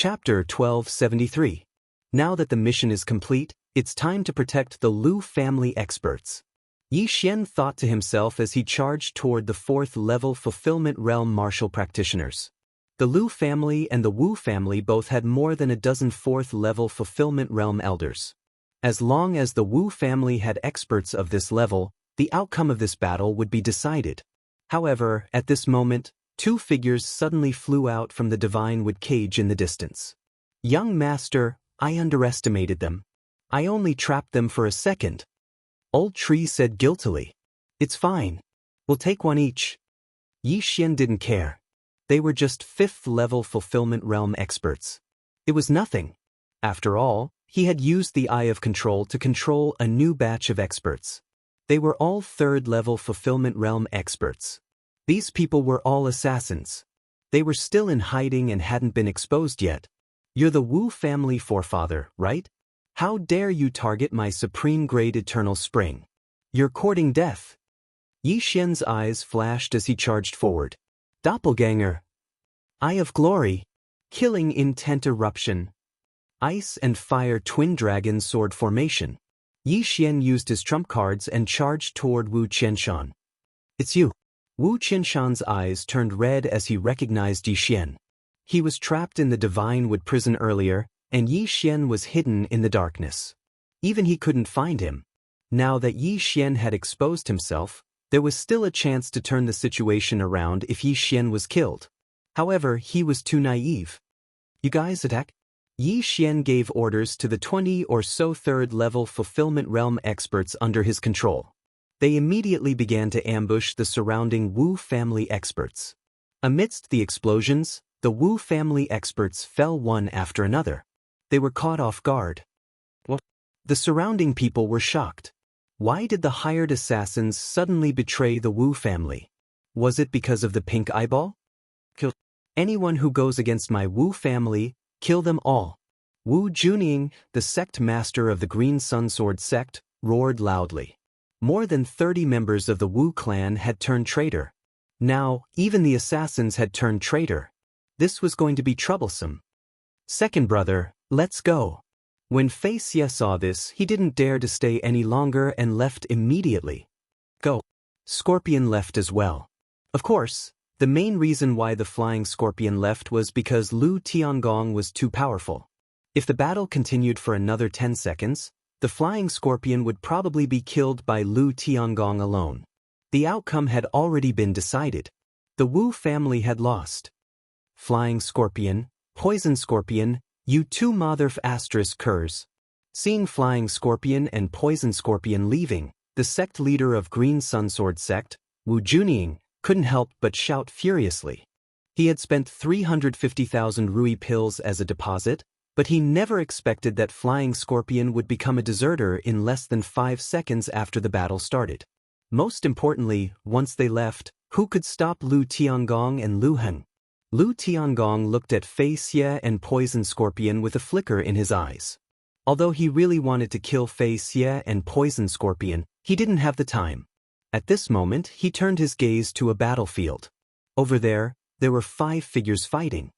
Chapter 1273. Now that the mission is complete, it's time to protect the Lu family experts. Yi Xian thought to himself as he charged toward the 4th-level Fulfillment Realm martial practitioners. The Lu family and the Wu family both had more than a dozen 4th-level Fulfillment Realm elders. As long as the Wu family had experts of this level, the outcome of this battle would be decided. However, at this moment, 2 figures suddenly flew out from the divine wood cage in the distance. "Young master, I underestimated them. I only trapped them for a second." Old Tree said guiltily. "It's fine. We'll take one each." Yi Xian didn't care. They were just 5th-level Fulfillment Realm experts. It was nothing. After all, he had used the Eye of Control to control a new batch of experts. They were all 3rd-level Fulfillment Realm experts. These people were all assassins. They were still in hiding and hadn't been exposed yet. "You're the Wu family forefather, right? How dare you target my supreme-grade eternal spring? You're courting death." Yi Xian's eyes flashed as he charged forward. "Doppelganger. Eye of Glory. Killing Intent Eruption. Ice and Fire Twin Dragon Sword Formation." Yi Xian used his trump cards and charged toward Wu Qianshan. "It's you." Wu Qianshan's eyes turned red as he recognized Yi Xian. He was trapped in the Divine Wood prison earlier, and Yi Xian was hidden in the darkness. Even he couldn't find him. Now that Yi Xian had exposed himself, there was still a chance to turn the situation around if Yi Xian was killed. However, he was too naive. "You guys attack?" Yi Xian gave orders to the 20 or so 3rd-level Fulfillment Realm experts under his control. They immediately began to ambush the surrounding Wu family experts. Amidst the explosions, the Wu family experts fell one after another. They were caught off guard. What? The surrounding people were shocked. Why did the hired assassins suddenly betray the Wu family? Was it because of the pink eyeball? "Kill anyone who goes against my Wu family, kill them all." Wu Juning, the sect master of the Green Sun Sword sect, roared loudly. More than 30 members of the Wu clan had turned traitor. Now, even the assassins had turned traitor. This was going to be troublesome. "Second brother, let's go." When Fei Xie saw this, he didn't dare to stay any longer and left immediately. "Go." Scorpion left as well. Of course, the main reason why the Flying Scorpion left was because Lu Tiangong was too powerful. If the battle continued for another 10 seconds, the Flying Scorpion would probably be killed by Lu Tiangong alone. The outcome had already been decided. The Wu family had lost. "Flying Scorpion, Poison Scorpion, you two motherf asterisk curs." Seeing Flying Scorpion and Poison Scorpion leaving, the sect leader of Green Sun Sword sect, Wu Juning, couldn't help but shout furiously. He had spent 350,000 Rui pills as a deposit, but he never expected that Flying Scorpion would become a deserter in less than 5 seconds after the battle started. Most importantly, once they left, who could stop Lu Tiangong and Lu Heng? Lu Tiangong looked at Fei Xie and Poison Scorpion with a flicker in his eyes. Although he really wanted to kill Fei Xie and Poison Scorpion, he didn't have the time. At this moment, he turned his gaze to a battlefield. Over there were 5 figures fighting.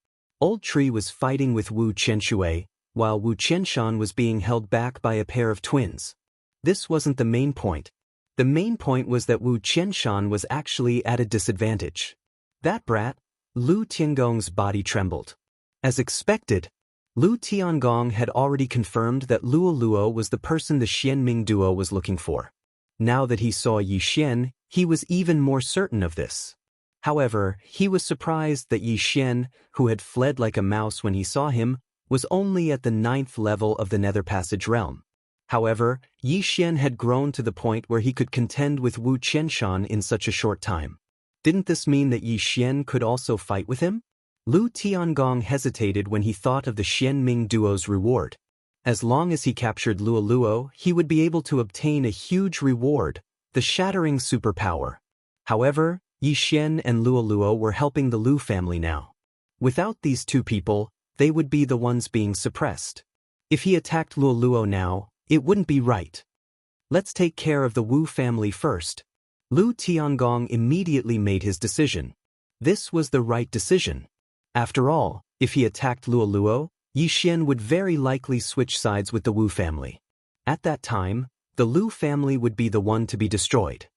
Old Tree was fighting with Wu Qianshui, while Wu Qianshan was being held back by a pair of twins. This wasn't the main point. The main point was that Wu Qianshan was actually at a disadvantage. That brat, Lu Tiangong's body trembled. As expected, Lu Tiangong had already confirmed that Luo Luo was the person the Xianming duo was looking for. Now that he saw Yi Xian, he was even more certain of this. However, he was surprised that Yi Xian, who had fled like a mouse when he saw him, was only at the 9th level of the Nether Passage realm. However, Yi Xian had grown to the point where he could contend with Wu Qianshan in such a short time. Didn't this mean that Yi Xian could also fight with him? Lu Tiangong hesitated when he thought of the Xianming duo's reward. As long as he captured Luo Luo, he would be able to obtain a huge reward, the Shattering Superpower. However, Yi Xian and Luo Luo were helping the Lu family now. Without these 2 people, they would be the ones being suppressed. If he attacked Luo Luo now, it wouldn't be right. "Let's take care of the Wu family first." Lu Tiangong immediately made his decision. This was the right decision. After all, if he attacked Luo Luo, Yi Xian would very likely switch sides with the Wu family. At that time, the Lu family would be the one to be destroyed.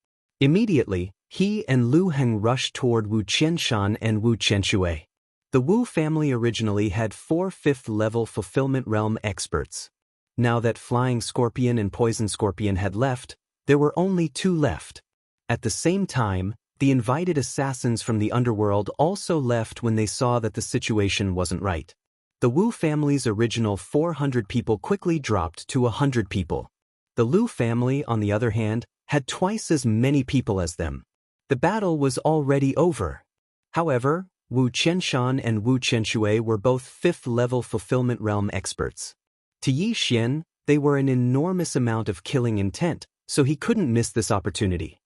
Immediately, he and Lu Heng rushed toward Wu Qianshan and Wu Qianshui. The Wu family originally had 4 5th-level Fulfillment Realm experts. Now that Flying Scorpion and Poison Scorpion had left, there were only 2 left. At the same time, the invited assassins from the underworld also left when they saw that the situation wasn't right. The Wu family's original 400 people quickly dropped to 100 people. The Lu family, on the other hand, had twice as many people as them. The battle was already over. However, Wu Qianshan and Wu Qianshui were both 5th-level Fulfillment Realm experts. To Yi Xian, they were an enormous amount of killing intent, so he couldn't miss this opportunity.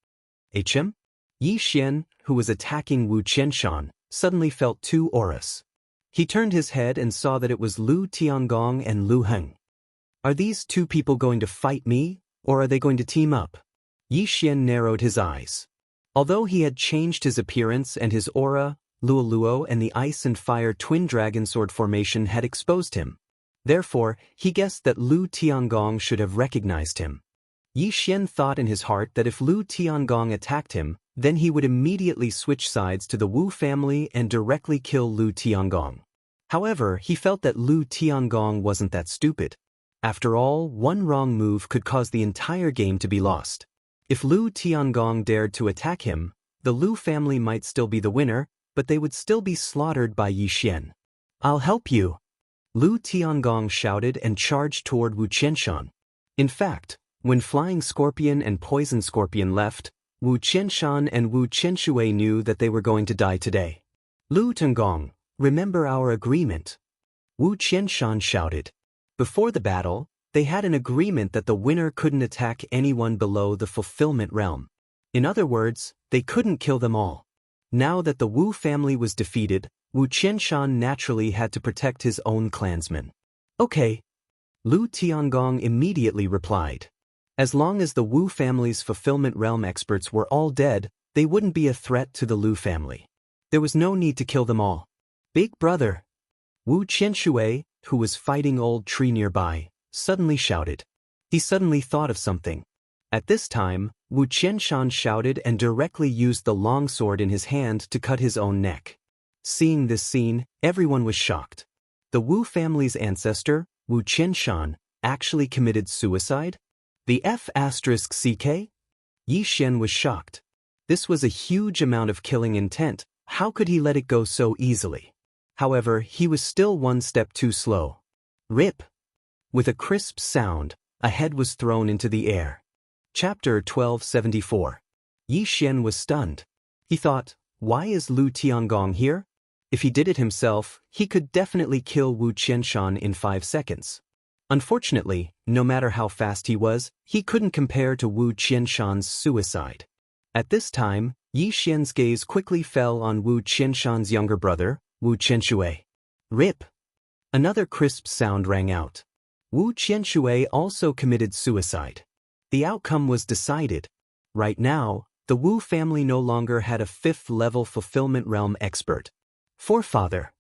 HM? Yi Xian, who was attacking Wu Qianshan, suddenly felt 2 auras. He turned his head and saw that it was Lu Tiangong and Lu Heng. Are these 2 people going to fight me, or are they going to team up? Yi Xian narrowed his eyes. Although he had changed his appearance and his aura, Luoluo and the Ice and Fire Twin Dragon Sword formation had exposed him. Therefore, he guessed that Lu Tiangong should have recognized him. Yi Xian thought in his heart that if Lu Tiangong attacked him, then he would immediately switch sides to the Wu family and directly kill Lu Tiangong. However, he felt that Lu Tiangong wasn't that stupid. After all, one wrong move could cause the entire game to be lost. If Lu Tiangong dared to attack him, the Lu family might still be the winner, but they would still be slaughtered by Yi Xian. I'll help you! Lu Tiangong shouted and charged toward Wu Qianshan. In fact, when Flying Scorpion and Poison Scorpion left, Wu Qianshan and Wu Qianshui knew that they were going to die today. Lu Tengong, remember our agreement. Wu Qianshan shouted. Before the battle, they had an agreement that the winner couldn't attack anyone below the Fulfillment Realm. In other words, they couldn't kill them all. Now that the Wu family was defeated, Wu Qianshan naturally had to protect his own clansmen. Okay. Lu Tiangong immediately replied. As long as the Wu family's Fulfillment Realm experts were all dead, they wouldn't be a threat to the Lu family. There was no need to kill them all. Big brother! Wu Qianshui, who was fighting Old Tree nearby, suddenly shouted. He suddenly thought of something. At this time, Wu Qianshan shouted and directly used the long sword in his hand to cut his own neck. Seeing this scene, everyone was shocked. The Wu family's ancestor, Wu Qianshan, actually committed suicide? The F***CK? Yi Xian was shocked. This was a huge amount of killing intent. How could he let it go so easily? However, he was still one step too slow. Rip! With a crisp sound, a head was thrown into the air. Chapter 1274. Yi Xian was stunned. He thought, why is Lu Tiangong here? If he did it himself, he could definitely kill Wu Qianshan in 5 seconds. Unfortunately, no matter how fast he couldn't compare to Wu Qianshan's suicide. At this time, Yi Xian's gaze quickly fell on Wu Qianshan's younger brother, Wu Qianshui. Rip! Another crisp sound rang out. Wu Qianshui also committed suicide. The outcome was decided. Right now, the Wu family no longer had a 5th-level Fulfillment Realm expert. Forefather!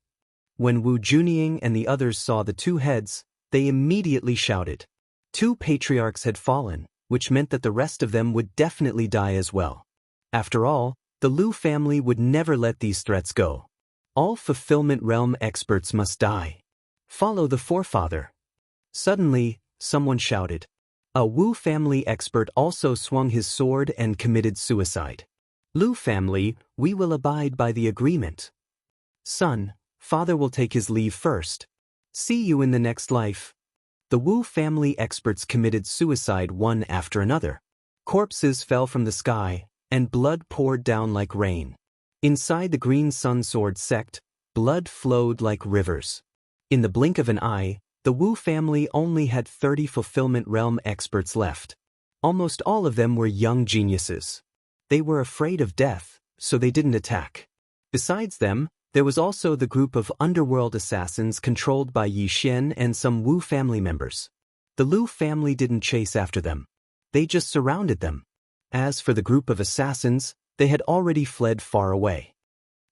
When Wu Junying and the others saw the 2 heads, they immediately shouted. 2 patriarchs had fallen, which meant that the rest of them would definitely die as well. After all, the Lu family would never let these threats go. All Fulfillment Realm experts must die. Follow the forefather. Suddenly, someone shouted. A Wu family expert also swung his sword and committed suicide. Lu family, we will abide by the agreement. Son, father will take his leave first. See you in the next life. The Wu family experts committed suicide one after another. Corpses fell from the sky, and blood poured down like rain. Inside the Green Sun Sword sect, blood flowed like rivers. In the blink of an eye, the Wu family only had 30 Fulfillment Realm experts left. Almost all of them were young geniuses. They were afraid of death, so they didn't attack. Besides them, there was also the group of underworld assassins controlled by Yi Xian and some Wu family members. The Lu family didn't chase after them. They just surrounded them. As for the group of assassins, they had already fled far away.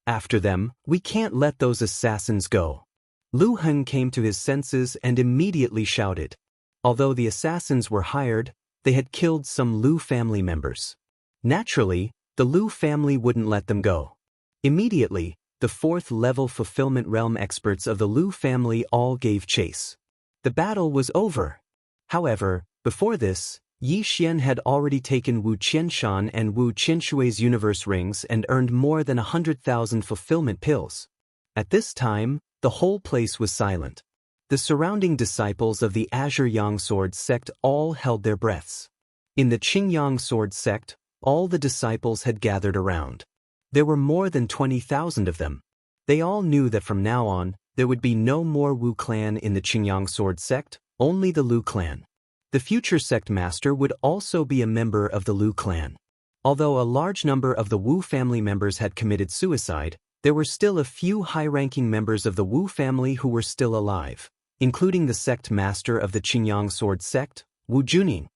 After them, we can't let those assassins go. Lu Heng came to his senses and immediately shouted. Although the assassins were hired, they had killed some Lu family members. Naturally, the Lu family wouldn't let them go. Immediately, the fourth-level fulfillment realm experts of the Lu family all gave chase. The battle was over. However, before this, Yi Xian had already taken Wu Qianshan and Wu Qianshui's universe rings and earned more than 100,000 fulfillment pills. At this time, the whole place was silent. The surrounding disciples of the Azure Yang Sword sect all held their breaths. In the Qingyang Sword sect, all the disciples had gathered around. There were more than 20,000 of them. They all knew that from now on, there would be no more Wu clan in the Qingyang Sword sect, only the Lu clan. The future sect master would also be a member of the Lu clan. Although a large number of the Wu family members had committed suicide, there were still a few high-ranking members of the Wu family who were still alive, including the sect master of the Qingyang Sword sect, Wu Juning.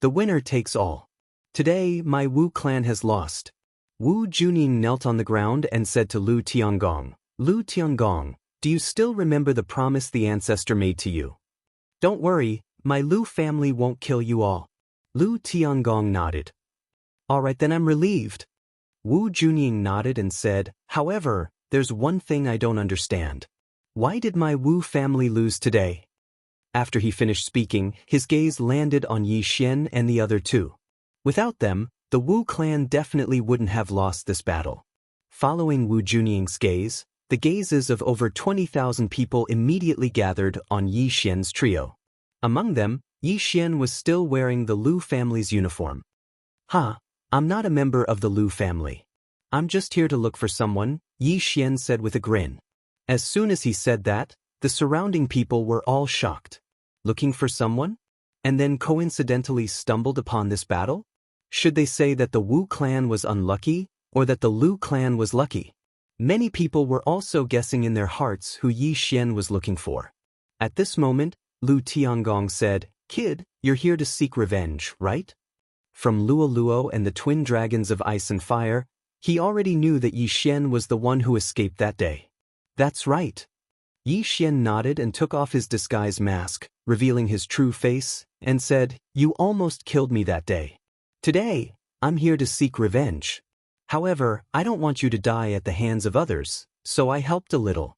The winner takes all. Today, my Wu clan has lost. Wu Juning knelt on the ground and said to Lu Tiangong, Lu Tiangong, do you still remember the promise the ancestor made to you? Don't worry, my Lu family won't kill you all. Lu Tiangong nodded. All right, then I'm relieved. Wu Juning nodded and said, however, there's one thing I don't understand. Why did my Wu family lose today? After he finished speaking, his gaze landed on Yi Xian and the other two. Without them, the Wu clan definitely wouldn't have lost this battle. Following Wu Juning's gaze, the gazes of over 20,000 people immediately gathered on Yi Xian's trio. Among them, Yi Xian was still wearing the Lu family's uniform. I'm not a member of the Lu family. I'm just here to look for someone, Yi Xian said with a grin. As soon as he said that, the surrounding people were all shocked. Looking for someone? And then coincidentally stumbled upon this battle? Should they say that the Wu clan was unlucky, or that the Lu clan was lucky? Many people were also guessing in their hearts who Yi Xian was looking for. At this moment, Lu Tiangong said, Kid, you're here to seek revenge, right? From Luo Luo and the twin dragons of ice and fire, he already knew that Yi Xian was the one who escaped that day. That's right. Yi Xian nodded and took off his disguise mask, revealing his true face, and said, You almost killed me that day. Today, I'm here to seek revenge. However, I don't want you to die at the hands of others, so I helped a little.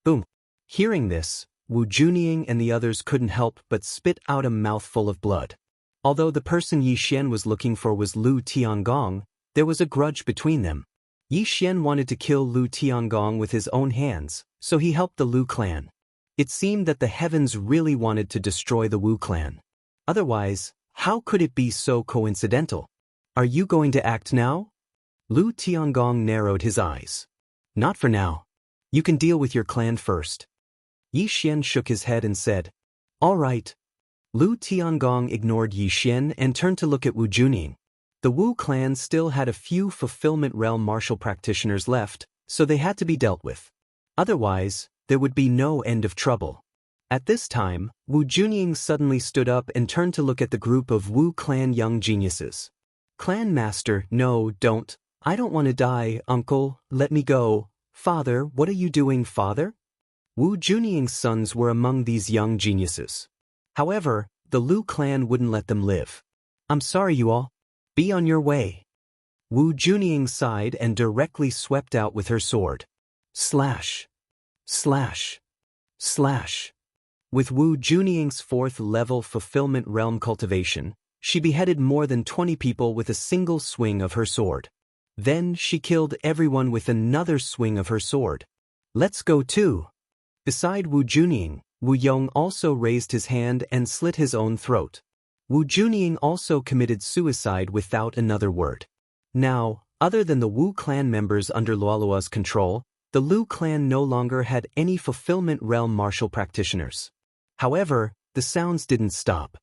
Boom. Hearing this, Wu Juning and the others couldn't help but spit out a mouthful of blood. Although the person Yi Xian was looking for was Lu Tiangong, there was a grudge between them. Yi Xian wanted to kill Lu Tiangong with his own hands, so he helped the Lu clan. It seemed that the heavens really wanted to destroy the Wu clan. Otherwise, how could it be so coincidental? Are you going to act now? Lu Tiangong narrowed his eyes. Not for now. You can deal with your clan first. Yi Xian shook his head and said, All right. Lu Tiangong ignored Yi Xian and turned to look at Wu Juning. The Wu clan still had a few fulfillment realm martial practitioners left, so they had to be dealt with. Otherwise, there would be no end of trouble. At this time, Wu Juning suddenly stood up and turned to look at the group of Wu clan young geniuses. Clan master, no, don't. I don't want to die, uncle, let me go. Father, what are you doing, father? Wu Juning's sons were among these young geniuses. However, the Lu clan wouldn't let them live. I'm sorry you all. Be on your way. Wu Juning sighed and directly swept out with her sword. Slash. Slash. Slash. With Wu Juning's 4th level fulfillment realm cultivation, she beheaded more than 20 people with a single swing of her sword. Then she killed everyone with another swing of her sword. Let's go too. Beside Wu Juning, Wu Yong also raised his hand and slit his own throat. Wu Juning also committed suicide without another word. Now, other than the Wu clan members under Luolua's control, the Lu clan no longer had any fulfillment realm martial practitioners. However, the sounds didn't stop.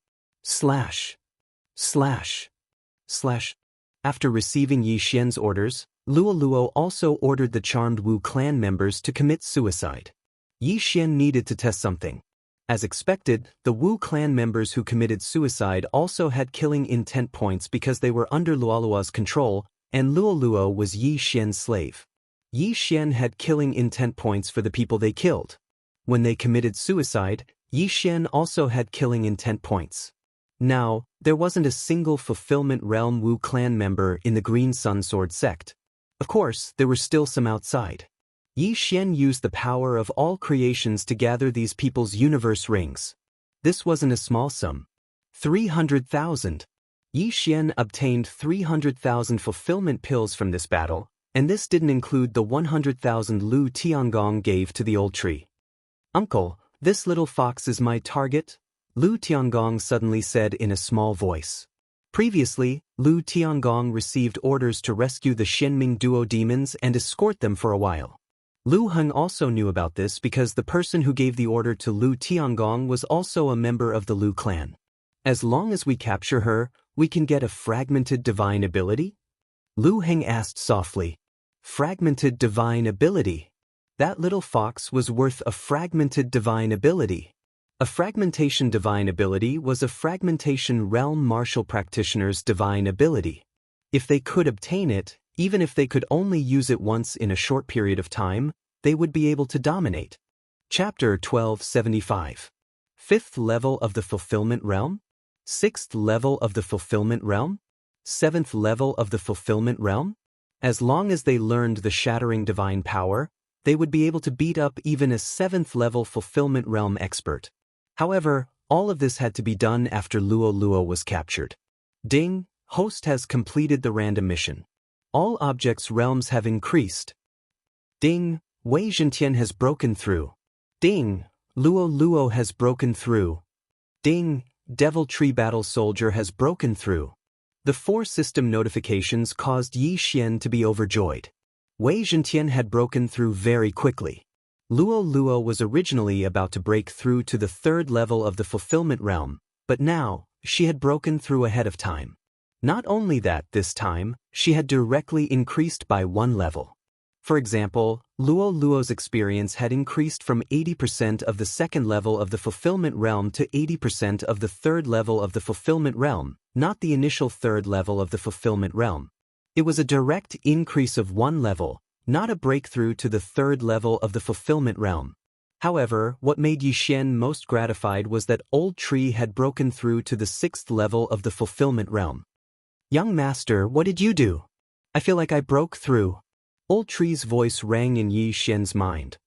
Slash. Slash. Slash. After receiving Yi Xian's orders, Luoluo also ordered the charmed Wu clan members to commit suicide. Yi Xian needed to test something. As expected, the Wu clan members who committed suicide also had killing intent points because they were under Luolua's control, and Luoluo was Yi Xian's slave. Yi Xian had killing intent points for the people they killed. When they committed suicide, Yi Xian also had killing intent points. Now, there wasn't a single Fulfillment Realm Wu clan member in the Green Sun Sword sect. Of course, there were still some outside. Yi Xian used the power of all creations to gather these people's universe rings. This wasn't a small sum. 300,000. Yi Xian obtained 300,000 fulfillment pills from this battle, and this didn't include the 100,000 Lu Tiangong gave to the old tree. "Uncle, this little fox is my target," Lu Tiangong suddenly said in a small voice. Previously, Lu Tiangong received orders to rescue the Shenming duo demons and escort them for a while. Lu Heng also knew about this because the person who gave the order to Lu Tiangong was also a member of the Lu clan. "As long as we capture her, we can get a fragmented divine ability?" Lu Heng asked softly. Fragmented divine ability. That little fox was worth a fragmented divine ability. A fragmentation divine ability was a fragmentation realm martial practitioner's divine ability. If they could obtain it, even if they could only use it once in a short period of time, they would be able to dominate. Chapter 1275. 5th level of the Fulfillment Realm? 6th level of the Fulfillment Realm? 7th level of the Fulfillment Realm? As long as they learned the shattering divine power, they would be able to beat up even a 7th level Fulfillment Realm expert. However, all of this had to be done after Luo Luo was captured. Ding, host has completed the random mission. All objects' realms have increased. Ding, Wei Zhentian has broken through. Ding, Luo Luo has broken through. Ding, Devil Tree Battle Soldier has broken through. The 4 system notifications caused Yi Xian to be overjoyed. Wei Zhentian had broken through very quickly. Luo Luo was originally about to break through to the 3rd level of the Fulfillment Realm, but now, she had broken through ahead of time. Not only that, this time, she had directly increased by 1 level. For example, Luo Luo's experience had increased from 80% of the 2nd level of the Fulfillment Realm to 80% of the 3rd level of the Fulfillment Realm, not the initial 3rd level of the Fulfillment Realm. It was a direct increase of 1 level, not a breakthrough to the 3rd level of the Fulfillment Realm. However, what made Yi Xian most gratified was that Old Tree had broken through to the 6th level of the Fulfillment Realm. "Young master, what did you do? I feel like I broke through." Old Tree's voice rang in Yi Xian's mind.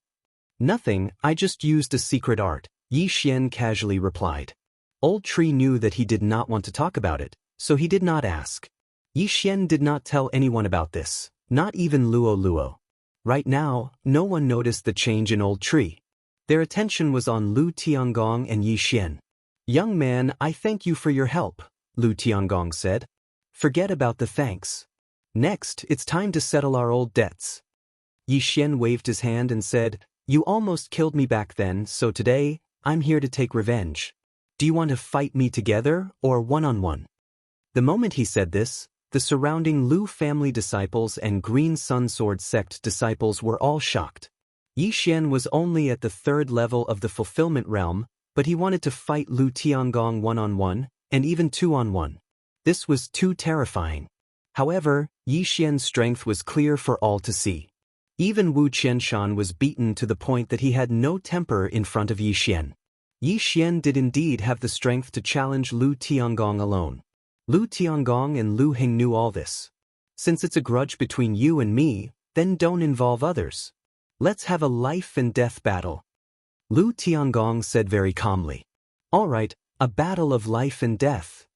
"Nothing, I just used a secret art," Yi Xian casually replied. Old Tree knew that he did not want to talk about it, so he did not ask. Yi Xian did not tell anyone about this, not even Luo Luo. Right now, no one noticed the change in Old Tree. Their attention was on Lu Tiangong and Yi Xian. "Young man, I thank you for your help," Lu Tiangong said. "Forget about the thanks. Next, it's time to settle our old debts." Yi Xian waved his hand and said, "You almost killed me back then, so today, I'm here to take revenge. Do you want to fight me together, or one-on-one?" The moment he said this, the surrounding Lu family disciples and Green Sun Sword sect disciples were all shocked. Yi Xian was only at the 3rd level of the Fulfillment Realm, but he wanted to fight Lu Tiangong one-on-one, and even two-on-one. This was too terrifying. However, Yi Xian's strength was clear for all to see. Even Wu Qianshan was beaten to the point that he had no temper in front of Yi Xian. Yi Xian did indeed have the strength to challenge Lu Tiangong alone. Lu Tiangong and Lu Heng knew all this. "Since it's a grudge between you and me, then don't involve others. Let's have a life and death battle," Lu Tiangong said very calmly. "All right, a battle of life and death."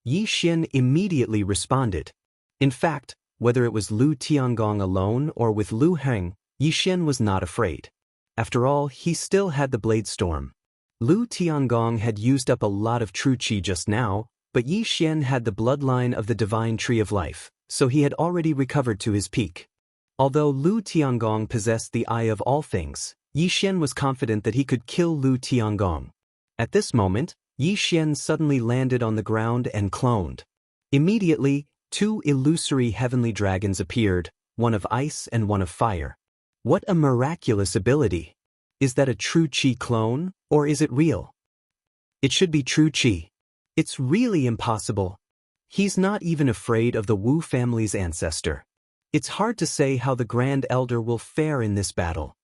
Yi Xian immediately responded. In fact, whether it was Lu Tiangong alone or with Lu Heng, Yi Xian was not afraid. After all, he still had the Blade Storm. Lu Tiangong had used up a lot of true qi just now, but Yi Xian had the bloodline of the Divine Tree of Life, so he had already recovered to his peak. Although Lu Tiangong possessed the Eye of All Things, Yi Xian was confident that he could kill Lu Tiangong. At this moment, Yi Xian suddenly landed on the ground and cloned. Immediately, 2 illusory heavenly dragons appeared, one of ice and one of fire. What a miraculous ability! Is that a true qi clone, or is it real? It should be true qi. It's really impossible. He's not even afraid of the Wu family's ancestor. It's hard to say how the Grand Elder will fare in this battle.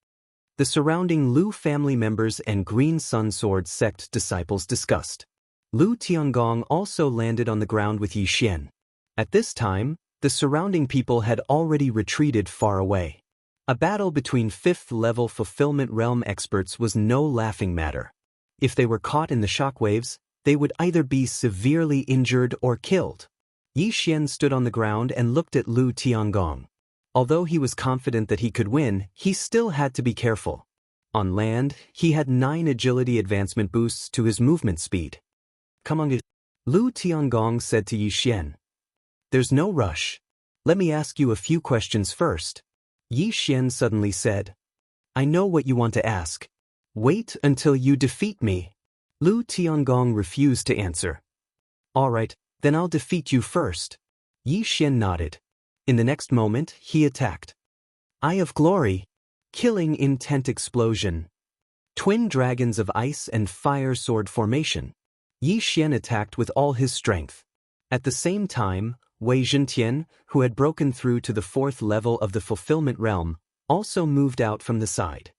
the surrounding Lu family members and Green Sun Sword sect disciples discussed. Lu Tiangong also landed on the ground with Yi Xian. At this time, the surrounding people had already retreated far away. A battle between 5th-level Fulfillment Realm experts was no laughing matter. If they were caught in the shockwaves, they would either be severely injured or killed. Yi Xian stood on the ground and looked at Lu Tiangong. Although he was confident that he could win, he still had to be careful. On land, he had 9 agility advancement boosts to his movement speed. "Come on," Lu Tiangong said to Yi Xian. "There's no rush. Let me ask you a few questions first." Yi Xian suddenly said, "I know what you want to ask. Wait until you defeat me." Lu Tiangong refused to answer. "All right, then I'll defeat you first." Yi Xian nodded. In the next moment, he attacked. Eye of Glory. Killing Intent Explosion. Twin Dragons of Ice and Fire Sword Formation. Yi Xian attacked with all his strength. At the same time, Wei Zhentian, who had broken through to the 4th level of the Fulfillment Realm, also moved out from the side.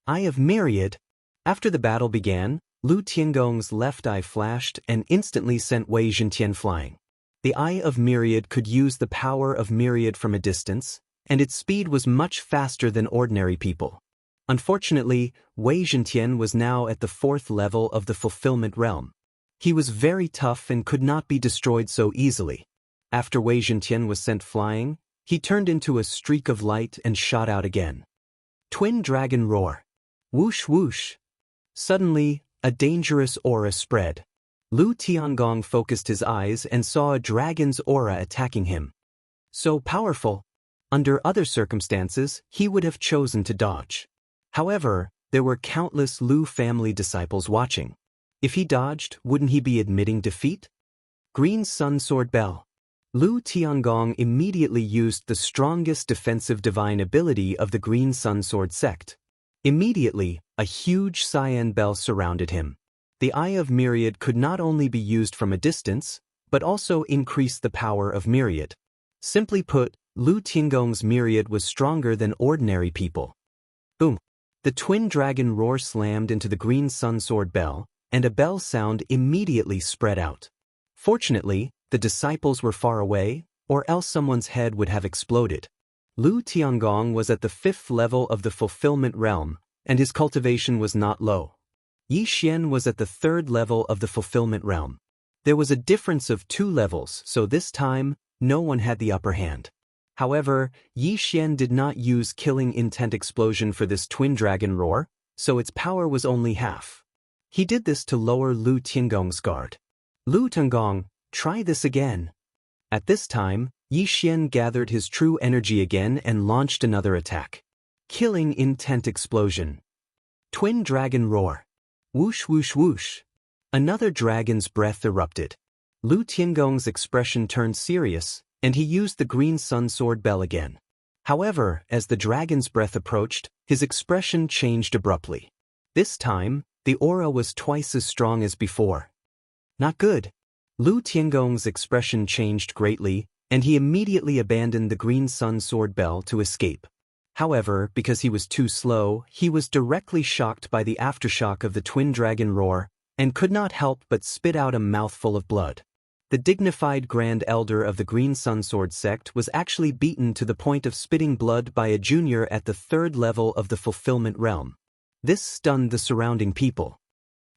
Eye of Myriad. After the battle began, Lu Tiangong's left eye flashed and instantly sent Wei Zhentian flying. The Eye of Myriad could use the power of Myriad from a distance, and its speed was much faster than ordinary people. Unfortunately, Wei Zhentian was now at the 4th level of the Fulfillment Realm. He was very tough and could not be destroyed so easily. After Wei Zhentian was sent flying, he turned into a streak of light and shot out again. Twin Dragon Roar. Whoosh whoosh. Suddenly, a dangerous aura spread. Lu Tiangong focused his eyes and saw a dragon's aura attacking him. So powerful. Under other circumstances, he would have chosen to dodge. However, there were countless Lu family disciples watching. If he dodged, wouldn't he be admitting defeat? Green Sun Sword Bell. Lu Tiangong immediately used the strongest defensive divine ability of the Green Sun Sword sect. Immediately, a huge cyan bell surrounded him. The Eye of Myriad could not only be used from a distance, but also increase the power of Myriad. Simply put, Lu Tiangong's Myriad was stronger than ordinary people. Boom! The Twin Dragon Roar slammed into the Green Sun Sword Bell, and a bell sound immediately spread out. Fortunately, the disciples were far away, or else someone's head would have exploded. Lu Tiangong was at the 5th level of the Fulfillment Realm, and his cultivation was not low. Yi Xian was at the 3rd level of the Fulfillment Realm. There was a difference of 2 levels, so this time, no one had the upper hand. However, Yi Xian did not use Killing Intent Explosion for this Twin Dragon Roar, so its power was only half. He did this to lower Lu Tiangong's guard. Lu Tiangong, try this again. At this time, Yi Xian gathered his true energy again and launched another attack. Killing Intent Explosion. Twin Dragon Roar. Whoosh whoosh whoosh. Another dragon's breath erupted. Lu Tiangong's expression turned serious, and he used the Green Sun Sword Bell again. However, as the dragon's breath approached, his expression changed abruptly. This time, the aura was twice as strong as before. Not good. Lu Tiangong's expression changed greatly, and he immediately abandoned the Green Sun Sword Bell to escape. However, because he was too slow, he was directly shocked by the aftershock of the Twin Dragon Roar, and could not help but spit out a mouthful of blood. The dignified Grand Elder of the Green Sun Sword sect was actually beaten to the point of spitting blood by a junior at the 3rd level of the Fulfillment Realm. This stunned the surrounding people.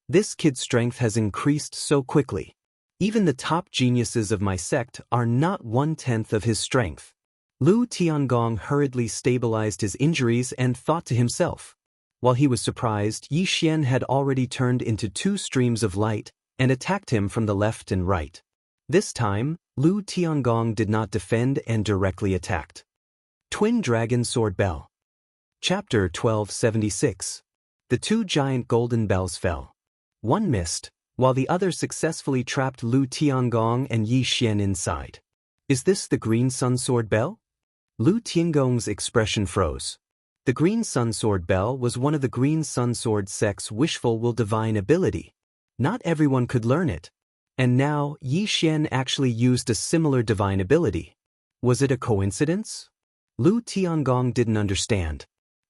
This kid's strength has increased so quickly. Even the top geniuses of my sect are not 1/10 of his strength. Lu Tiangong hurriedly stabilized his injuries and thought to himself. While he was surprised, Yi Xian had already turned into 2 streams of light and attacked him from the left and right. This time, Lu Tiangong did not defend and directly attacked. Twin Dragon Sword Bell. Chapter 1276. The 2 giant golden bells fell. One missed, while the other successfully trapped Lu Tiangong and Yi Xian inside. Is this the Green Sun Sword Bell? Lu Tiangong's expression froze. The Green Sun Sword Bell was one of the Green Sun Sword sect's wishful will divine ability. Not everyone could learn it. And now, Yi Xian actually used a similar divine ability. Was it a coincidence? Lu Tiangong didn't understand.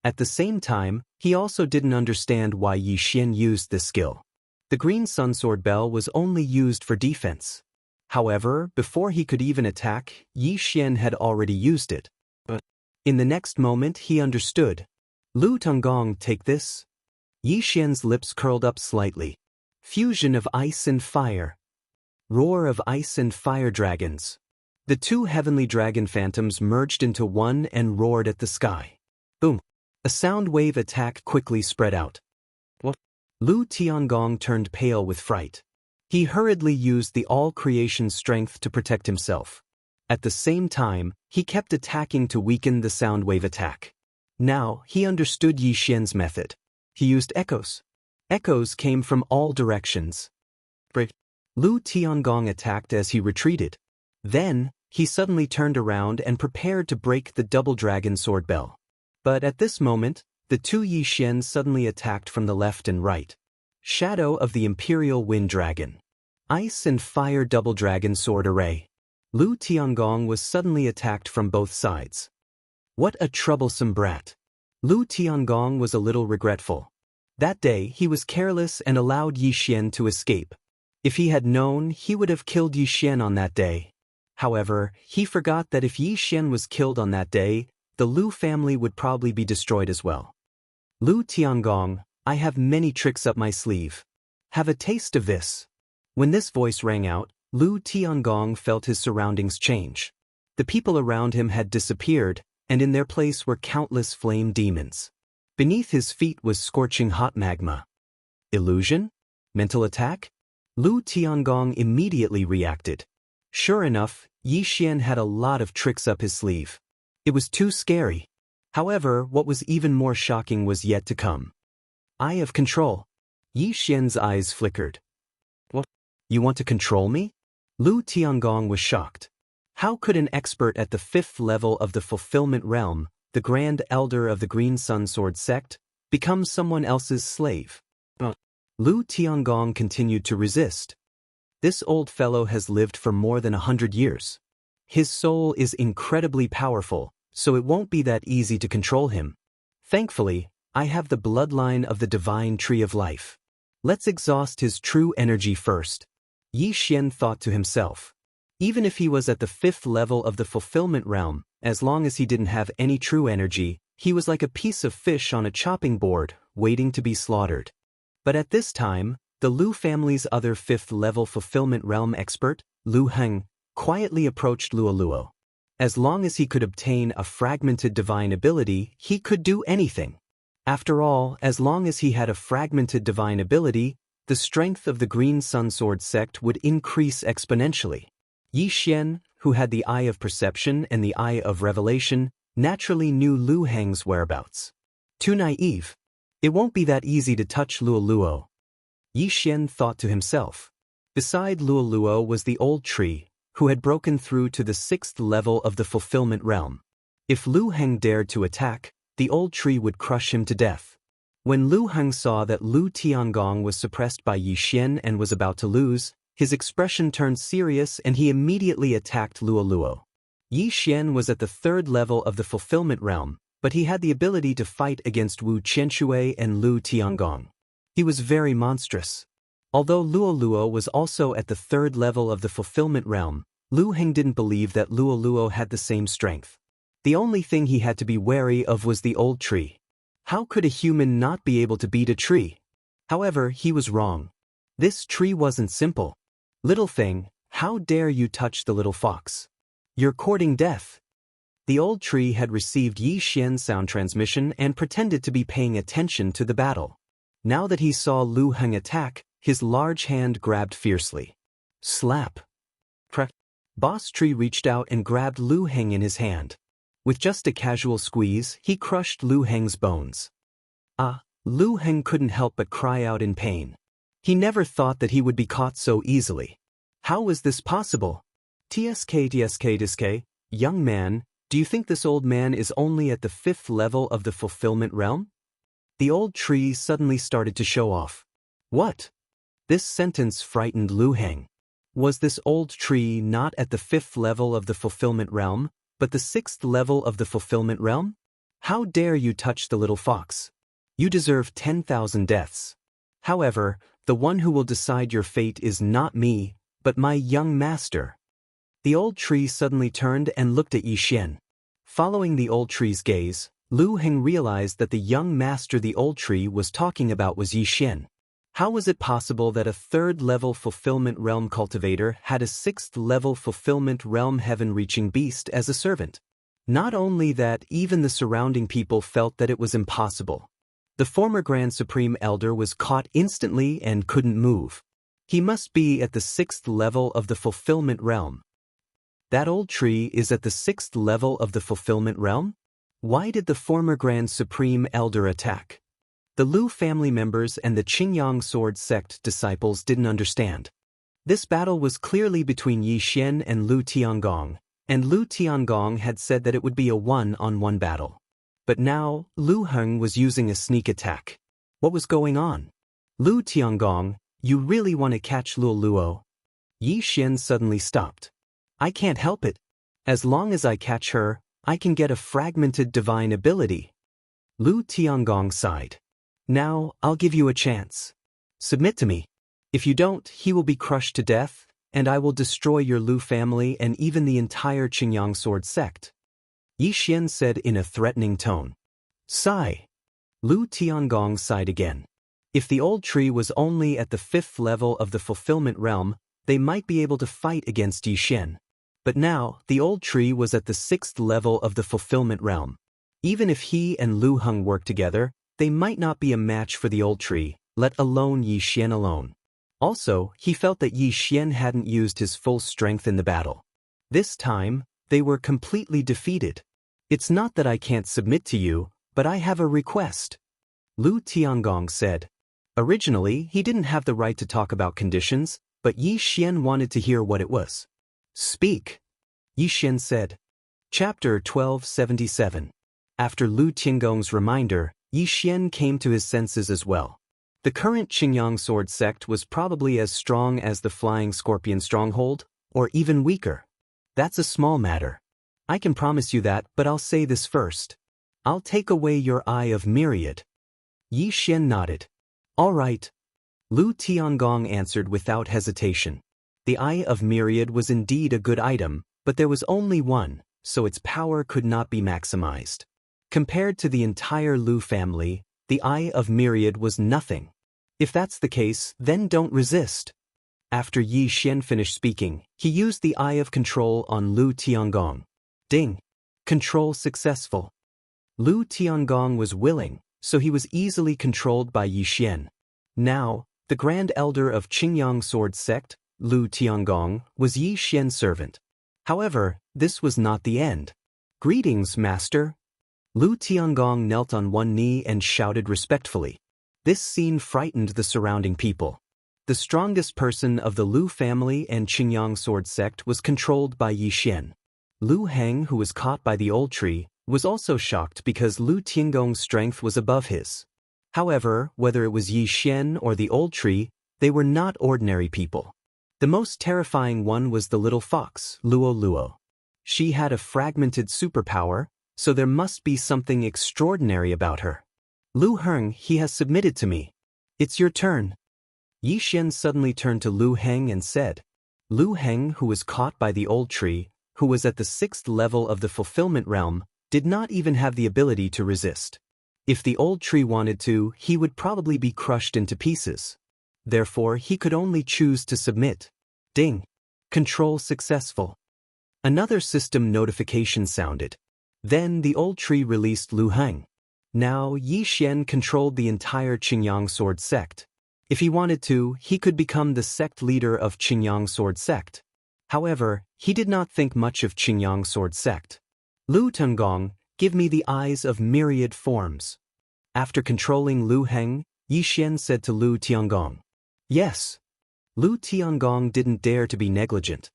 At the same time, he also didn't understand why Yi Xian used this skill. The green sun sword bell was only used for defense. However, before he could even attack, Yi Xian had already used it. But in the next moment he understood. Lu Tunggong, take this. Yi Xian's lips curled up slightly. Fusion of ice and fire. Roar of ice and fire dragons. The two heavenly dragon phantoms merged into one and roared at the sky. Boom. A sound wave attack quickly spread out. What? Lu Tiangong turned pale with fright. He hurriedly used the all-creation strength to protect himself. At the same time, he kept attacking to weaken the sound wave attack. Now, he understood Yi Xian's method. He used echoes. Echoes came from all directions. Lu Tiangong attacked as he retreated. Then, he suddenly turned around and prepared to break the double dragon sword bell. But at this moment, the two Yi Xian suddenly attacked from the left and right. Shadow of the Imperial Wind Dragon. Ice and Fire Double Dragon Sword Array. Lu Tiangong was suddenly attacked from both sides. What a troublesome brat. Lu Tiangong was a little regretful. That day he was careless and allowed Yi Xian to escape. If he had known, he would have killed Yi Xian on that day. However, he forgot that if Yi Xian was killed on that day, the Lu family would probably be destroyed as well. Lu Tiangong, I have many tricks up my sleeve. Have a taste of this. When this voice rang out, Lu Tiangong felt his surroundings change. The people around him had disappeared, and in their place were countless flame demons. Beneath his feet was scorching hot magma. Illusion? Mental attack? Lu Tiangong immediately reacted. Sure enough, Yi Xian had a lot of tricks up his sleeve. It was too scary. However, what was even more shocking was yet to come. Eye of control. Yi Xian's eyes flickered. What? You want to control me? Lu Tiangong was shocked. How could an expert at the 5th level of the Fulfillment Realm, the Grand Elder of the Green Sun Sword sect, become someone else's slave? Lu Tiangong continued to resist. This old fellow has lived for more than 100 years. His soul is incredibly powerful, so it won't be that easy to control him. Thankfully, I have the bloodline of the divine tree of life. Let's exhaust his true energy first. Yi Xian thought to himself. Even if he was at the 5th level of the fulfillment realm, as long as he didn't have any true energy, he was like a piece of fish on a chopping board, waiting to be slaughtered. But at this time, the Lu family's other 5th level fulfillment realm expert, Lu Heng, quietly approached Luoluo. As long as he could obtain a fragmented divine ability, he could do anything. After all, as long as he had a fragmented divine ability, the strength of the Green Sun Sword sect would increase exponentially. Yi Xian, who had the Eye of Perception and the Eye of Revelation, naturally knew Lu Heng's whereabouts. Too naive. It won't be that easy to touch Luoluo. Yi Xian thought to himself. Beside Luoluo was the old tree, who had broken through to the 6th level of the fulfillment realm. If Lu Heng dared to attack, the old tree would crush him to death. When Lu Heng saw that Lu Tiangong was suppressed by Yi Xian and was about to lose, his expression turned serious and he immediately attacked Luoluo. Yi Xian was at the 3rd level of the fulfillment realm, but he had the ability to fight against Wu Qianshui and Lu Tiangong. He was very monstrous. Although Luoluo was also at the 3rd level of the fulfillment realm, Lu Heng didn't believe that Luoluo had the same strength. The only thing he had to be wary of was the old tree. How could a human not be able to beat a tree? However, he was wrong. This tree wasn't simple. Little thing, how dare you touch the little fox? You're courting death. The old tree had received Yi Xian's sound transmission and pretended to be paying attention to the battle. Now that he saw Lu Heng attack, his large hand grabbed fiercely. Slap. Crack. Boss Tree reached out and grabbed Lu Heng in his hand. With just a casual squeeze, he crushed Lu Heng's bones. Lu Heng couldn't help but cry out in pain. He never thought that he would be caught so easily. How was this possible? TSK, young man, do you think this old man is only at the 5th level of the fulfillment realm? The old tree suddenly started to show off. What? This sentence frightened Lu Heng. Was this old tree not at the 5th level of the fulfillment realm, but the 6th level of the fulfillment realm? How dare you touch the little fox? You deserve 10,000 deaths. However, the one who will decide your fate is not me, but my young master." The old tree suddenly turned and looked at Yi Xian. Following the old tree's gaze, Lu Heng realized that the young master the old tree was talking about was Yi Xian. How was it possible that a third-level fulfillment realm cultivator had a sixth-level fulfillment realm heaven-reaching beast as a servant? Not only that, even the surrounding people felt that it was impossible. The former Grand Supreme Elder was caught instantly and couldn't move. He must be at the sixth level of the fulfillment realm. That old tree is at the sixth level of the fulfillment realm? Why did the former Grand Supreme Elder attack? The Lu family members and the Qingyang Sword sect disciples didn't understand. This battle was clearly between Yi Xian and Lu Tiangong, and Lu Tiangong had said that it would be a one-on-one battle. But now, Lu Heng was using a sneak attack. What was going on? Lu Tiangong, you really want to catch Luo Luo? Yi Xian suddenly stopped. I can't help it. As long as I catch her, I can get a fragmented divine ability. Lu Tiangong sighed. Now, I'll give you a chance. Submit to me. If you don't, he will be crushed to death, and I will destroy your Lu family and even the entire Qingyang Sword sect. Yi Xian said in a threatening tone. Sigh. Lu Tiangong sighed again. If the old tree was only at the fifth level of the fulfillment realm, they might be able to fight against Yi Xian. But now, the old tree was at the sixth level of the fulfillment realm. Even if he and Lu Heng worked together, they might not be a match for the old tree, let alone Yi Xian alone. Also, he felt that Yi Xian hadn't used his full strength in the battle. This time, they were completely defeated. It's not that I can't submit to you, but I have a request. Lu Tiangong said. Originally, he didn't have the right to talk about conditions, but Yi Xian wanted to hear what it was. Speak. Yi Xian said. Chapter 1277. After Lu Tiangong's reminder, Yi Xian came to his senses as well. The current Qingyang Sword sect was probably as strong as the Flying Scorpion stronghold, or even weaker. That's a small matter. I can promise you that, but I'll say this first. I'll take away your Eye of Myriad. Yi Xian nodded. All right. Lu Tiangong answered without hesitation. The Eye of Myriad was indeed a good item, but there was only one, so its power could not be maximized. Compared to the entire Lu family, the Eye of Myriad was nothing. If that's the case, then don't resist. After Yi Xian finished speaking, he used the Eye of Control on Lu Tiangong. Ding! Control successful. Lu Tiangong was willing, so he was easily controlled by Yi Xian. Now, the Grand Elder of Qingyang Sword sect, Lu Tiangong, was Yi Xian's servant. However, this was not the end. Greetings, Master. Lu Tiangong knelt on one knee and shouted respectfully. This scene frightened the surrounding people. The strongest person of the Lu family and Qingyang Sword sect was controlled by Yi Xian. Lu Heng, who was caught by the old tree, was also shocked because Lu Tiangong's strength was above his. However, whether it was Yi Xian or the old tree, they were not ordinary people. The most terrifying one was the little fox, Luo Luo. She had a fragmented superpower, so there must be something extraordinary about her. Lu Heng, he has submitted to me. It's your turn. Yi Xian suddenly turned to Lu Heng and said. Lu Heng, who was caught by the old tree, who was at the sixth level of the fulfillment realm, did not even have the ability to resist. If the old tree wanted to, he would probably be crushed into pieces. Therefore, he could only choose to submit. Ding! Control successful. Another system notification sounded. Then the old tree released Lu Heng. Now Yi Xian controlled the entire Qingyang Sword sect. If he wanted to, he could become the sect leader of Qingyang Sword sect. However, he did not think much of Qingyang Sword sect. Lu Tiangong, give me the eyes of myriad forms. After controlling Lu Heng, Yi Xian said to Lu Tiangong. Yes. Lu Tiangong didn't dare to be negligent.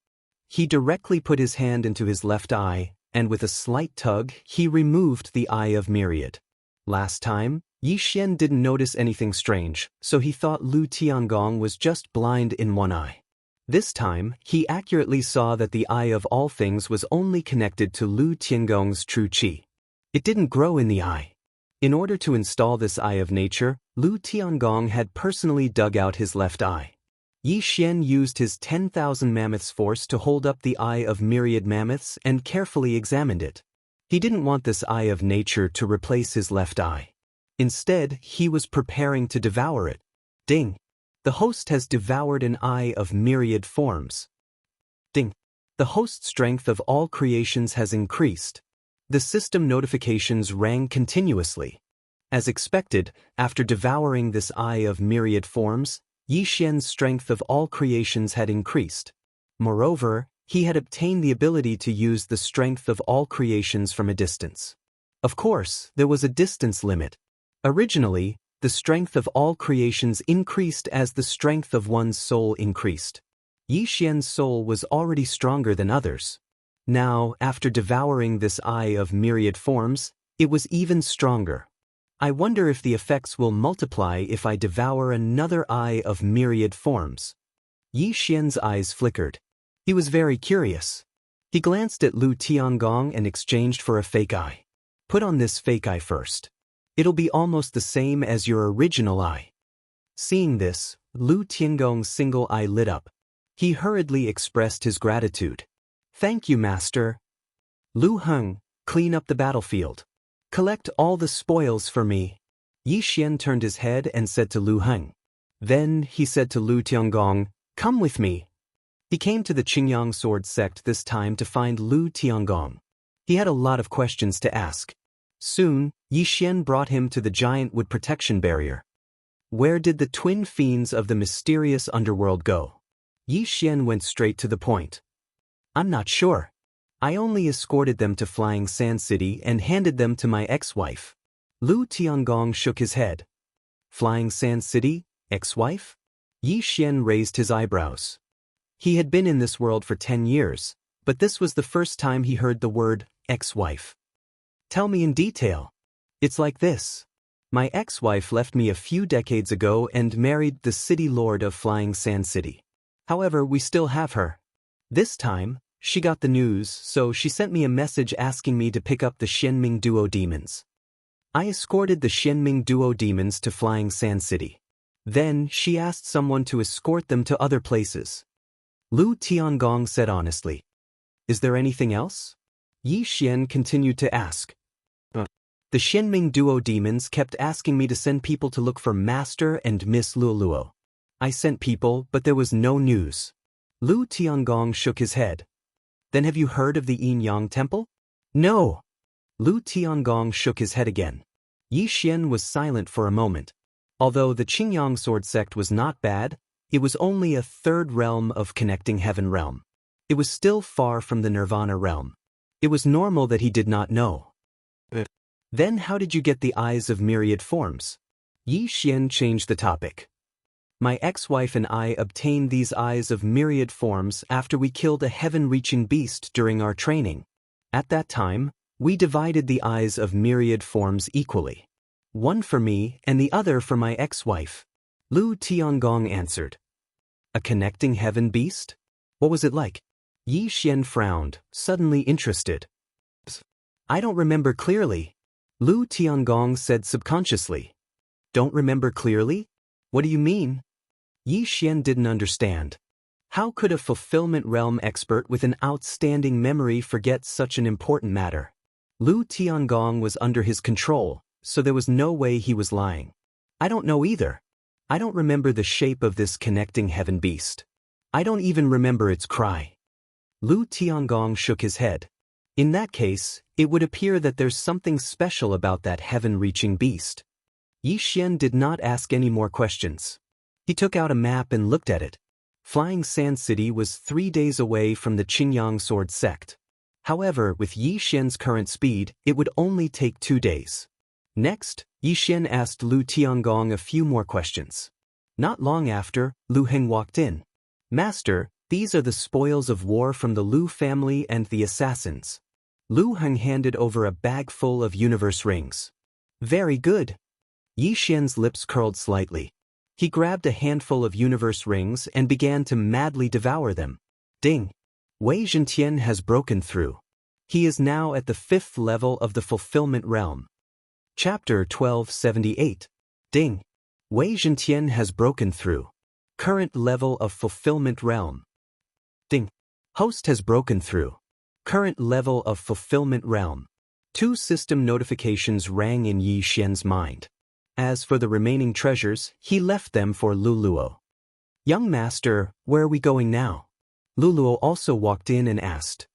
He directly put his hand into his left eye, and with a slight tug, he removed the Eye of Myriad. Last time, Yi Xian didn't notice anything strange, so he thought Lu Tiangong was just blind in one eye. This time, he accurately saw that the Eye of all things was only connected to Lu Tiangong's true qi. It didn't grow in the eye. In order to install this eye of nature, Lu Tiangong had personally dug out his left eye. Yi Xian used his 10,000 mammoths force to hold up the eye of myriad mammoths and carefully examined it. He didn't want this eye of nature to replace his left eye. Instead, he was preparing to devour it. Ding! The host has devoured an eye of myriad forms. Ding! The host's strength of all creations has increased. The system notifications rang continuously. As expected, after devouring this eye of myriad forms, Yi Xian's strength of all creations had increased. Moreover, he had obtained the ability to use the strength of all creations from a distance. Of course, there was a distance limit. Originally, the strength of all creations increased as the strength of one's soul increased. Yi Xian's soul was already stronger than others. Now, after devouring this eye of myriad forms, it was even stronger. I wonder if the effects will multiply if I devour another eye of myriad forms. Yi Xian's eyes flickered. He was very curious. He glanced at Lu Tiangong and exchanged for a fake eye. Put on this fake eye first. It'll be almost the same as your original eye. Seeing this, Lu Tiangong's single eye lit up. He hurriedly expressed his gratitude. Thank you, master. Lu Heng, clean up the battlefield. Collect all the spoils for me. Yi Xian turned his head and said to Lu Heng. Then he said to Lu Tiangong, come with me. He came to the Qingyang sword sect this time to find Lu Tiangong. He had a lot of questions to ask. Soon, Yi Xian brought him to the giant wood protection barrier. Where did the twin fiends of the mysterious underworld go? Yi Xian went straight to the point. I'm not sure. I only escorted them to Flying Sand City and handed them to my ex-wife. Lu Tiangong shook his head. Flying Sand City, ex-wife? Yi Xian raised his eyebrows. He had been in this world for 10 years, but this was the first time he heard the word ex-wife. Tell me in detail. It's like this. My ex-wife left me a few decades ago and married the city lord of Flying Sand City. However, we still have her. This time, she got the news, so she sent me a message asking me to pick up the Xianming Duo demons. I escorted the Xianming Duo demons to Flying Sand City. Then, she asked someone to escort them to other places. Lu Tiangong said honestly. Is there anything else? Yi Xian continued to ask. The Xianming Duo demons kept asking me to send people to look for Master and Miss Luoluo. I sent people, but there was no news. Lu Tiangong shook his head. Then have you heard of the Yin Yang Temple? No. Lu Tiangong shook his head again. Yi Xian was silent for a moment. Although the Qingyang sword sect was not bad, it was only a third realm of connecting heaven realm. It was still far from the nirvana realm. It was normal that he did not know. Then how did you get the eyes of myriad forms? Yi Xian changed the topic. My ex-wife and I obtained these eyes of myriad forms after we killed a heaven-reaching beast during our training. At that time, we divided the eyes of myriad forms equally. One for me and the other for my ex-wife. Lu Tiangong answered. A connecting heaven beast? What was it like? Yi Xian frowned, suddenly interested. I don't remember clearly. Lu Tiangong said subconsciously. Don't remember clearly? What do you mean? Yi Xian didn't understand. How could a fulfillment realm expert with an outstanding memory forget such an important matter? Lu Tiangong was under his control, so there was no way he was lying. I don't know either. I don't remember the shape of this connecting heaven beast. I don't even remember its cry. Lu Tiangong shook his head. In that case, it would appear that there's something special about that heaven-reaching beast. Yi Xian did not ask any more questions. He took out a map and looked at it. Flying Sand City was 3 days away from the Qingyang sword sect. However, with Yi Xian's current speed, it would only take 2 days. Next, Yi Xian asked Lu Tiangong a few more questions. Not long after, Lu Heng walked in. Master, these are the spoils of war from the Lu family and the assassins. Lu Heng handed over a bag full of universe rings. Very good. Yi Xian's lips curled slightly. He grabbed a handful of universe rings and began to madly devour them. Ding! Wei Zhentian has broken through. He is now at the 5th level of the fulfillment realm. Chapter 1278. Ding. Wei Zhentian has broken through. Current level of fulfillment realm. Ding. Host has broken through. Current level of fulfillment realm. 2 system notifications rang in Yi Xian's mind. As for the remaining treasures, he left them for Luluo. Young master, where are we going now? Luluo also walked in and asked.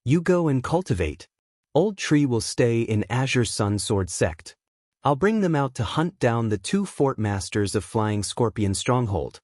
You go and cultivate. Old Tree will stay in Azure Sun Sword sect. I'll bring them out to hunt down the 2 fort masters of Flying Scorpion Stronghold.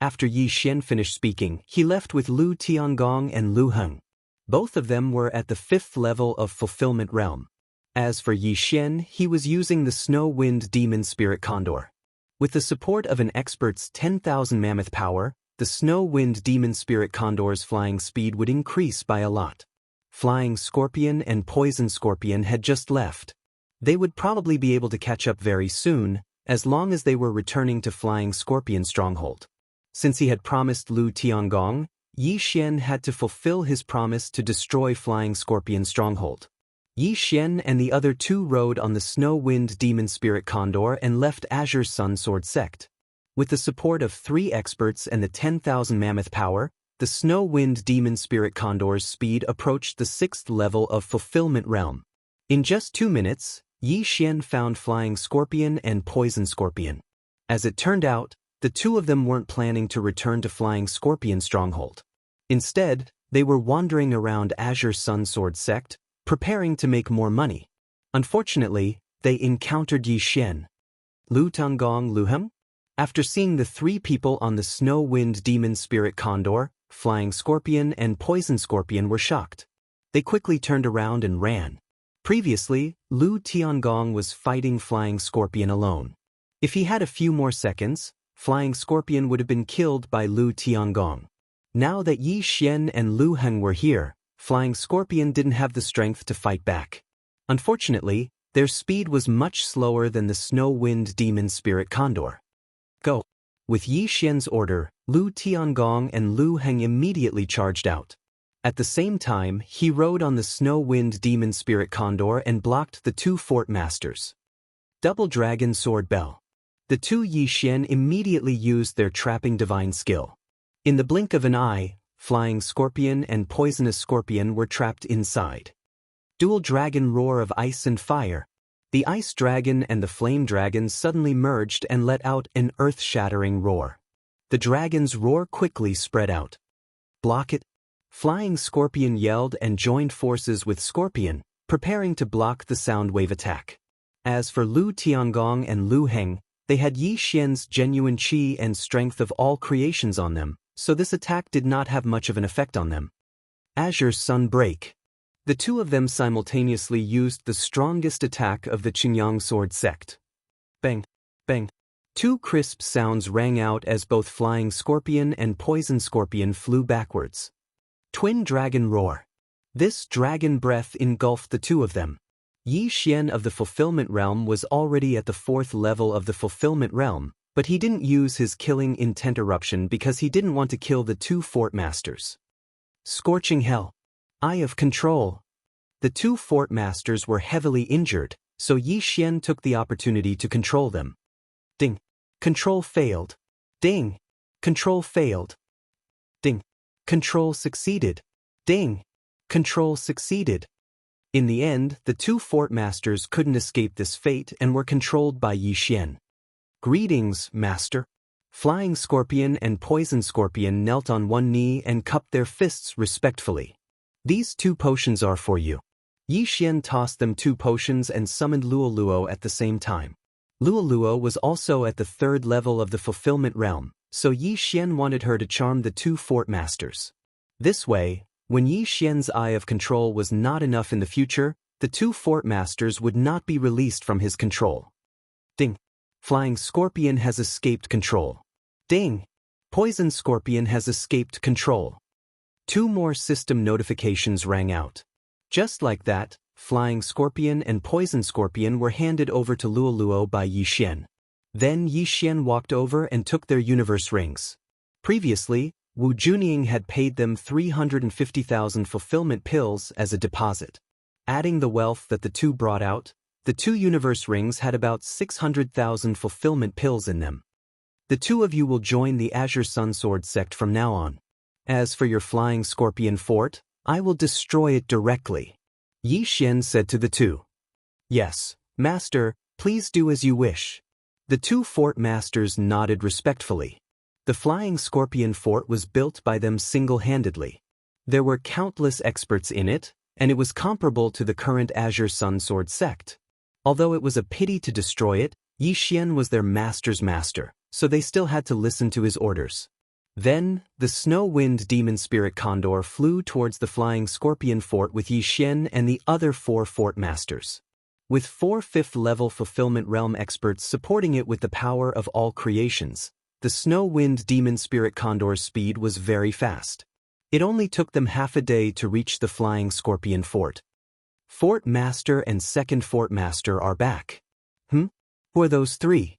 After Yi Xian finished speaking, he left with Lu Tiangong and Lu Heng. Both of them were at the 5th level of fulfillment realm. As for Yi Xian, he was using the Snow Wind Demon Spirit Condor. With the support of an expert's 10,000 mammoth power, the Snow Wind Demon Spirit Condor's flying speed would increase by a lot. Flying Scorpion and Poison Scorpion had just left. They would probably be able to catch up very soon, as long as they were returning to Flying Scorpion Stronghold. Since he had promised Lu Tiangong, Yi Xian had to fulfill his promise to destroy Flying Scorpion Stronghold. Yi Xian and the other 2 rode on the Snow Wind Demon Spirit Condor and left Azure Sun Sword sect. With the support of 3 experts and the 10,000 mammoth power, the Snow Wind Demon Spirit Condor's speed approached the 6th level of fulfillment realm. In just 2 minutes, Yi Xian found Flying Scorpion and Poison Scorpion. As it turned out, the 2 of them weren't planning to return to Flying Scorpion Stronghold. Instead, they were wandering around Azure Sun Sword sect, preparing to make more money. Unfortunately, they encountered Yi Xian. Lu Tiangong, Lu Heng? After seeing the 3 people on the Snow Wind Demon Spirit Condor, Flying Scorpion and Poison Scorpion were shocked. They quickly turned around and ran. Previously, Lu Tiangong was fighting Flying Scorpion alone. If he had a few more seconds, Flying Scorpion would have been killed by Lu Tiangong. Now that Yi Xian and Lu Heng were here, Flying Scorpion didn't have the strength to fight back. Unfortunately, their speed was much slower than the Snow Wind Demon Spirit Condor. Go! With Yi Xian's order, Lu Tiangong and Lu Heng immediately charged out. At the same time, he rode on the Snow Wind Demon Spirit Condor and blocked the 2 fort masters. Double Dragon Sword Bell. The 2 Yi Xian immediately used their trapping divine skill. In the blink of an eye, Flying Scorpion and Poisonous Scorpion were trapped inside. Dual Dragon Roar of Ice and Fire. The Ice Dragon and the Flame Dragon suddenly merged and let out an earth-shattering roar. The dragon's roar quickly spread out. Block it! Flying Scorpion yelled and joined forces with Scorpion, preparing to block the sound wave attack. As for Lu Tiangong and Lu Heng, they had Yi Xian's genuine qi and strength of all creations on them, so this attack did not have much of an effect on them. Azure Sun Break. The 2 of them simultaneously used the strongest attack of the Qingyang Sword sect. Bang! Bang! 2 crisp sounds rang out as both Flying Scorpion and Poison Scorpion flew backwards. Twin Dragon Roar. This dragon breath engulfed the 2 of them. Yi Xian of the Fulfillment Realm was already at the 4th level of the Fulfillment Realm, but he didn't use his killing intent eruption because he didn't want to kill the 2 fort masters. Scorching Hell. Eye of Control. The 2 fort masters were heavily injured, so Yi Xian took the opportunity to control them. Ding. Control failed. Ding. Control failed. Ding. Control succeeded. Ding. Control succeeded. In the end, the 2 fort masters couldn't escape this fate and were controlled by Yi Xian. Greetings, master. Flying Scorpion and Poison Scorpion knelt on one knee and cupped their fists respectfully. These 2 potions are for you. Yi Xian tossed them 2 potions and summoned Luoluo at the same time. Luoluo was also at the 3rd level of the Fulfillment Realm, so Yi Xian wanted her to charm the 2 fort masters. This way, when Yi Xian's Eye of Control was not enough in the future, the 2 fort masters would not be released from his control. Ding. Flying Scorpion has escaped control. Ding. Poison Scorpion has escaped control. 2 more system notifications rang out. Just like that, Flying Scorpion and Poison Scorpion were handed over to Luoluo by Yi Xian. Then Yi Xian walked over and took their universe rings. Previously, Wu Junying had paid them 350,000 fulfillment pills as a deposit. Adding the wealth that the two brought out, the 2 universe rings had about 600,000 fulfillment pills in them. The 2 of you will join the Azure Sunsword sect from now on. As for your flying scorpion fort, I will destroy it directly. Yi Xian said to the 2. Yes, master, please do as you wish. The 2 fort masters nodded respectfully. The flying scorpion fort was built by them single-handedly. There were countless experts in it, and it was comparable to the current Azure Sunsword sect. Although it was a pity to destroy it, Yi Xian was their master's master, so they still had to listen to his orders. Then, the snow-wind demon spirit condor flew towards the flying scorpion fort with Yi Xian and the other 4 fort masters. With 4 5th-level fulfillment realm experts supporting it with the power of all creations, the snow-wind demon spirit condor's speed was very fast. It only took them half a day to reach the flying scorpion fort. Fort Master and 2nd Fort Master are back. Who are those 3?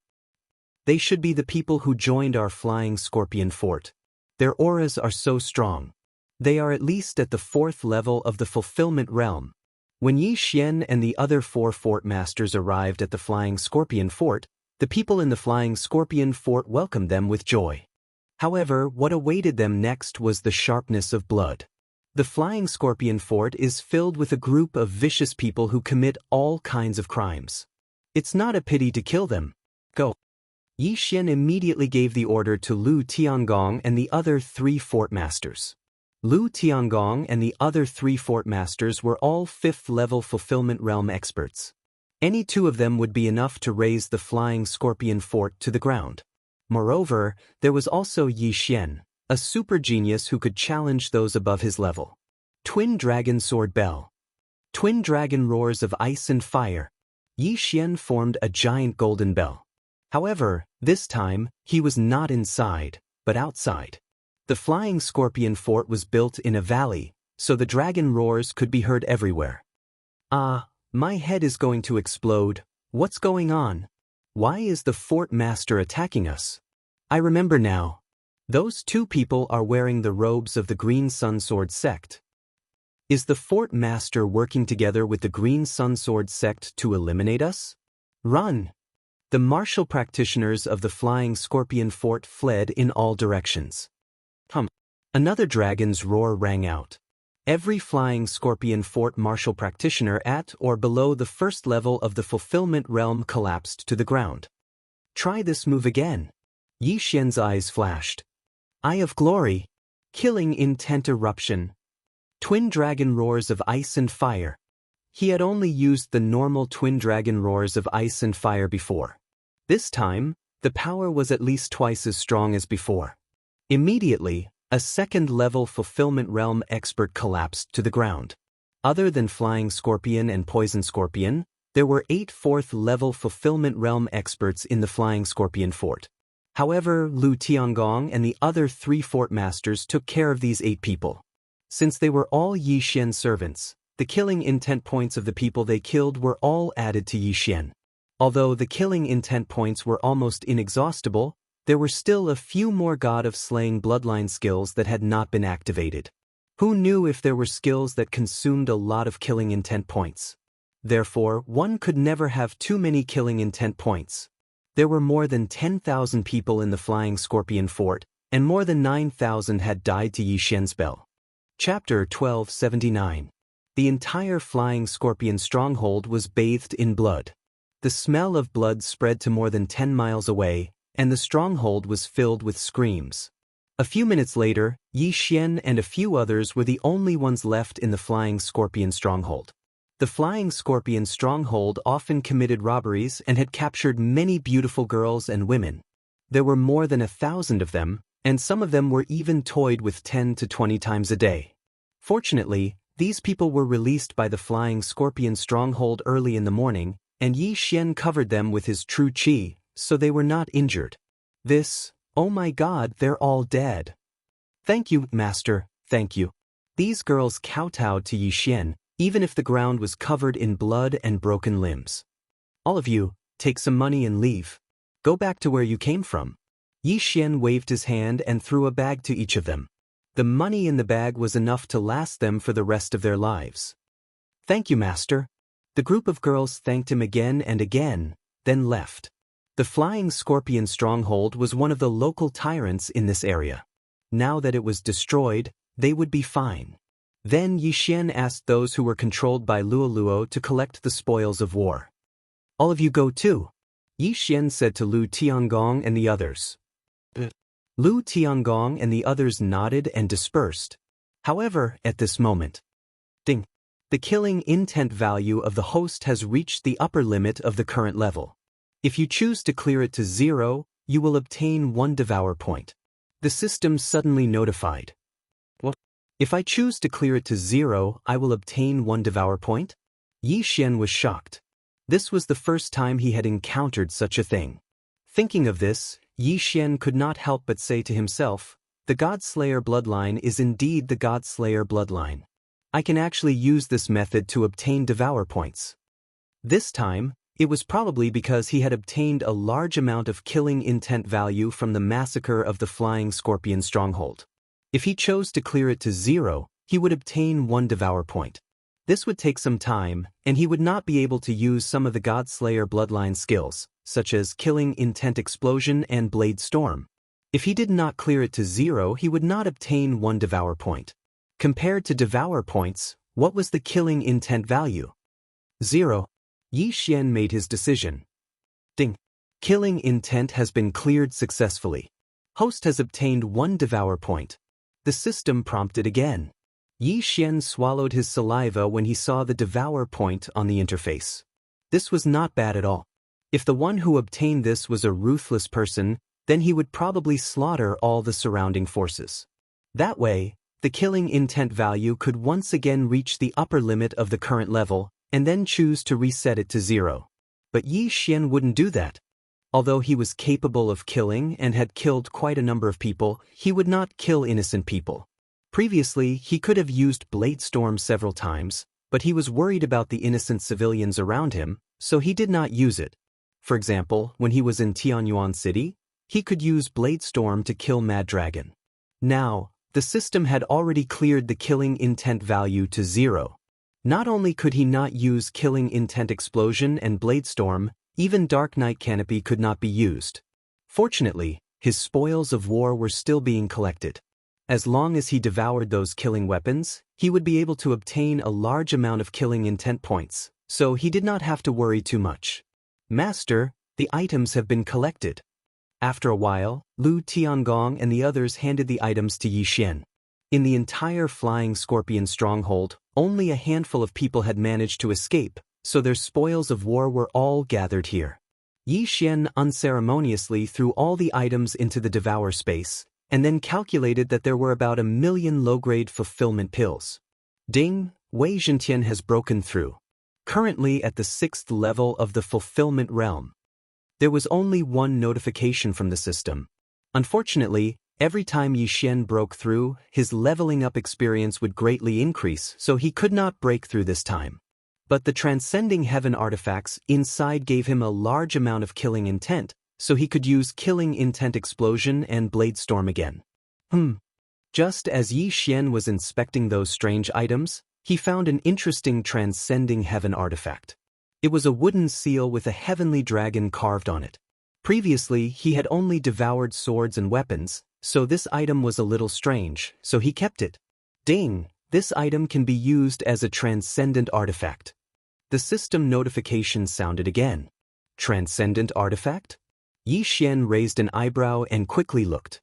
They should be the people who joined our flying scorpion fort. Their auras are so strong. They are at least at the 4th level of the fulfillment realm. When Yi Xian and the other 4 fort masters arrived at the flying scorpion fort, the people in the flying scorpion fort welcomed them with joy. However, what awaited them next was the sharpness of blood. The flying scorpion fort is filled with a group of vicious people who commit all kinds of crimes. It's not a pity to kill them. Go. Yi Xian immediately gave the order to Lu Tiangong and the other 3 fort masters. Lu Tiangong and the other 3 fort masters were all 5th-level fulfillment realm experts. Any 2 of them would be enough to raise the flying scorpion fort to the ground. Moreover, there was also Yi Xian, a super genius who could challenge those above his level. Twin Dragon Sword Bell. Twin Dragon Roars of Ice and Fire. Yi Xian formed a giant golden bell. However, this time, he was not inside, but outside. The flying scorpion fort was built in a valley, so the dragon roars could be heard everywhere. Ah, my head is going to explode. What's going on? Why is the fort master attacking us? I remember now. Those 2 people are wearing the robes of the Green Sunsword sect. Is the fort master working together with the Green Sunsword sect to eliminate us? Run! The martial practitioners of the flying scorpion fort fled in all directions. Another dragon's roar rang out. Every flying scorpion fort martial practitioner at or below the 1st level of the fulfillment realm collapsed to the ground. Try this move again. Yi Xian's eyes flashed. Eye of Glory. Killing Intent Eruption. Twin Dragon Roars of Ice and Fire. He had only used the normal Twin Dragon Roars of Ice and Fire before. This time, the power was at least twice as strong as before. Immediately, a 2nd-level fulfillment realm expert collapsed to the ground. Other than Flying Scorpion and Poison Scorpion, there were 8 4th-level fulfillment realm experts in the Flying Scorpion fort. However, Lu Tiangong and the other 3 fort masters took care of these 8 people. Since they were all Yi Xian servants, the killing intent points of the people they killed were all added to Yi Xian. Although the killing intent points were almost inexhaustible, there were still a few more God of Slaying bloodline skills that had not been activated. Who knew if there were skills that consumed a lot of killing intent points? Therefore, one could never have too many killing intent points. There were more than 10,000 people in the Flying Scorpion fort, and more than 9,000 had died to Yi Xian's bell. Chapter 1279. The entire Flying Scorpion stronghold was bathed in blood. The smell of blood spread to more than 10 miles away, and the stronghold was filled with screams. A few minutes later, Yi Xian and a few others were the only ones left in the Flying Scorpion stronghold. The Flying Scorpion stronghold often committed robberies and had captured many beautiful girls and women. There were more than 1,000 of them, and some of them were even toyed with 10 to 20 times a day. Fortunately, these people were released by the Flying Scorpion stronghold early in the morning, and Yi Xian covered them with his true qi, so they were not injured. Oh my God, they're all dead. Thank you, Master, thank you. These girls kowtowed to Yi Xian, even if the ground was covered in blood and broken limbs. All of you, take some money and leave. Go back to where you came from. Yi Xian waved his hand and threw a bag to each of them. The money in the bag was enough to last them for the rest of their lives. Thank you, master. The group of girls thanked him again and again, then left. The flying scorpion stronghold was one of the local tyrants in this area. Now that it was destroyed, they would be fine. Then Xian asked those who were controlled by Luoluo to collect the spoils of war. All of you go too, Xian said to Lu Tiangong and the others. Lu Tiangong and the others nodded and dispersed. However, at this moment, ding, the killing intent value of the host has reached the upper limit of the current level. If you choose to clear it to 0, you will obtain 1 Devour point. The system suddenly notified. What? If I choose to clear it to 0, I will obtain 1 Devour point? Xian was shocked. This was the first time he had encountered such a thing. Thinking of this, Xian could not help but say to himself, the God-Slayer bloodline is indeed the God-Slayer bloodline. I can actually use this method to obtain Devour points. This time, it was probably because he had obtained a large amount of killing intent value from the massacre of the flying scorpion stronghold. If he chose to clear it to 0, he would obtain 1 Devour point. This would take some time, and he would not be able to use some of the God-Slayer bloodline skills, such as Killing Intent Explosion and Blade Storm. If he did not clear it to 0, he would not obtain 1 Devour point. Compared to Devour points, what was the Killing Intent value? 0. Xian made his decision. Ding. Killing Intent has been cleared successfully. Host has obtained 1 Devour point. The system prompted again. Xian swallowed his saliva when he saw the Devour point on the interface. This was not bad at all. If the one who obtained this was a ruthless person, then he would probably slaughter all the surrounding forces. That way, the killing intent value could once again reach the upper limit of the current level, and then choose to reset it to 0. But Xian wouldn't do that. Although he was capable of killing and had killed quite a number of people, he would not kill innocent people. Previously, he could have used Blade Storm several times, but he was worried about the innocent civilians around him, so he did not use it. For example, when he was in Tianyuan City, he could use Blade Storm to kill Mad Dragon. Now, the system had already cleared the killing intent value to 0. Not only could he not use Killing Intent Explosion and Blade Storm, even Dark Knight Canopy could not be used. Fortunately, his spoils of war were still being collected. As long as he devoured those killing weapons, he would be able to obtain a large amount of killing intent points, so he did not have to worry too much. Master, the items have been collected. After a while, Lu Tiangong and the others handed the items to Xian. In the entire flying scorpion stronghold, only a handful of people had managed to escape, so their spoils of war were all gathered here. Xian unceremoniously threw all the items into the Devour space, and then calculated that there were about 1 million low-grade fulfillment pills. Ding, Wei Zhentian has broken through. Currently at the 6th level of the fulfillment realm. There was only one notification from the system. Unfortunately, every time Xian broke through, his leveling up experience would greatly increase, so he could not break through this time. But the Transcending Heaven artifacts inside gave him a large amount of killing intent, so he could use Killing Intent Explosion and Blade Storm again. Just as Xian was inspecting those strange items, he found an interesting Transcending Heaven artifact. It was a wooden seal with a heavenly dragon carved on it. Previously, he had only devoured swords and weapons, so this item was a little strange, so he kept it. Ding! This item can be used as a transcendent artifact. The system notification sounded again. Transcendent artifact? Xian raised an eyebrow and quickly looked.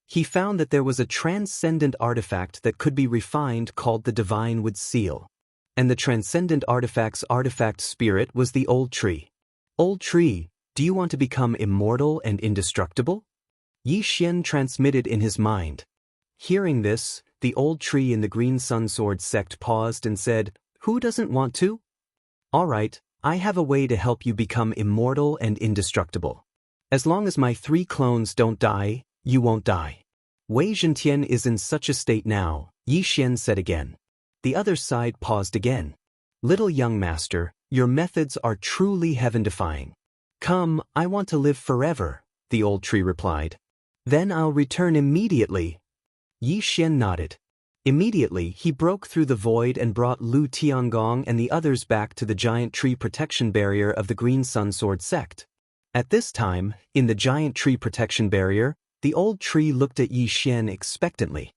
He found that there was a transcendent artifact that could be refined called the Divine Wood Seal. And the transcendent artifact's artifact spirit was the Old Tree. Old Tree, do you want to become immortal and indestructible? Xian transmitted in his mind. Hearing this, the Old Tree in the Green Sun Sword sect paused and said, "Who doesn't want to? All right, I have a way to help you become immortal and indestructible. As long as my 3 clones don't die, you won't die." Wei Zhentian is in such a state now, Xian said again. The other side paused again. "Little young master, your methods are truly heaven-defying." "Come, I want to live forever," the Old Tree replied. "Then I'll return immediately." Xian nodded. Immediately, he broke through the void and brought Lu Tiangong and the others back to the giant tree protection barrier of the Green Sun Sword sect. At this time, in the giant tree protection barrier, the old tree looked at Yi Xian expectantly.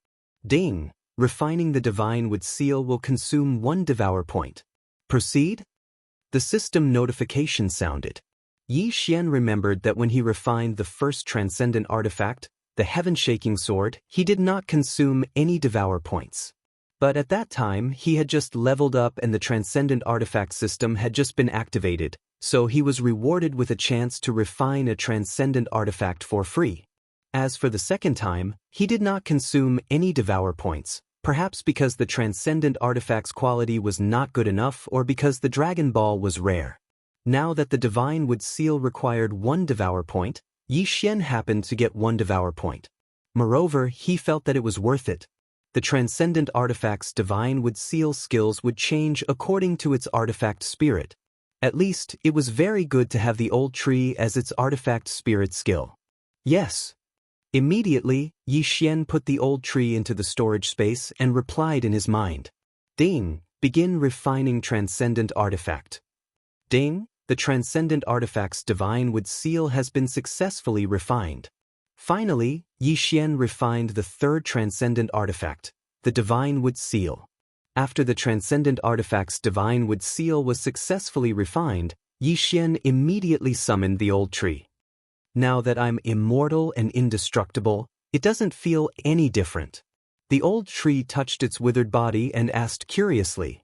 Ding! Refining the divine wood seal will consume 1 devour point. Proceed? The system notification sounded. Yi Xian remembered that when he refined the first transcendent artifact, the heaven-shaking sword, he did not consume any devour points. But at that time, he had just leveled up and the transcendent artifact system had just been activated, so he was rewarded with a chance to refine a transcendent artifact for free. As for the second time, he did not consume any devour points, perhaps because the transcendent artifact's quality was not good enough or because the Dragon Ball was rare. Now that the divine wood seal required 1 devour point, Yi Xian happened to get 1 devour point. Moreover, he felt that it was worth it. The transcendent artifact's divine wood seal skills would change according to its artifact spirit. At least, it was very good to have the old tree as its artifact spirit skill. Yes. Immediately, Yi Xian put the old tree into the storage space and replied in his mind. Ding! Begin refining transcendent artifact. Ding! The transcendent artifact's divine wood seal has been successfully refined. Finally, Yi Xian refined the 3rd transcendent artifact, the divine wood seal. After the transcendent artifact's divine wood seal was successfully refined, Yi Xian immediately summoned the old tree. Now that I'm immortal and indestructible, it doesn't feel any different. The old tree touched its withered body and asked curiously.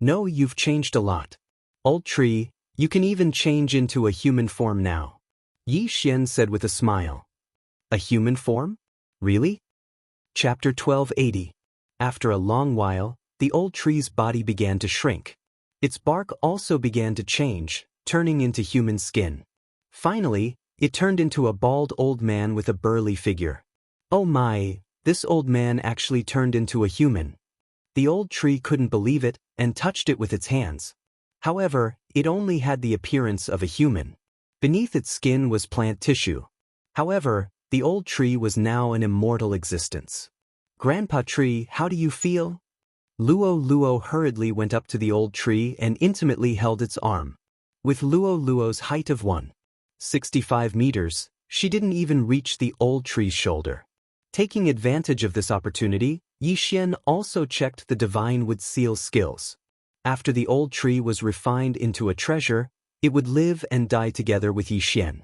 No, you've changed a lot. Old tree, you can even change into a human form now. Yi Xian said with a smile. A human form? Really? Chapter 1280. After a long while, the old tree's body began to shrink. Its bark also began to change, turning into human skin. Finally, it turned into a bald old man with a burly figure. Oh my, this old man actually turned into a human. The old tree couldn't believe it and touched it with its hands. However, it only had the appearance of a human. Beneath its skin was plant tissue. However, the old tree was now an immortal existence. Grandpa Tree, how do you feel? Luo hurriedly went up to the old tree and intimately held its arm. With Luo's height of 1.65 meters, she didn't even reach the old tree's shoulder. Taking advantage of this opportunity, Yi Xian also checked the divine wood seal skills. After the old tree was refined into a treasure, it would live and die together with Yi Xian.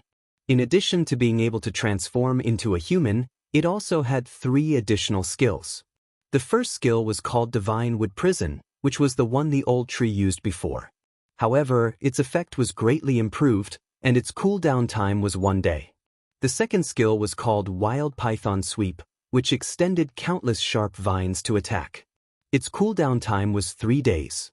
In addition to being able to transform into a human, it also had 3 additional skills. The first skill was called Divine Wood Prison, which was the one the old tree used before. However, its effect was greatly improved, and its cooldown time was 1 day. The second skill was called Wild Python Sweep, which extended countless sharp vines to attack. Its cooldown time was 3 days.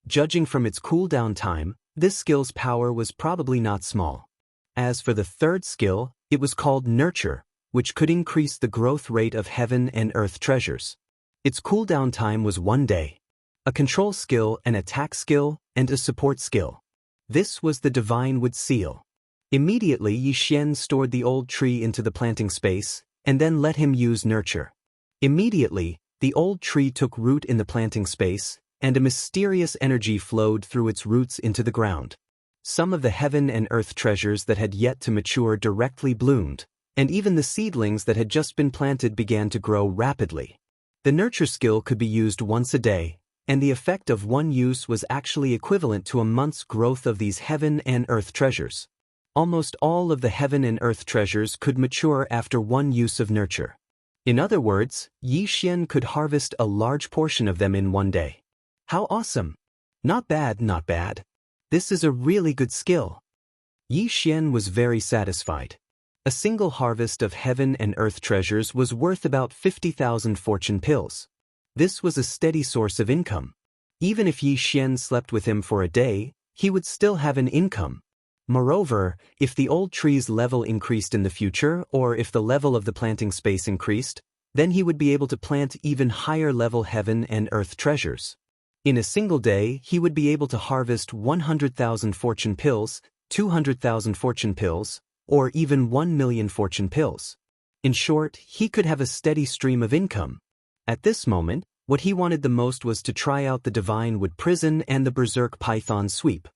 Judging from its cooldown time, this skill's power was probably not small. As for the third skill, it was called Nurture, which could increase the growth rate of heaven and earth treasures. Its cooldown time was 1 day. A control skill, an attack skill, and a support skill. This was the divine wood seal. Immediately Yi Xian stored the old tree into the planting space, and then let him use Nurture. Immediately, the old tree took root in the planting space, and a mysterious energy flowed through its roots into the ground. Some of the heaven and earth treasures that had yet to mature directly bloomed, and even the seedlings that had just been planted began to grow rapidly. The Nurture skill could be used once a day, and the effect of one use was actually equivalent to a month's growth of these heaven and earth treasures. Almost all of the heaven and earth treasures could mature after 1 use of Nurture. In other words, Yi Xian could harvest a large portion of them in 1 day. How awesome! Not bad, not bad. This is a really good skill. Yi Xian was very satisfied. A single harvest of heaven and earth treasures was worth about 50,000 fortune pills. This was a steady source of income. Even if Yi Xian slept with him for a day, he would still have an income. Moreover, if the old tree's level increased in the future, or if the level of the planting space increased, then he would be able to plant even higher level heaven and earth treasures. In a single day, he would be able to harvest 100,000 fortune pills, 200,000 fortune pills, or even 1 million fortune pills. In short, he could have a steady stream of income. At this moment, What he wanted the most was to try out the Divine Wood Prison and the Berserk Python Sweep.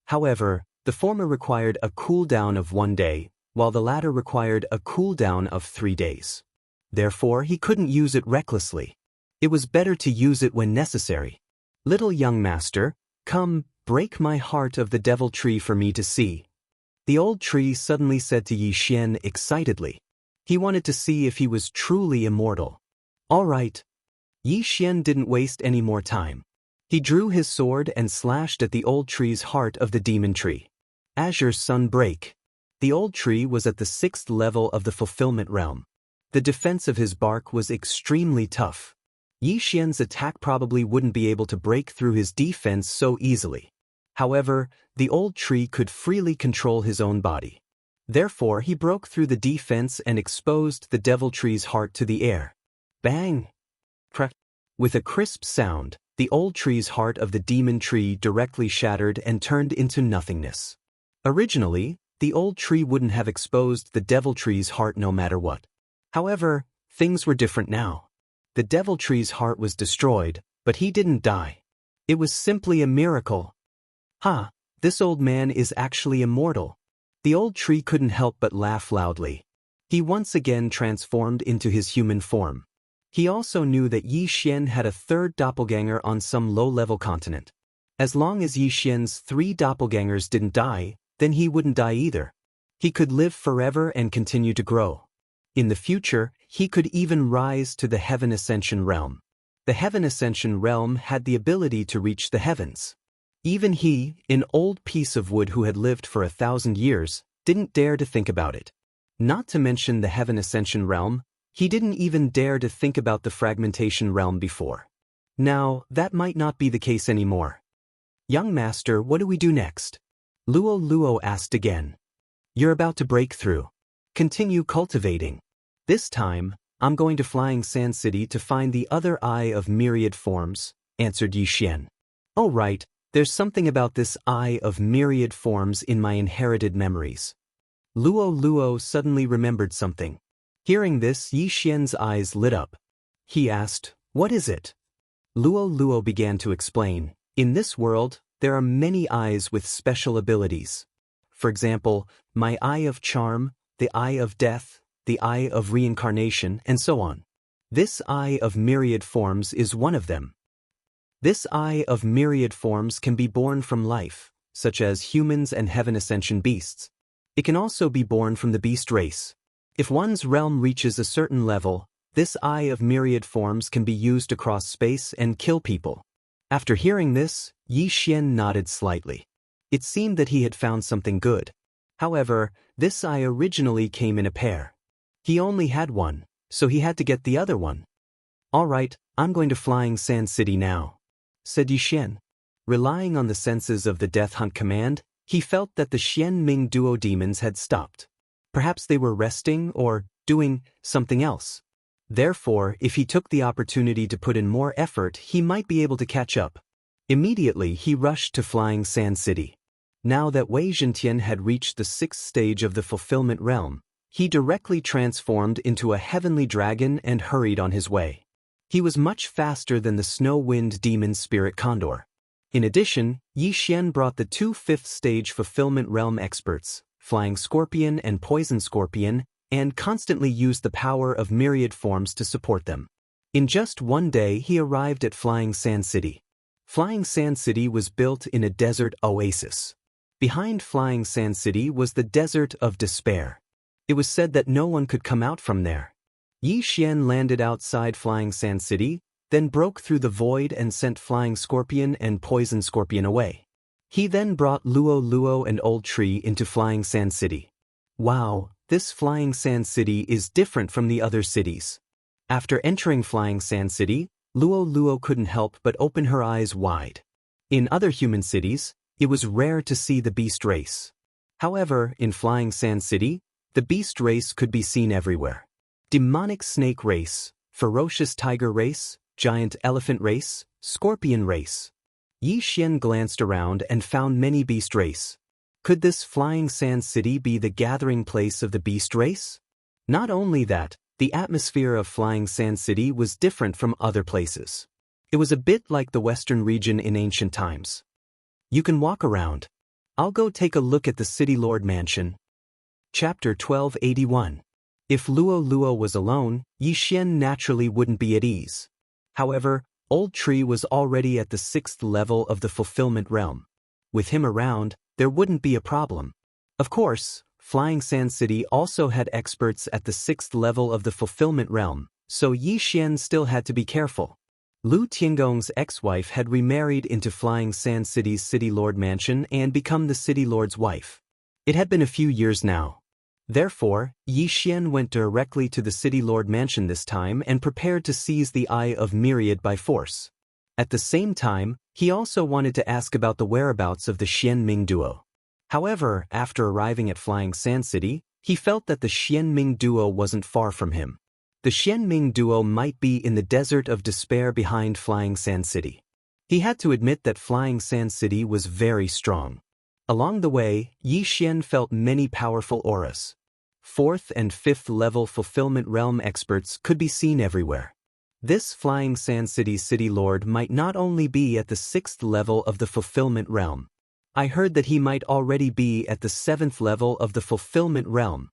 However, the former required a cooldown of 1 day, while the latter required a cooldown of 3 days. Therefore, he couldn't use it recklessly. It was better to use it when necessary. Little young master, come, break my heart of the devil tree for me to see. The old tree suddenly said to Yi Xian excitedly. He wanted to see if he was truly immortal. All right. Yi Xian didn't waste any more time. He drew his sword and slashed at the old tree's heart of the demon tree. Azure Sun Break. The old tree was at the 6th level of the fulfillment realm. The defense of his bark was extremely tough. Yi Xian's attack probably wouldn't be able to break through his defense so easily. However, the old tree could freely control his own body. Therefore, he broke through the defense and exposed the devil tree's heart to the air. Bang! Crack! With a crisp sound, the old tree's heart of the demon tree directly shattered and turned into nothingness. Originally, the old tree wouldn't have exposed the devil tree's heart no matter what. However, things were different now. The devil tree's heart was destroyed, but he didn't die. It was simply a miracle. This old man is actually immortal. The old tree couldn't help but laugh loudly. He once again transformed into his human form. He also knew that Yi Xian had a third doppelganger on some low-level continent. As long as Yi Xian's 3 doppelgangers didn't die, then he wouldn't die either. He could live forever and continue to grow. In the future, he could even rise to the Heaven Ascension realm. The Heaven Ascension realm had the ability to reach the heavens. Even he, an old piece of wood who had lived for 1,000 years, didn't dare to think about it. Not to mention the Heaven Ascension realm, he didn't even dare to think about the Fragmentation realm before. Now, that might not be the case anymore. Young master, what do we do next? Luo asked again. You're about to break through. Continue cultivating. This time, I'm going to Flying Sand City to find the other Eye of Myriad Forms, answered Yi Xian. Oh right, there's something about this Eye of Myriad Forms in my inherited memories. Luo suddenly remembered something. Hearing this, Yi Xian's eyes lit up. He asked, what is it? Luo began to explain. In this world, there are many eyes with special abilities. For example, my Eye of Charm, the Eye of Death, the Eye of Reincarnation, and so on. This Eye of Myriad Forms is one of them. This Eye of Myriad Forms can be born from life, such as humans and Heaven Ascension beasts. It can also be born from the beast race. If one's realm reaches a certain level, this Eye of Myriad Forms can be used to cross space and kill people. After hearing this, Yi Xian nodded slightly. It seemed that he had found something good. However, this eye originally came in a pair. He only had one, so he had to get the other one. All right, I'm going to Flying Sand City now, said Yi Xian. Relying on the senses of the Death Hunt command, he felt that the Xian Ming duo demons had stopped. Perhaps they were resting or doing something else. Therefore, if he took the opportunity to put in more effort, he might be able to catch up. Immediately, he rushed to Flying Sand City. Now that Wei Zhentian had reached the 6th stage of the fulfillment realm, he directly transformed into a heavenly dragon and hurried on his way. He was much faster than the snow-wind demon spirit condor. In addition, Yi Xian brought the 2 5th stage fulfillment realm experts, Flying Scorpion and Poison Scorpion, and constantly used the power of myriad forms to support them. In just 1 day, he arrived at Flying Sand City. Flying Sand City was built in a desert oasis. Behind Flying Sand City was the Desert of Despair. It was said that no one could come out from there. Yi Xian landed outside Flying Sand City, then broke through the void and sent Flying Scorpion and Poison Scorpion away. He then brought Luo and Old Tree into Flying Sand City. Wow, this Flying Sand City is different from the other cities. After entering Flying Sand City, Luo couldn't help but open her eyes wide. In other human cities, it was rare to see the beast race. However, in Flying Sand City, the beast race could be seen everywhere. Demonic snake race, ferocious tiger race, giant elephant race, scorpion race. Yi Xian glanced around and found many beast race. Could this Flying Sand City be the gathering place of the beast race? Not only that, the atmosphere of Flying Sand City was different from other places. It was a bit like the Western region in ancient times. You can walk around. I'll go take a look at the City Lord Mansion. Chapter 1281. If Luo Luo was alone, Yi Xian naturally wouldn't be at ease. However, Old Tree was already at the 6th level of the fulfillment realm. With him around, there wouldn't be a problem. Of course, Flying Sand City also had experts at the 6th level of the fulfillment realm, so Yi Xian still had to be careful. Lu Tiangong's ex-wife had remarried into Flying Sand City's City Lord Mansion and become the City Lord's wife. It had been a few years now. Therefore, Yi Xian went directly to the City Lord Mansion this time and prepared to seize the Eye of Myriad by force. At the same time, he also wanted to ask about the whereabouts of the Xian Ming duo. However, after arriving at Flying Sand City, he felt that the Xian Ming duo wasn't far from him. The Xian Ming duo might be in the desert of despair behind Flying Sand City. He had to admit that Flying Sand City was very strong. Along the way, Yi Xian felt many powerful auras. 4th and 5th level fulfillment realm experts could be seen everywhere. This Flying Sand City's City Lord might not only be at the 6th level of the fulfillment realm. I heard that he might already be at the 7th level of the fulfillment realm.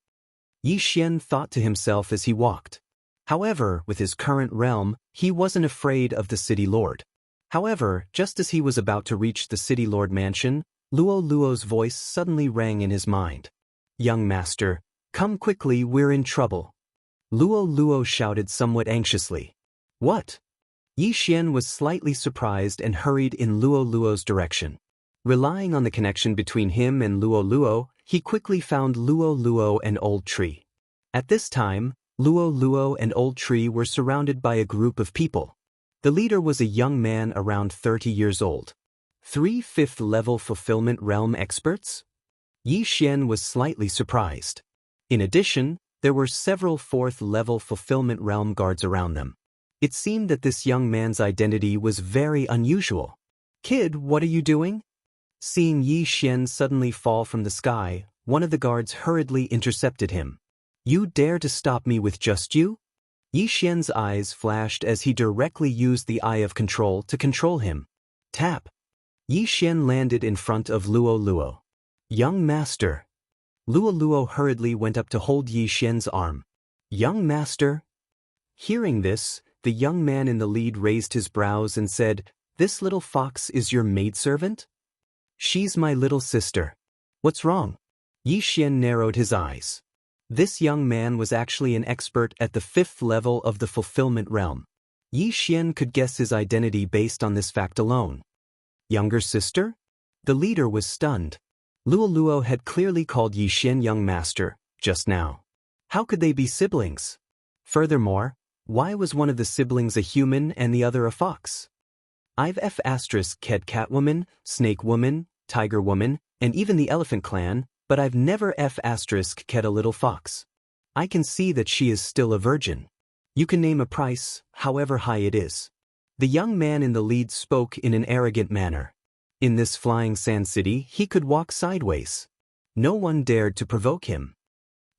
Yi Xian thought to himself as he walked. However, with his current realm, he wasn't afraid of the City Lord. However, just as he was about to reach the City Lord Mansion, Luo Luo's voice suddenly rang in his mind. "Young master, come quickly, we're in trouble." Luo Luo shouted somewhat anxiously. "What?" Yi Xian was slightly surprised and hurried in Luo Luo's direction. Relying on the connection between him and Luo Luo, he quickly found Luo Luo and Old Tree. At this time, Luo Luo and Old Tree were surrounded by a group of people. The leader was a young man around 30 years old. 3 5th-level fulfillment realm experts? Yi Xian was slightly surprised. In addition, there were several 4th-level fulfillment realm guards around them. It seemed that this young man's identity was very unusual. "Kid, what are you doing?" Seeing Yi Xian suddenly fall from the sky, one of the guards hurriedly intercepted him. "You dare to stop me with just you?" Yi Xian's eyes flashed as he directly used the Eye of Control to control him. Tap! Yi Xian landed in front of Luo Luo. "Young master." Luo Luo hurriedly went up to hold Yi Xian's arm. "Young master?" Hearing this, the young man in the lead raised his brows and said, "This little fox is your maidservant?" "She's my little sister." "What's wrong?" Yi Xian narrowed his eyes. This young man was actually an expert at the 5th level of the fulfillment realm. Yi Xian could guess his identity based on this fact alone. "Younger sister?" The leader was stunned. Luo Luo had clearly called Yi Xian young master, just now. How could they be siblings? Furthermore, why was one of the siblings a human and the other a fox? I've F***ed Catwoman, Snake Woman, Tiger Woman, and even the Elephant Clan, but I've never F***ed a little fox. I can see that she is still a virgin. You can name a price, however high it is. The young man in the lead spoke in an arrogant manner. In this Flying Sand City, he could walk sideways. No one dared to provoke him.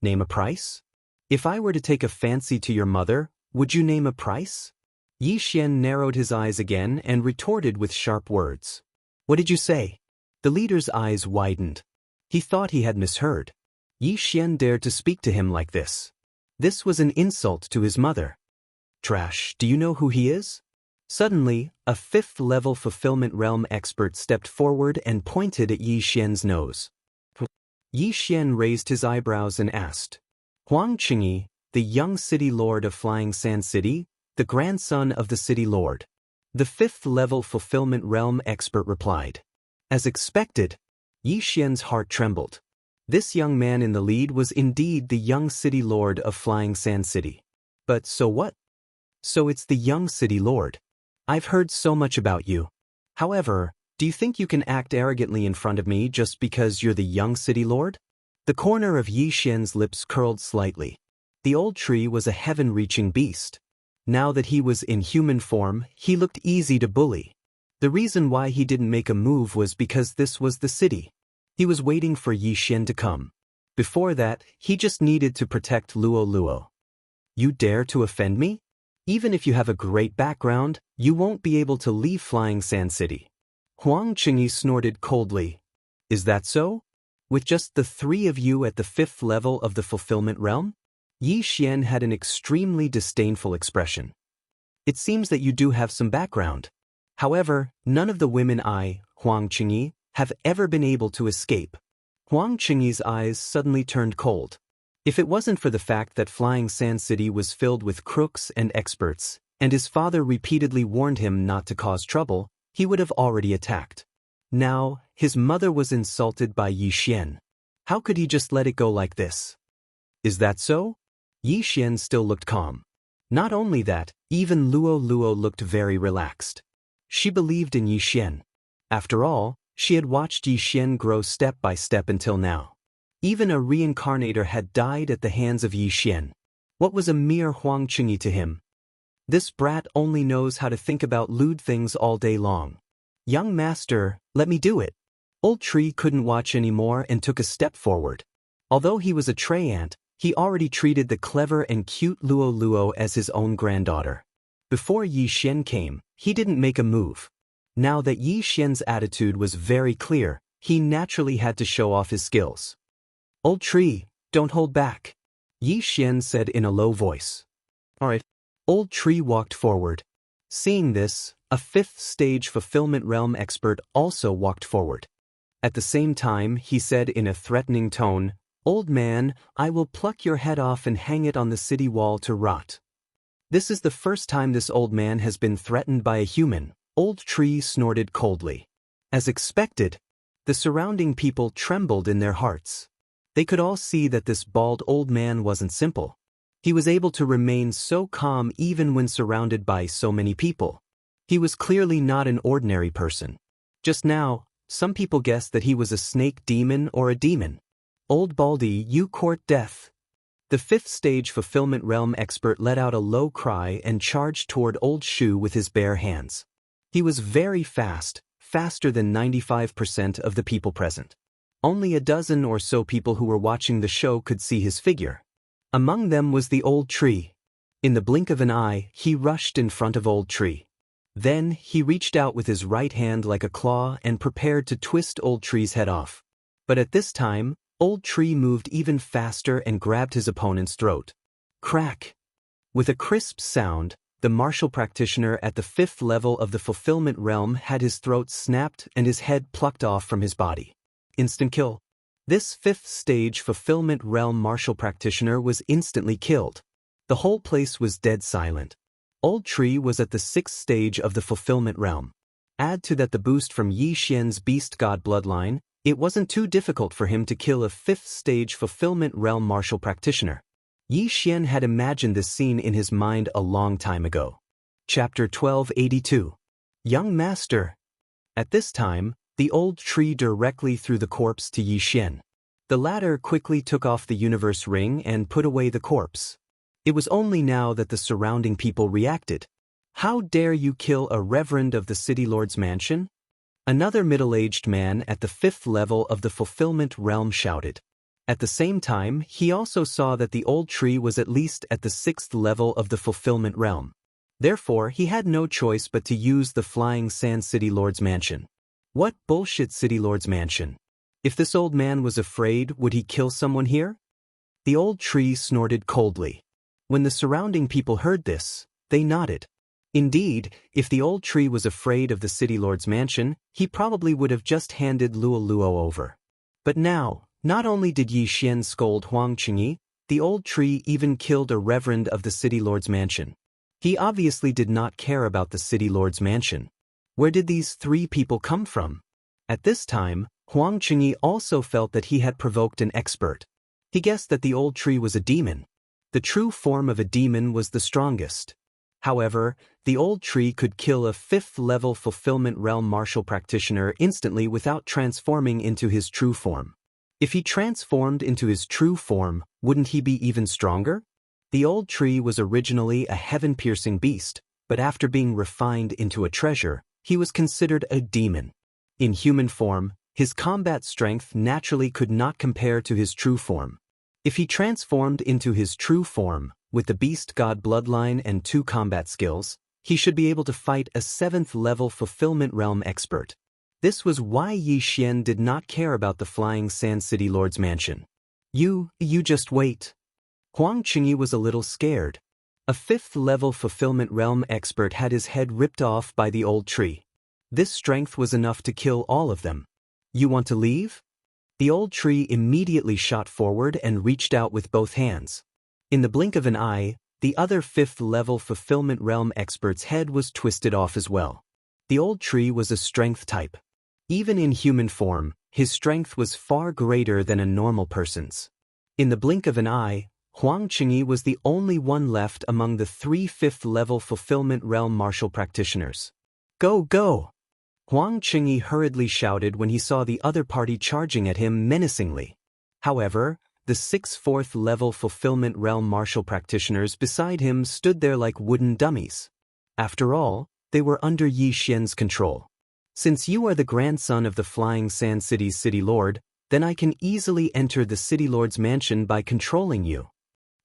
Name a price? If I were to take a fancy to your mother, would you name a price? Yi Xian narrowed his eyes again and retorted with sharp words. "What did you say?" The leader's eyes widened. He thought he had misheard. Yi Xian dared to speak to him like this. This was an insult to his mother. "Trash, do you know who he is?" Suddenly, a 5th-level fulfillment realm expert stepped forward and pointed at Yi Xian's nose. Yi Xian raised his eyebrows and asked, "Huang Qingyi, the young city lord of Flying Sand City, the grandson of the city lord?" The 5th-level fulfillment realm expert replied. As expected, Yi Xian's heart trembled. This young man in the lead was indeed the young city lord of Flying Sand City. But so what? So it's the young city lord. I've heard so much about you. However, do you think you can act arrogantly in front of me just because you're the young city lord? The corner of Yi Xian's lips curled slightly. The old tree was a heaven-reaching beast. Now that he was in human form, he looked easy to bully. The reason why he didn't make a move was because this was the city. He was waiting for Yi Xian to come. Before that, he just needed to protect Luo Luo. "You dare to offend me?" Even if you have a great background, you won't be able to leave Flying Sand City. Huang Qingyi snorted coldly. Is that so? With just the three of you at the 5th level of the fulfillment realm? Yi Xian had an extremely disdainful expression. It seems that you do have some background. However, none of the women Huang Qingyi, have ever been able to escape. Huang Qingyi's eyes suddenly turned cold. If it wasn't for the fact that Flying Sand City was filled with crooks and experts, and his father repeatedly warned him not to cause trouble, he would have already attacked. Now, his mother was insulted by Yi Xian. How could he just let it go like this? Is that so? Yi Xian still looked calm. Not only that, even Luo looked very relaxed. She believed in Yi Xian. After all, she had watched Yi Xian grow step by step until now. Even a reincarnator had died at the hands of Yi Xian. What was a mere Huang Qingyi to him? This brat only knows how to think about lewd things all day long. Young master, let me do it. Old Tree couldn't watch anymore and took a step forward. Although he was a Trey ant, he already treated the clever and cute Luo as his own granddaughter. Before Yi Xian came, he didn't make a move. Now that Yi Xian's attitude was very clear, he naturally had to show off his skills. Old Tree, don't hold back, Yi Xian said in a low voice. All right. Old Tree walked forward. Seeing this, a 5th stage fulfillment realm expert also walked forward. At the same time, he said in a threatening tone, Old man, I will pluck your head off and hang it on the city wall to rot. This is the first time this old man has been threatened by a human. Old Tree snorted coldly. As expected, the surrounding people trembled in their hearts. They could all see that this bald old man wasn't simple. He was able to remain so calm even when surrounded by so many people. He was clearly not an ordinary person. Just now, some people guessed that he was a snake demon or a demon. Old Baldy, you court death. The 5th stage fulfillment realm expert let out a low cry and charged toward Old Shu with his bare hands. He was very fast, faster than 95% of the people present. Only a dozen or so people who were watching the show could see his figure. Among them was the Old Tree. In the blink of an eye, he rushed in front of Old Tree. Then, he reached out with his right hand like a claw and prepared to twist Old Tree's head off. But at this time, Old Tree moved even faster and grabbed his opponent's throat. Crack! With a crisp sound, the martial practitioner at the 5th level of the fulfillment realm had his throat snapped and his head plucked off from his body. Instant kill. This 5th stage fulfillment realm martial practitioner was instantly killed. The whole place was dead silent. Old Tree was at the 6th stage of the fulfillment realm. Add to that the boost from Yi Xian's beast god bloodline, it wasn't too difficult for him to kill a 5th stage fulfillment realm martial practitioner. Yi Xian had imagined this scene in his mind a long time ago. Chapter 1282. Young Master. At this time, the Old Tree directly threw the corpse to Yi Xian. The latter quickly took off the universe ring and put away the corpse. It was only now that the surrounding people reacted. How dare you kill a reverend of the City Lord's mansion? Another middle-aged man at the 5th level of the fulfillment realm shouted. At the same time, he also saw that the Old Tree was at least at the 6th level of the fulfillment realm. Therefore, he had no choice but to use the Flying Sand City Lord's mansion. What bullshit City Lord's mansion? If this old man was afraid, would he kill someone here? The Old Tree snorted coldly. When the surrounding people heard this, they nodded. Indeed, if the Old Tree was afraid of the City Lord's mansion, he probably would have just handed Luo over. But now, not only did Yi Xian scold Huang Qingyi, the Old Tree even killed a reverend of the City Lord's mansion. He obviously did not care about the City Lord's mansion. Where did these three people come from? At this time, Huang Qingyi also felt that he had provoked an expert. He guessed that the Old Tree was a demon. The true form of a demon was the strongest. However, the Old Tree could kill a 5th level fulfillment realm martial practitioner instantly without transforming into his true form. If he transformed into his true form, wouldn't he be even stronger? The Old Tree was originally a heaven-piercing beast, but after being refined into a treasure, he was considered a demon. In human form, his combat strength naturally could not compare to his true form. If he transformed into his true form, With the beast god bloodline and 2 combat skills, he should be able to fight a 7th level fulfillment realm expert. This was why Yi Xian did not care about the Flying Sand City Lord's mansion. You just wait. Huang Qingyi was a little scared. A 5th level fulfillment realm expert had his head ripped off by the old tree. This strength was enough to kill all of them. You want to leave? The old tree immediately shot forward and reached out with both hands. In the blink of an eye, the other 5th level fulfillment realm expert's head was twisted off as well. The old tree was a strength type. Even in human form, his strength was far greater than a normal person's. In the blink of an eye, Huang Qingyi was the only one left among the 3 5th level fulfillment realm martial practitioners. Go, go! Huang Qingyi hurriedly shouted when he saw the other party charging at him menacingly. However, the 6 4th level fulfillment realm martial practitioners beside him stood there like wooden dummies. After all, they were under Yi Xian's control. Since you are the grandson of the Flying Sand City's city lord, then I can easily enter the city lord's mansion by controlling you.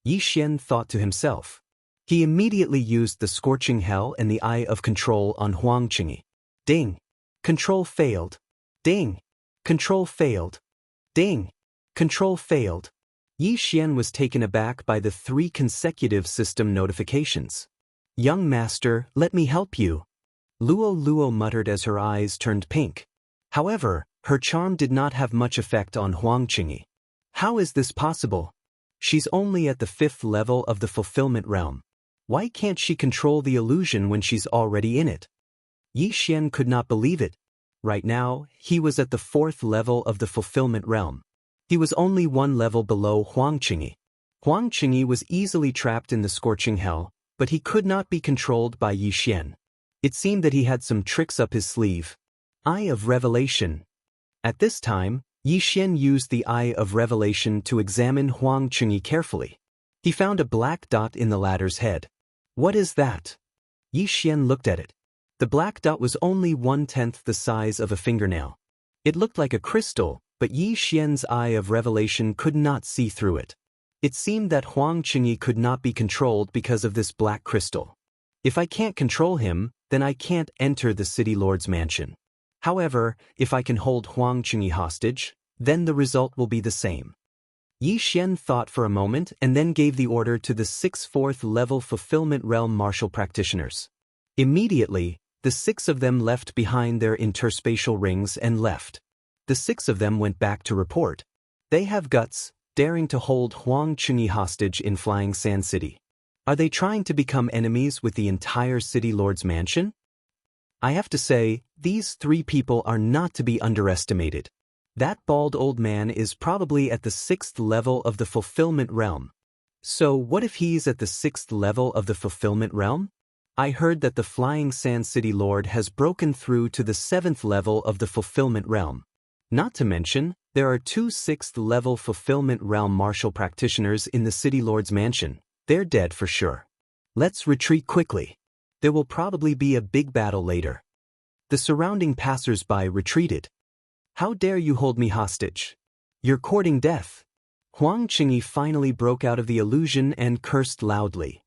Yi Xian thought to himself. He immediately used the Scorching Hell and the Eye of Control on Huang Qingyi. Ding! Control failed. Ding! Control failed. Ding! Control failed. Yi Xian was taken aback by the 3 consecutive system notifications. Young master, let me help you. Luo muttered as her eyes turned pink. However, her charm did not have much effect on Huang Qingyi. How is this possible? She's only at the 5th level of the fulfillment realm. Why can't she control the illusion when she's already in it? Yi Xian could not believe it. Right now, he was at the 4th level of the fulfillment realm. He was only 1 level below Huang Qingyi. Huang Qingyi was easily trapped in the Scorching Hell, but he could not be controlled by Yi Xian. It seemed that he had some tricks up his sleeve. Eye of Revelation. At this time, Yi Xian used the Eye of Revelation to examine Huang Qingyi carefully. He found a black dot in the latter's head. What is that? Yi Xian looked at it. The black dot was only 1/10 the size of a fingernail. It looked like a crystal, but Yi Xian's Eye of Revelation could not see through it. It seemed that Huang Qingyi could not be controlled because of this black crystal. If I can't control him, then I can't enter the city lord's mansion. However, if I can hold Huang Qingyi hostage, then the result will be the same. Yi Xian thought for a moment and then gave the order to the 6 4th level fulfillment realm martial practitioners. Immediately, the 6 of them left behind their interspatial rings and left. The 6 of them went back to report. They have guts, daring to hold Huang Qingyi hostage in Flying Sand City. Are they trying to become enemies with the entire city lord's mansion? I have to say, these 3 people are not to be underestimated. That bald old man is probably at the 6th level of the fulfillment realm. So what if he's at the 6th level of the fulfillment realm? I heard that the Flying Sand City Lord has broken through to the 7th level of the fulfillment realm. Not to mention, there are 2 6th level fulfillment realm martial practitioners in the city lord's mansion. They're dead for sure. Let's retreat quickly. There will probably be a big battle later. The surrounding passers-by retreated. How dare you hold me hostage? You're courting death. Huang Qingyi finally broke out of the illusion and cursed loudly.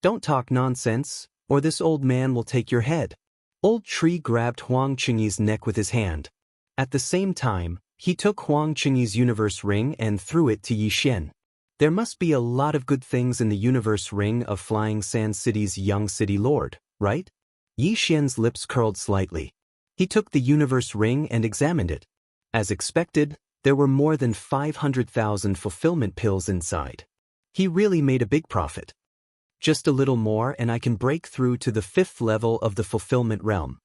Don't talk nonsense, or this old man will take your head. Old Tree grabbed Huang Qingyi's neck with his hand. At the same time, he took Huang Qingyi's universe ring and threw it to Yi Xian. There must be a lot of good things in the universe ring of Flying Sand City's young city lord, right? Yi Xian's lips curled slightly. He took the universe ring and examined it. As expected, there were more than 500,000 fulfillment pills inside. He really made a big profit. Just a little more and I can break through to the 5th level of the fulfillment realm.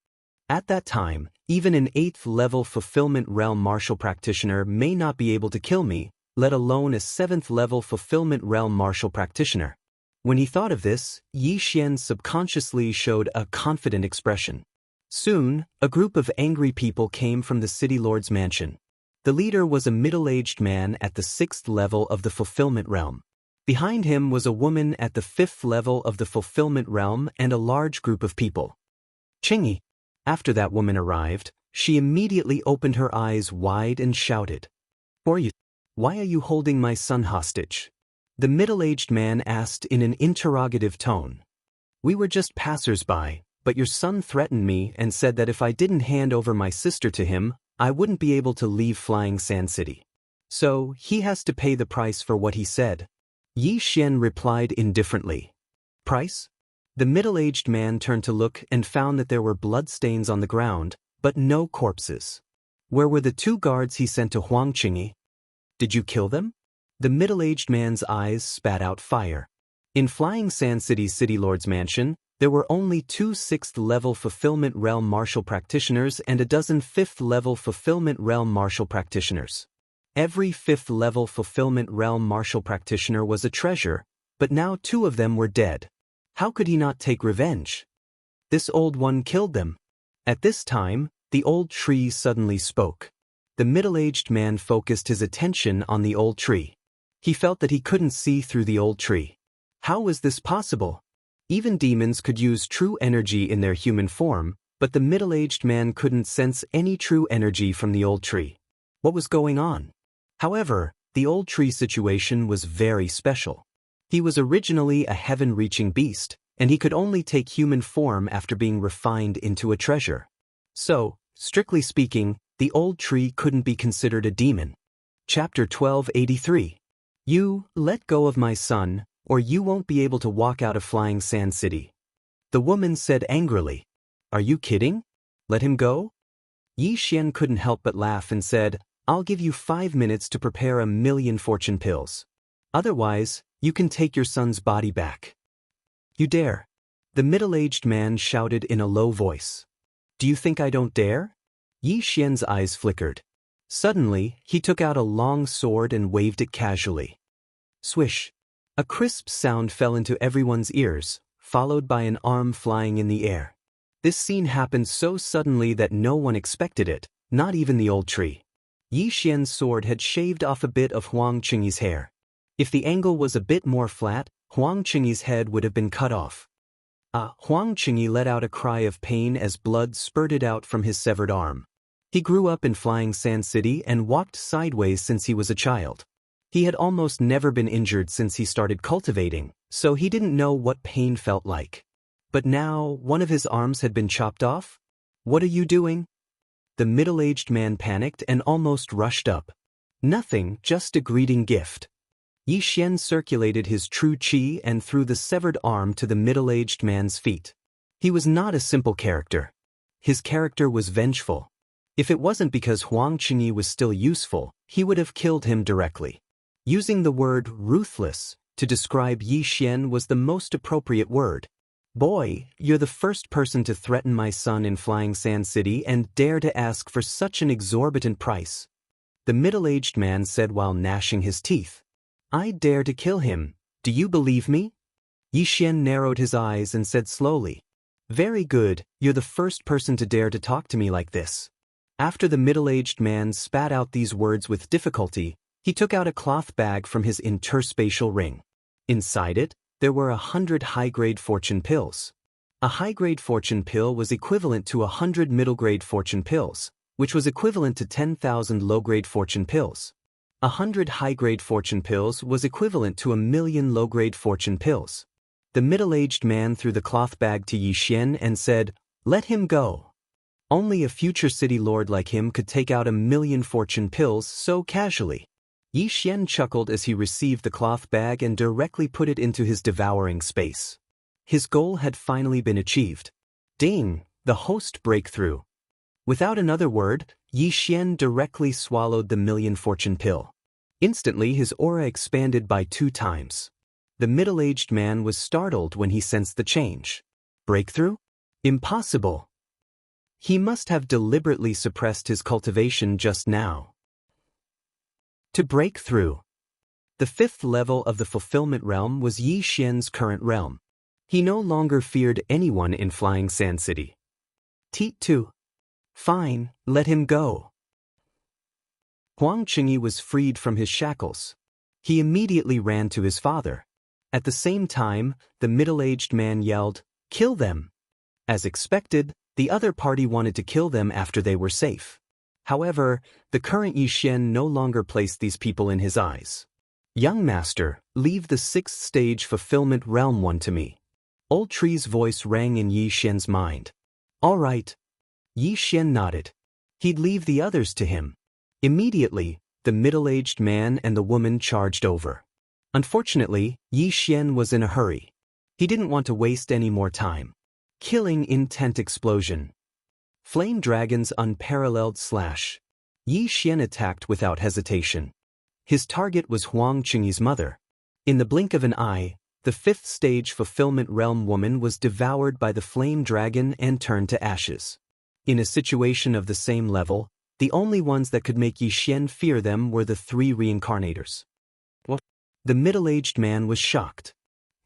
At that time, even an 8th level fulfillment realm martial practitioner may not be able to kill me, let alone a 7th level fulfillment realm martial practitioner. When he thought of this, Yi Xian subconsciously showed a confident expression. Soon, a group of angry people came from the city lord's mansion. The leader was a middle-aged man at the 6th level of the fulfillment realm. Behind him was a woman at the 5th level of the fulfillment realm and a large group of people. Qingyi. After that woman arrived, she immediately opened her eyes wide and shouted. Why are you holding my son hostage? The middle-aged man asked in an interrogative tone. We were just passers-by, but your son threatened me and said that if I didn't hand over my sister to him, I wouldn't be able to leave Flying Sand City. So, he has to pay the price for what he said. Yi Xian replied indifferently. Price? The middle-aged man turned to look and found that there were bloodstains on the ground, but no corpses. Where were the 2 guards he sent to Huang Qingyi? Did you kill them? The middle-aged man's eyes spat out fire. In Flying Sand City's City Lord's mansion, there were only 2 6th-level Fulfillment Realm Martial Practitioners and a dozen 5th-level Fulfillment Realm Martial Practitioners. Every 5th-level Fulfillment Realm Martial Practitioner was a treasure, but now 2 of them were dead. How could he not take revenge? This old one killed them. At this time, the old tree suddenly spoke. The middle-aged man focused his attention on the old tree. He felt that he couldn't see through the old tree. How was this possible? Even demons could use true energy in their human form, but the middle-aged man couldn't sense any true energy from the old tree. What was going on? However, the old tree situation was very special. He was originally a heaven-reaching beast, and he could only take human form after being refined into a treasure. So, strictly speaking, the old tree couldn't be considered a demon. Chapter 1283. You, let go of my son, or you won't be able to walk out of Flying Sand City. The woman said angrily. Are you kidding? Let him go? Yi Xian couldn't help but laugh and said, I'll give you 5 minutes to prepare 1,000,000 fortune pills. Otherwise, you can take your son's body back. You dare? The middle-aged man shouted in a low voice. Do you think I don't dare? Yi Xian's eyes flickered. Suddenly, he took out a long sword and waved it casually. Swish! A crisp sound fell into everyone's ears, followed by an arm flying in the air. This scene happened so suddenly that no one expected it, not even the old tree. Yi Xian's sword had shaved off a bit of Huang Qingyi's hair. If the angle was a bit more flat, Huang Qingyi's head would have been cut off. Huang Qingyi let out a cry of pain as blood spurted out from his severed arm. He grew up in Flying Sand City and walked sideways since he was a child. He had almost never been injured since he started cultivating, so he didn't know what pain felt like. But now, one of his arms had been chopped off? What are you doing? The middle-aged man panicked and almost rushed up. Nothing, just a greeting gift. Yi Xian circulated his true qi and threw the severed arm to the middle-aged man's feet. He was not a simple character. His character was vengeful. If it wasn't because Huang Qingyi was still useful, he would have killed him directly. Using the word ruthless to describe Yi Xian was the most appropriate word. Boy, you're the first person to threaten my son in Flying Sand City and dare to ask for such an exorbitant price. The middle-aged man said while gnashing his teeth. I dare to kill him. Do you believe me? Yi Xian narrowed his eyes and said slowly. Very good, you're the first person to dare to talk to me like this. After the middle-aged man spat out these words with difficulty, he took out a cloth bag from his interspatial ring. Inside it, there were 100 high-grade fortune pills. A high-grade fortune pill was equivalent to 100 middle-grade fortune pills, which was equivalent to 10,000 low-grade fortune pills. 100 high-grade fortune pills was equivalent to 1,000,000 low-grade fortune pills. The middle-aged man threw the cloth bag to Yi Xian and said, Let him go. Only a future city lord like him could take out 1,000,000 fortune pills so casually. Yi Xian chuckled as he received the cloth bag and directly put it into his devouring space. His goal had finally been achieved. Ding! The host breakthrough. Without another word, Yi Xian directly swallowed the 1,000,000 fortune pill. Instantly his aura expanded by 2 times. The middle-aged man was startled when he sensed the change. Breakthrough? Impossible! He must have deliberately suppressed his cultivation just now. To break through. The 5th level of the fulfillment realm was Yi Xian's current realm. He no longer feared anyone in Flying Sand City. Teat 2. Fine, let him go. Huang Qingyi was freed from his shackles. He immediately ran to his father. At the same time, the middle-aged man yelled, Kill them! As expected, the other party wanted to kill them after they were safe. However, the current Yi Xian no longer placed these people in his eyes. Young master, leave the sixth stage fulfillment realm one to me. Old Tree's voice rang in Yi Xian's mind. All right. Yi Xian nodded. He'd leave the others to him. Immediately, the middle-aged man and the woman charged over. Unfortunately, Yi Xian was in a hurry. He didn't want to waste any more time. Killing intent explosion. Flame Dragon's unparalleled slash. Yi Xian attacked without hesitation. His target was Huang Qingyi's mother. In the blink of an eye, the fifth stage fulfillment realm woman was devoured by the flame dragon and turned to ashes. In a situation of the same level, the only ones that could make Yi Xian fear them were the three reincarnators. What? The middle-aged man was shocked.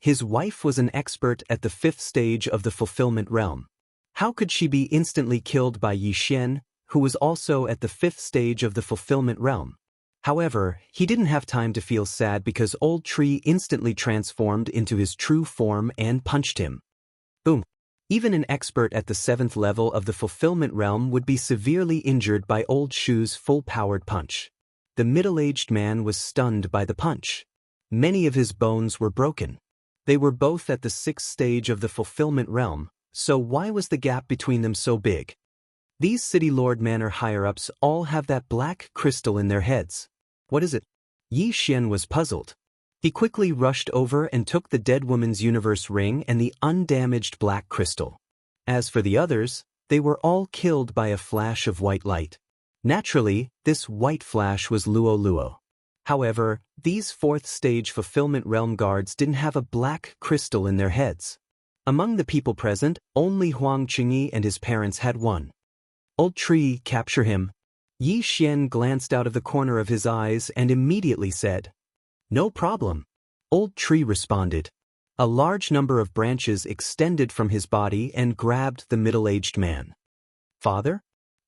His wife was an expert at the fifth stage of the fulfillment realm. How could she be instantly killed by Yi Xian, who was also at the fifth stage of the fulfillment realm? However, he didn't have time to feel sad because Old Tree instantly transformed into his true form and punched him. Boom. Even an expert at the seventh level of the fulfillment realm would be severely injured by Old Shu's full-powered punch. The middle-aged man was stunned by the punch. Many of his bones were broken. They were both at the sixth stage of the fulfillment realm, so why was the gap between them so big? These City Lord Manor higher-ups all have that black crystal in their heads. What is it? Yi Xian was puzzled. He quickly rushed over and took the dead woman's universe ring and the undamaged black crystal. As for the others, they were all killed by a flash of white light. Naturally, this white flash was Luo Luo. However, these fourth-stage fulfillment realm guards didn't have a black crystal in their heads. Among the people present, only Huang Qingyi and his parents had one. Old Tree, capture him. Yi Xian glanced out of the corner of his eyes and immediately said, No problem. Old Tree responded. A large number of branches extended from his body and grabbed the middle-aged man. Father?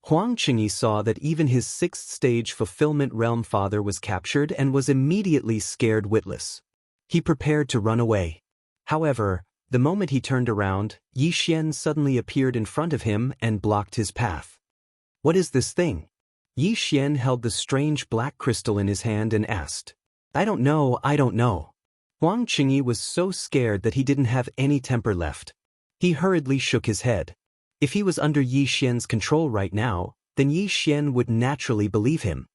Huang Qingyi saw that even his sixth-stage fulfillment realm father was captured and was immediately scared witless. He prepared to run away. However, the moment he turned around, Yi Xian suddenly appeared in front of him and blocked his path. What is this thing? Yi Xian held the strange black crystal in his hand and asked. I don't know. Huang Qingyi was so scared that he didn't have any temper left. He hurriedly shook his head. If he was under Yi Xian's control right now, then Yi Xian would naturally believe him.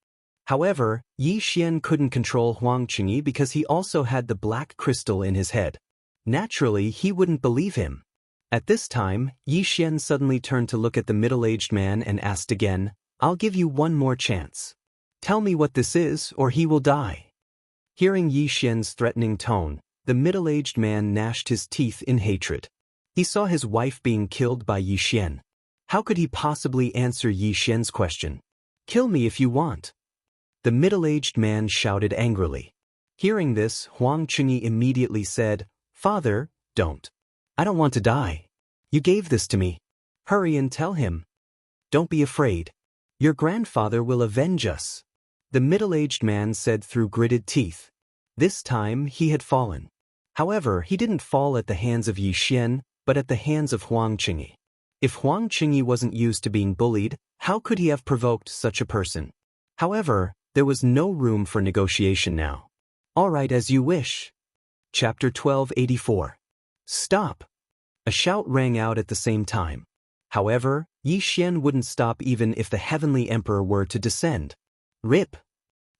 However, Yi Xian couldn't control Huang Qingyi because he also had the black crystal in his head. Naturally, he wouldn't believe him. At this time, Yi Xian suddenly turned to look at the middle-aged man and asked again, I'll give you one more chance. Tell me what this is, or he will die. Hearing Yi Xian's threatening tone, the middle-aged man gnashed his teeth in hatred. He saw his wife being killed by Yi Xian. How could he possibly answer Yi Xian's question? Kill me if you want. The middle-aged man shouted angrily. Hearing this, Huang Qingyi immediately said, Father, don't. I don't want to die. You gave this to me. Hurry and tell him. Don't be afraid. Your grandfather will avenge us. The middle-aged man said through gritted teeth. This time he had fallen. However, he didn't fall at the hands of Yi Xian, but at the hands of Huang Qingyi. If Huang Qingyi wasn't used to being bullied, how could he have provoked such a person? However, there was no room for negotiation now. All right, as you wish. Chapter 1284. Stop! A shout rang out at the same time. However, Yi Xian wouldn't stop even if the Heavenly Emperor were to descend. Rip!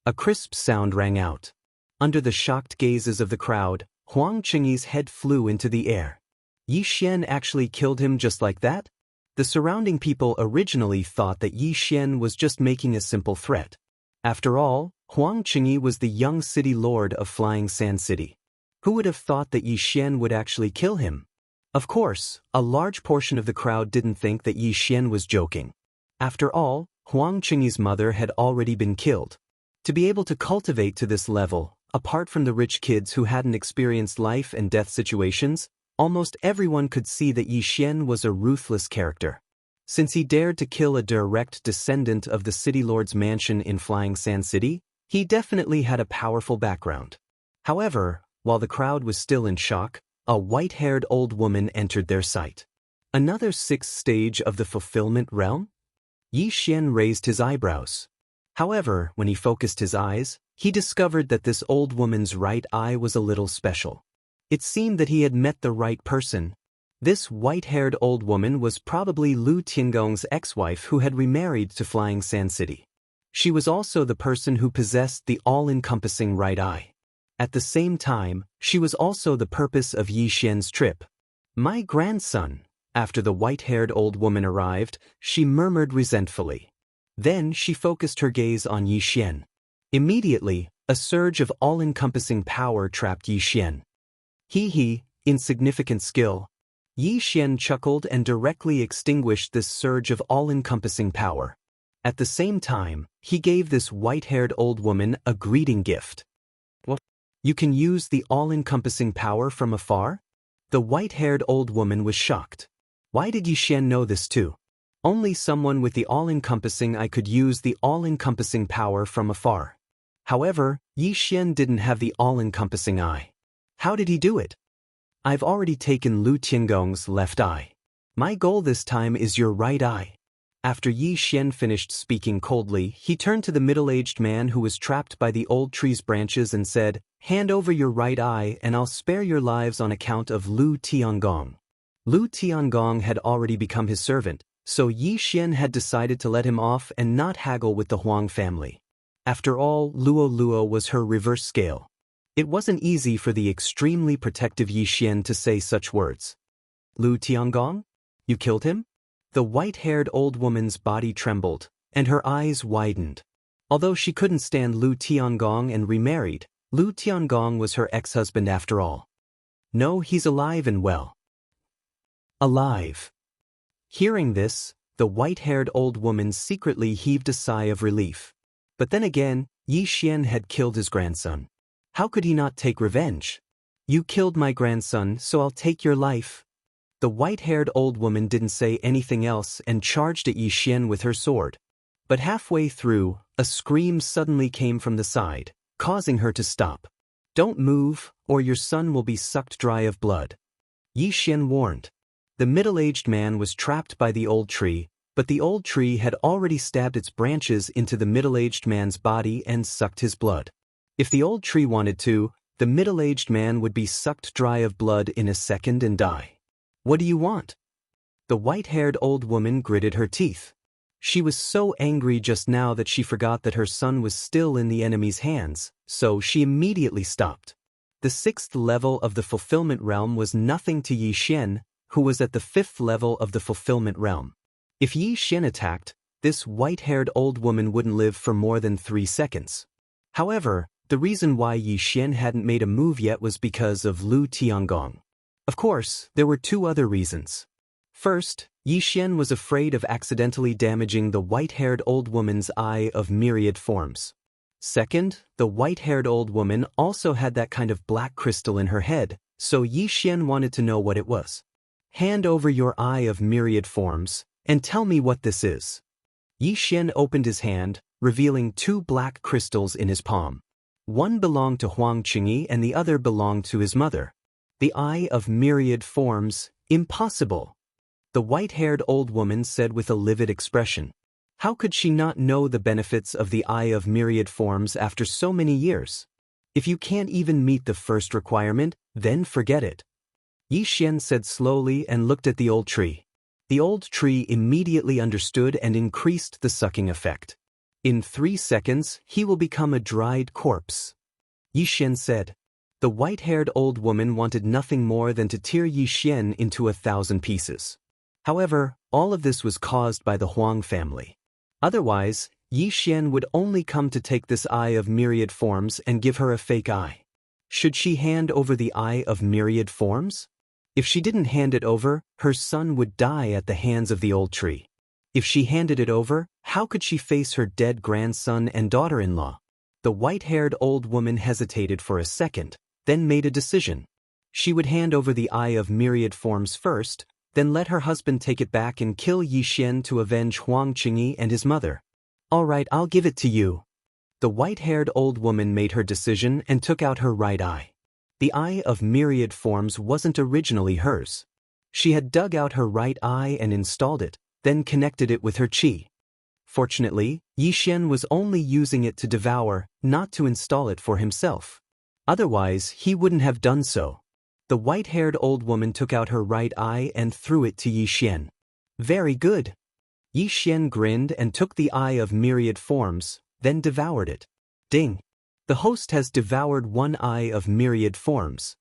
A crisp sound rang out. Under the shocked gazes of the crowd, Huang Qingyi's head flew into the air. Yi Xian actually killed him just like that? The surrounding people originally thought that Yi Xian was just making a simple threat. After all, Huang Qingyi was the young city lord of Flying Sand City. Who would have thought that Yi Xian would actually kill him? Of course, a large portion of the crowd didn't think that Yi Xian was joking. After all, Huang Qingyi's mother had already been killed. To be able to cultivate to this level, apart from the rich kids who hadn't experienced life and death situations, almost everyone could see that Yi Xian was a ruthless character. Since he dared to kill a direct descendant of the city lord's mansion in Flying Sand City, he definitely had a powerful background. However, while the crowd was still in shock, a white-haired old woman entered their sight. Another sixth stage of the fulfillment realm? Yi Xian raised his eyebrows. However, when he focused his eyes, He discovered that this old woman's right eye was a little special. It seemed that he had met the right person. This white-haired old woman was probably Lu Tiangong's ex-wife who had remarried to Flying Sand City. She was also the person who possessed the all-encompassing right eye. At the same time, she was also the purpose of Yi Xian's trip. "My grandson." After the white-haired old woman arrived, she murmured resentfully. Then she focused her gaze on Yi Xian. Immediately, a surge of all-encompassing power trapped Yi Xian. "He, insignificant skill." Yi Xian chuckled and directly extinguished this surge of all-encompassing power. At the same time, he gave this white-haired old woman a greeting gift. "What? You can use the all-encompassing power from afar?" The white-haired old woman was shocked. Why did Yi Xian know this too? Only someone with the all-encompassing eye could use the all-encompassing power from afar. However, Yi Xian didn't have the all-encompassing eye. How did he do it? "I've already taken Lu Tiangong's left eye. My goal this time is your right eye." After Yi Xian finished speaking coldly, he turned to the middle-aged man who was trapped by the old tree's branches and said, "Hand over your right eye and I'll spare your lives on account of Lu Tiangong." Lu Tiangong had already become his servant, so Yi Xian had decided to let him off and not haggle with the Huang family. After all, Luo was her reverse scale. It wasn't easy for the extremely protective Yi Xian to say such words. "Lu Tiangong? You killed him?" The white-haired old woman's body trembled, and her eyes widened. Although she couldn't stand Lu Tiangong and remarried, Lu Tiangong was her ex-husband after all. "No, he's alive and well." Alive. Hearing this, the white-haired old woman secretly heaved a sigh of relief. But then again, Yi Xian had killed his grandson. How could he not take revenge? "You killed my grandson, so I'll take your life." The white-haired old woman didn't say anything else and charged at Yi Xian with her sword. But halfway through, a scream suddenly came from the side, causing her to stop. "Don't move, or your son will be sucked dry of blood," Yi Xian warned. The middle-aged man was trapped by the old tree, but the old tree had already stabbed its branches into the middle-aged man's body and sucked his blood. If the old tree wanted to, the middle-aged man would be sucked dry of blood in a second and die. "What do you want?" The white-haired old woman gritted her teeth. She was so angry just now that she forgot that her son was still in the enemy's hands, so she immediately stopped. The 6th level of the fulfillment realm was nothing to Yi Xian, who was at the 5th level of the fulfillment realm. If Yi Xian attacked, this white-haired old woman wouldn't live for more than 3 seconds. However, the reason why Yi Xian hadn't made a move yet was because of Lu Tiangong. Of course, there were 2 other reasons. First, Yi Xian was afraid of accidentally damaging the white-haired old woman's eye of myriad forms. Second, the white-haired old woman also had that kind of black crystal in her head, so Yi Xian wanted to know what it was. "Hand over your eye of myriad forms, and tell me what this is." Yi Xian opened his hand, revealing 2 black crystals in his palm. One belonged to Huang Qingyi and the other belonged to his mother. "The eye of myriad forms, impossible," the white-haired old woman said with a livid expression. How could she not know the benefits of the eye of myriad forms after so many years? "If you can't even meet the first requirement, then forget it," Yi Xian said slowly and looked at the old tree. The old tree immediately understood and increased the sucking effect. "In 3 seconds, he will become a dried corpse," Yi Xian said. The white-haired old woman wanted nothing more than to tear Yi Xian into 1,000 pieces. However, all of this was caused by the Huang family. Otherwise, Yi Xian would only come to take this eye of myriad forms and give her a fake eye. Should she hand over the eye of myriad forms? If she didn't hand it over, her son would die at the hands of the old tree. If she handed it over, how could she face her dead grandson and daughter-in-law? The white-haired old woman hesitated for a second, then made a decision. She would hand over the eye of myriad forms first, then let her husband take it back and kill Yi Xian to avenge Huang Qingyi and his mother. "All right, I'll give it to you." The white-haired old woman made her decision and took out her right eye. The eye of myriad forms wasn't originally hers. She had dug out her right eye and installed it, then connected it with her qi. Fortunately, Yi Xian was only using it to devour, not to install it for himself. Otherwise, he wouldn't have done so. The white-haired old woman took out her right eye and threw it to Yi Xian. Very good. Yi Xian grinned and took the eye of myriad forms, then devoured it. Ding! The host has devoured one eye of myriad forms.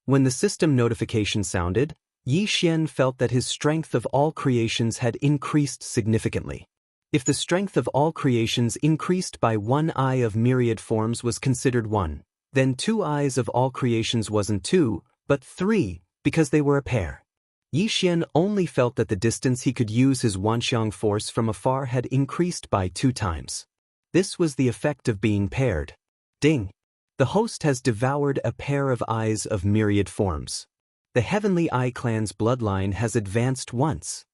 When the system notification sounded, Yi Xian felt that his strength of all creations had increased significantly. If the strength of all creations increased by one eye of myriad forms was considered one, then 2 eyes of all creations wasn't 2, but 3, because they were a pair. Yi Xian only felt that the distance he could use his Wanxiang force from afar had increased by 2 times. This was the effect of being paired. Ding! The host has devoured a pair of eyes of myriad forms. The Heavenly Eye clan's bloodline has advanced once.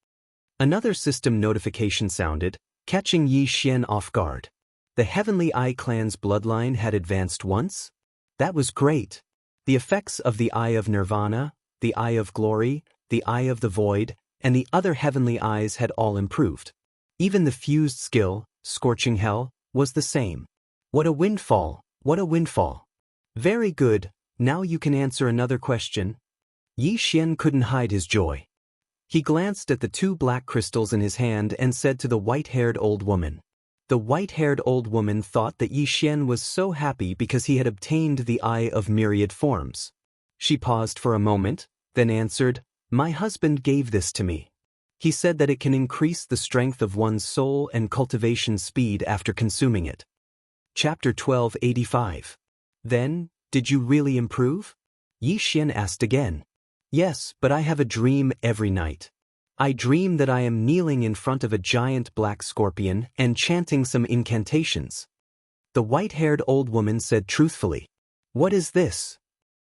Another system notification sounded, catching Yi Xian off guard. The Heavenly Eye clan's bloodline had advanced once? That was great. The effects of the Eye of Nirvana, the Eye of Glory, the Eye of the Void, and the other heavenly eyes had all improved. Even the fused skill, Scorching Hell, was the same. What a windfall, what a windfall. Very good, now you can answer another question. Yi Xian couldn't hide his joy. He glanced at the 2 black crystals in his hand and said to the white-haired old woman. The white-haired old woman thought that Yi Xian was so happy because he had obtained the Eye of Myriad Forms. She paused for a moment, then answered, "My husband gave this to me. He said that it can increase the strength of one's soul and cultivation speed after consuming it." Chapter 1285. Then, did you really improve? Yi Xian asked again. Yes, but I have a dream every night. I dream that I am kneeling in front of a giant black scorpion and chanting some incantations. The white-haired old woman said truthfully. What is this?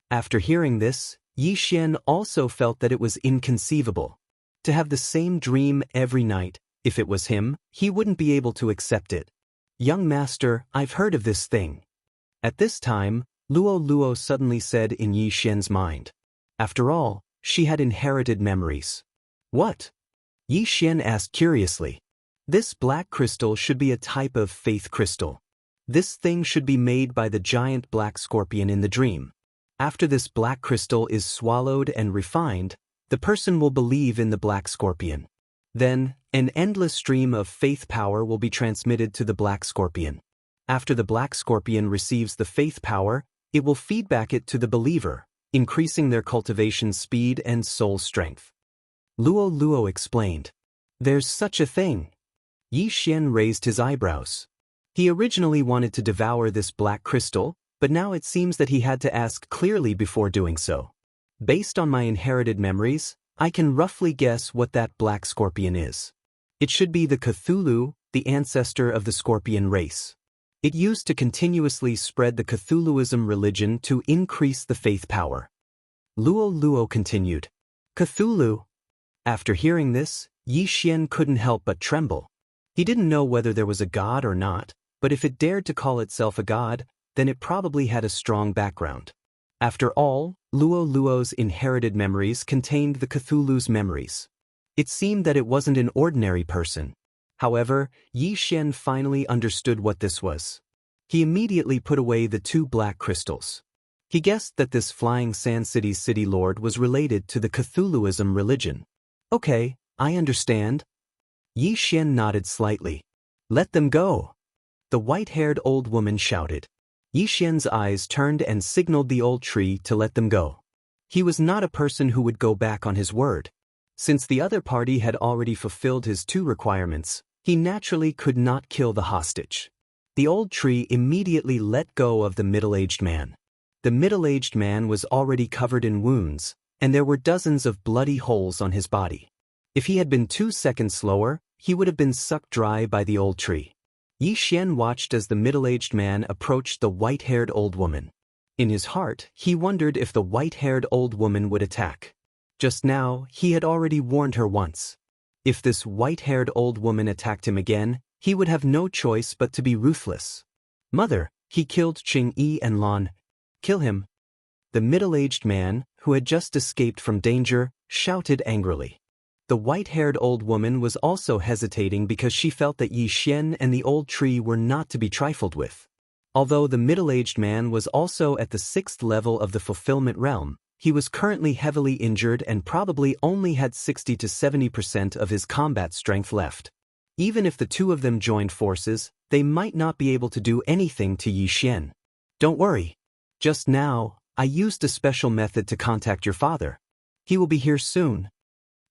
After hearing this, Yi Xian also felt that it was inconceivable. To have the same dream every night, if it was him, he wouldn't be able to accept it. Young master, I've heard of this thing. At this time, Luo Luo suddenly said in Yi Xian's mind. After all, she had inherited memories. What? Yi Xian asked curiously. This black crystal should be a type of faith crystal. This thing should be made by the giant black scorpion in the dream. After this black crystal is swallowed and refined, the person will believe in the black scorpion. Then, an endless stream of faith power will be transmitted to the black scorpion. After the black scorpion receives the faith power, it will feedback it to the believer, increasing their cultivation speed and soul strength. Luo Luo explained. There's such a thing. Yi Xian raised his eyebrows. He originally wanted to devour this black crystal, but now it seems that he had to ask clearly before doing so. Based on my inherited memories, I can roughly guess what that black scorpion is. It should be the Cthulhu, the ancestor of the scorpion race. It used to continuously spread the Cthulhuism religion to increase the faith power. Luo Luo continued. Cthulhu. After hearing this, Yi Xian couldn't help but tremble. He didn't know whether there was a god or not, but if it dared to call itself a god, then it probably had a strong background. After all, Luo Luo's inherited memories contained the Cthulhu's memories. It seemed that it wasn't an ordinary person. However, Yi Xian finally understood what this was. He immediately put away the 2 black crystals. He guessed that this flying Sand City's city lord was related to the Cthulhuism religion. Okay, I understand. Yi Xian nodded slightly. Let them go. The white-haired old woman shouted. Yi Xian's eyes turned and signaled the old tree to let them go. He was not a person who would go back on his word. Since the other party had already fulfilled his 2 requirements, he naturally could not kill the hostage. The old tree immediately let go of the middle-aged man. The middle-aged man was already covered in wounds, and there were dozens of bloody holes on his body. If he had been 2 seconds slower, he would have been sucked dry by the old tree. Yi Xian watched as the middle-aged man approached the white-haired old woman. In his heart, he wondered if the white-haired old woman would attack. Just now, he had already warned her once. If this white-haired old woman attacked him again, he would have no choice but to be ruthless. Mother, he killed Qing Yi and Lan. Kill him. The middle-aged man, who had just escaped from danger, shouted angrily. The white-haired old woman was also hesitating because she felt that Yi Xian and the old tree were not to be trifled with. Although the middle-aged man was also at the 6th level of the fulfillment realm, he was currently heavily injured and probably only had 60 to 70% of his combat strength left. Even if the two of them joined forces, they might not be able to do anything to Yi Xian. Don't worry. Just now, I used a special method to contact your father. He will be here soon.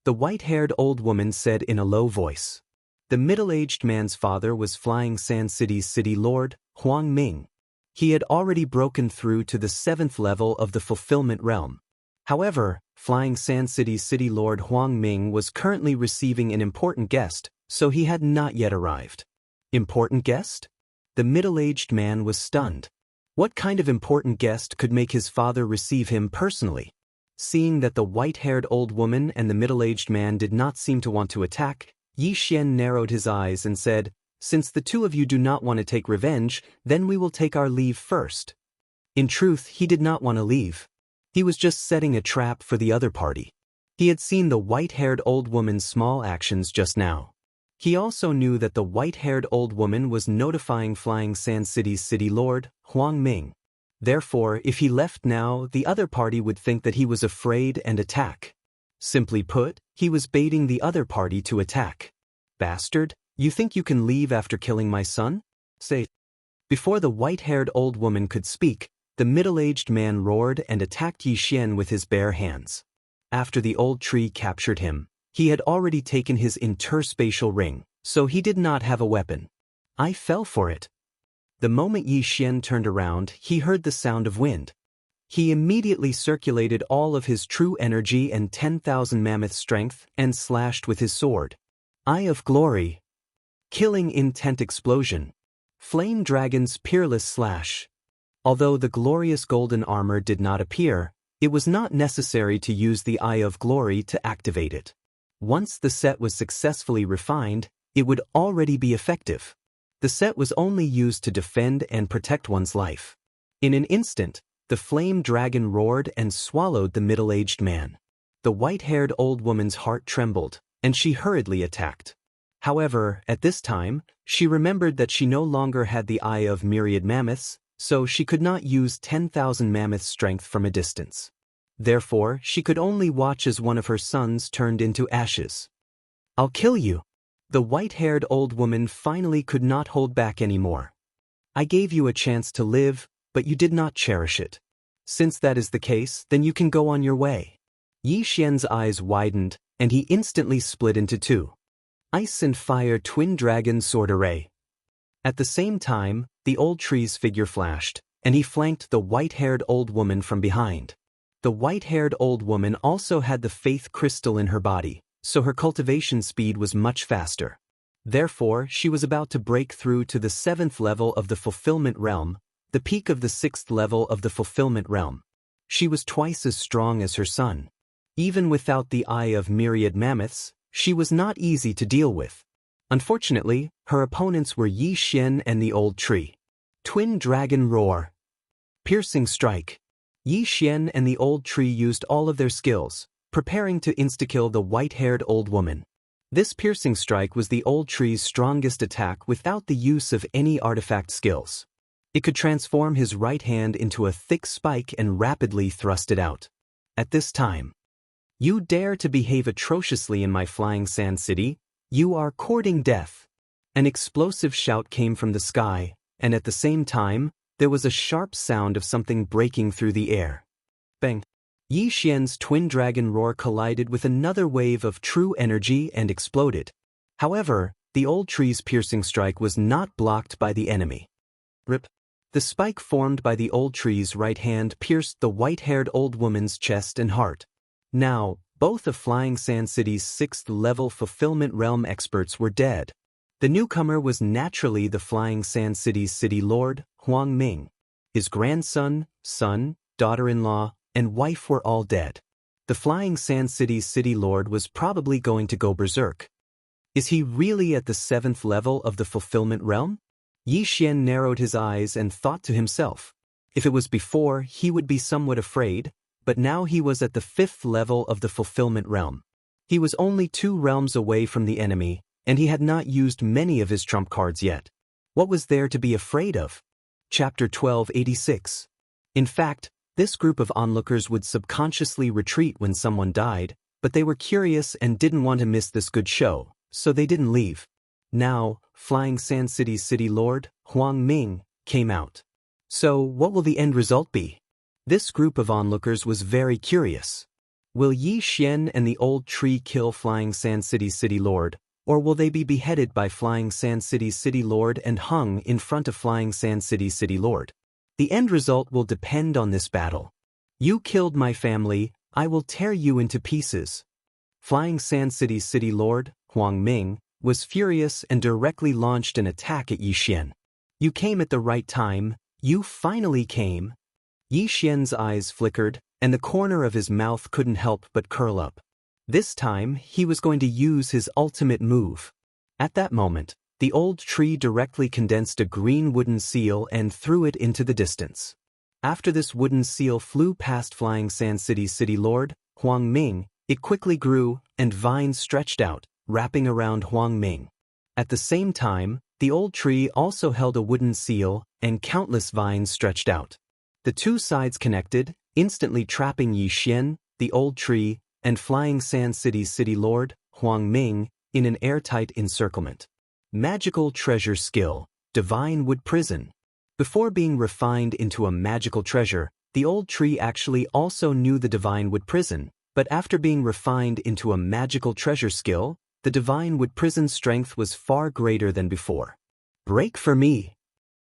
The white-haired old woman said in a low voice. The middle-aged man's father was Flying Sand City's city lord, Huang Ming. He had already broken through to the 7th level of the fulfillment realm. However, Flying Sand City's city lord Huang Ming was currently receiving an important guest, so he had not yet arrived. Important guest? The middle-aged man was stunned. What kind of important guest could make his father receive him personally? Seeing that the white-haired old woman and the middle-aged man did not seem to want to attack, Yi Xian narrowed his eyes and said, "Since the two of you do not want to take revenge, then we will take our leave first." In truth, he did not want to leave. He was just setting a trap for the other party. He had seen the white-haired old woman's small actions just now. He also knew that the white-haired old woman was notifying Flying Sand City's city lord, Huang Ming. Therefore, if he left now, the other party would think that he was afraid and attack. Simply put, he was baiting the other party to attack. Bastard, you think you can leave after killing my son? Say. Before the white-haired old woman could speak, the middle-aged man roared and attacked Yi Xian with his bare hands. After the old tree captured him, he had already taken his interspatial ring, so he did not have a weapon. I fell for it. The moment Yi Xian turned around, he heard the sound of wind. He immediately circulated all of his true energy and 10,000 mammoth strength and slashed with his sword. Eye of Glory. Killing Intent Explosion. Flame Dragon's Peerless Slash. Although the glorious golden armor did not appear, it was not necessary to use the Eye of Glory to activate it. Once the set was successfully refined, it would already be effective. The set was only used to defend and protect one's life. In an instant, the flame dragon roared and swallowed the middle-aged man. The white-haired old woman's heart trembled, and she hurriedly attacked. However, at this time, she remembered that she no longer had the eye of myriad mammoths, so she could not use 10,000 mammoth strength from a distance. Therefore, she could only watch as one of her sons turned into ashes. I'll kill you. The white-haired old woman finally could not hold back anymore. I gave you a chance to live, but you did not cherish it. Since that is the case, then you can go on your way. Yi Xian's eyes widened, and he instantly split into two. Ice and Fire Twin Dragon Sword Array. At the same time, the old tree's figure flashed, and he flanked the white-haired old woman from behind. The white-haired old woman also had the faith crystal in her body, so her cultivation speed was much faster. Therefore, she was about to break through to the 7th level of the fulfillment realm, the peak of the 6th level of the fulfillment realm. She was twice as strong as her son. Even without the eye of myriad mammoths, she was not easy to deal with. Unfortunately, her opponents were Yi Xian and the old tree. Twin Dragon Roar. Piercing Strike. Yi Xian and the old tree used all of their skills, preparing to insta-kill the white-haired old woman. This piercing strike was the old tree's strongest attack without the use of any artifact skills. It could transform his right hand into a thick spike and rapidly thrust it out. At this time, you dare to behave atrociously in my Flying Sand City? You are courting death. An explosive shout came from the sky, and at the same time, there was a sharp sound of something breaking through the air. Bang! Yi Xian's twin dragon roar collided with another wave of true energy and exploded. However, the old tree's piercing strike was not blocked by the enemy. Rip! The spike formed by the old tree's right hand pierced the white-haired old woman's chest and heart. Now, both of Flying Sand City's 6th level fulfillment realm experts were dead. The newcomer was naturally the Flying Sand City's city lord, Huang Ming. His grandson, son, daughter-in-law, and wife were all dead. The Flying Sand City's city lord was probably going to go berserk. Is he really at the 7th level of the fulfillment realm? Yi Xian narrowed his eyes and thought to himself. If it was before, he would be somewhat afraid, but now he was at the 5th level of the fulfillment realm. He was only 2 realms away from the enemy, and he had not used many of his trump cards yet. What was there to be afraid of? Chapter 1286. In fact, this group of onlookers would subconsciously retreat when someone died, but they were curious and didn't want to miss this good show, so they didn't leave. Now, Flying Sand City's city lord, Huang Ming, came out. So, what will the end result be? This group of onlookers was very curious. Will Yi Xian and the old tree kill Flying Sand City's city lord, or will they be beheaded by Flying Sand City's city lord and hung in front of Flying Sand City's city lord? The end result will depend on this battle. You killed my family, I will tear you into pieces. Flying Sand City's city lord, Huang Ming, was furious and directly launched an attack at Yi Xian. You came at the right time, you finally came. Yi Xian's eyes flickered, and the corner of his mouth couldn't help but curl up. This time, he was going to use his ultimate move. At that moment, the old tree directly condensed a green wooden seal and threw it into the distance. After this wooden seal flew past Flying Sand City's city lord, Huang Ming, it quickly grew, and vines stretched out, wrapping around Huang Ming. At the same time, the old tree also held a wooden seal, and countless vines stretched out. The two sides connected, instantly trapping Yi Xian, the old tree, and Flying Sand City's city lord, Huang Ming, in an airtight encirclement. Magical treasure skill, Divine Wood Prison. Before being refined into a magical treasure, the old tree actually also knew the Divine Wood Prison, but after being refined into a magical treasure skill, the Divine Wood Prison's strength was far greater than before. Break for me!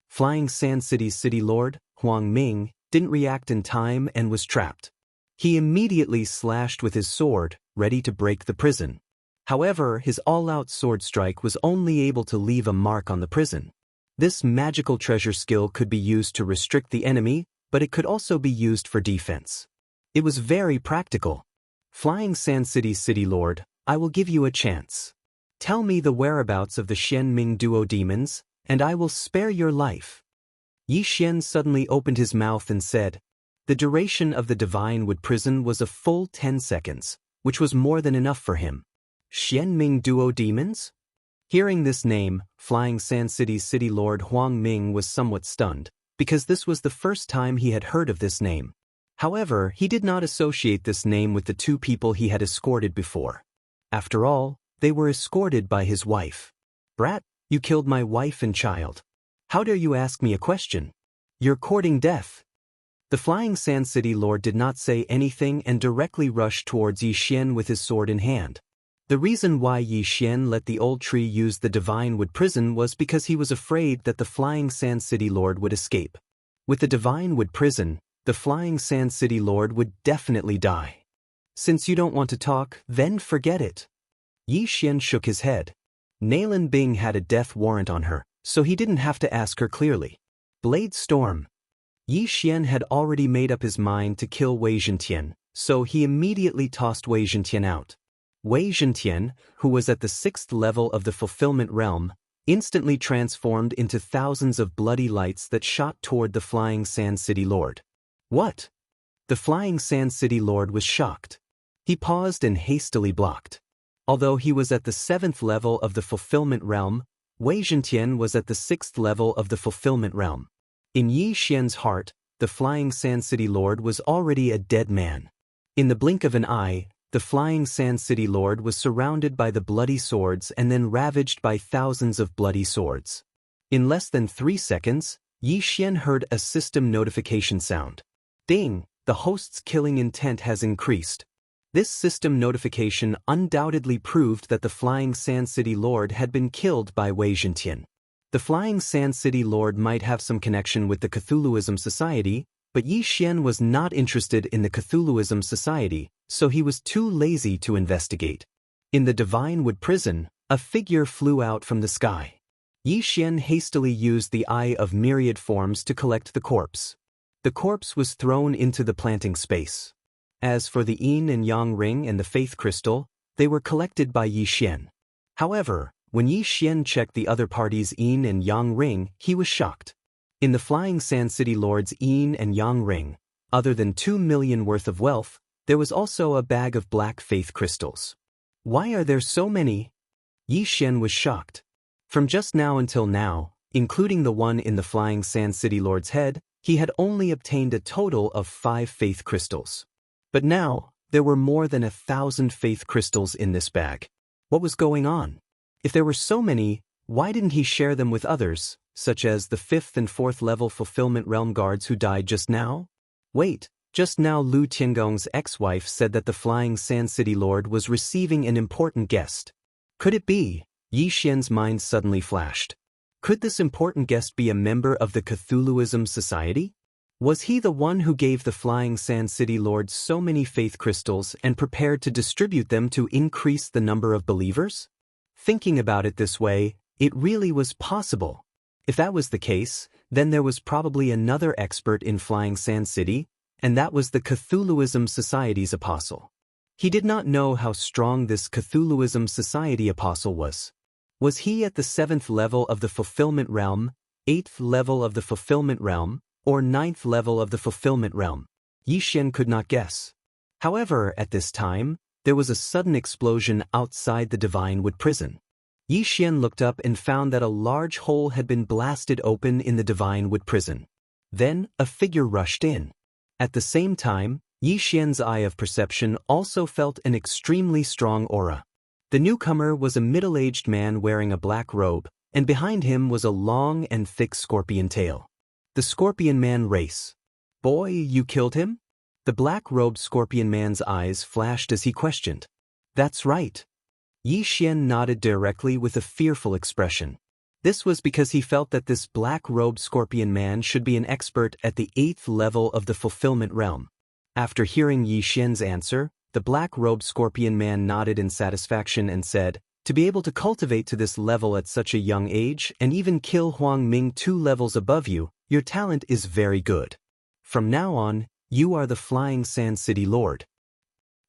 Flying Sand City's city lord, Huang Ming, didn't react in time and was trapped. He immediately slashed with his sword, ready to break the prison. However, his all-out sword strike was only able to leave a mark on the prison. This magical treasure skill could be used to restrict the enemy, but it could also be used for defense. It was very practical. Flying Sand City's city lord, I will give you a chance. Tell me the whereabouts of the Xianming duo demons, and I will spare your life. Yi Xian suddenly opened his mouth and said, the duration of the Divine Wood Prison was a full 10 seconds, which was more than enough for him. Xianming duo demons? Hearing this name, Flying Sand City's city lord Huang Ming was somewhat stunned, because this was the first time he had heard of this name. However, he did not associate this name with the 2 people he had escorted before. After all, they were escorted by his wife. Brat, you killed my wife and child. How dare you ask me a question? You're courting death. The Flying Sand City lord did not say anything and directly rushed towards Yi Xian with his sword in hand. The reason why Yi Xian let the old tree use the Divine Wood Prison was because he was afraid that the Flying Sand City lord would escape. With the Divine Wood Prison, the Flying Sand City lord would definitely die. Since you don't want to talk, then forget it. Yi Xian shook his head. Nailin Bing had a death warrant on her, so he didn't have to ask her clearly. Blade Storm. Yi Xian had already made up his mind to kill Wei Zhentian, so he immediately tossed Wei Zhentian out. Wei Zhentian, who was at the 6th level of the Fulfillment Realm, instantly transformed into thousands of bloody lights that shot toward the Flying Sand City Lord. What? The Flying Sand City Lord was shocked. He paused and hastily blocked. Although he was at the 7th level of the Fulfillment Realm, Wei Zhentian was at the 6th level of the Fulfillment Realm. In Yi Xian's heart, the Flying Sand City Lord was already a dead man. In the blink of an eye, the Flying Sand City Lord was surrounded by the bloody swords and then ravaged by thousands of bloody swords. In less than 3 seconds, Yi Xian heard a system notification sound. Ding! The host's killing intent has increased. This system notification undoubtedly proved that the Flying Sand City Lord had been killed by Wei Zhentian. The Flying Sand City Lord might have some connection with the Cthulhuism Society, but Yi Xian was not interested in the Cthulhuism Society, so he was too lazy to investigate. In the Divine Wood Prison, a figure flew out from the sky. Yi Xian hastily used the Eye of Myriad Forms to collect the corpse. The corpse was thrown into the planting space. As for the Yin and Yang ring and the Faith Crystal, they were collected by Yi Xian. However, when Yi Xian checked the other party's Yin and Yang ring, he was shocked. In the Flying Sand City Lord's Yin and Yang ring, other than 2 million worth of wealth, there was also a bag of black faith crystals. Why are there so many? Yi Xian was shocked. From just now until now, including the one in the Flying Sand City Lord's head, he had only obtained a total of 5 faith crystals. But now, there were more than 1,000 faith crystals in this bag. What was going on? If there were so many, why didn't he share them with others, such as the 5th and 4th level Fulfillment Realm guards who died just now? Wait, just now Lu Tiangong's ex-wife said that the Flying Sand City Lord was receiving an important guest. Could it be? Yi Xian's mind suddenly flashed. Could this important guest be a member of the Cthulhuism Society? Was he the one who gave the Flying Sand City Lord so many faith crystals and prepared to distribute them to increase the number of believers? Thinking about it this way, it really was possible. If that was the case, then there was probably another expert in Flying Sand City, and that was the Cthulhuism Society's apostle. He did not know how strong this Cthulhuism Society apostle was. Was he at the 7th level of the Fulfillment Realm, 8th level of the Fulfillment Realm, or 9th level of the Fulfillment Realm? Yi Xian could not guess. However, at this time, there was a sudden explosion outside the Divine Wood prison. Yi Xian looked up and found that a large hole had been blasted open in the Divine Wood prison. Then, a figure rushed in. At the same time, Yi Xian's eye of perception also felt an extremely strong aura. The newcomer was a middle-aged man wearing a black robe, and behind him was a long and thick scorpion tail. The Scorpion Man race. Boy, you killed him? The black-robed Scorpion Man's eyes flashed as he questioned. That's right. Yi Xian nodded directly with a fearful expression. This was because he felt that this black-robed Scorpion Man should be an expert at the 8th level of the Fulfillment Realm. After hearing Yi Xian's answer, the black-robed Scorpion Man nodded in satisfaction and said, to be able to cultivate to this level at such a young age and even kill Huang Ming 2 levels above you, your talent is very good. From now on, you are the Flying Sand City Lord.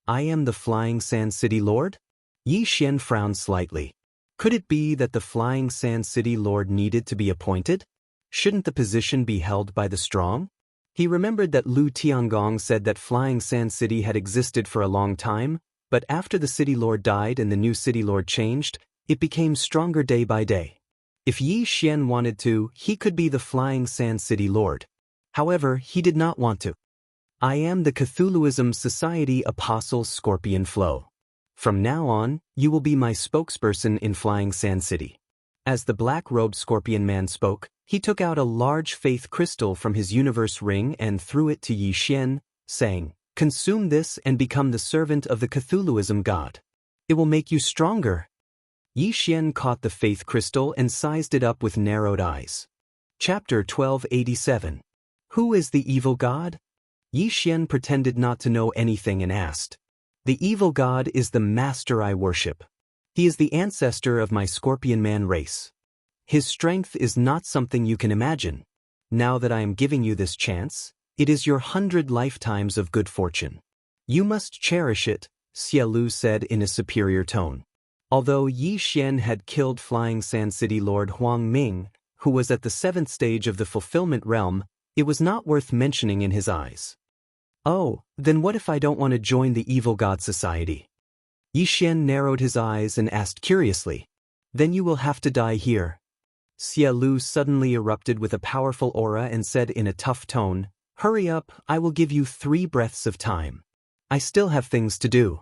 I am the Flying Sand City Lord? Yi Xian frowned slightly. Could it be that the Flying Sand City Lord needed to be appointed? Shouldn't the position be held by the strong? He remembered that Lu Tiangong said that Flying Sand City had existed for a long time, but after the City Lord died and the new City Lord changed, it became stronger day by day. If Yi Xian wanted to, he could be the Flying Sand City Lord. However, he did not want to. I am the Cthulhuism Society Apostle Scorpion Flow. From now on, you will be my spokesperson in Flying Sand City. As the black-robed Scorpion Man spoke, he took out a large faith crystal from his universe ring and threw it to Yi Xian, saying, consume this and become the servant of the Cthulhuism god. It will make you stronger. Yi Xian caught the faith crystal and sized it up with narrowed eyes. Chapter 1287. Who is the evil god? Yi Xian pretended not to know anything and asked. The evil god is the master I worship. He is the ancestor of my Scorpion Man race. His strength is not something you can imagine. Now that I am giving you this chance, it is your 100 lifetimes of good fortune. You must cherish it, Xia Lu said in a superior tone. Although Yi Xian had killed Flying Sand City Lord Huang Ming, who was at the 7th stage of the Fulfillment Realm, it was not worth mentioning in his eyes. Oh, then what if I don't want to join the Evil God Society? Yi Xian narrowed his eyes and asked curiously. Then you will have to die here. Xia Lu suddenly erupted with a powerful aura and said in a tough tone, hurry up, I will give you 3 breaths of time. I still have things to do.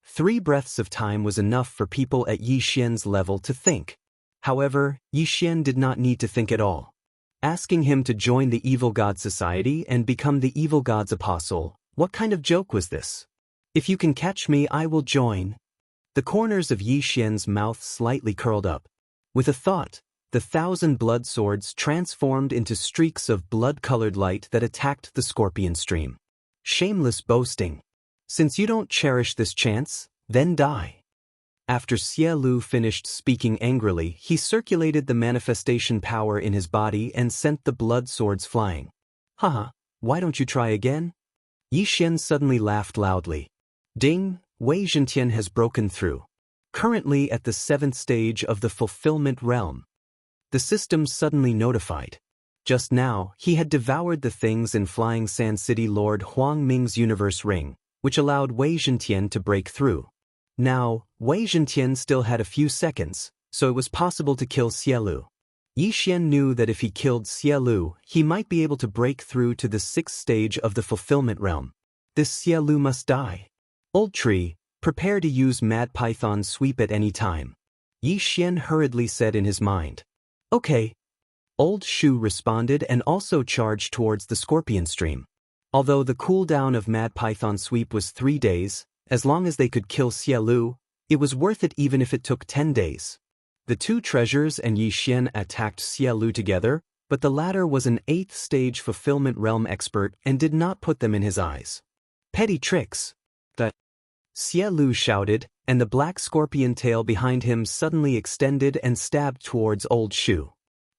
3 breaths of time was enough for people at Yi Xian's level to think. However, Yi Xian did not need to think at all. Asking him to join the Evil God Society and become the Evil God's apostle, what kind of joke was this? If you can catch me, I will join. The corners of Yi Xian's mouth slightly curled up. With a thought, the 1,000 blood swords transformed into streaks of blood-colored light that attacked the scorpion stream. Shameless boasting. Since you don't cherish this chance, then die. After Xia Lu finished speaking angrily, he circulated the manifestation power in his body and sent the blood swords flying. Haha, why don't you try again? Yi Xian suddenly laughed loudly. Ding, Wei Zhentian has broken through. Currently at the 7th stage of the Fulfillment Realm. The system suddenly notified. Just now, he had devoured the things in Flying Sand City Lord Huang Ming's universe ring, which allowed Wei Zhentian to break through. Now, Wei Zhentian still had a few seconds, so it was possible to kill Xielu. Yi Xian knew that if he killed Xielu, he might be able to break through to the 6th stage of the fulfillment realm. This Xielu must die. Old Tree, prepare to use Mad Python Sweep at any time. Yi Xian hurriedly said in his mind. Okay. Old Shu responded and also charged towards the scorpion stream. Although the cooldown of Mad Python Sweep was 3 days, as long as they could kill Xielu, it was worth it even if it took 10 days. The two treasures and Yi Xian attacked Xielu together, but the latter was an 8th stage fulfillment realm expert and did not put them in his eyes. Petty tricks. Xielu shouted, and the black scorpion tail behind him suddenly extended and stabbed towards Old Shu.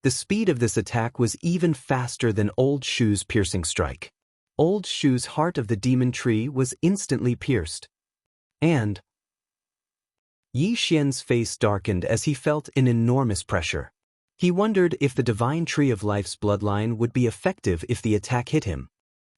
The speed of this attack was even faster than Old Shu's piercing strike. Old Shu's heart of the demon tree was instantly pierced. And Yi Xian's face darkened as he felt an enormous pressure. He wondered if the divine tree of life's bloodline would be effective if the attack hit him.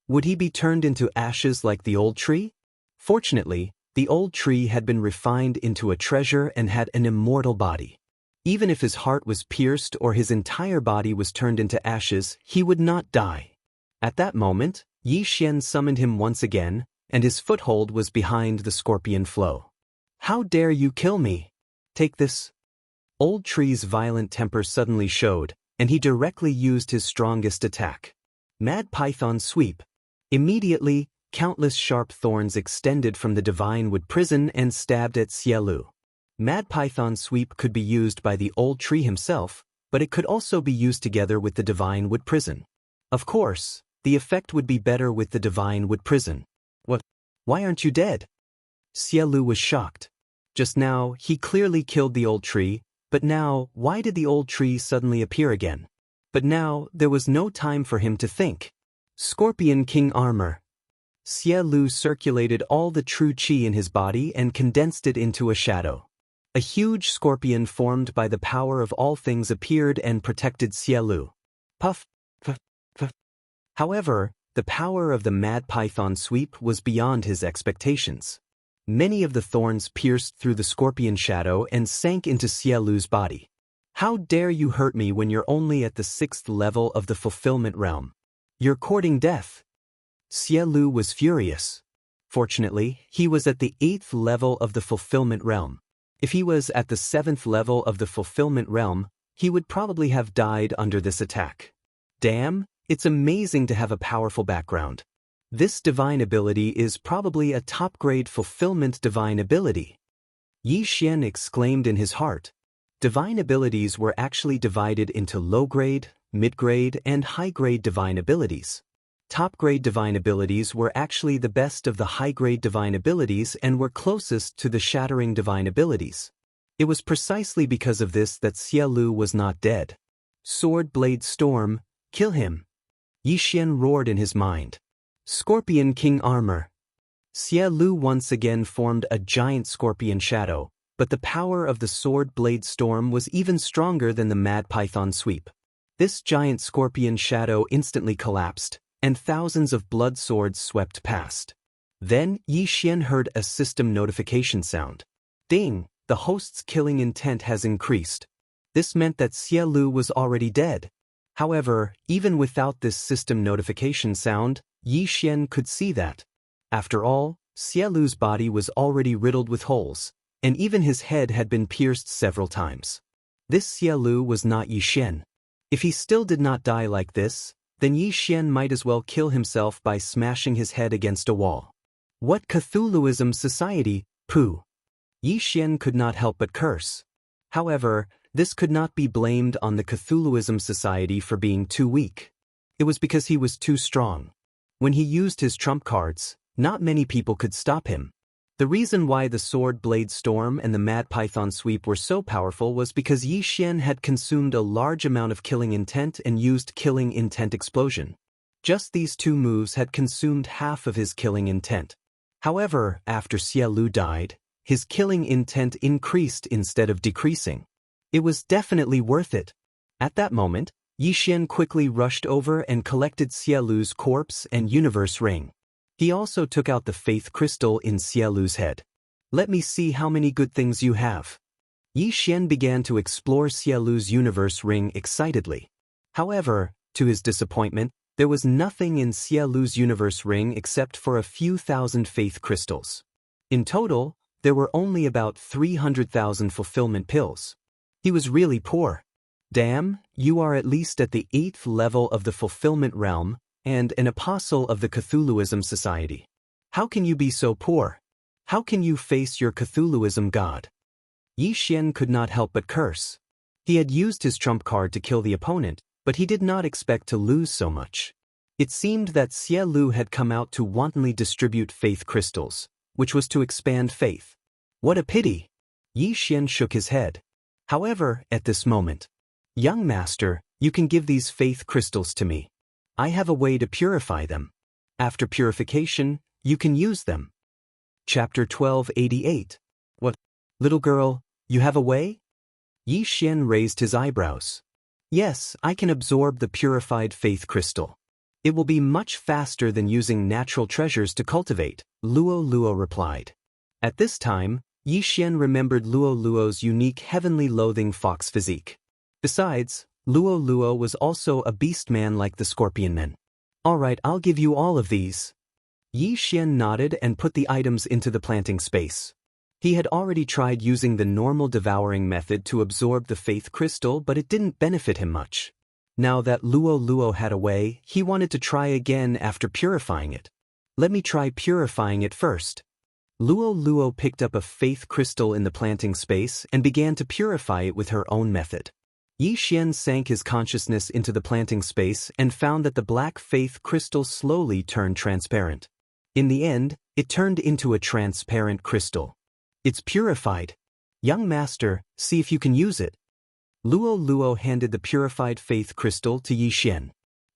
Would he be turned into ashes like the old tree? Fortunately, the old tree had been refined into a treasure and had an immortal body. Even if his heart was pierced or his entire body was turned into ashes, he would not die. At that moment, Yi Xian summoned him once again, and his foothold was behind the scorpion flow. How dare you kill me? Take this. Old Tree's violent temper suddenly showed, and he directly used his strongest attack. Mad Python Sweep. Immediately, countless sharp thorns extended from the divine wood prison and stabbed at Xielu. Mad Python Sweep could be used by the old tree himself, but it could also be used together with the divine wood prison. Of course, the effect would be better with the divine wood prison. What? Why aren't you dead? Xielu was shocked. Just now, he clearly killed the old tree, but now, why did the old tree suddenly appear again? But now, there was no time for him to think. Scorpion King Armor. Xielu circulated all the true qi in his body and condensed it into a shadow. A huge scorpion formed by the power of all things appeared and protected Xielu. Puff, puff, puff. However, the power of the Mad Python Sweep was beyond his expectations. Many of the thorns pierced through the scorpion shadow and sank into Xielu's body. How dare you hurt me when you're only at the 6th level of the fulfillment realm? You're courting death. Xielu was furious. Fortunately, he was at the 8th level of the fulfillment realm. If he was at the 7th level of the fulfillment realm, he would probably have died under this attack. Damn, it's amazing to have a powerful background. This divine ability is probably a top-grade fulfillment divine ability. Yi Xian exclaimed in his heart. Divine abilities were actually divided into low-grade, mid-grade, and high-grade divine abilities. Top-grade divine abilities were actually the best of the high-grade divine abilities and were closest to the shattering divine abilities. It was precisely because of this that Xielu was not dead. Sword Blade Storm, kill him. Yi Xian roared in his mind. Scorpion King Armor. Xielu once again formed a giant scorpion shadow, but the power of the Sword Blade Storm was even stronger than the Mad Python Sweep. This giant scorpion shadow instantly collapsed, and thousands of blood swords swept past. Then Yi Xian heard a system notification sound. Ding! The host's killing intent has increased. This meant that Xielu was already dead. However, even without this system notification sound, Yi Xian could see that. After all, Xielu's body was already riddled with holes, and even his head had been pierced several times. This Xielu was not Yi Xian. If he still did not die like this, then Yi Xian might as well kill himself by smashing his head against a wall. What Cthulhuism society, pooh! Yi Xian could not help but curse. However, this could not be blamed on the Cthulhuism society for being too weak. It was because he was too strong. When he used his trump cards, not many people could stop him. The reason why the Sword Blade Storm and the Mad Python Sweep were so powerful was because Yi Xian had consumed a large amount of killing intent and used killing intent explosion. Just these two moves had consumed half of his killing intent. However, after Xielu died, his killing intent increased instead of decreasing. It was definitely worth it. At that moment, Yi Xian quickly rushed over and collected Xielu's corpse and universe ring. He also took out the faith crystal in Xielu's head. Let me see how many good things you have. Yi Xian began to explore Xie Lu's universe ring excitedly. However, to his disappointment, there was nothing in Xie Lu's universe ring except for a few thousand faith crystals. In total, there were only about 300,000 fulfillment pills. He was really poor. Damn, you are at least at the 8th level of the fulfillment realm, and an apostle of the Cthulhuism society. How can you be so poor? How can you face your Cthulhuism god? Yi Xian could not help but curse. He had used his trump card to kill the opponent, but he did not expect to lose so much. It seemed that Xie Lu had come out to wantonly distribute faith crystals, which was to expand faith. What a pity! Yi Xian shook his head. However, at this moment, young master, you can give these faith crystals to me. I have a way to purify them. After purification, you can use them. Chapter 1288. What? Little girl, you have a way? Yi Xian raised his eyebrows. Yes, I can absorb the purified faith crystal. It will be much faster than using natural treasures to cultivate, Luo Luo replied. At this time, Yi Xian remembered Luo Luo's unique heavenly loathing fox physique. Besides, Luo Luo was also a beast man like the scorpion men. Alright, I'll give you all of these. Yi Xian nodded and put the items into the planting space. He had already tried using the normal devouring method to absorb the faith crystal, but it didn't benefit him much. Now that Luo Luo had a way, he wanted to try again after purifying it. Let me try purifying it first. Luo Luo picked up a faith crystal in the planting space and began to purify it with her own method. Yi Xian sank his consciousness into the planting space and found that the black faith crystal slowly turned transparent. In the end, it turned into a transparent crystal. It's purified. Young master, see if you can use it. Luo Luo handed the purified faith crystal to Yi Xian.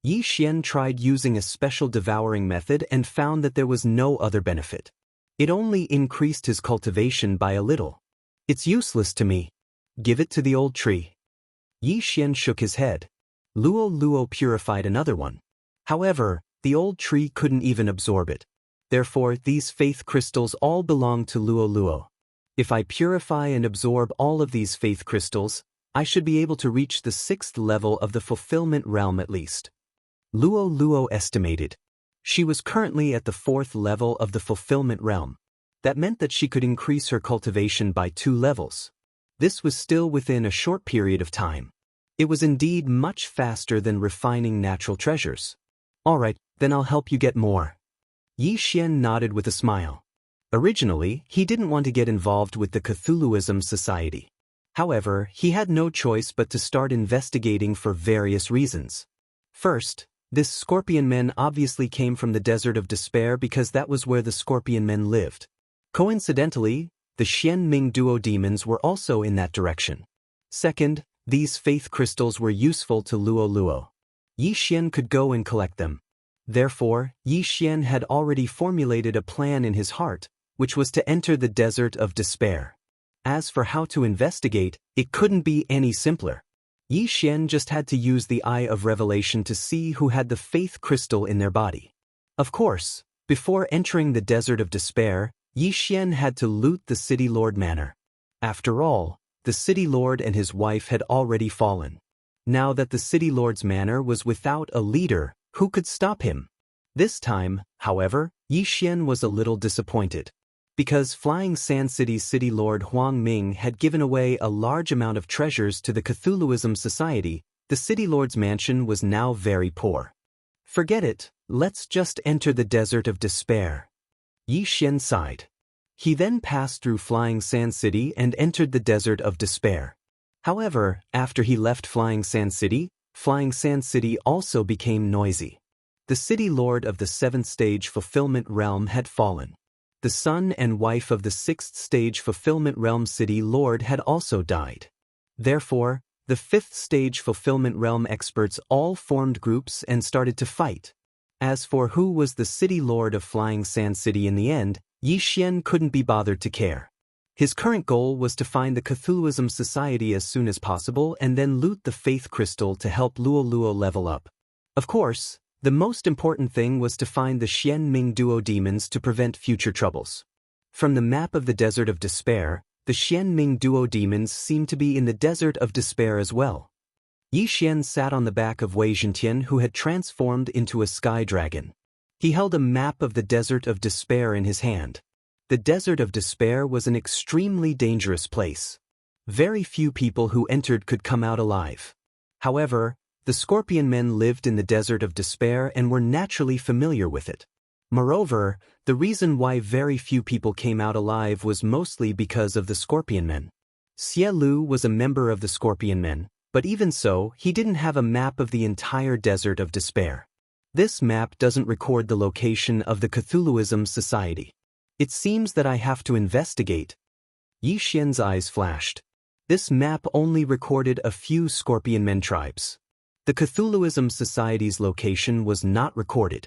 Yi Xian tried using a special devouring method and found that there was no other benefit. It only increased his cultivation by a little. It's useless to me. Give it to the old tree. Yi Xian shook his head. Luo Luo purified another one. However, the old tree couldn't even absorb it. Therefore, these faith crystals all belong to Luo Luo. If I purify and absorb all of these faith crystals, I should be able to reach the 6th level of the fulfillment realm at least. Luo Luo estimated. She was currently at the 4th level of the fulfillment realm. That meant that she could increase her cultivation by 2 levels. This was still within a short period of time. It was indeed much faster than refining natural treasures. Alright, then I'll help you get more. Yi Xian nodded with a smile. Originally, he didn't want to get involved with the Cthulhuism society. However, he had no choice but to start investigating for various reasons. First, this scorpion men obviously came from the Desert of Despair because that was where the scorpion men lived. Coincidentally, the Xian Ming duo demons were also in that direction. Second, these faith crystals were useful to Luo Luo. Yi Xian could go and collect them. Therefore, Yi Xian had already formulated a plan in his heart, which was to enter the Desert of Despair. As for how to investigate, it couldn't be any simpler. Yi Xian just had to use the Eye of Revelation to see who had the faith crystal in their body. Of course, before entering the Desert of Despair, Yi Xian had to loot the City Lord Manor. After all, the City Lord and his wife had already fallen. Now that the City Lord's manor was without a leader, who could stop him? This time, however, Yi Xian was a little disappointed. Because Flying Sand City's City Lord Huang Ming had given away a large amount of treasures to the Cthulhuism Society, the City Lord's mansion was now very poor. Forget it, let's just enter the Desert of Despair. Yi Xian sighed. He then passed through Flying Sand City and entered the Desert of Despair. However, after he left Flying Sand City also became noisy. The City Lord of the 7th Stage Fulfillment Realm had fallen. The son and wife of the 6th Stage Fulfillment Realm City Lord had also died. Therefore, the 5th Stage Fulfillment Realm experts all formed groups and started to fight. As for who was the City Lord of Flying Sand City in the end, Yi Xian couldn't be bothered to care. His current goal was to find the Cthulhuism Society as soon as possible and then loot the Faith Crystal to help Luo Luo level up. Of course, the most important thing was to find the Xian Ming duo demons to prevent future troubles. From the map of the Desert of Despair, the Xianming duo demons seem to be in the Desert of Despair as well. Yi Xian sat on the back of Wei Zhentian, who had transformed into a sky dragon. He held a map of the Desert of Despair in his hand. The Desert of Despair was an extremely dangerous place. Very few people who entered could come out alive. However, the Scorpion Men lived in the Desert of Despair and were naturally familiar with it. Moreover, the reason why very few people came out alive was mostly because of the Scorpion Men. Xie Lu was a member of the Scorpion Men, but even so, he didn't have a map of the entire Desert of Despair. This map doesn't record the location of the Cthulhuism Society. It seems that I have to investigate. Yi Xian's eyes flashed. This map only recorded a few Scorpion Men tribes. The Cthulhuism Society's location was not recorded.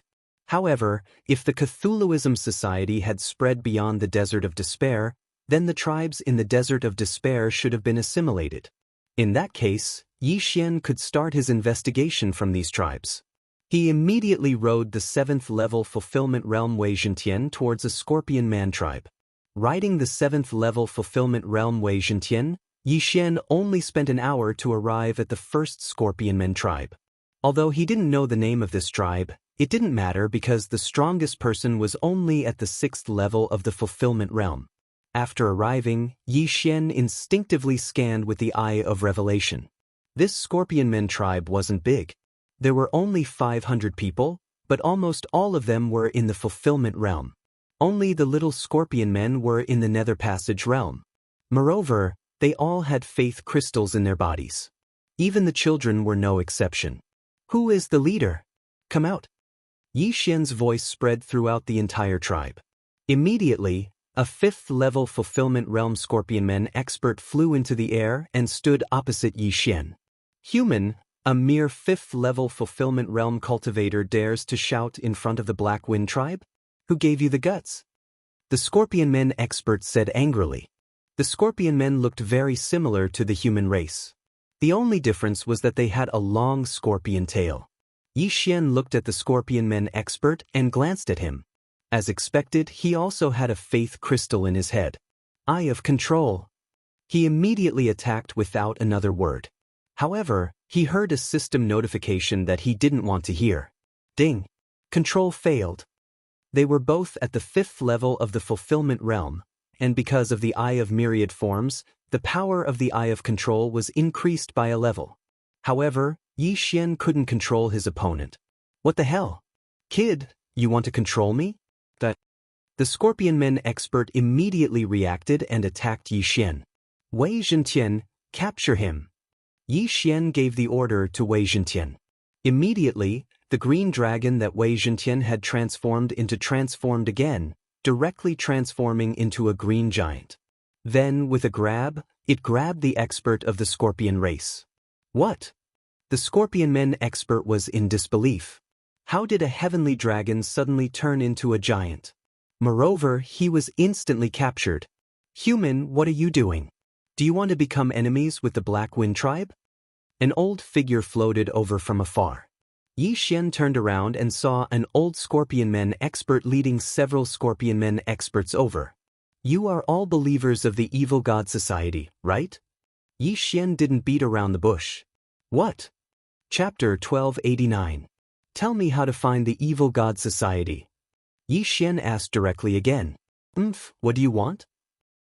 However, if the Cthulhuism Society had spread beyond the Desert of Despair, then the tribes in the Desert of Despair should have been assimilated. In that case, Yi Xian could start his investigation from these tribes. He immediately rode the 7th level fulfillment realm Wei Zhentian towards a Scorpion Man tribe. Riding the 7th level fulfillment realm Wei Zhentian, Yi Xian only spent an hour to arrive at the first Scorpion Men tribe. Although he didn't know the name of this tribe, it didn't matter because the strongest person was only at the 6th level of the fulfillment realm. After arriving, Yi Xian instinctively scanned with the eye of revelation. This Scorpion Men tribe wasn't big. There were only 500 people, but almost all of them were in the fulfillment realm. Only the little Scorpion Men were in the Nether Passage realm. Moreover, they all had faith crystals in their bodies. Even the children were no exception. Who is the leader? Come out. Yi Xian's voice spread throughout the entire tribe. Immediately, a 5th level fulfillment realm Scorpion Men expert flew into the air and stood opposite Yi Xian. Human, a mere 5th level fulfillment realm cultivator dares to shout in front of the Black Wind tribe? Who gave you the guts? The Scorpion Men expert said angrily. The Scorpion Men looked very similar to the human race. The only difference was that they had a long scorpion tail. Yi Xian looked at the Scorpion Men expert and glanced at him. As expected, he also had a faith crystal in his head. Eye of control. He immediately attacked without another word. However, he heard a system notification that he didn't want to hear. Ding. Control failed. They were both at the 5th level of the fulfillment realm, and because of the Eye of Myriad Forms, the power of the Eye of Control was increased by a level. However, Yi Xian couldn't control his opponent. What the hell? Kid, you want to control me? The Scorpion Men expert immediately reacted and attacked Yi Xian. Wei Zhentian, capture him. Yi Xian gave the order to Wei Zhentian. Immediately, the green dragon that Wei Zhentian had transformed again, directly transforming into a green giant. Then, with a grab, it grabbed the expert of the Scorpion race. What? The Scorpion Men expert was in disbelief. How did a heavenly dragon suddenly turn into a giant? Moreover, he was instantly captured. Human, what are you doing? Do you want to become enemies with the Black Wind tribe? An old figure floated over from afar. Yi Xian turned around and saw an old Scorpion Men expert leading several Scorpion Men experts over. You are all believers of the Evil God Society, right? Yi Xian didn't beat around the bush. What? Chapter 1289. Tell me how to find the Evil God Society. Yi Xian asked directly again. What do you want?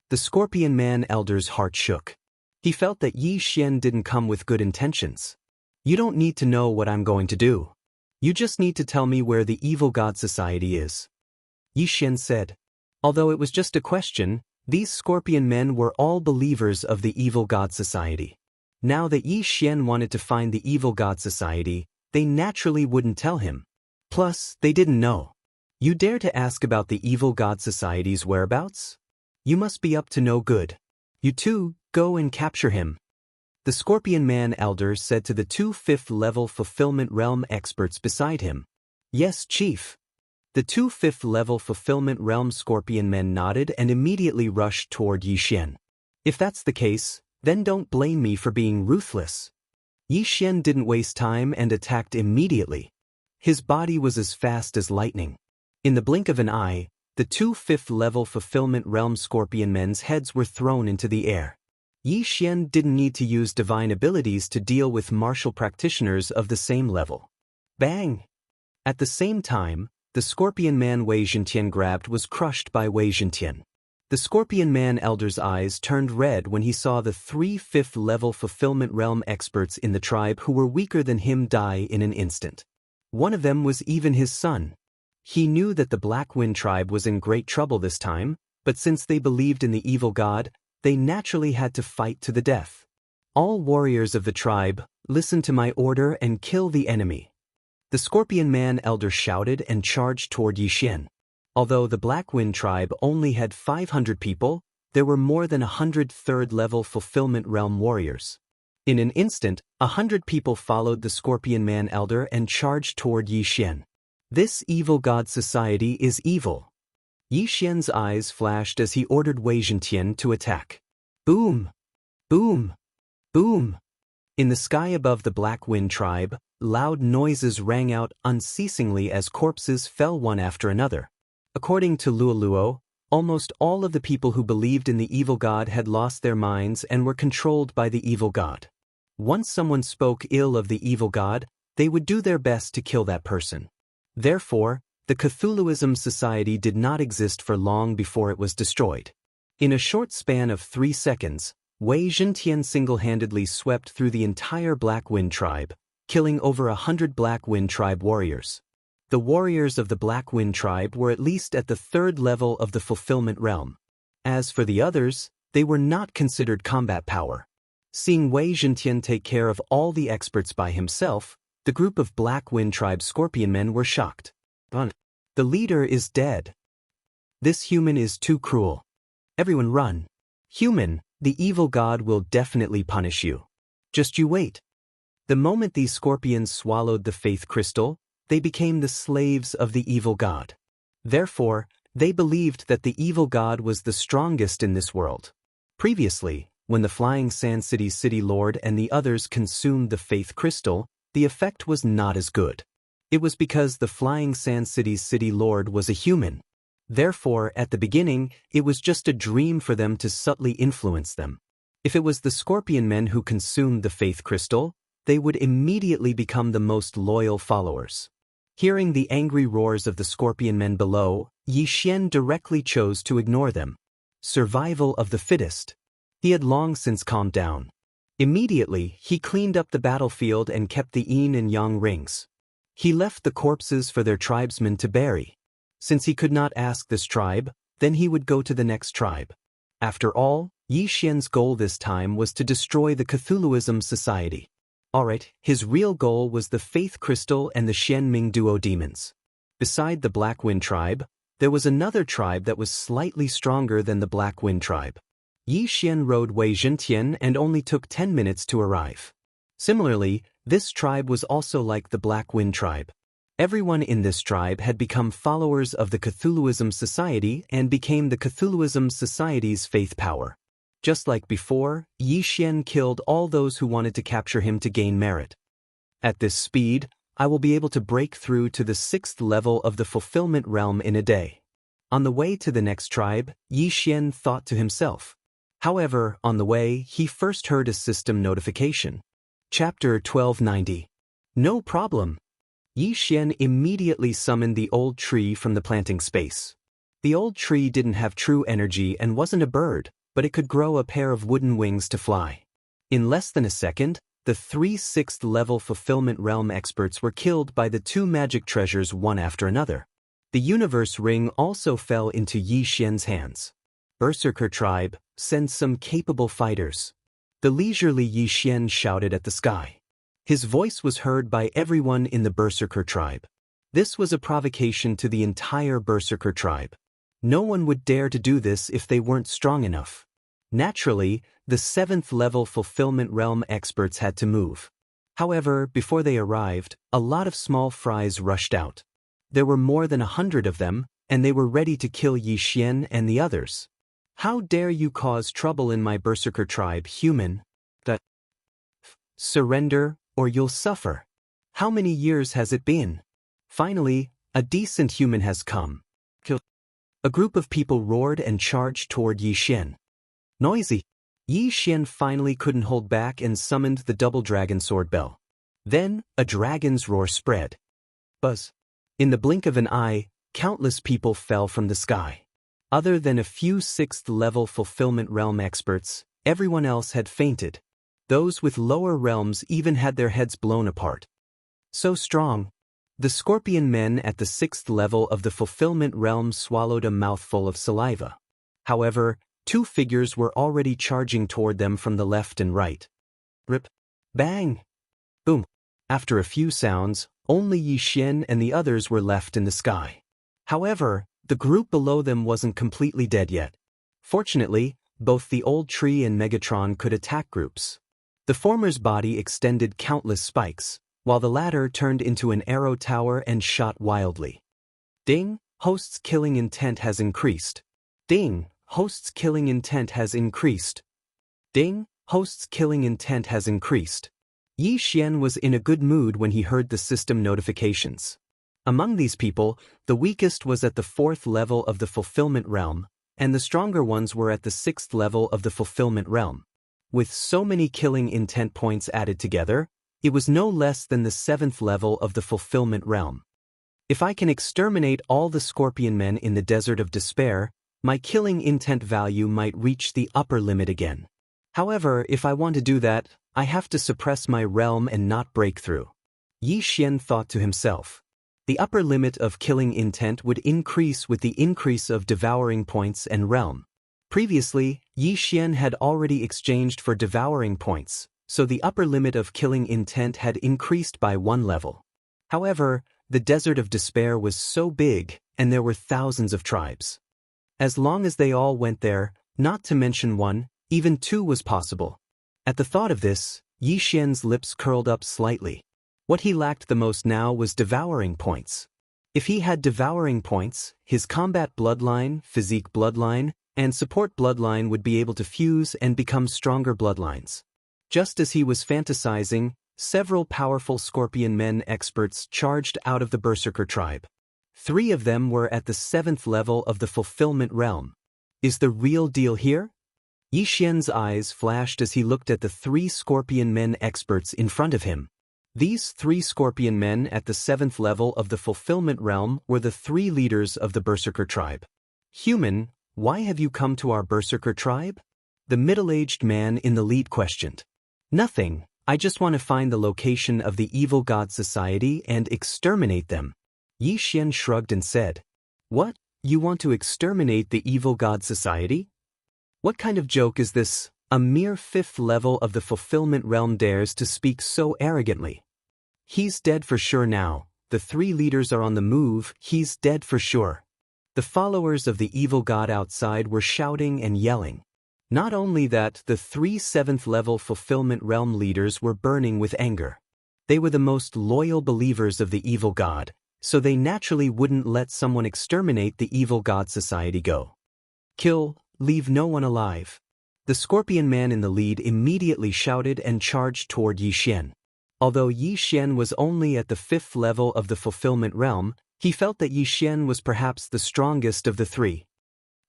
The Scorpion Man elder's heart shook. He felt that Yi Xian didn't come with good intentions. You don't need to know what I'm going to do. You just need to tell me where the Evil God Society is. Yi Xian said. Although it was just a question, these Scorpion Men were all believers of the Evil God Society. Now that Yi Xian wanted to find the Evil God Society, they naturally wouldn't tell him. Plus, they didn't know. You dare to ask about the Evil God Society's whereabouts? You must be up to no good. You two, go and capture him. The Scorpion Man elder said to the 2 5th-level fulfillment realm experts beside him. Yes, Chief. The 2 5th-level fulfillment realm Scorpion Men nodded and immediately rushed toward Yi Xian. If that's the case, then don't blame me for being ruthless. Yi Xian didn't waste time and attacked immediately. His body was as fast as lightning. In the blink of an eye, the two fifth-level Fulfillment Realm Scorpion men's heads were thrown into the air. Yi Xian didn't need to use divine abilities to deal with martial practitioners of the same level. Bang! At the same time, the Scorpion Man Wei Zhentian grabbed was crushed by Wei Zhentian. The Scorpion Man Elder's eyes turned red when he saw the three fifth-level Fulfillment Realm experts in the tribe who were weaker than him die in an instant. One of them was even his son. He knew that the Black Wind tribe was in great trouble this time, but since they believed in the evil god, they naturally had to fight to the death. All warriors of the tribe, listen to my order and kill the enemy. The Scorpion Man Elder shouted and charged toward Yi Xian. Although the Black Wind tribe only had 500 people, there were more than 100 third-level Fulfillment Realm warriors. In an instant, 100 people followed the Scorpion Man Elder and charged toward Yi Xian. This evil god society is evil. Yi Xian's eyes flashed as he ordered Wei Zhentian to attack. Boom! Boom! Boom! In the sky above the Black Wind tribe, loud noises rang out unceasingly as corpses fell one after another. According to Luoluo, almost all of the people who believed in the evil god had lost their minds and were controlled by the evil god. Once someone spoke ill of the evil god, they would do their best to kill that person. Therefore, the Cthulhuism Society did not exist for long before it was destroyed. In a short span of 3 seconds, Wei Zhentian single-handedly swept through the entire Black Wind tribe, killing over 100 Black Wind tribe warriors. The warriors of the Black Wind tribe were at least at the third level of the Fulfillment Realm. As for the others, they were not considered combat power. Seeing Wei Zhentian take care of all the experts by himself, the group of Black Wind tribe scorpion men were shocked. The leader is dead. This human is too cruel. Everyone run. Human, the evil god will definitely punish you. Just you wait. The moment these scorpions swallowed the faith crystal, they became the slaves of the evil god. Therefore, they believed that the evil god was the strongest in this world. Previously, when the Flying Sand City's city lord and the others consumed the faith crystal, the effect was not as good. It was because the Flying Sand City's city lord was a human. Therefore, at the beginning, it was just a dream for them to subtly influence them. If it was the scorpion men who consumed the faith crystal, they would immediately become the most loyal followers. Hearing the angry roars of the scorpion men below, Yi Xian directly chose to ignore them. Survival of the fittest. He had long since calmed down. Immediately, he cleaned up the battlefield and kept the yin and yang rings. He left the corpses for their tribesmen to bury. Since he could not ask this tribe, then he would go to the next tribe. After all, Yi Xian's goal this time was to destroy the Cthulhuism Society. Alright, his real goal was the Faith Crystal and the Xianming Duo Demons. Beside the Black Wind tribe, there was another tribe that was slightly stronger than the Black Wind tribe. Yi Xian rode Wei Zhentian and only took 10 minutes to arrive. Similarly, this tribe was also like the Black Wind tribe. Everyone in this tribe had become followers of the Cthulhuism Society and became the Cthulhuism Society's faith power. Just like before, Yi Xian killed all those who wanted to capture him to gain merit. At this speed, I will be able to break through to the 6th level of the Fulfillment Realm in a day. On the way to the next tribe, Yi Xian thought to himself. However, on the way, he first heard a system notification. Chapter 1290. No problem. Yi Xian immediately summoned the old tree from the planting space. The old tree didn't have true energy and wasn't a bird, but it could grow a pair of wooden wings to fly. In less than a second, the 3 6th-level Fulfillment Realm experts were killed by the 2 magic treasures one after another. The Universe Ring also fell into Yi Xian's hands. Berserker tribe, send some capable fighters. The leisurely Yi Xian shouted at the sky. His voice was heard by everyone in the Berserker tribe. This was a provocation to the entire Berserker tribe. No one would dare to do this if they weren't strong enough. Naturally, the 7th-level Fulfillment Realm experts had to move. However, before they arrived, a lot of small fries rushed out. There were more than 100 of them, and they were ready to kill Yi Xian and the others. How dare you cause trouble in my Berserker tribe, human? Surrender, or you'll suffer. How many years has it been? Finally, a decent human has come. A group of people roared and charged toward Yi Xian. Noisy. Yi Xian finally couldn't hold back and summoned the double dragon sword bell. Then, a dragon's roar spread. Buzz. In the blink of an eye, countless people fell from the sky. Other than a few 6th-level fulfillment realm experts, everyone else had fainted. Those with lower realms even had their heads blown apart. So strong. The scorpion men at the 6th level of the fulfillment realm swallowed a mouthful of saliva. However, 2 figures were already charging toward them from the left and right. Rip. Bang. Boom. After a few sounds, only Yi Xian and the others were left in the sky. However, the group below them wasn't completely dead yet. Fortunately, both the old tree and Megatron could attack groups. The former's body extended countless spikes, while the latter turned into an arrow tower and shot wildly. Ding, host's killing intent has increased. Ding, host's killing intent has increased. Ding, host's killing intent has increased. Yi Xian was in a good mood when he heard the system notifications. Among these people, the weakest was at the 4th level of the fulfillment realm, and the stronger ones were at the 6th level of the fulfillment realm. With so many killing intent points added together, it was no less than the 7th level of the fulfillment realm. If I can exterminate all the scorpion men in the Desert of Despair, my killing intent value might reach the upper limit again. However, if I want to do that, I have to suppress my realm and not break through. Yi Xian thought to himself. The upper limit of killing intent would increase with the increase of devouring points and realm. Previously, Yi Xian had already exchanged for devouring points, so the upper limit of killing intent had increased by 1 level. However, the Desert of Despair was so big, and there were thousands of tribes. As long as they all went there, not to mention 1, even 2 was possible. At the thought of this, Yi Xian's lips curled up slightly. What he lacked the most now was devouring points. If he had devouring points, his combat bloodline, physique bloodline, and support bloodline would be able to fuse and become stronger bloodlines. Just as he was fantasizing, several powerful scorpion men experts charged out of the Berserker tribe. 3 of them were at the 7th level of the fulfillment realm. Is the real deal here? Yi Xian's eyes flashed as he looked at the 3 scorpion men experts in front of him. These 3 scorpion men at the 7th level of the fulfillment realm were the 3 leaders of the Berserker tribe. Human, why have you come to our Berserker tribe? The middle-aged man in the lead questioned. Nothing, I just want to find the location of the Evil God Society and exterminate them. Yi Xian shrugged and said, What, you want to exterminate the Evil God Society? What kind of joke is this? A mere 5th level of the fulfillment realm dares to speak so arrogantly. He's dead for sure now. The 3 leaders are on the move. He's dead for sure. The followers of the evil god outside were shouting and yelling. Not only that, the 3 7th level fulfillment realm leaders were burning with anger. They were the most loyal believers of the evil god, so they naturally wouldn't let someone exterminate the evil god society go. Kill, leave no one alive. The scorpion man in the lead immediately shouted and charged toward Yi Xian. Although Yi Xian was only at the 5th level of the fulfillment realm, he felt that Yi Xian was perhaps the strongest of the 3.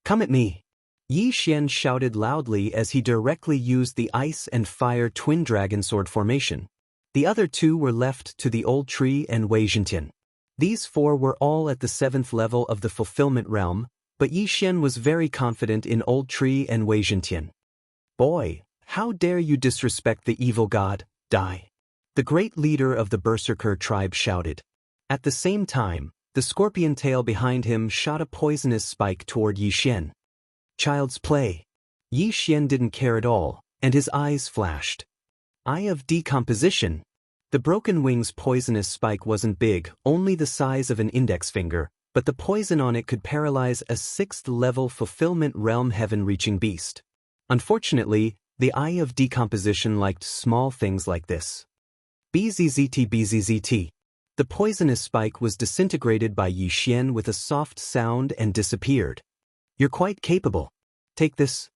Come at me! Yi Xian shouted loudly as he directly used the ice and fire twin dragon sword formation. The other 2 were left to the old tree and Wei Zhentian. These 4 were all at the 7th level of the fulfillment realm, but Yi Xian was very confident in old tree and Wei Zhentian. Boy, how dare you disrespect the evil god, die! The great leader of the Berserker tribe shouted. At the same time, the scorpion tail behind him shot a poisonous spike toward Yi Xian. Child's play. Yi Xian didn't care at all, and his eyes flashed. Eye of decomposition. The broken wing's poisonous spike wasn't big, only the size of an index finger, but the poison on it could paralyze a 6th level fulfillment realm heaven-reaching beast. Unfortunately, the Eye of Decomposition liked small things like this. BZZT. The poisonous spike was disintegrated by Yi Xian with a soft sound and disappeared. You're quite capable. Take this.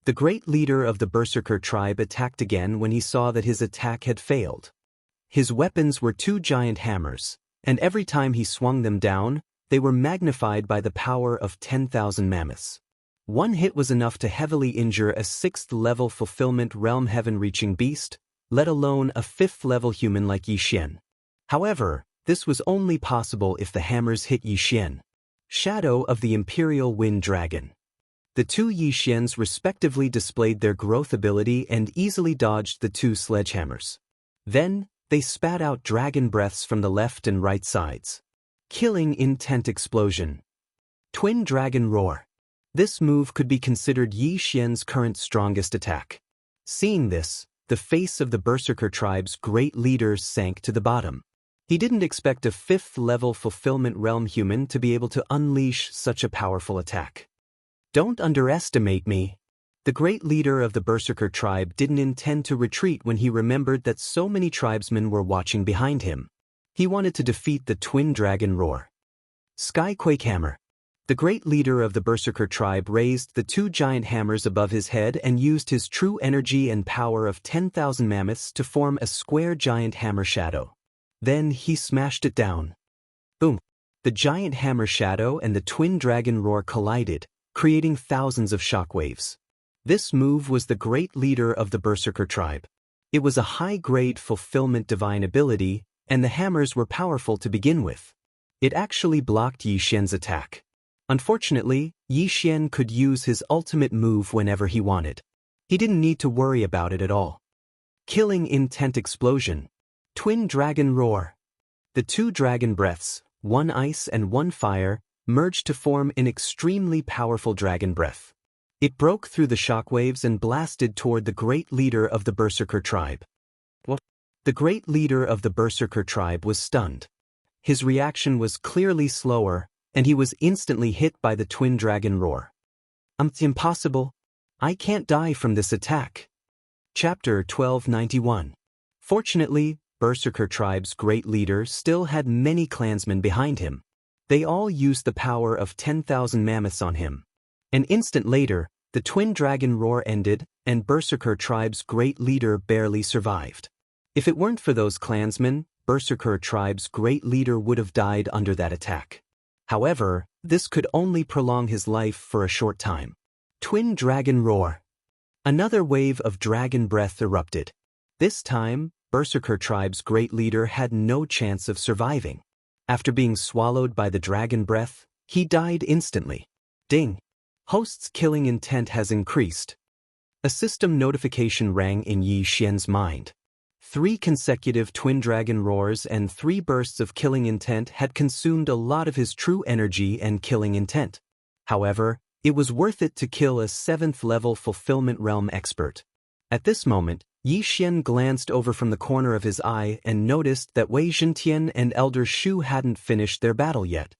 The great leader of the Berserker tribe attacked again when he saw that his attack had failed. His weapons were 2 giant hammers, and every time he swung them down, they were magnified by the power of 10,000 mammoths. One hit was enough to heavily injure a 6th-level fulfillment realm heaven-reaching beast, let alone a 5th-level human like Yixian. However, this was only possible if the hammers hit Yixian. Shadow of the Imperial Wind Dragon. The two Yixians respectively displayed their growth ability and easily dodged the two sledgehammers. Then, they spat out dragon breaths from the left and right sides. Killing Intent Explosion. Twin Dragon Roar. This move could be considered Yi Xian's current strongest attack. Seeing this, the face of the Berserker tribe's great leader sank to the bottom. He didn't expect a 5th-level fulfillment realm human to be able to unleash such a powerful attack. Don't underestimate me. The great leader of the Berserker tribe didn't intend to retreat when he remembered that so many tribesmen were watching behind him. He wanted to defeat the Twin Dragon Roar. Skyquake Hammer. The great leader of the Berserker tribe raised the two giant hammers above his head and used his true energy and power of 10,000 mammoths to form a square giant hammer shadow. Then he smashed it down. Boom! The giant hammer shadow and the Twin Dragon Roar collided, creating thousands of shockwaves. This move was the great leader of the Berserker tribe. It was a high-grade fulfillment divine ability, and the hammers were powerful to begin with. It actually blocked Yi Xian's attack. Unfortunately, Yi Xian could use his ultimate move whenever he wanted. He didn't need to worry about it at all. Killing Intent Explosion. Twin Dragon Roar. The two dragon breaths, one ice and one fire, merged to form an extremely powerful dragon breath. It broke through the shockwaves and blasted toward the great leader of the Berserker tribe. The great leader of the Berserker tribe was stunned. His reaction was clearly slower, and he was instantly hit by the Twin Dragon Roar. It's impossible. I can't die from this attack. Chapter 1291. Fortunately, Berserker tribe's great leader still had many clansmen behind him. They all used the power of 10,000 mammoths on him. An instant later, the Twin Dragon Roar ended, and Berserker tribe's great leader barely survived. If it weren't for those clansmen, Berserker tribe's great leader would have died under that attack. However, this could only prolong his life for a short time. Twin Dragon Roar. Another wave of dragon breath erupted. This time, Berserker tribe's great leader had no chance of surviving. After being swallowed by the dragon breath, he died instantly. Ding! Host's killing intent has increased. A system notification rang in Yi Xian's mind. 3 consecutive Twin Dragon Roars and 3 bursts of killing intent had consumed a lot of his true energy and killing intent. However, it was worth it to kill a 7th-level Fulfillment Realm expert. At this moment, Yi Xian glanced over from the corner of his eye and noticed that Wei Zhentian and Elder Shu hadn't finished their battle yet.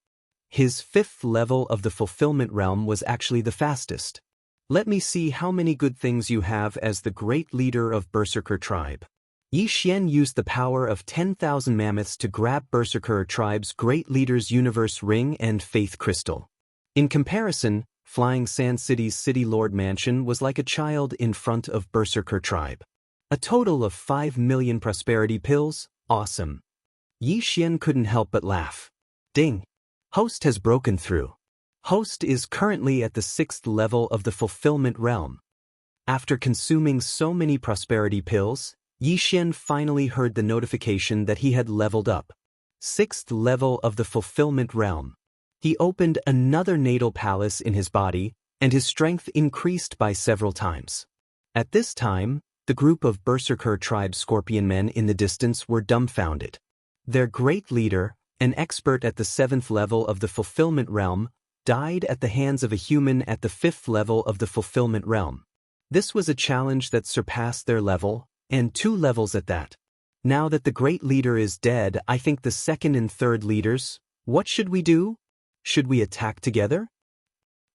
His 5th level of the Fulfillment Realm was actually the fastest. Let me see how many good things you have as the great leader of Berserker tribe. Yi Xian used the power of 10,000 mammoths to grab Berserker tribe's great leader's universe ring and faith crystal. In comparison, Flying Sand City's City Lord Mansion was like a child in front of Berserker tribe. A total of 5 million prosperity pills? Awesome. Yi Xian couldn't help but laugh. Ding! Host has broken through. Host is currently at the 6th level of the Fulfillment Realm. After consuming so many prosperity pills, Yi Xian finally heard the notification that he had leveled up. 6th level of the Fulfillment Realm. He opened another natal palace in his body, and his strength increased by several times. At this time, the group of Berserker tribe scorpion men in the distance were dumbfounded. Their great leader, an expert at the 7th level of the Fulfillment Realm, died at the hands of a human at the 5th level of the Fulfillment Realm. This was a challenge that surpassed their level, and 2 levels at that. Now that the great leader is dead, I think the 2nd and 3rd leaders, what should we do? Should we attack together?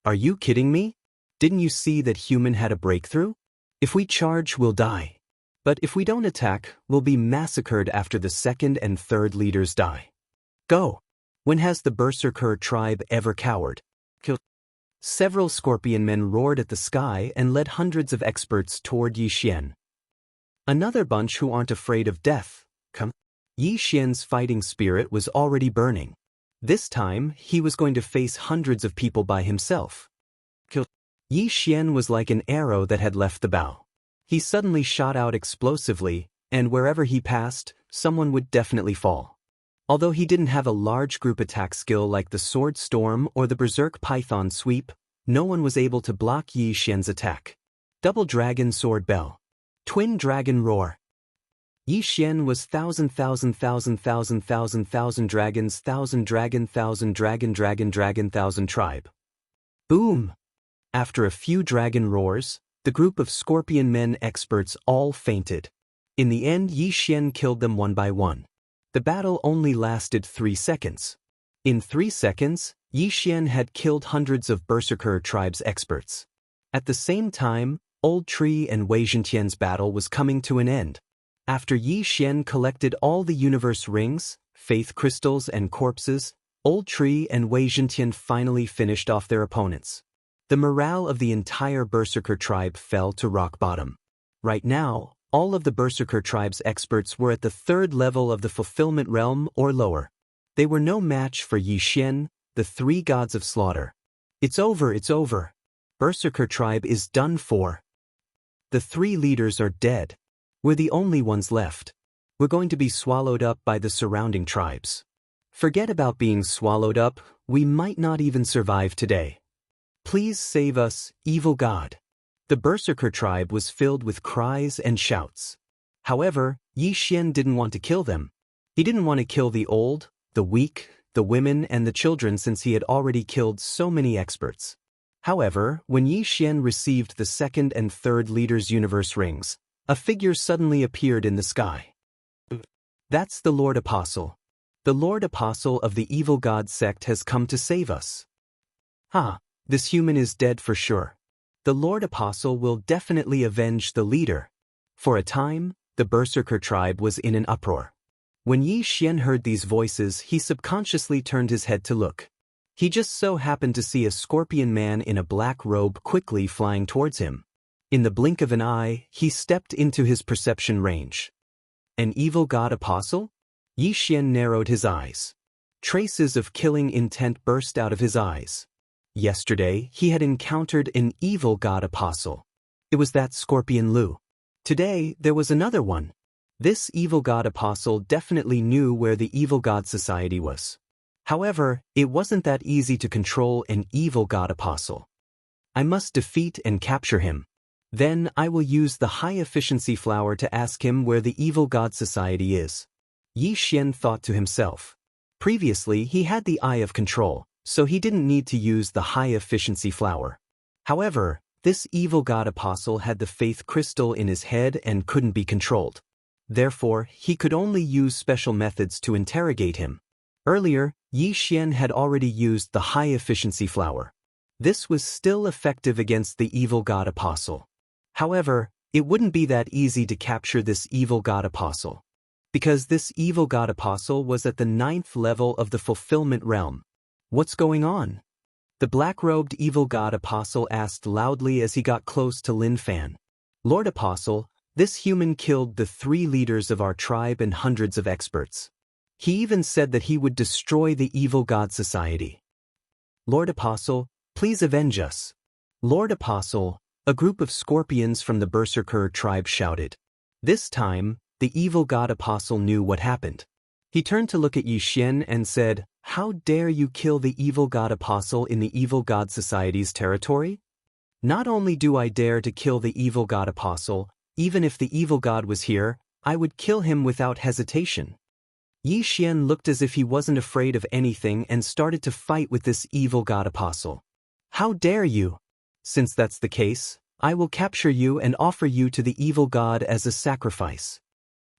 Are you kidding me? Didn't you see that human had a breakthrough? If we charge, we'll die. But if we don't attack, we'll be massacred after the 2nd and 3rd leaders die. Go! When has the Berserker tribe ever cowered? Several scorpion men roared at the sky and led hundreds of experts toward Yi Xian. Another bunch who aren't afraid of death, come. Yi Xian's fighting spirit was already burning. This time, he was going to face hundreds of people by himself. Yi Xian was like an arrow that had left the bow. He suddenly shot out explosively, and wherever he passed, someone would definitely fall. Although he didn't have a large group attack skill like the Sword Storm or the Berserk Python Sweep, no one was able to block Yi Xian's attack. Double Dragon Sword Bell. Twin Dragon Roar. Yi Xian was thousand dragons, thousand tribe. Boom! After a few dragon roars, the group of scorpion men experts all fainted. In the end, Yi Xian killed them one by one. The battle only lasted 3 seconds. In 3 seconds, Yi Xian had killed hundreds of Berserker tribe's experts. At the same time, Old Tree and Wei Zhentian's battle was coming to an end. After Yi Xian collected all the universe rings, faith crystals and corpses, Old Tree and Wei Zhentian finally finished off their opponents. The morale of the entire Berserker tribe fell to rock bottom. Right now, all of the Berserker tribe's experts were at the 3rd level of the Fulfillment Realm or lower. They were no match for Yi Xian, the 3 gods of slaughter. It's over, it's over. Berserker tribe is done for. The 3 leaders are dead. We're the only ones left. We're going to be swallowed up by the surrounding tribes. Forget about being swallowed up, we might not even survive today. Please save us, evil god. The Berserker tribe was filled with cries and shouts. However, Yi Xian didn't want to kill them. He didn't want to kill the old, the weak, the women and the children since he had already killed so many experts. However, when Yi Xian received the 2nd and 3rd leaders' universe rings, a figure suddenly appeared in the sky. That's the Lord Apostle. The Lord Apostle of the evil god sect has come to save us. This human is dead for sure. The Lord Apostle will definitely avenge the leader. For a time, the Berserker tribe was in an uproar. When Yi Xian heard these voices, he subconsciously turned his head to look. He just so happened to see a scorpion man in a black robe quickly flying towards him. In the blink of an eye, he stepped into his perception range. An evil god apostle? Yi Xian narrowed his eyes. Traces of killing intent burst out of his eyes. Yesterday, he had encountered an evil god apostle. It was that Scorpion Lu. Today, there was another one. This evil god apostle definitely knew where the evil god society was. However, it wasn't that easy to control an evil god apostle. I must defeat and capture him. Then I will use the high-efficiency flower to ask him where the evil god society is. Yi Xian thought to himself. Previously, he had the Eye of Control, so he didn't need to use the high-efficiency flower. However, this evil god apostle had the faith crystal in his head and couldn't be controlled. Therefore, he could only use special methods to interrogate him. Earlier, Yi Xian had already used the high-efficiency flower. This was still effective against the evil god apostle. However, it wouldn't be that easy to capture this evil god apostle. Because this evil god apostle was at the 9th level of the Fulfillment Realm. What's going on? The black-robed evil god apostle asked loudly as he got close to Lin Fan. Lord Apostle, this human killed the 3 leaders of our tribe and hundreds of experts. He even said that he would destroy the evil god society. Lord Apostle, please avenge us. Lord Apostle, a group of scorpions from the Berserker tribe shouted. This time, the evil god apostle knew what happened. He turned to look at Yi Xian and said, "How dare you kill the evil god apostle in the evil god society's territory? Not only do I dare to kill the evil god apostle, even if the evil god was here, I would kill him without hesitation." Yi Xian looked as if he wasn't afraid of anything and started to fight with this evil god apostle. "How dare you? Since that's the case, I will capture you and offer you to the evil god as a sacrifice."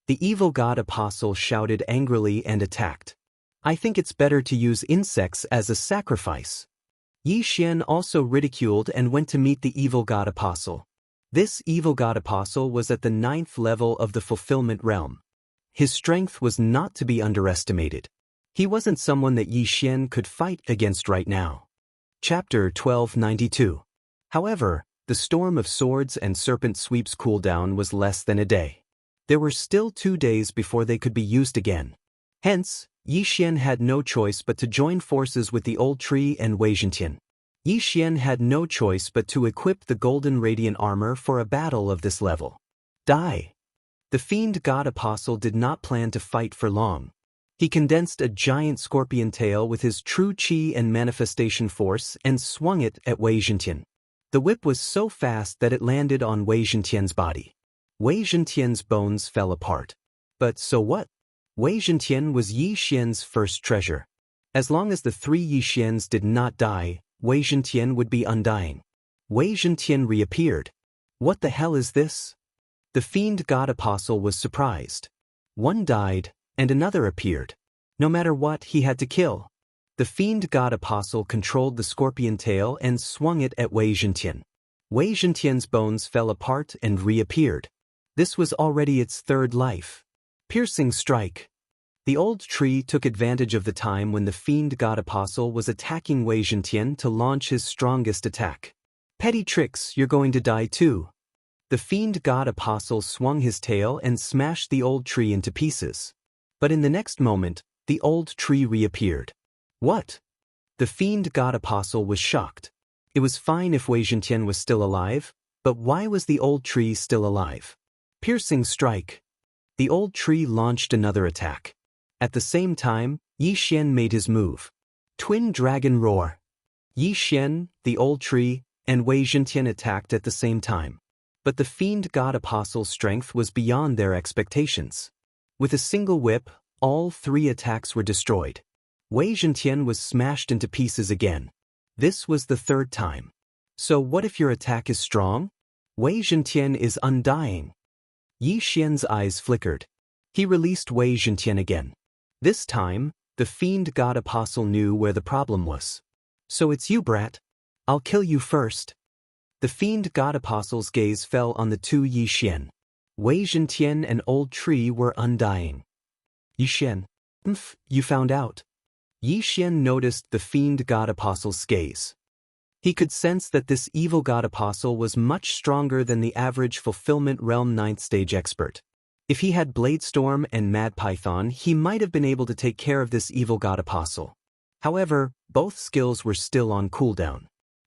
The evil god apostle shouted angrily and attacked. "I think it's better to use insects as a sacrifice." Yi Xian also ridiculed and went to meet the evil god apostle. This evil god apostle was at the 9th level of the Fulfillment Realm. His strength was not to be underestimated. He wasn't someone that Yi Xian could fight against right now. Chapter 1292. However, the storm of swords and serpent sweeps cooldown was less than a day. There were still 2 days before they could be used again. Hence, Yi Xian had no choice but to join forces with the old tree and Wei Zhentian. Yi Xian had no choice but to equip the golden radiant armor for a battle of this level. Die! The fiend god apostle did not plan to fight for long. He condensed a giant scorpion tail with his true chi and manifestation force and swung it at Wei Zhentian. The whip was so fast that it landed on Wei Zhentian's body. Wei Zhentian's bones fell apart. But so what? Wei Zhentian was Yi Xian's first treasure. As long as the 3 Yi Xians did not die, Wei Zhentian would be undying. Wei Zhentian reappeared. What the hell is this? The fiend god apostle was surprised. One died, and another appeared. No matter what, he had to kill. The fiend god apostle controlled the scorpion tail and swung it at Wei Zhentian. Wei Zhentian's bones fell apart and reappeared. This was already its 3rd life. Piercing strike. The old tree took advantage of the time when the fiend god apostle was attacking Wei Zhentian to launch his strongest attack. Petty tricks, you're going to die too. The fiend god apostle swung his tail and smashed the old tree into pieces. But in the next moment, the old tree reappeared. What? The fiend god apostle was shocked. It was fine if Wei Zhentian was still alive, but why was the old tree still alive? Piercing strike. The old tree launched another attack. At the same time, Yi Xian made his move. Twin Dragon Roar. Yi Xian, the old tree, and Wei Zhentian attacked at the same time. But the fiend god apostle's strength was beyond their expectations. With a single whip, all 3 attacks were destroyed. Wei Zhentian was smashed into pieces again. This was the 3rd time. So what if your attack is strong? Wei Zhentian is undying. Yi Xian's eyes flickered. He released Wei Zhentian again. This time, the fiend god apostle knew where the problem was. So it's you, brat. I'll kill you first. The fiend god apostle's gaze fell on the 2 Yi Xian. Wei Zhentian and old tree were undying. Yi Xian. You found out. Yi Xian noticed the fiend god apostle's gaze. He could sense that this evil god apostle was much stronger than the average Fulfillment Realm 9th stage expert. If he had Bladestorm and Mad Python, he might have been able to take care of this evil god apostle. However, both skills were still on cooldown.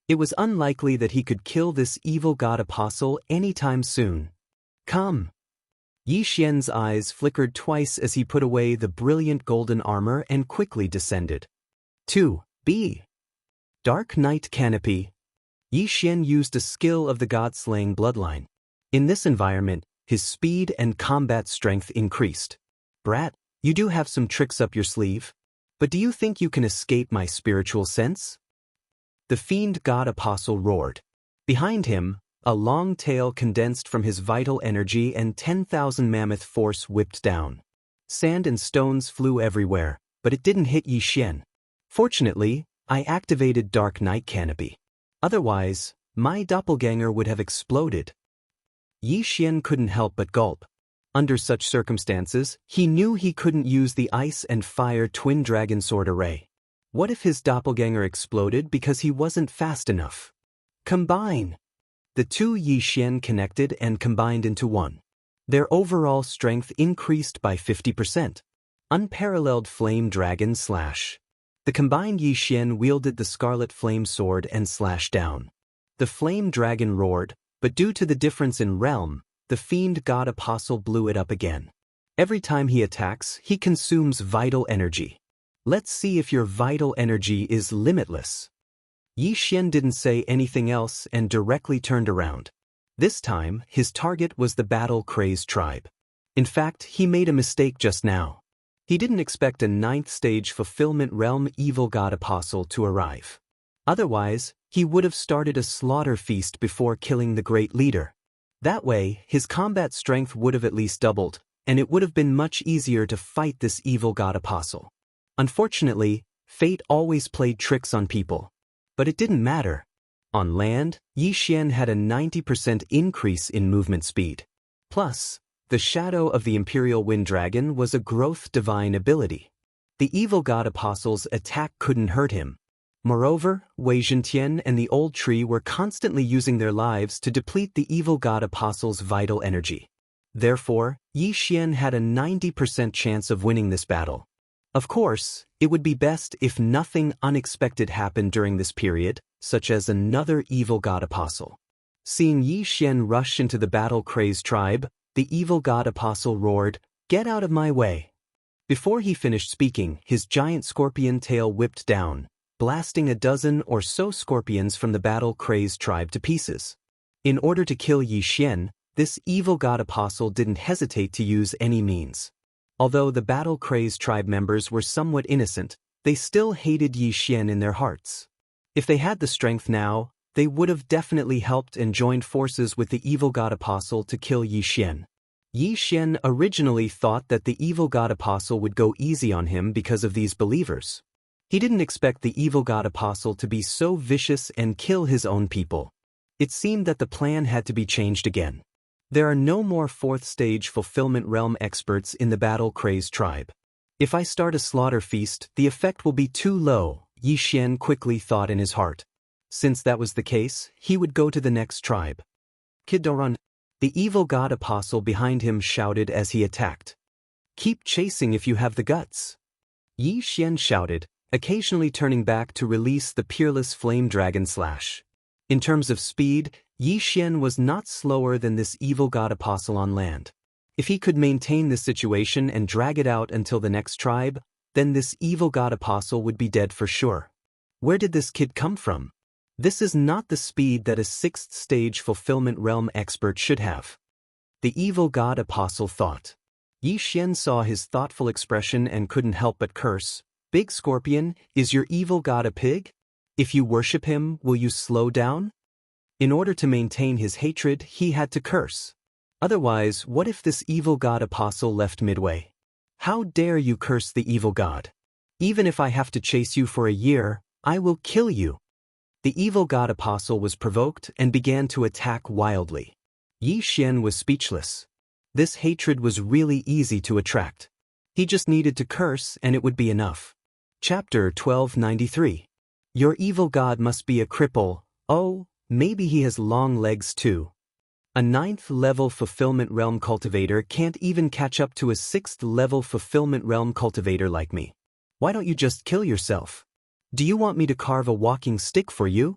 It was unlikely that he could kill this evil god apostle anytime soon. Come. Yi Xian's eyes flickered twice as he put away the brilliant golden armor and quickly descended. 2B. Dark Night Canopy. Yi Xian used a skill of the god-slaying bloodline. In this environment, his speed and combat strength increased. Brat, you do have some tricks up your sleeve. But do you think you can escape my spiritual sense? The fiend god apostle roared. Behind him, a long tail condensed from his vital energy and 10,000 mammoth force whipped down. Sand and stones flew everywhere, but it didn't hit Yi Xian. Fortunately, I activated Dark Night Canopy. Otherwise, my doppelganger would have exploded. Yi Xian couldn't help but gulp. Under such circumstances, he knew he couldn't use the Ice and Fire Twin Dragon Sword Array. What if his doppelganger exploded because he wasn't fast enough? Combine! The 2 Yi Xian connected and combined into one. Their overall strength increased by 50%. Unparalleled Flame Dragon Slash. The combined Yi Xian wielded the Scarlet Flame Sword and slashed down. The Flame Dragon roared, but due to the difference in realm, the fiend god apostle blew it up again. Every time he attacks, he consumes vital energy. Let's see if your vital energy is limitless. Yi Xian didn't say anything else and directly turned around. This time, his target was the battle-crazed tribe. In fact, he made a mistake just now. He didn't expect a 9th stage Fulfillment Realm evil god apostle to arrive. Otherwise, he would have started a slaughter feast before killing the great leader. That way, his combat strength would have at least doubled, and it would have been much easier to fight this evil god apostle. Unfortunately, fate always played tricks on people. But it didn't matter. On land, Yi Xian had a 90% increase in movement speed. Plus, the shadow of the Imperial Wind Dragon was a growth divine ability. The evil god apostle's attack couldn't hurt him. Moreover, Wei Zhentian and the old tree were constantly using their lives to deplete the evil god apostle's vital energy. Therefore, Yi Xian had a 90% chance of winning this battle. Of course, it would be best if nothing unexpected happened during this period, such as another evil god apostle. Seeing Yi Xian rush into the battle-crazed tribe, the evil god apostle roared, "Get out of my way!" Before he finished speaking, his giant scorpion tail whipped down, blasting a dozen or so scorpions from the battle-crazed tribe to pieces. In order to kill Yi Xian, this evil god apostle didn't hesitate to use any means. Although the battle-crazed tribe members were somewhat innocent, they still hated Yi Xian in their hearts. If they had the strength now, they would have definitely helped and joined forces with the evil god apostle to kill Yi Xian. Yi Xian originally thought that the evil god apostle would go easy on him because of these believers. He didn't expect the evil god apostle to be so vicious and kill his own people. It seemed that the plan had to be changed again. There are no more fourth-stage fulfillment realm experts in the battle-crazed tribe. If I start a slaughter feast, the effect will be too low, Yi Xian quickly thought in his heart. Since that was the case, he would go to the next tribe. "Kid, don't run," the evil god apostle behind him shouted as he attacked. "Keep chasing if you have the guts," Yi Xian shouted, occasionally turning back to release the peerless flame dragon slash. In terms of speed, Yi Xian was not slower than this evil god apostle on land. If he could maintain this situation and drag it out until the next tribe, then this evil god apostle would be dead for sure. Where did this kid come from? This is not the speed that a sixth-stage fulfillment realm expert should have. The evil god apostle thought. Yi Xian saw his thoughtful expression and couldn't help but curse. "Big Scorpion, is your evil god a pig? If you worship him, will you slow down?" In order to maintain his hatred, he had to curse. Otherwise, what if this evil god apostle left midway? "How dare you curse the evil god? Even if I have to chase you for a year, I will kill you." The evil god apostle was provoked and began to attack wildly. Yi Xian was speechless. This hatred was really easy to attract. He just needed to curse and it would be enough. Chapter 1293. Your evil god must be a cripple. Oh, maybe he has long legs too. A 9th-level fulfillment realm cultivator can't even catch up to a 6th-level fulfillment realm cultivator like me. Why don't you just kill yourself? Do you want me to carve a walking stick for you?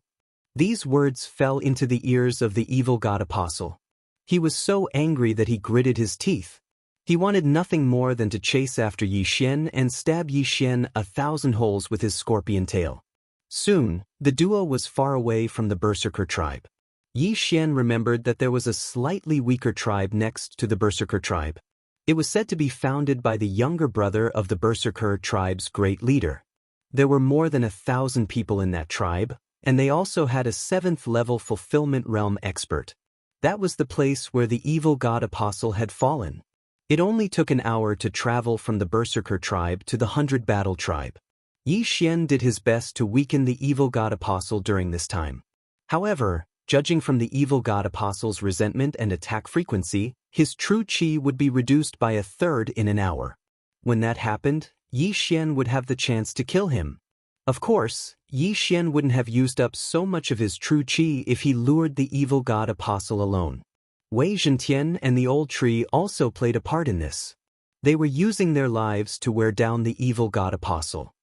These words fell into the ears of the evil god apostle. He was so angry that he gritted his teeth. He wanted nothing more than to chase after Yi Xian and stab Yi Xian 1,000 holes with his scorpion tail. Soon, the duo was far away from the Berserker tribe. Yi Xian remembered that there was a slightly weaker tribe next to the Berserker tribe. It was said to be founded by the younger brother of the Berserker tribe's great leader. There were more than 1,000 people in that tribe, and they also had a 7th-level fulfillment realm expert. That was the place where the evil god apostle had fallen. It only took an hour to travel from the Berserker tribe to the 100 Battle tribe. Yi Xian did his best to weaken the evil god apostle during this time. However, judging from the evil god apostle's resentment and attack frequency, his true chi would be reduced by 1/3 in an hour. When that happened, Yi Xian would have the chance to kill him. Of course, Yi Xian wouldn't have used up so much of his true chi if he lured the evil god apostle alone. Wei Zhentian and the old tree also played a part in this. They were using their lives to wear down the evil god apostle.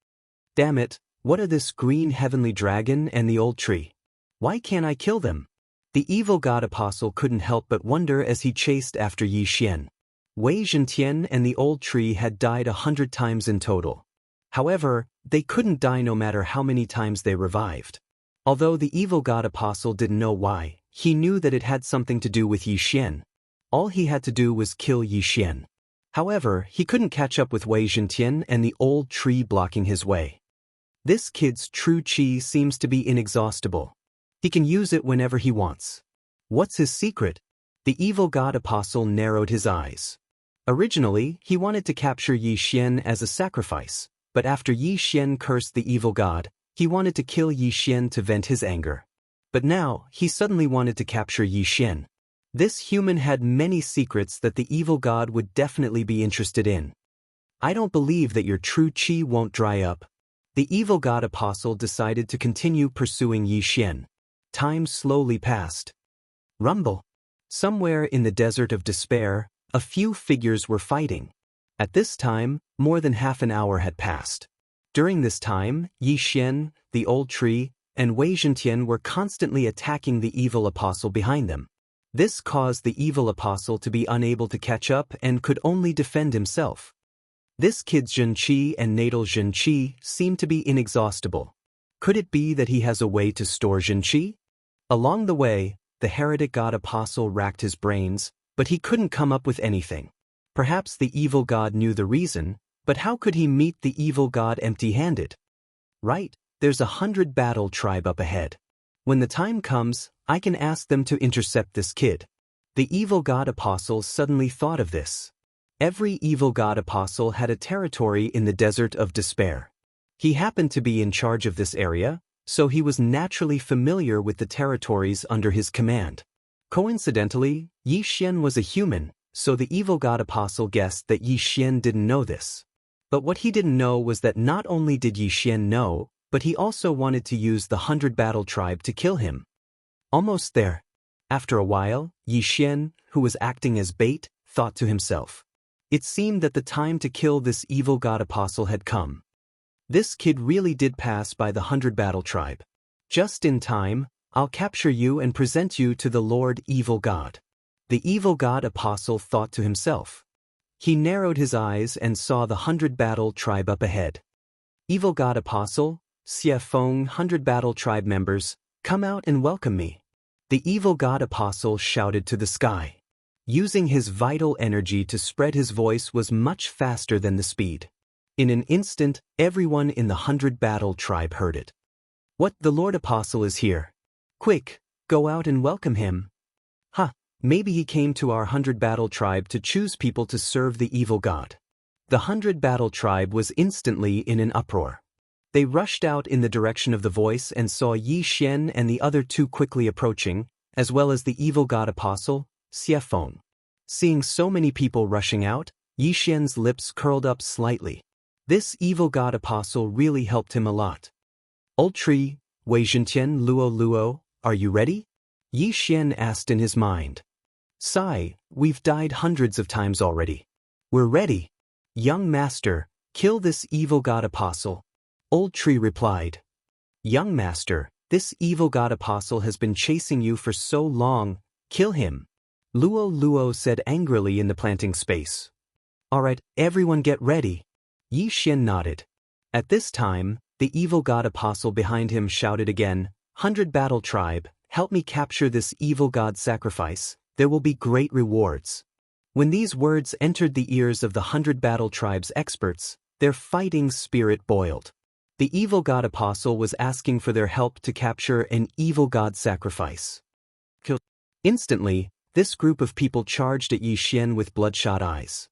Damn it, what are this green heavenly dragon and the old tree? Why can't I kill them? The evil god apostle couldn't help but wonder as he chased after Yi Xian. Wei Zhentian and the old tree had died 100 times in total. However, they couldn't die no matter how many times they revived. Although the evil god apostle didn't know why, he knew that it had something to do with Yi Xian. All he had to do was kill Yi Xian. However, he couldn't catch up with Wei Zhentian and the old tree blocking his way. This kid's true chi seems to be inexhaustible. He can use it whenever he wants. What's his secret? The evil god apostle narrowed his eyes. Originally, he wanted to capture Yi Xian as a sacrifice, but after Yi Xian cursed the evil god, he wanted to kill Yi Xian to vent his anger. But now, he suddenly wanted to capture Yi Xian. This human had many secrets that the evil god would definitely be interested in. I don't believe that your true chi won't dry up. The evil god apostle decided to continue pursuing Yi Xian. Time slowly passed. Rumble. Somewhere in the desert of despair, a few figures were fighting. At this time, more than half an hour had passed. During this time, Xian, the old tree, and Wei Zhentian were constantly attacking the evil apostle behind them. This caused the evil apostle to be unable to catch up and could only defend himself. This kid Xianxia and natal Xianxia seemed to be inexhaustible. Could it be that he has a way to store Xianxia? Along the way, the heretic god apostle racked his brains, but he couldn't come up with anything. Perhaps the evil god knew the reason, but how could he meet the evil god empty-handed? Right, there's 100 battle tribe up ahead. When the time comes, I can ask them to intercept this kid. The evil god apostle suddenly thought of this. Every evil god apostle had a territory in the Desert of Despair. He happened to be in charge of this area, so he was naturally familiar with the territories under his command. Coincidentally, Xian was a human, so the evil god apostle guessed that Xian didn't know this. But what he didn't know was that not only did Xian know, but he also wanted to use the 100 battle tribe to kill him. Almost there. After a while, Xian, who was acting as bait, thought to himself. It seemed that the time to kill this evil god apostle had come. This kid really did pass by the 100 battle tribe. Just in time, I'll capture you and present you to the Lord Evil God. The evil god apostle thought to himself. He narrowed his eyes and saw the 100 battle tribe up ahead. Evil god apostle, Xie Feng 100 battle tribe members, come out and welcome me. The evil god apostle shouted to the sky. Using his vital energy to spread his voice was much faster than the speed. In an instant, everyone in the 100 battle tribe heard it. What, the Lord Apostle is here. Quick, go out and welcome him. Maybe he came to our 100 battle tribe to choose people to serve the evil god. The 100 battle tribe was instantly in an uproar. They rushed out in the direction of the voice and saw Xian and the other two quickly approaching, as well as the evil god apostle, Xie Feng. Seeing so many people rushing out, Xian's lips curled up slightly. This evil god apostle really helped him a lot. Old tree, Wei Zhentian Luo, are you ready? Xian asked in his mind. Sigh, we've died hundreds of times already. We're ready. Young master, kill this evil god apostle. Old tree replied. Young master, this evil god apostle has been chasing you for so long, kill him. Luo said angrily in the planting space. Alright, everyone get ready. Xian nodded. At this time, the evil god apostle behind him shouted again, 100 battle tribe, help me capture this evil god sacrifice, there will be great rewards. When these words entered the ears of the 100 battle tribe's experts, their fighting spirit boiled. The evil god apostle was asking for their help to capture an evil god sacrifice. Instantly, this group of people charged at Xian with bloodshot eyes.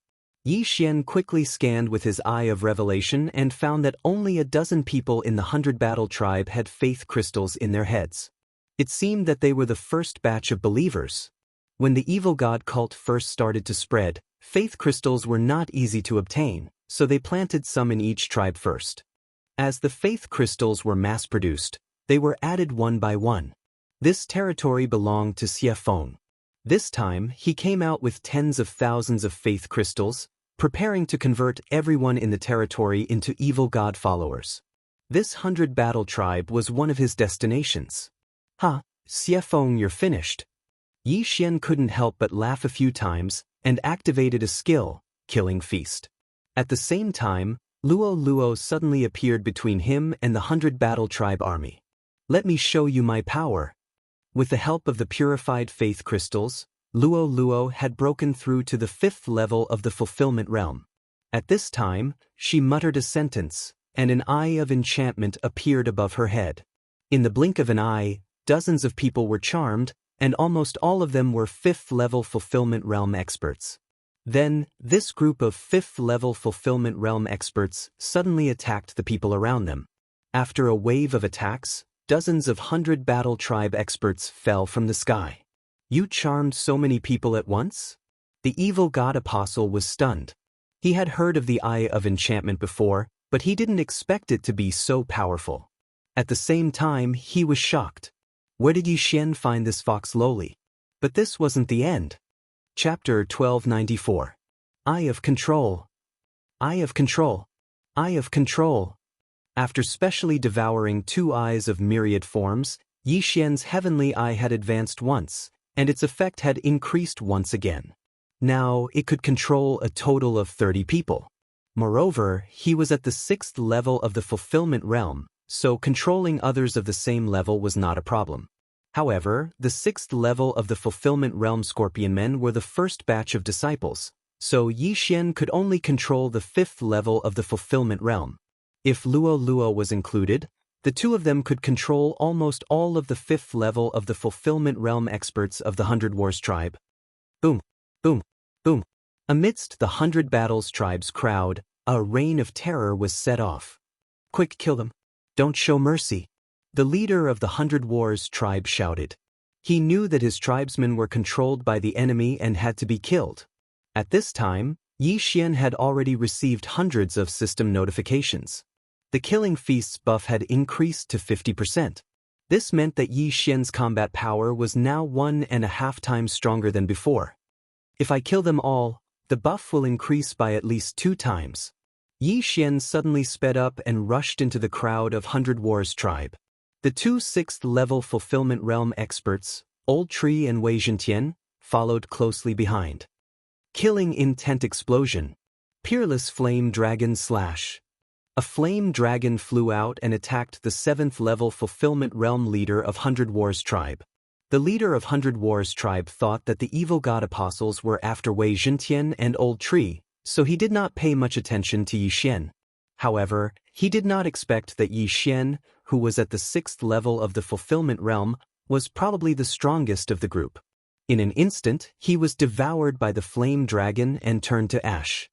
Xian quickly scanned with his eye of revelation and found that only a dozen people in the 100 battle tribe had faith crystals in their heads. It seemed that they were the first batch of believers. When the evil god cult first started to spread, faith crystals were not easy to obtain, so they planted some in each tribe first. As the faith crystals were mass-produced, they were added one by one. This territory belonged to Xie Feng. This time, he came out with tens of thousands of faith crystals, preparing to convert everyone in the territory into evil god followers. This 100 battle tribe was one of his destinations. Xie Feng, you're finished. Xian couldn't help but laugh a few times and activated a skill, Killing Feast. At the same time, Luo suddenly appeared between him and the 100 battle tribe army. Let me show you my power. With the help of the purified faith crystals, Luo had broken through to the 5th level of the fulfillment realm. At this time, she muttered a sentence, and an eye of enchantment appeared above her head. In the blink of an eye, dozens of people were charmed, and almost all of them were 5th level fulfillment realm experts. Then, this group of 5th level fulfillment realm experts suddenly attacked the people around them. After a wave of attacks, dozens of 100 battle tribe experts fell from the sky. You charmed so many people at once? The evil god apostle was stunned. He had heard of the Eye of Enchantment before, but he didn't expect it to be so powerful. At the same time, he was shocked. Where did Xian find this fox lowly? But this wasn't the end. Chapter 1294. Eye of Control. Eye of control. Eye of control. After specially devouring 2 eyes of myriad forms, Yi Xian's heavenly eye had advanced once, and its effect had increased once again. Now, it could control a total of 30 people. Moreover, he was at the 6th level of the fulfillment realm, so controlling others of the same level was not a problem. However, the 6th level of the fulfillment realm scorpion men were the first batch of disciples, so Yi Xian could only control the 5th level of the fulfillment realm. If Luo Luo was included, the 2 of them could control almost all of the 5th level of the fulfillment realm experts of the 100 Wars tribe. Boom, boom, boom. Amidst the 100 Battles tribe's crowd, a reign of terror was set off. Quick, kill them. Don't show mercy. The leader of the 100 Wars tribe shouted. He knew that his tribesmen were controlled by the enemy and had to be killed. At this time, Yi Xian had already received hundreds of system notifications. The Killing Feast's buff had increased to 50%. This meant that Yi Xian's combat power was now 1.5 times stronger than before. If I kill them all, the buff will increase by at least 2 times. Yi Xian suddenly sped up and rushed into the crowd of 100 Wars tribe. The 2 6th-level fulfillment realm experts, Old Tree and Wei Zhentian, followed closely behind. Killing Intent Explosion. Peerless Flame Dragon Slash. A flame dragon flew out and attacked the 7th-level fulfillment realm leader of 100 Wars tribe. The leader of 100 Wars tribe thought that the evil god apostles were after Wei Zhentian and Old Tree, so he did not pay much attention to Yi Xian. However, he did not expect that Yi Xian, who was at the 6th level of the fulfillment realm, was probably the strongest of the group. In an instant, he was devoured by the flame dragon and turned to ash.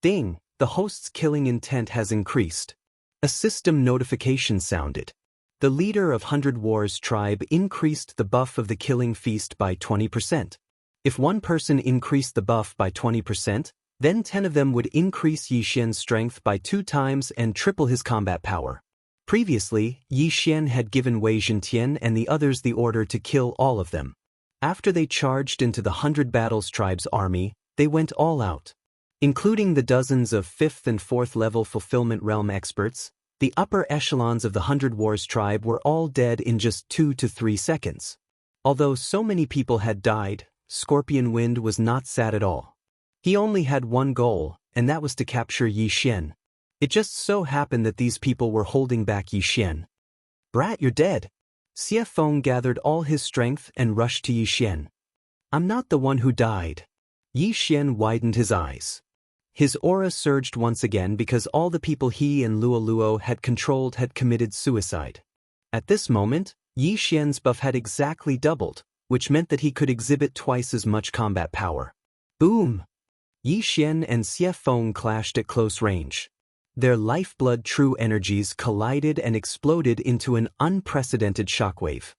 Ding! The host's killing intent has increased. A system notification sounded. The leader of 100 Wars tribe increased the buff of the Killing Feast by 20%. If one person increased the buff by 20%, then 10 of them would increase Yi Xian's strength by 2 times and triple his combat power. Previously, Yi Xian had given Wei Zhentian and the others the order to kill all of them. After they charged into the 100 Battles tribe's army, they went all out. Including the dozens of 5th and 4th level fulfillment realm experts, the upper echelons of the 100 Wars tribe were all dead in just 2 to 3 seconds. Although so many people had died, Scorpion Wind was not sad at all. He only had one goal, and that was to capture Yi Xian. It just so happened that these people were holding back Yi Xian. Brat, you're dead. Xie Feng gathered all his strength and rushed to Yi Xian. I'm not the one who died. Yi Xian widened his eyes. His aura surged once again because all the people he and Luo Luo had controlled had committed suicide. At this moment, Yi Xian's buff had exactly doubled, which meant that he could exhibit twice as much combat power. Boom! Yi Xian and Xie Feng clashed at close range. Their lifeblood true energies collided and exploded into an unprecedented shockwave.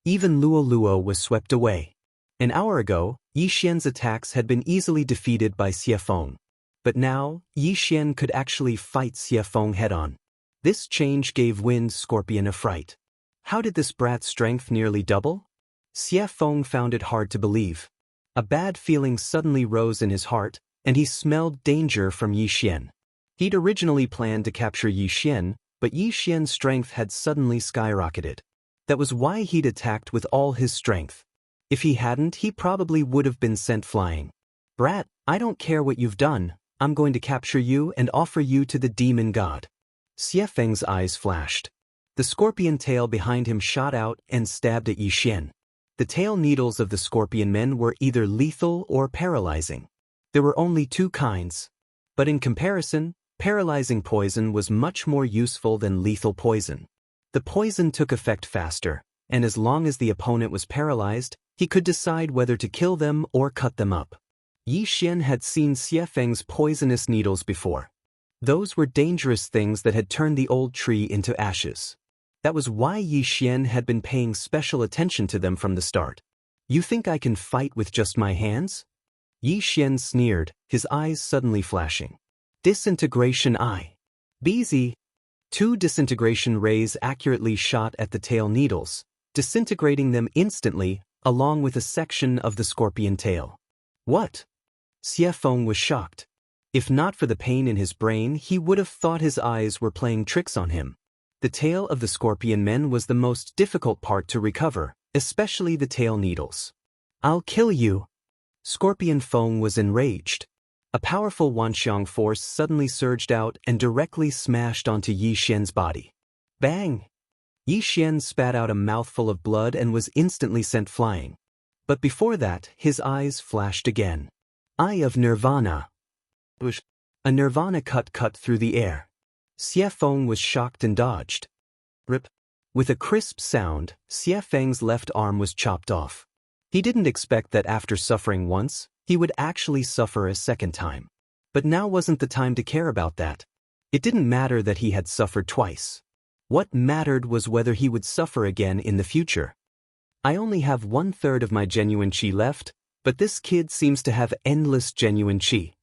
Even Luo Luo was swept away. An hour ago, Yi Xian's attacks had been easily defeated by Xie Feng. But now, Yi Xian could actually fight Xie Feng head-on. This change gave Wind Scorpion a fright. How did this brat's strength nearly double? Xie Feng found it hard to believe. A bad feeling suddenly rose in his heart, and he smelled danger from Yi Xian. He'd originally planned to capture Yi Xian, but Yi Xian's strength had suddenly skyrocketed. That was why he'd attacked with all his strength. If he hadn't, he probably would have been sent flying. Brat, I don't care what you've done. I'm going to capture you and offer you to the demon god. Xie Feng's eyes flashed. The scorpion tail behind him shot out and stabbed at Yi Xian. The tail needles of the scorpion men were either lethal or paralyzing. There were only 2 kinds. But in comparison, paralyzing poison was much more useful than lethal poison. The poison took effect faster, and as long as the opponent was paralyzed, he could decide whether to kill them or cut them up. Yi Xian had seen Xie Feng's poisonous needles before. Those were dangerous things that had turned the old tree into ashes. That was why Yi Xian had been paying special attention to them from the start. You think I can fight with just my hands? Yi Xian sneered, his eyes suddenly flashing. Disintegration Eye. BZ. 2 disintegration rays accurately shot at the tail needles, disintegrating them instantly, along with a section of the scorpion tail. What? Xie Feng was shocked. If not for the pain in his brain, he would have thought his eyes were playing tricks on him. The tail of the scorpion men was the most difficult part to recover, especially the tail needles. "I'll kill you!" Scorpion Feng was enraged. A powerful Wanxiang force suddenly surged out and directly smashed onto Yi Xian's body. Bang! Yi Xian spat out a mouthful of blood and was instantly sent flying. But before that, his eyes flashed again. Eye of Nirvana. A Nirvana cut through the air. Xie Feng was shocked and dodged. Rip. With a crisp sound, Xie Feng's left arm was chopped off. He didn't expect that after suffering once, he would actually suffer a second time. But now wasn't the time to care about that. It didn't matter that he had suffered twice. What mattered was whether he would suffer again in the future. I only have 1/3 of my genuine qi left, but this kid seems to have endless genuine qi.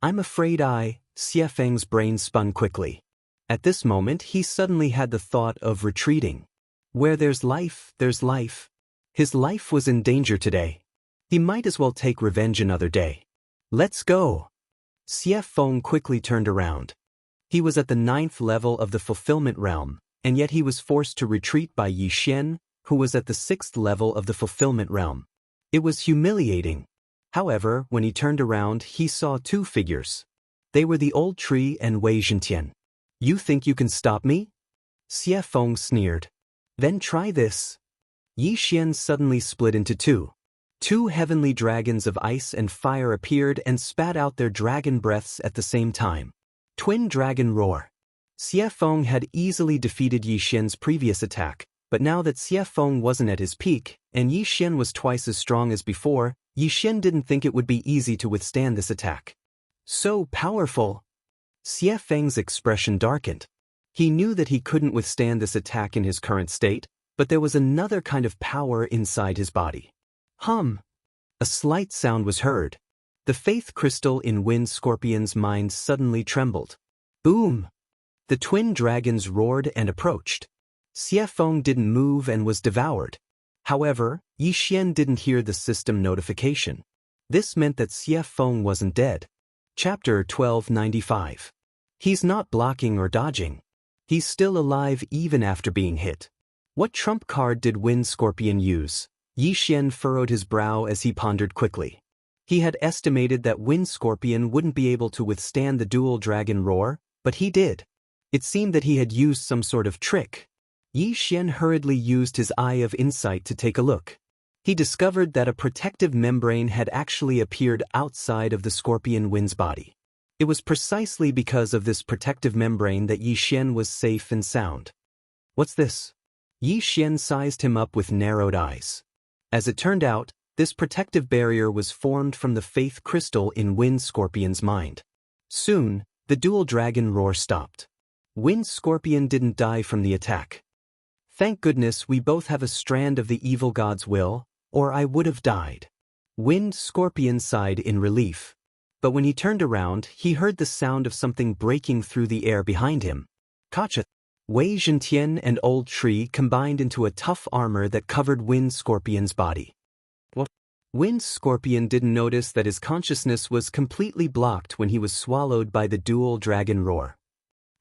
I'm afraid Xie Feng's brain spun quickly. At this moment, he suddenly had the thought of retreating. Where there's life, there's life. His life was in danger today. He might as well take revenge another day. Let's go. Xie Feng quickly turned around. He was at the 9th level of the fulfillment realm, and yet he was forced to retreat by Yi Xian, who was at the 6th level of the fulfillment realm. It was humiliating. However, when he turned around, he saw two figures. They were the old tree and Wei Zhentian. You think you can stop me? Xie Feng sneered. Then try this. Yi Xian suddenly split into two. Two heavenly dragons of ice and fire appeared and spat out their dragon breaths at the same time. Twin Dragon Roar. Xie Feng had easily defeated Yi Xian's previous attack, but now that Xie Feng wasn't at his peak, and Yi Xian was twice as strong as before, Yi Xian didn't think it would be easy to withstand this attack. So powerful! Xie Feng's expression darkened. He knew that he couldn't withstand this attack in his current state, but there was another kind of power inside his body. Hum! A slight sound was heard. The faith crystal in Wind Scorpion's mind suddenly trembled. Boom! The twin dragons roared and approached. Xie Feng didn't move and was devoured. However, Yi Xian didn't hear the system notification. This meant that Xie Feng wasn't dead. Chapter 1295. He's not blocking or dodging. He's still alive even after being hit. What trump card did Wind Scorpion use? Yi Xian furrowed his brow as he pondered quickly. He had estimated that Wind Scorpion wouldn't be able to withstand the dual dragon roar, but he did. It seemed that he had used some sort of trick. Yi Xian hurriedly used his eye of insight to take a look. He discovered that a protective membrane had actually appeared outside of the scorpion wind's body. It was precisely because of this protective membrane that Yi Xian was safe and sound. What's this? Yi Xian sized him up with narrowed eyes. As it turned out, this protective barrier was formed from the faith crystal in Wind Scorpion's mind. Soon, the dual dragon roar stopped. Wind Scorpion didn't die from the attack. Thank goodness we both have a strand of the evil god's will, or I would have died. Wind Scorpion sighed in relief. But when he turned around, he heard the sound of something breaking through the air behind him. Gotcha! Wei Zhentian and Old Tree combined into a tough armor that covered Wind Scorpion's body. What? Wind Scorpion didn't notice that his consciousness was completely blocked when he was swallowed by the dual dragon roar.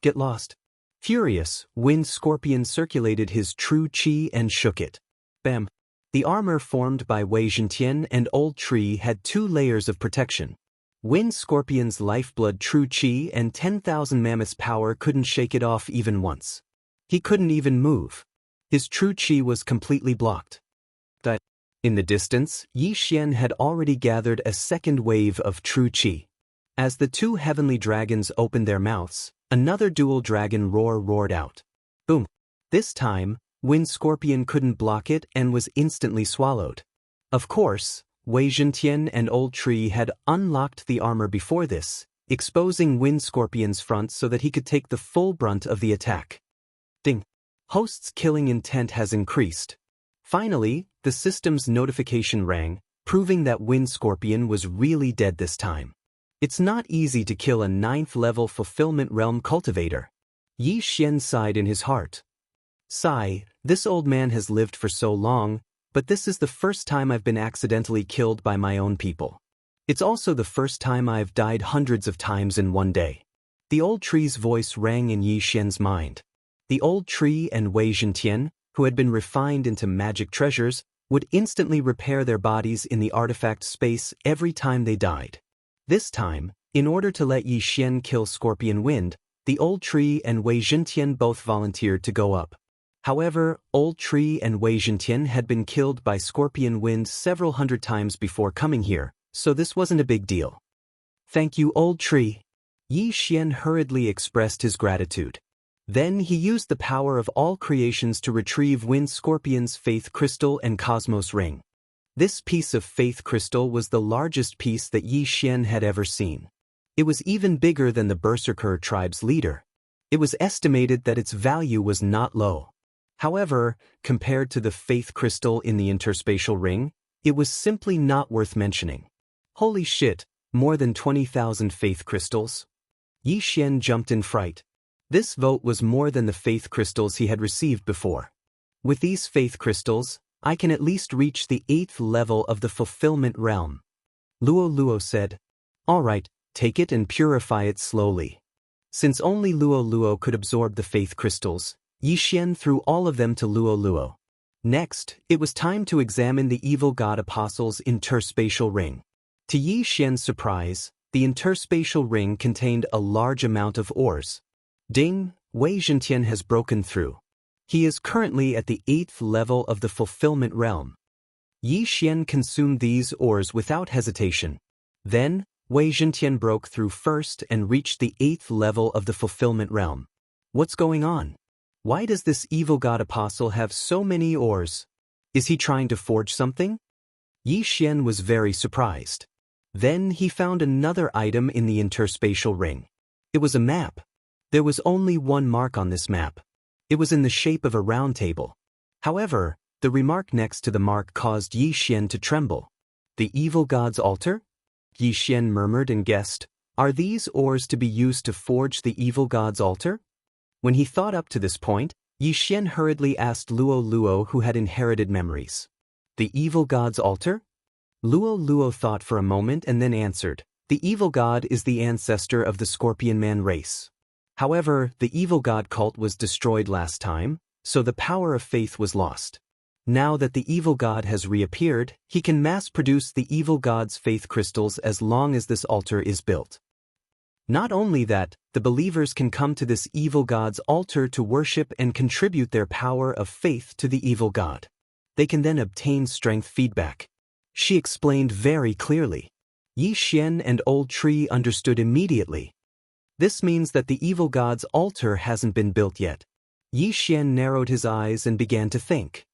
Get lost. Furious, Wind Scorpion circulated his true qi and shook it. Bam! The armor formed by Wei Zhentian and Old Tree had 2 layers of protection. Wind Scorpion's lifeblood true qi and 10,000 mammoths power couldn't shake it off even once. He couldn't even move. His true qi was completely blocked. In the distance, Yi Xian had already gathered a second wave of true qi. As the 2 heavenly dragons opened their mouths, another dual dragon roar roared out. Boom! This time, Wind Scorpion couldn't block it and was instantly swallowed. Of course, Wei Zhentian and Old Tree had unlocked the armor before this, exposing Wind Scorpion's front so that he could take the full brunt of the attack. Ding! Host's killing intent has increased. Finally, the system's notification rang, proving that Wind Scorpion was really dead this time. It's not easy to kill a 9th level fulfillment realm cultivator. Yi Xian sighed in his heart. Sigh, this old man has lived for so long, but this is the first time I've been accidentally killed by my own people. It's also the first time I've died hundreds of times in one day. The old tree's voice rang in Yi Xian's mind. The old tree and Wei Zhentian, who had been refined into magic treasures, would instantly repair their bodies in the artifact space every time they died. This time, in order to let Yi Xian kill Scorpion Wind, the old tree and Wei Zhentian both volunteered to go up. However, old tree and Wei Zhentian had been killed by Scorpion Wind several hundred times before coming here, so this wasn't a big deal. Thank you, old tree. Yi Xian hurriedly expressed his gratitude. Then he used the power of all creations to retrieve Wind Scorpion's Faith Crystal and Cosmos Ring. This piece of Faith Crystal was the largest piece that Yi Xian had ever seen. It was even bigger than the Berserker tribe's leader. It was estimated that its value was not low. However, compared to the Faith Crystal in the interspatial ring, it was simply not worth mentioning. Holy shit, more than 20,000 Faith Crystals? Yi Xian jumped in fright. This vote was more than the Faith Crystals he had received before. With these Faith Crystals, I can at least reach the 8th level of the Fulfillment Realm. Luo said. All right, take it and purify it slowly. Since only Luo could absorb the Faith Crystals, Yi Xian threw all of them to Luo. Next, it was time to examine the Evil God Apostle's interspatial ring. To Yi Xian's surprise, the interspatial ring contained a large amount of ores. Ding, Wei Zhentian has broken through. He is currently at the 8th level of the Fulfillment Realm. Yi Xian consumed these ores without hesitation. Then, Wei Zhentian broke through first and reached the 8th level of the Fulfillment Realm. What's going on? Why does this evil god apostle have so many ores? Is he trying to forge something? Yi Xian was very surprised. Then he found another item in the interspatial ring. It was a map. There was only one mark on this map. It was in the shape of a round table. However, the remark next to the mark caused Yi Xian to tremble. The evil god's altar? Yi Xian murmured and guessed, are these ores to be used to forge the evil god's altar? When he thought up to this point, Yi Xian hurriedly asked Luo, who had inherited memories. The evil god's altar? Luo thought for a moment and then answered, the evil god is the ancestor of the Scorpion Man race. However, the evil god cult was destroyed last time, so the power of faith was lost. Now that the evil god has reappeared, he can mass-produce the evil god's faith crystals as long as this altar is built. Not only that, the believers can come to this evil god's altar to worship and contribute their power of faith to the evil god. They can then obtain strength feedback. She explained very clearly. Yi Xian and Old Tree understood immediately. This means that the evil god's altar hasn't been built yet. Yi Xian narrowed his eyes and began to think.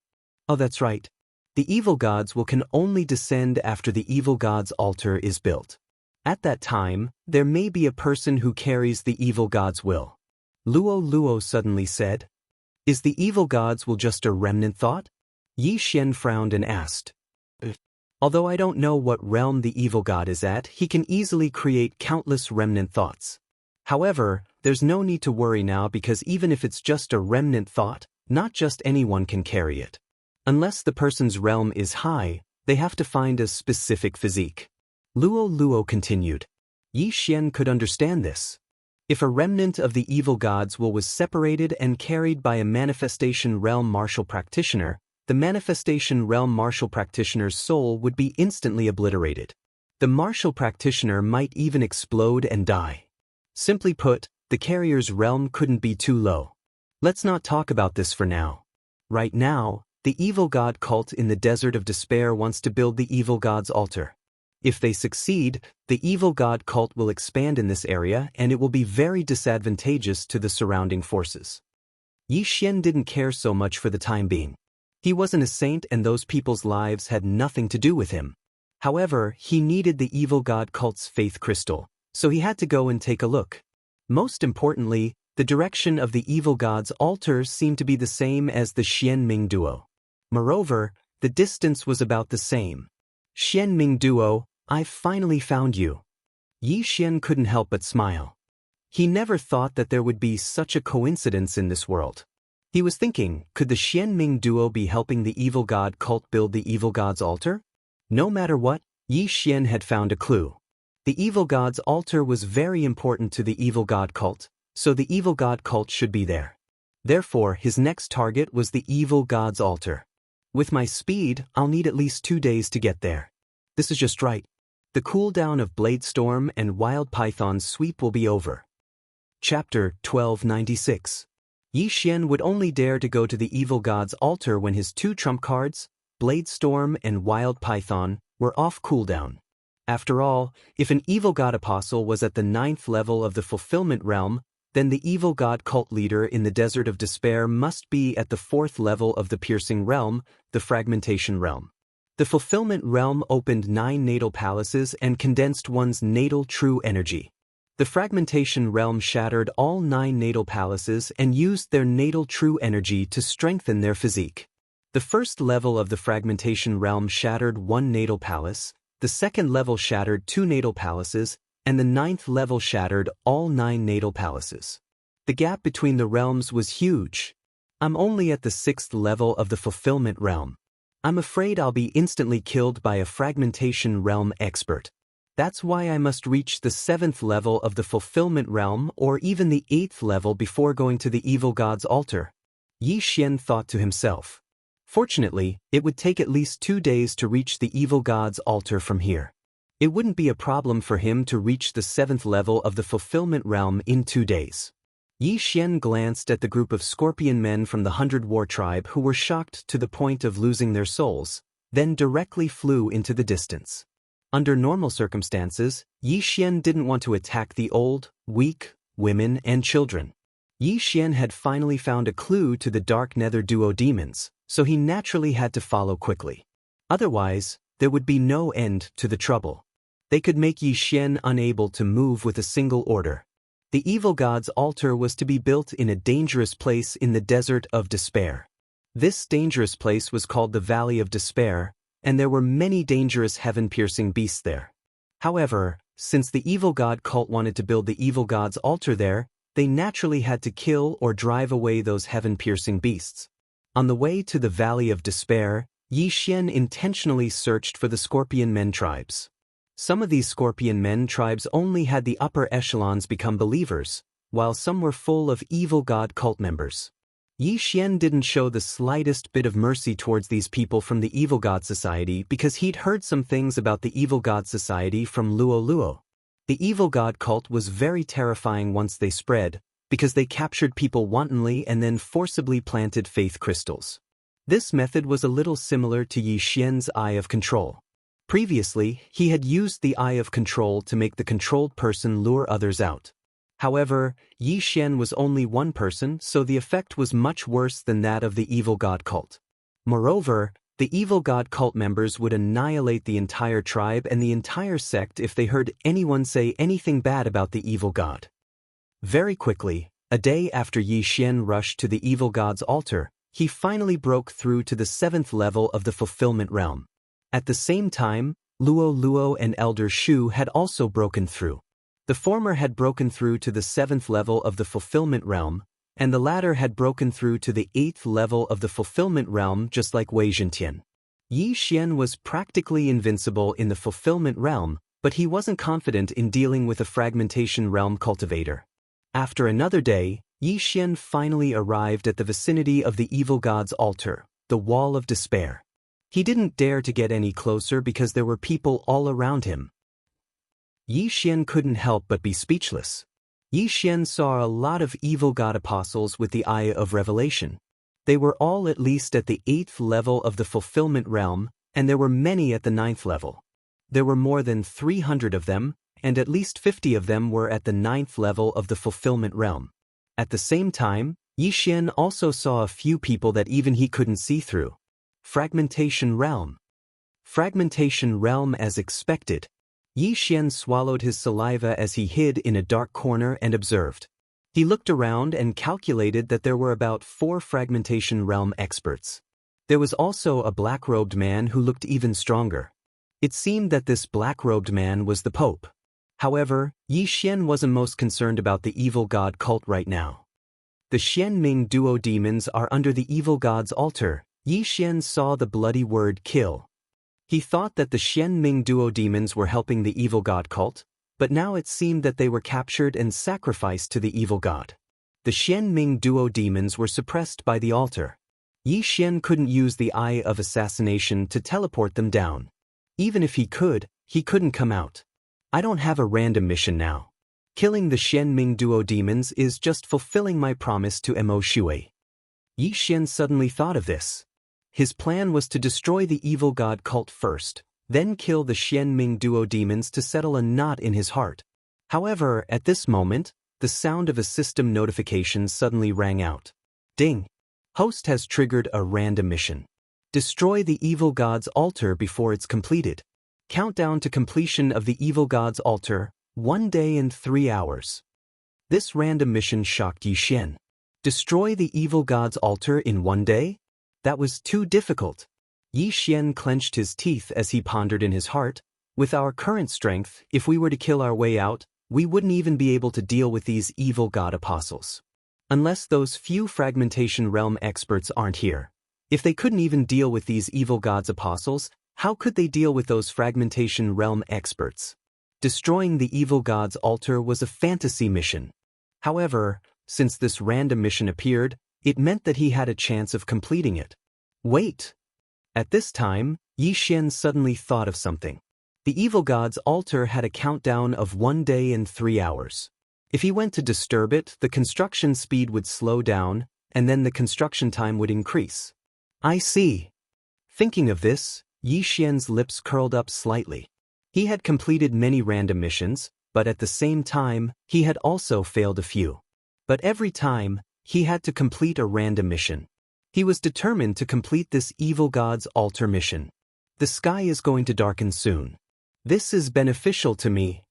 Oh, that's right. The evil gods can only descend after the evil god's altar is built. At that time, there may be a person who carries the evil god's will. Luo suddenly said. Is the evil god's will just a remnant thought? Yi Xian frowned and asked. Although I don't know what realm the evil god is at, he can easily create countless remnant thoughts. However, there's no need to worry now because even if it's just a remnant thought, not just anyone can carry it. Unless the person's realm is high, they have to find a specific physique. Luo continued. Yi Xian could understand this. If a remnant of the evil god's will was separated and carried by a manifestation realm martial practitioner, the manifestation realm martial practitioner's soul would be instantly obliterated. The martial practitioner might even explode and die. Simply put, the carrier's realm couldn't be too low. Let's not talk about this for now. Right now, the evil god cult in the Desert of Despair wants to build the evil god's altar. If they succeed, the evil god cult will expand in this area and it will be very disadvantageous to the surrounding forces. Yi Xian didn't care so much for the time being. He wasn't a saint and those people's lives had nothing to do with him. However, he needed the evil god cult's faith crystal, so he had to go and take a look. Most importantly, the direction of the evil god's altar seemed to be the same as the Xianming duo. Moreover, the distance was about the same. Xianming duo, I've finally found you. Yi Xian couldn't help but smile. He never thought that there would be such a coincidence in this world. He was thinking, could the Xianming duo be helping the evil god cult build the evil god's altar? No matter what, Yi Xian had found a clue. The evil god's altar was very important to the evil god cult, so the evil god cult should be there. Therefore, his next target was the evil god's altar. With my speed, I'll need at least 2 days to get there. This is just right. The cooldown of Bladestorm and Wild Python's sweep will be over. Chapter 1296. Yi Xian would only dare to go to the evil god's altar when his 2 trump cards, Bladestorm and Wild Python, were off cooldown. After all, if an evil god apostle was at the 9th level of the fulfillment realm, then the evil god cult leader in the Desert of Despair must be at the 4th level of the piercing realm, the fragmentation realm. The fulfillment realm opened 9 natal palaces and condensed one's natal true energy. The fragmentation realm shattered all 9 natal palaces and used their natal true energy to strengthen their physique. The first level of the fragmentation realm shattered 1 natal palace, the second level shattered 2 natal palaces, and the 9th level shattered all 9 natal palaces. The gap between the realms was huge. I'm only at the 6th level of the fulfillment realm. I'm afraid I'll be instantly killed by a fragmentation realm expert. That's why I must reach the 7th level of the fulfillment realm or even the 8th level before going to the evil god's altar. Yi Xian thought to himself. Fortunately, it would take at least 2 days to reach the evil god's altar from here. It wouldn't be a problem for him to reach the 7th level of the fulfillment realm in 2 days. Yi Xian glanced at the group of scorpion men from the 100 War tribe who were shocked to the point of losing their souls, then directly flew into the distance. Under normal circumstances, Yi Xian didn't want to attack the old, weak, women and children. Yi Xian had finally found a clue to the Dark Nether duo demons, so he naturally had to follow quickly. Otherwise, there would be no end to the trouble. They could make Yi Xian unable to move with a single order. The evil god's altar was to be built in a dangerous place in the Desert of Despair. This dangerous place was called the Valley of Despair, and there were many dangerous heaven-piercing beasts there. However, since the evil god cult wanted to build the evil god's altar there, they naturally had to kill or drive away those heaven-piercing beasts. On the way to the Valley of Despair, Yi Xian intentionally searched for the Scorpion Men tribes. Some of these Scorpion Men tribes only had the upper echelons become believers, while some were full of evil god cult members. Yi Xian didn't show the slightest bit of mercy towards these people from the Evil God Society because he'd heard some things about the Evil God Society from Luo Luo. The Evil God cult was very terrifying once they spread, because they captured people wantonly and then forcibly planted faith crystals. This method was a little similar to Yi Xian's Eye of Control. Previously, he had used the Eye of Control to make the controlled person lure others out. However, Yi Xian was only one person, so the effect was much worse than that of the Evil God cult. Moreover, the Evil God cult members would annihilate the entire tribe and the entire sect if they heard anyone say anything bad about the Evil God. Very quickly, a day after Yi Xian rushed to the Evil God's altar, he finally broke through to the 7th level of the fulfillment realm. At the same time, Luo Luo and Elder Shu had also broken through. The former had broken through to the 7th level of the fulfillment realm, and the latter had broken through to the 8th level of the fulfillment realm just like Wei Zhentian. Yi Xian was practically invincible in the fulfillment realm, but he wasn't confident in dealing with a fragmentation realm cultivator. After another day, Yi Xian finally arrived at the vicinity of the evil god's altar, the Wall of Despair. He didn't dare to get any closer because there were people all around him. Yi Xian couldn't help but be speechless. Yi Xian saw a lot of evil god apostles with the Eye of Revelation. They were all at least at the 8th level of the fulfillment realm, and there were many at the 9th level. There were more than 300 of them, and at least 50 of them were at the 9th level of the fulfillment realm. At the same time, Yi Xian also saw a few people that even he couldn't see through. Fragmentation realm. Fragmentation realm as expected. Yi Xian swallowed his saliva as he hid in a dark corner and observed. He looked around and calculated that there were about 4 fragmentation realm experts. There was also a black-robed man who looked even stronger. It seemed that this black-robed man was the Pope. However, Yi Xian wasn't most concerned about the evil god cult right now. The Xianming duo demons are under the evil god's altar. Yi Xian saw the bloody word kill. He thought that the Xianming duo demons were helping the evil god cult, but now it seemed that they were captured and sacrificed to the evil god. The Xianming duo demons were suppressed by the altar. Yi Xian couldn't use the Eye of Assassination to teleport them down. Even if he couldn't come out. I don't have a random mission now. Killing the Xianming duo demons is just fulfilling my promise to Mo Shui. Yi Xian suddenly thought of this. His plan was to destroy the evil god cult first, then kill the Xianming duo demons to settle a knot in his heart. However, at this moment, the sound of a system notification suddenly rang out. Ding! Host has triggered a random mission. Destroy the evil god's altar before it's completed. Countdown to completion of the evil god's altar, 1 day and 3 hours. This random mission shocked Yi Xian. Destroy the evil god's altar in 1 day? That was too difficult. Yi Xian clenched his teeth as he pondered in his heart. With our current strength, if we were to kill our way out, we wouldn't even be able to deal with these evil god apostles. Unless those few fragmentation realm experts aren't here. If they couldn't even deal with these evil gods apostles, how could they deal with those fragmentation realm experts? Destroying the evil god's altar was a fantasy mission. However, since this random mission appeared, it meant that he had a chance of completing it. Wait! At this time, Yi Xian suddenly thought of something. The evil god's altar had a countdown of 1 day and 3 hours. If he went to disturb it, the construction speed would slow down, and then the construction time would increase. I see. Thinking of this, Yi Xian's lips curled up slightly. He had completed many random missions, but at the same time, he had also failed a few. But every time, he had to complete a random mission. He was determined to complete this evil god's altar mission. The sky is going to darken soon. This is beneficial to me.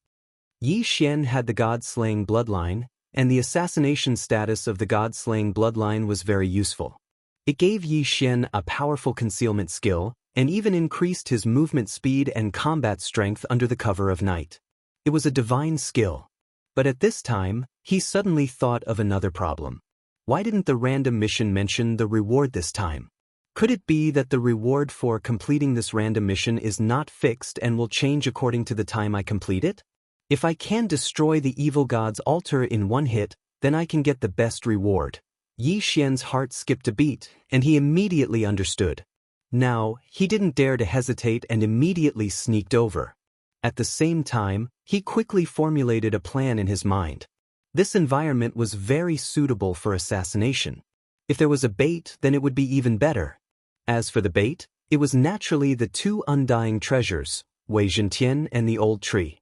Yi Xian had the god-slaying bloodline, and the assassination status of the god-slaying bloodline was very useful. It gave Yi Xian a powerful concealment skill, and even increased his movement speed and combat strength under the cover of night. It was a divine skill. But at this time, he suddenly thought of another problem. Why didn't the random mission mention the reward this time? Could it be that the reward for completing this random mission is not fixed and will change according to the time I complete it? If I can destroy the evil god's altar in 1 hit, then I can get the best reward. Yi Xian's heart skipped a beat, and he immediately understood. Now, he didn't dare to hesitate and immediately sneaked over. At the same time, he quickly formulated a plan in his mind. This environment was very suitable for assassination. If there was a bait, then it would be even better. As for the bait, it was naturally the 2 undying treasures, Wei Zhentian and the old tree.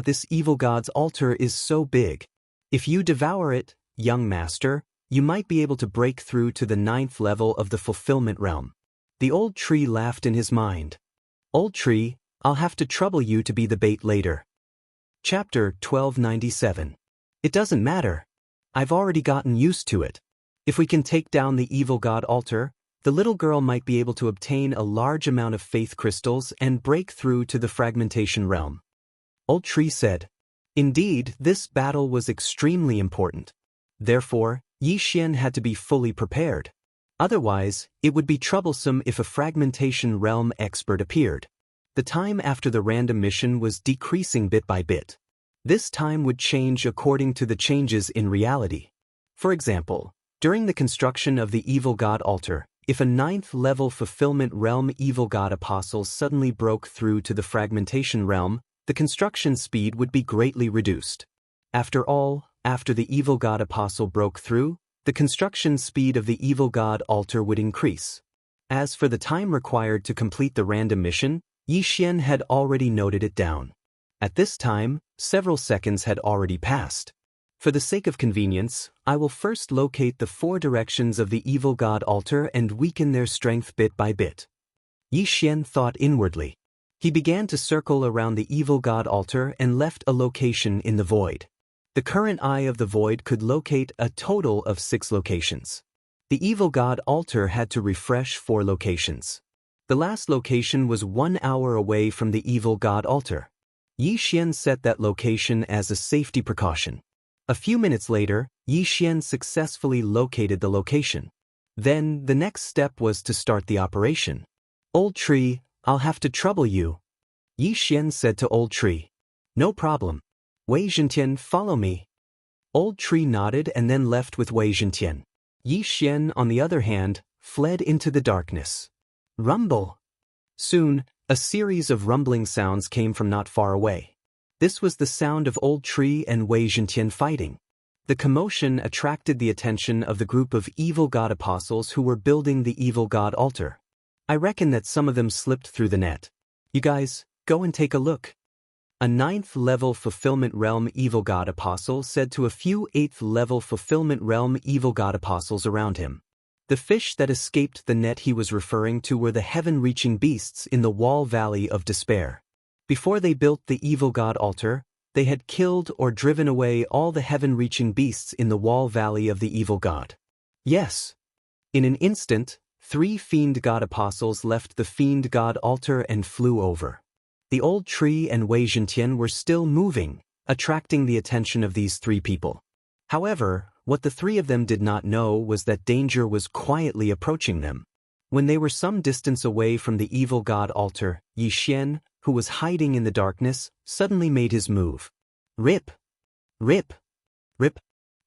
This evil god's altar is so big. If you devour it, young master, you might be able to break through to the 9th level of the fulfillment realm. The old tree laughed in his mind. Old tree, I'll have to trouble you to be the bait later. Chapter 1297. It doesn't matter. I've already gotten used to it. If we can take down the evil god altar, the little girl might be able to obtain a large amount of faith crystals and break through to the fragmentation realm. Old Tree said. Indeed, this battle was extremely important. Therefore, Yi Xian had to be fully prepared. Otherwise, it would be troublesome if a fragmentation realm expert appeared. The time after the random mission was decreasing bit by bit. This time would change according to the changes in reality. For example, during the construction of the evil god altar, if a 9th level fulfillment realm evil god apostle suddenly broke through to the fragmentation realm, the construction speed would be greatly reduced. After all, after the evil god apostle broke through, the construction speed of the evil god altar would increase. As for the time required to complete the random mission, Yi Xian had already noted it down. At this time, several seconds had already passed. For the sake of convenience, I will first locate the 4 directions of the evil god altar and weaken their strength bit by bit. Yi Xian thought inwardly. He began to circle around the evil god altar and left a location in the void. The current eye of the void could locate a total of 6 locations. The evil god altar had to refresh 4 locations. The last location was 1 hour away from the evil god altar. Yi Xian set that location as a safety precaution. A few minutes later, Yi Xian successfully located the location. Then, the next step was to start the operation. Old Tree, I'll have to trouble you, Yi Xian said to Old Tree. No problem. Wei Zhentian, follow me. Old Tree nodded and then left with Wei Zhentian. Yi Xian, on the other hand, fled into the darkness. Rumble. Soon, a series of rumbling sounds came from not far away. This was the sound of Old Tree and Wei Zhentian fighting. The commotion attracted the attention of the group of evil god apostles who were building the evil god altar. I reckon that some of them slipped through the net. You guys, go and take a look. A 9th-level Fulfillment Realm evil god apostle said to a few 8th-level Fulfillment Realm evil god apostles around him. The fish that escaped the net he was referring to were the heaven-reaching beasts in the Wall Valley of Despair. Before they built the evil god altar, they had killed or driven away all the heaven-reaching beasts in the Wall Valley of the evil god. Yes. In an instant, 3 fiend god apostles left the fiend god altar and flew over. The Old Tree and Wei Zhentian were still moving, attracting the attention of these 3 people. However, what the 3 of them did not know was that danger was quietly approaching them. When they were some distance away from the evil god altar, Yi Xian, who was hiding in the darkness, suddenly made his move. Rip! Rip! Rip!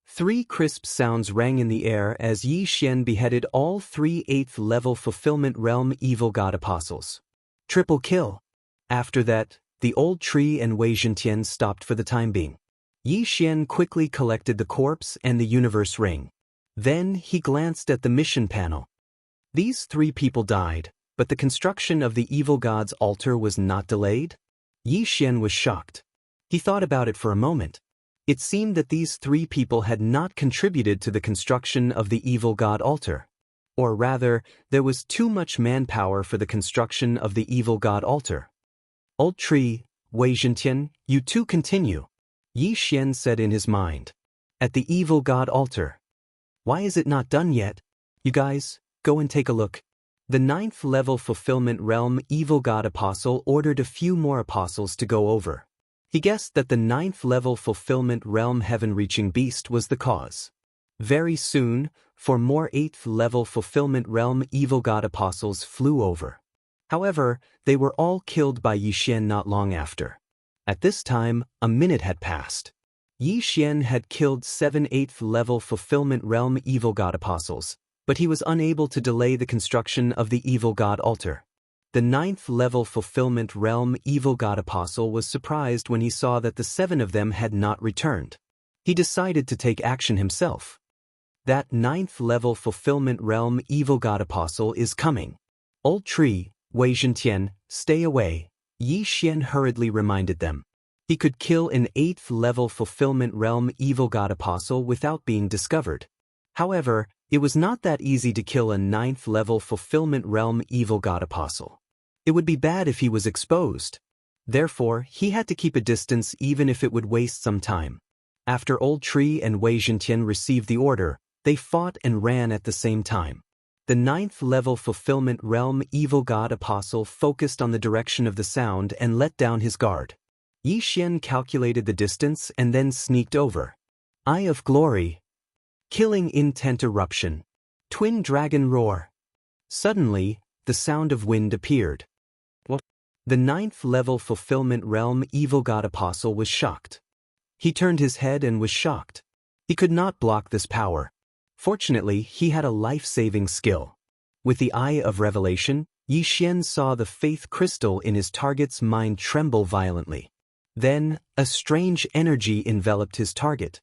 3 crisp sounds rang in the air as Yi Xian beheaded all 3 8th-level Fulfillment Realm evil god apostles. Triple kill! After that, the Old Tree and Wei Zhentian stopped for the time being. Yi Xian quickly collected the corpse and the universe ring. Then he glanced at the mission panel. These 3 people died, but the construction of the evil god's altar was not delayed? Yi Xian was shocked. He thought about it for a moment. It seemed that these 3 people had not contributed to the construction of the evil god altar. Or rather, there was too much manpower for the construction of the evil god altar. Old Tree, Wei Zhentian, you two continue, Yi Xian said in his mind. At the evil god altar. Why is it not done yet? You guys, go and take a look. The 9th-level Fulfillment Realm evil god apostle ordered a few more apostles to go over. He guessed that the 9th-level Fulfillment Realm heaven-reaching beast was the cause. Very soon, 4 more 8th-level Fulfillment Realm evil god apostles flew over. However, they were all killed by Yi Xian not long after. At this time, a minute had passed. Yi Xian had killed 7 8th-level Fulfillment Realm evil god apostles, but he was unable to delay the construction of the evil god altar. The 9th-level Fulfillment Realm evil god apostle was surprised when he saw that the 7 of them had not returned. He decided to take action himself. That 9th-level Fulfillment Realm evil god apostle is coming. Old Tree, Wei Zhentian, stay away, Yi Xian hurriedly reminded them. He could kill an 8th-level Fulfillment Realm evil god apostle without being discovered. However, it was not that easy to kill a 9th-level Fulfillment Realm evil god apostle. It would be bad if he was exposed. Therefore, he had to keep a distance even if it would waste some time. After Old Tree and Wei Zhentian received the order, they fought and ran at the same time. The 9th-level Fulfillment Realm evil god apostle focused on the direction of the sound and let down his guard. Yi Xian calculated the distance and then sneaked over. Eye of Glory. Killing Intent Eruption. Twin Dragon Roar. Suddenly, the sound of wind appeared. What? The 9th-level Fulfillment Realm evil god apostle was shocked. He turned his head and was shocked. He could not block this power. Fortunately, he had a life-saving skill. With the Eye of Revelation, Yi Xian saw the faith crystal in his target's mind tremble violently. Then, a strange energy enveloped his target.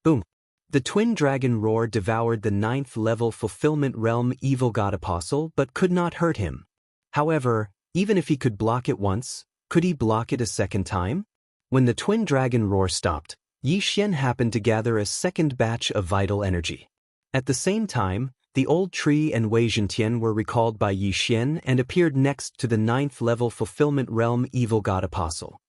Boom! The Twin Dragon Roar devoured the 9th-level Fulfillment Realm evil god apostle but could not hurt him. However, even if he could block it once, could he block it a second time? When the Twin Dragon Roar stopped, Yi Xian happened to gather a second batch of vital energy. At the same time, the Old Tree and Wei Zhentian were recalled by Yi Xian and appeared next to the 9th-level Fulfillment Realm evil god apostle.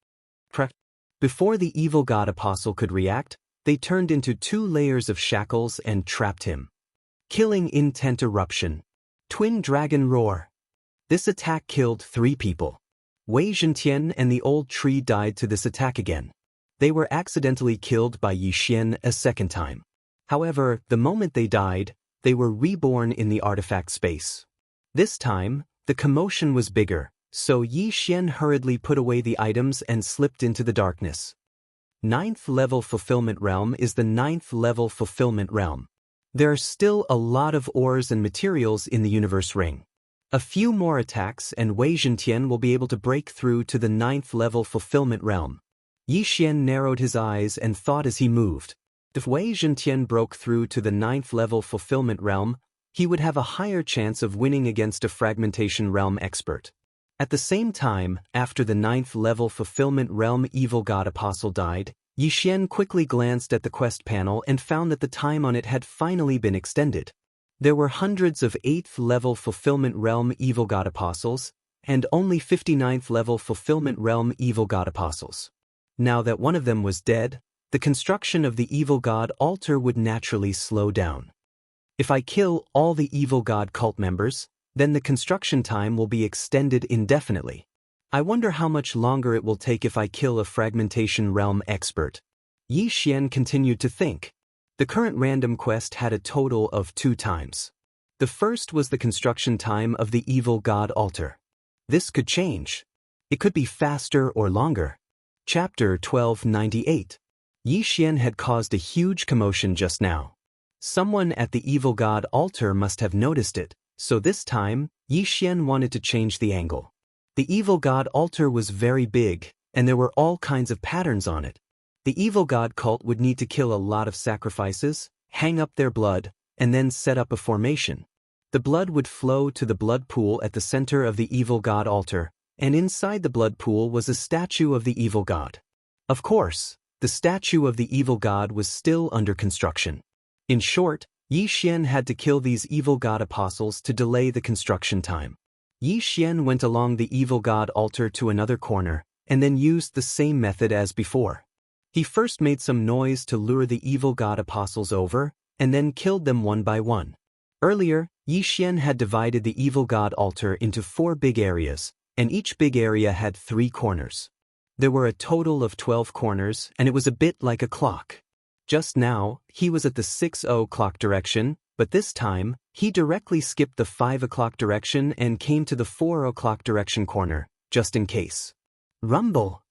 Before the evil god apostle could react, they turned into 2 layers of shackles and trapped him. Killing Intent Eruption. Twin Dragon Roar. This attack killed 3 people. Wei Zhentian and the Old Tree died to this attack again. They were accidentally killed by Yi Xian a second time. However, the moment they died, they were reborn in the artifact space. This time, the commotion was bigger, So Yi Xian hurriedly put away the items and slipped into the darkness. 9th level fulfillment realm is the 9th level fulfillment realm. There are still a lot of ores and materials in the universe ring. A few more attacks and Wei Zhentian will be able to break through to the 9th level fulfillment realm. Yi Xian narrowed his eyes and thought as he moved. If Wei Zhentian broke through to the 9th level fulfillment realm, he would have a higher chance of winning against a fragmentation realm expert. At the same time, after the 9th level fulfillment realm evil god apostle died, Yi Xian quickly glanced at the quest panel and found that the time on it had finally been extended. There were hundreds of 8th level fulfillment realm evil god apostles, and only 59th level fulfillment realm evil god apostles. Now that one of them was dead, the construction of the evil god altar would naturally slow down. If I kill all the evil god cult members, then the construction time will be extended indefinitely. I wonder how much longer it will take if I kill a fragmentation realm expert. Yi Xian continued to think. The current random quest had a total of 2 times. The first was the construction time of the evil god altar. This could change. It could be faster or longer. Chapter 1298. Yi Xian had caused a huge commotion just now. Someone at the evil god altar must have noticed it, so this time, Yi Xian wanted to change the angle. The evil god altar was very big, and there were all kinds of patterns on it. The evil god cult would need to kill a lot of sacrifices, hang up their blood, and then set up a formation. The blood would flow to the blood pool at the center of the evil god altar, and inside the blood pool was a statue of the evil god. Of course, the statue of the evil god was still under construction. In short, Yi Xian had to kill these evil god apostles to delay the construction time. Yi Xian went along the evil god altar to another corner, and then used the same method as before. He first made some noise to lure the evil god apostles over, and then killed them one by one. Earlier, Yi Xian had divided the evil god altar into 4 big areas, and each big area had 3 corners. There were a total of 12 corners, and it was a bit like a clock. Just now, he was at the 6 o'clock direction, but this time, he directly skipped the 5 o'clock direction and came to the 4 o'clock direction corner, just in case. Rumble!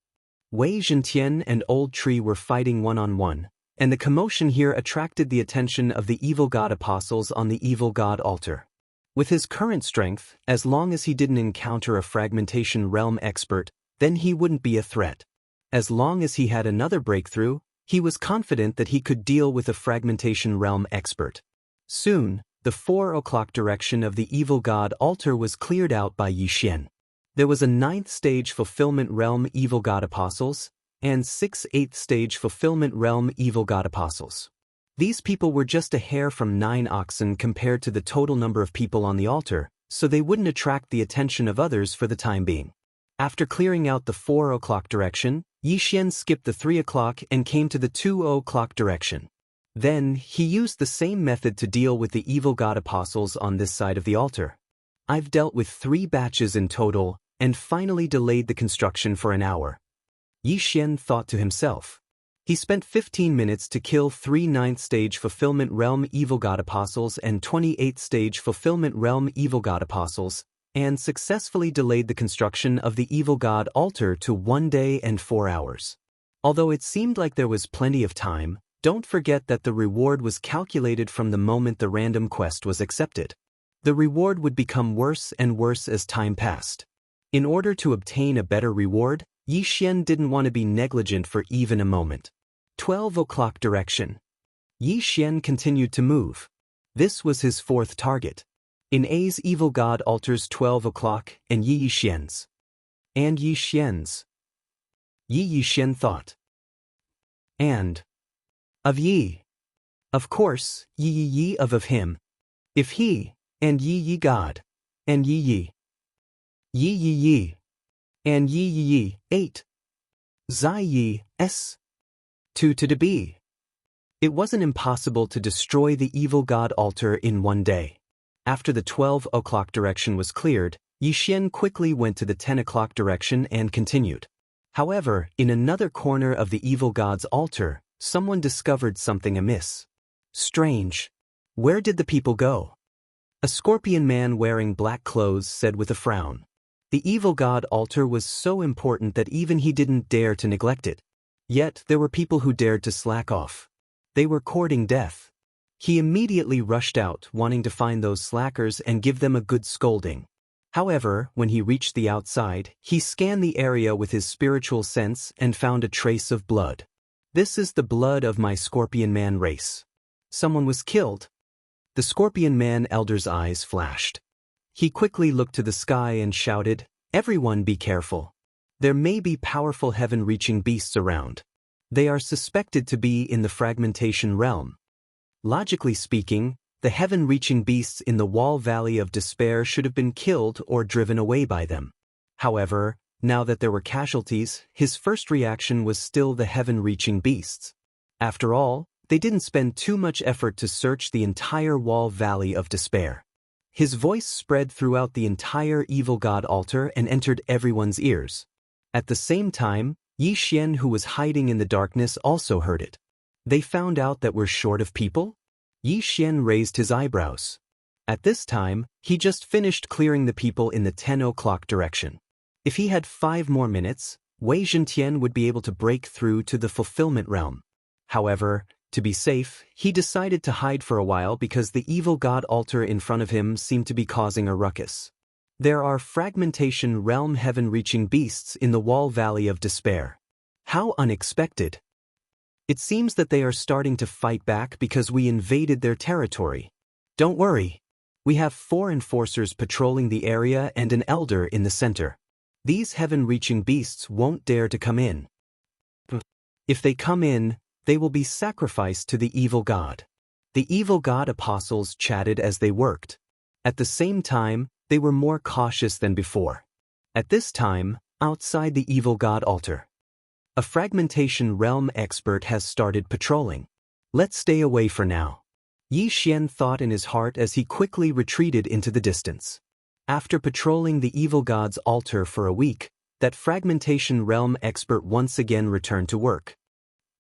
Wei Zhentian and Old Tree were fighting one-on-one, and the commotion here attracted the attention of the evil god apostles on the evil god altar. With his current strength, as long as he didn't encounter a fragmentation realm expert, then he wouldn't be a threat. As long as he had another breakthrough, he was confident that he could deal with a fragmentation realm expert. Soon, the 4 o'clock direction of the evil god altar was cleared out by Yi Xian. There was a 9th stage fulfillment realm evil god apostles, and 6 8th stage fulfillment realm evil god apostles. These people were just a hair from 9 oxen compared to the total number of people on the altar, so they wouldn't attract the attention of others for the time being. After clearing out the 4 o'clock direction, Yi Xian skipped the 3 o'clock and came to the 2 o'clock direction. Then, he used the same method to deal with the evil god apostles on this side of the altar. I've dealt with 3 batches in total, and finally delayed the construction for an hour. Yi Xian thought to himself. He spent 15 minutes to kill 3 9th stage fulfillment realm evil god apostles and 28th stage fulfillment realm evil god apostles, and successfully delayed the construction of the evil god altar to 1 day and 4 hours. Although it seemed like there was plenty of time, don't forget that the reward was calculated from the moment the random quest was accepted. The reward would become worse and worse as time passed. In order to obtain a better reward, Yi Xian didn't want to be negligent for even a moment. 12 o'clock direction. Yi Xian continued to move. This was his 4th target. In A's evil god altars 12 o'clock and Yi Xian's. And Yi Xian's. Yi Xian thought. And. Of Yi. Of course, Yi of him. If he, and Yi God, and Yi, and Yi 8. Zai Yi S. 2 to be. It wasn't impossible to destroy the evil god altar in 1 day. After the 12 o'clock direction was cleared, Yi Xian quickly went to the 10 o'clock direction and continued. However, in another corner of the evil god's altar, someone discovered something amiss. Strange. Where did the people go? A scorpion man wearing black clothes said with a frown. The evil god altar was so important that even he didn't dare to neglect it. Yet there were people who dared to slack off. They were courting death. He immediately rushed out, wanting to find those slackers and give them a good scolding. However, when he reached the outside, he scanned the area with his spiritual sense and found a trace of blood. This is the blood of my Scorpion Man race. Someone was killed. The Scorpion Man elder's eyes flashed. He quickly looked to the sky and shouted, "Everyone be careful. There may be powerful heaven-reaching beasts around. They are suspected to be in the fragmentation realm." Logically speaking, the heaven-reaching beasts in the Wall Valley of Despair should have been killed or driven away by them. However, now that there were casualties, his first reaction was still the heaven-reaching beasts. After all, they didn't spend too much effort to search the entire Wall Valley of Despair. His voice spread throughout the entire evil god altar and entered everyone's ears. At the same time, Yi Xian, who was hiding in the darkness, also heard it. They found out that we're short of people? Yi Xian raised his eyebrows. At this time, he just finished clearing the people in the 10 o'clock direction. If he had 5 more minutes, Wei Zhentian would be able to break through to the fulfillment realm. However, to be safe, he decided to hide for a while because the evil god altar in front of him seemed to be causing a ruckus. There are fragmentation realm heaven-reaching beasts in the Wall Valley of Despair. How unexpected! It seems that they are starting to fight back because we invaded their territory. Don't worry. We have 4 enforcers patrolling the area and an elder in the center. These heaven-reaching beasts won't dare to come in. If they come in, they will be sacrificed to the evil god. The evil god apostles chatted as they worked. At the same time, they were more cautious than before. At this time, outside the evil god altar, a fragmentation realm expert has started patrolling. Let's stay away for now. Yi Xian thought in his heart as he quickly retreated into the distance. After patrolling the evil god's altar for a week, that fragmentation realm expert once again returned to work.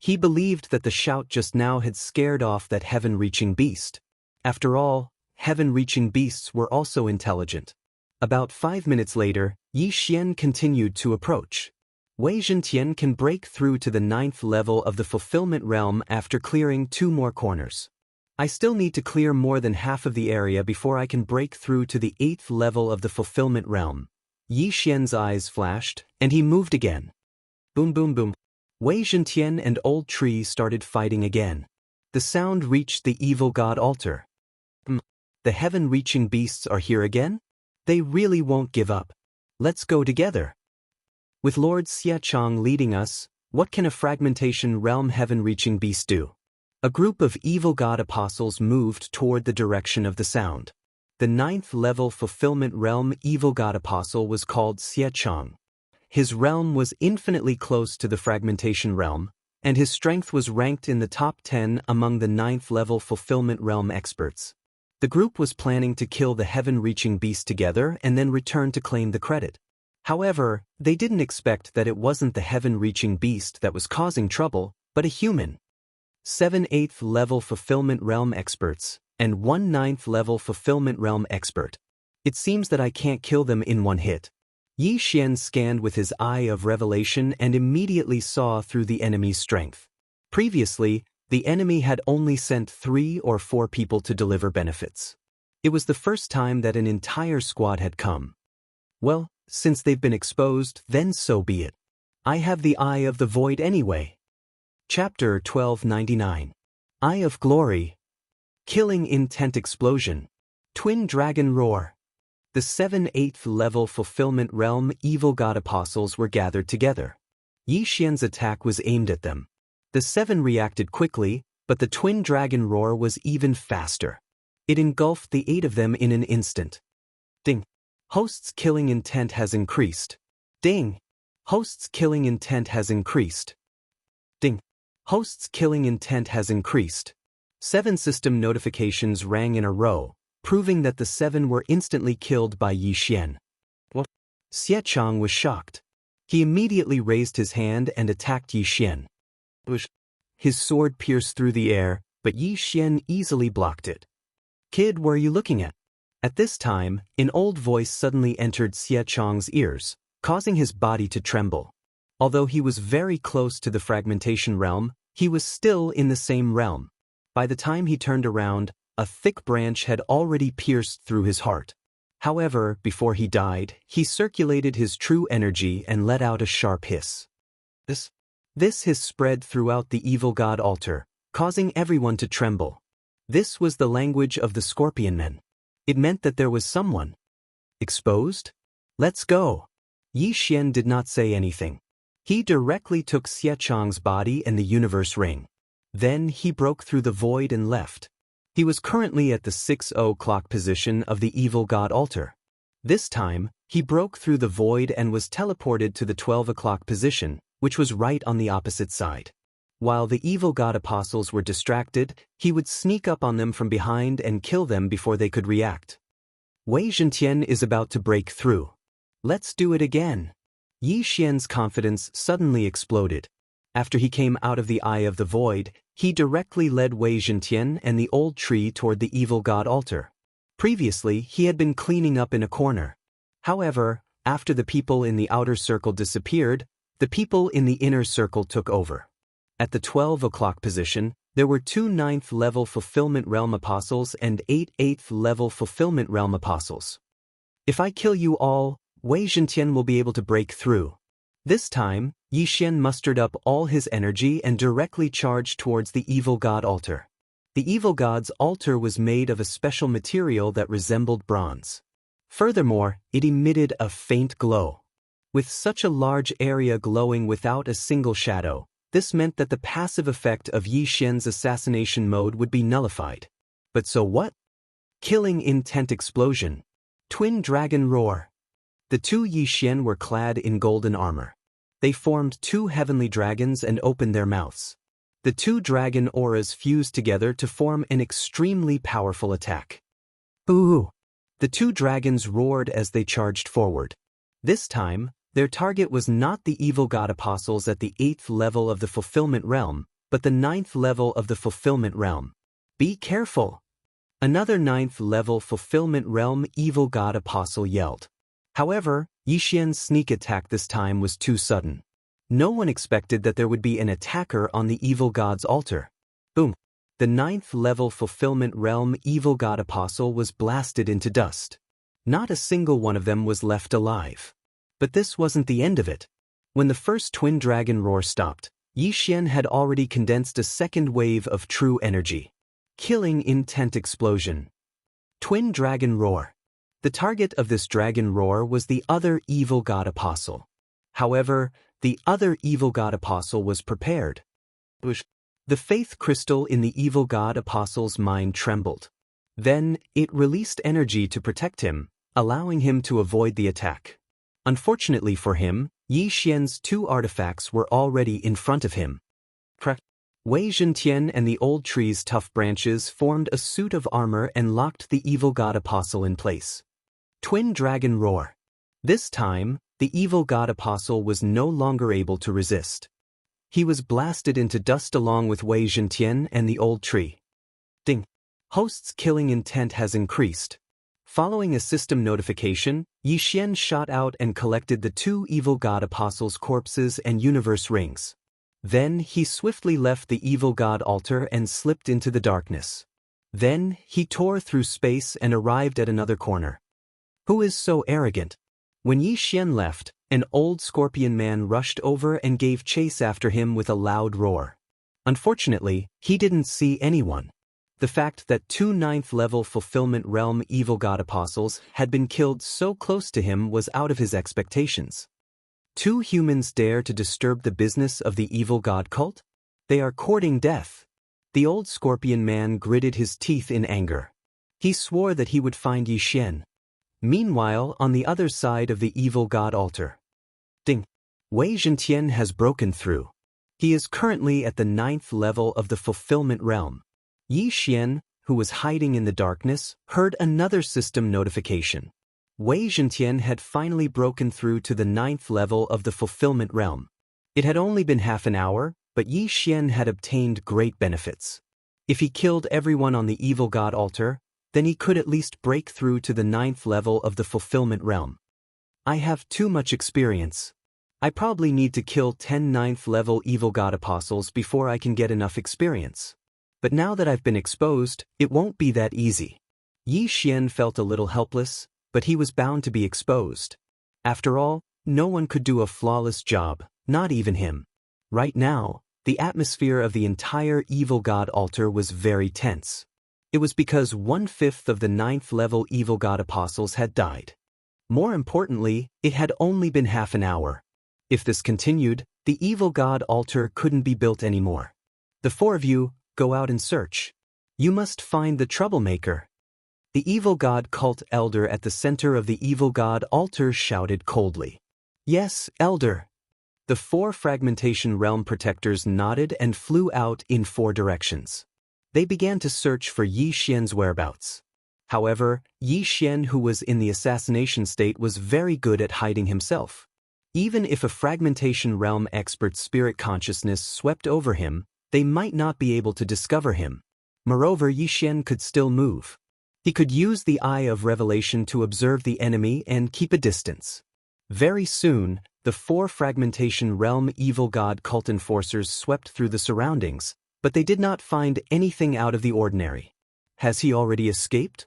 He believed that the shout just now had scared off that heaven-reaching beast. After all, heaven-reaching beasts were also intelligent. About 5 minutes later, Yi Xian continued to approach. Wei Zhentian can break through to the 9th level of the fulfillment realm after clearing 2 more corners. I still need to clear more than half of the area before I can break through to the 8th level of the fulfillment realm. Yi Xian's eyes flashed, and he moved again. Boom boom boom. Wei Zhentian and Old Tree started fighting again. The sound reached the evil god altar. The heaven-reaching beasts are here again? They really won't give up. Let's go together. With Lord Xiachong leading us, what can a fragmentation realm heaven-reaching beast do? A group of evil god apostles moved toward the direction of the sound. The 9th level fulfillment realm evil god apostle was called Xiachong. His realm was infinitely close to the fragmentation realm, and his strength was ranked in the top 10 among the 9th level fulfillment realm experts. The group was planning to kill the heaven-reaching beast together and then return to claim the credit. However, they didn't expect that it wasn't the heaven-reaching beast that was causing trouble, but a human. 7 8th level fulfillment realm experts, and 1 9th level fulfillment realm expert. It seems that I can't kill them in one hit. Yi Xian scanned with his eye of revelation and immediately saw through the enemy's strength. Previously, the enemy had only sent 3 or 4 people to deliver benefits. It was the first time that an entire squad had come. Well, since they've been exposed, then so be it. I have the Eye of the Void anyway. Chapter 1299. Eye of Glory. Killing Intent Explosion. Twin Dragon Roar. The 7 8th level fulfillment realm evil god apostles were gathered together. Yi Xian's attack was aimed at them. The 7 reacted quickly, but the twin dragon roar was even faster. It engulfed the 8 of them in an instant. Ding. Host's killing intent has increased. Ding. Host's killing intent has increased. Ding. Host's killing intent has increased. 7 system notifications rang in a row, proving that the 7 were instantly killed by Yi Xian. What? Xiachong was shocked. He immediately raised his hand and attacked Yi Xian. His sword pierced through the air, but Yi Xian easily blocked it. Kid, what are you looking at? At this time, an old voice suddenly entered Xie Chang's ears, causing his body to tremble. Although he was very close to the fragmentation realm, he was still in the same realm. By the time he turned around, a thick branch had already pierced through his heart. However, before he died, he circulated his true energy and let out a sharp hiss. This hiss spread throughout the evil god altar, causing everyone to tremble. This was the language of the scorpion men. It meant that there was someone exposed. Let's go. Yi Xian did not say anything. He directly took Xie Chang's body and the universe ring. Then he broke through the void and left. He was currently at the 6 o'clock position of the evil god altar. This time, he broke through the void and was teleported to the 12 o'clock position, which was right on the opposite side. While the evil god apostles were distracted, he would sneak up on them from behind and kill them before they could react. Wei Zhentian is about to break through. Let's do it again. Yi Xian's confidence suddenly exploded. After he came out of the eye of the void, he directly led Wei Zhentian and the old tree toward the evil god altar. Previously, he had been cleaning up in a corner. However, after the people in the outer circle disappeared, the people in the inner circle took over. At the 12 o'clock position, there were 2 9th-level Fulfillment Realm Apostles and 8 8th-level Fulfillment Realm Apostles. If I kill you all, Wei Zhentian will be able to break through. This time, Yi Xian mustered up all his energy and directly charged towards the evil god altar. The evil god's altar was made of a special material that resembled bronze. Furthermore, it emitted a faint glow. With such a large area glowing without a single shadow, this meant that the passive effect of Yi Xian's assassination mode would be nullified. But so what? Killing intent explosion. Twin dragon roar. The 2 Yi Xian were clad in golden armor. They formed 2 heavenly dragons and opened their mouths. The 2 dragon auras fused together to form an extremely powerful attack. Ooh! The 2 dragons roared as they charged forward. This time, their target was not the evil god apostles at the 8th level of the Fulfillment Realm, but the 9th level of the Fulfillment Realm. Be careful! Another 9th level Fulfillment Realm evil god apostle yelled. However, Yi Xian's sneak attack this time was too sudden. No one expected that there would be an attacker on the evil god's altar. Boom! The 9th level Fulfillment Realm evil god apostle was blasted into dust. Not a single one of them was left alive. But this wasn't the end of it. When the first twin dragon roar stopped, Yi Xian had already condensed a second wave of true energy. Killing intent explosion. Twin dragon roar. The target of this dragon roar was the other evil god apostle. However, the other evil god apostle was prepared. The faith crystal in the evil god apostle's mind trembled. Then, it released energy to protect him, allowing him to avoid the attack. Unfortunately for him, Yi Xian's 2 artifacts were already in front of him. Wei Zhentian and the old tree's tough branches formed a suit of armor and locked the evil god apostle in place. Twin dragon roar. This time, the evil god apostle was no longer able to resist. He was blasted into dust along with Wei Zhentian and the old tree. Ding! Host's killing intent has increased. Following a system notification, Yi Xian shot out and collected the 2 evil god apostles' corpses and universe rings. Then he swiftly left the evil god altar and slipped into the darkness. Then he tore through space and arrived at another corner. Who is so arrogant? When Yi Xian left, an old scorpion man rushed over and gave chase after him with a loud roar. Unfortunately, he didn't see anyone. The fact that 2 9th-level Fulfillment Realm evil god apostles had been killed so close to him was out of his expectations. 2 humans dare to disturb the business of the evil god cult? They are courting death. The old scorpion man gritted his teeth in anger. He swore that he would find Yi Xian. Meanwhile, on the other side of the evil god altar. Ding! Wei Zhentian has broken through. He is currently at the 9th level of the Fulfillment Realm. Yi Xian, who was hiding in the darkness, heard another system notification. Wei Zhentian had finally broken through to the 9th level of the Fulfillment Realm. It had only been half an hour, but Yi Xian had obtained great benefits. If he killed everyone on the evil god altar, then he could at least break through to the 9th level of the fulfillment realm. I have too much experience. I probably need to kill 10 9th level evil god apostles before I can get enough experience. But now that I've been exposed, it won't be that easy. Yi Xian felt a little helpless, but he was bound to be exposed. After all, no one could do a flawless job, not even him. Right now, the atmosphere of the entire evil god altar was very tense. It was because 1/5 of the 9th level evil god apostles had died. More importantly, it had only been half an hour. If this continued, the evil god altar couldn't be built anymore. The 4 of you, go out and search. You must find the troublemaker. The evil god cult elder at the center of the evil god altar shouted coldly. Yes, elder. The 4 fragmentation realm protectors nodded and flew out in 4 directions. They began to search for Yi Xian's whereabouts. However, Yi Xian, who was in the assassination state, was very good at hiding himself. Even if a fragmentation realm expert's spirit consciousness swept over him, they might not be able to discover him. Moreover, Yi Xian could still move. He could use the Eye of Revelation to observe the enemy and keep a distance. Very soon, the 4 fragmentation realm evil god cult enforcers swept through the surroundings, but they did not find anything out of the ordinary. Has he already escaped?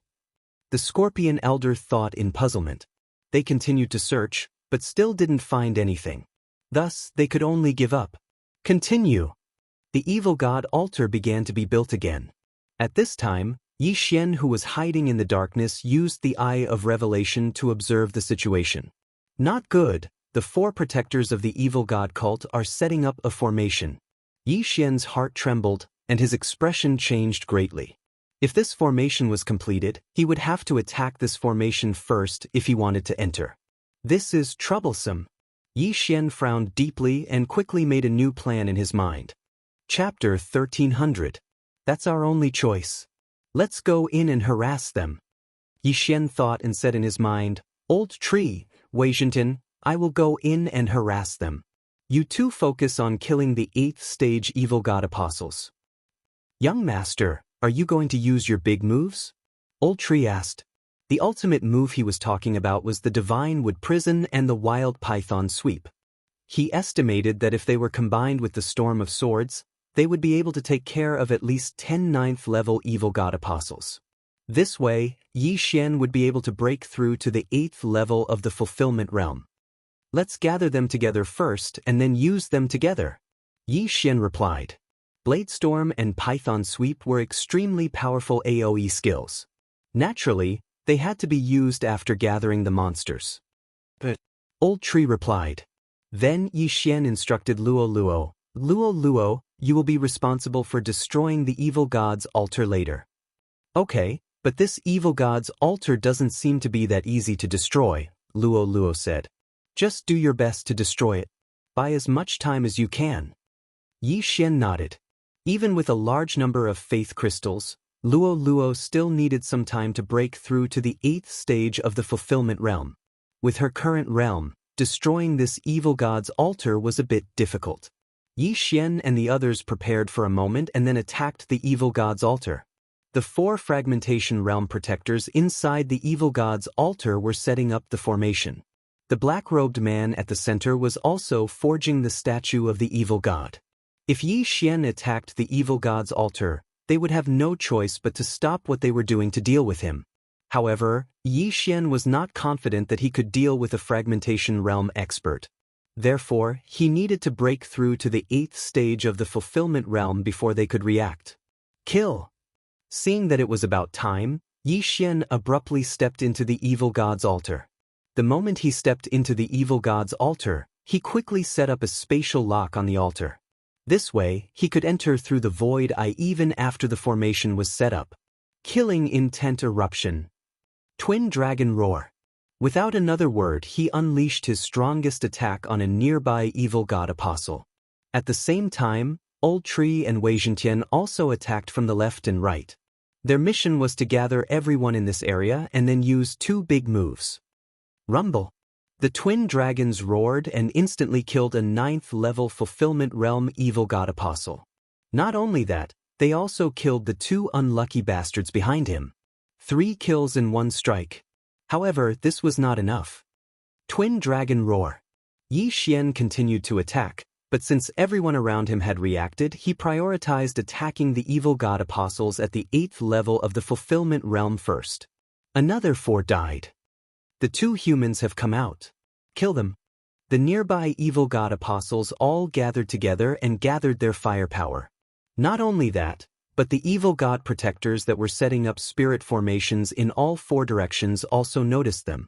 The Scorpion Elder thought in puzzlement. They continued to search, but still didn't find anything. Thus, they could only give up. Continue. The evil god altar began to be built again. At this time, Yi Xian, who was hiding in the darkness, used the Eye of Revelation to observe the situation. Not good. The 4 protectors of the evil god cult are setting up a formation. Yi Xian's heart trembled, and his expression changed greatly. If this formation was completed, he would have to attack this formation first if he wanted to enter. This is troublesome. Yi Xian frowned deeply and quickly made a new plan in his mind. Chapter 1300. That's our only choice. Let's go in and harass them. Yi Xian thought and said in his mind, Old tree, Wei Zhenten, I will go in and harass them. You 2 focus on killing the 8th stage evil god apostles. Young master, are you going to use your big moves? Old tree asked. The ultimate move he was talking about was the Divine Wood Prison and the Wild Python Sweep. He estimated that if they were combined with the Storm of Swords, they would be able to take care of at least 10 9th level evil god apostles. This way, Yi Xian would be able to break through to the 8th level of the fulfillment realm. Let's gather them together first and then use them together. Yi Xian replied. Bladestorm and Python Sweep were extremely powerful AoE skills. Naturally, they had to be used after gathering the monsters. But Old Tree replied. Then Yi Xian instructed Luo Luo, Luo Luo, you will be responsible for destroying the evil god's altar later. Okay, but this evil god's altar doesn't seem to be that easy to destroy, Luo Luo said. Just do your best to destroy it. Buy as much time as you can. Yi Xian nodded. Even with a large number of faith crystals, Luo Luo still needed some time to break through to the 8th stage of the fulfillment realm. With her current realm, destroying this evil god's altar was a bit difficult. Yi Xian and the others prepared for a moment and then attacked the evil god's altar. The 4 fragmentation realm protectors inside the evil god's altar were setting up the formation. The black-robed man at the center was also forging the statue of the evil god. If Yi Xian attacked the evil god's altar, they would have no choice but to stop what they were doing to deal with him. However, Yi Xian was not confident that he could deal with a fragmentation realm expert. Therefore, he needed to break through to the 8th stage of the fulfillment realm before they could react. Kill! Seeing that it was about time, Yi Xian abruptly stepped into the evil god's altar. The moment he stepped into the evil god's altar, he quickly set up a spatial lock on the altar. This way, he could enter through the void eye even after the formation was set up. Killing intent eruption. Twin dragon roar. Without another word, he unleashed his strongest attack on a nearby evil god apostle. At the same time, Old Tree and Wei Zhentian also attacked from the left and right. Their mission was to gather everyone in this area and then use 2 big moves. Rumble. The twin dragons roared and instantly killed a 9th level fulfillment realm evil god apostle. Not only that, they also killed the 2 unlucky bastards behind him. 3 kills in 1 strike. However, this was not enough. Twin Dragon Roar. Yi Xian continued to attack, but since everyone around him had reacted, he prioritized attacking the evil god apostles at the 8th level of the fulfillment realm first. Another 4 died. The 2 humans have come out. Kill them. The nearby evil god apostles all gathered together and gathered their firepower. Not only that, but the evil god protectors that were setting up spirit formations in all 4 directions also noticed them.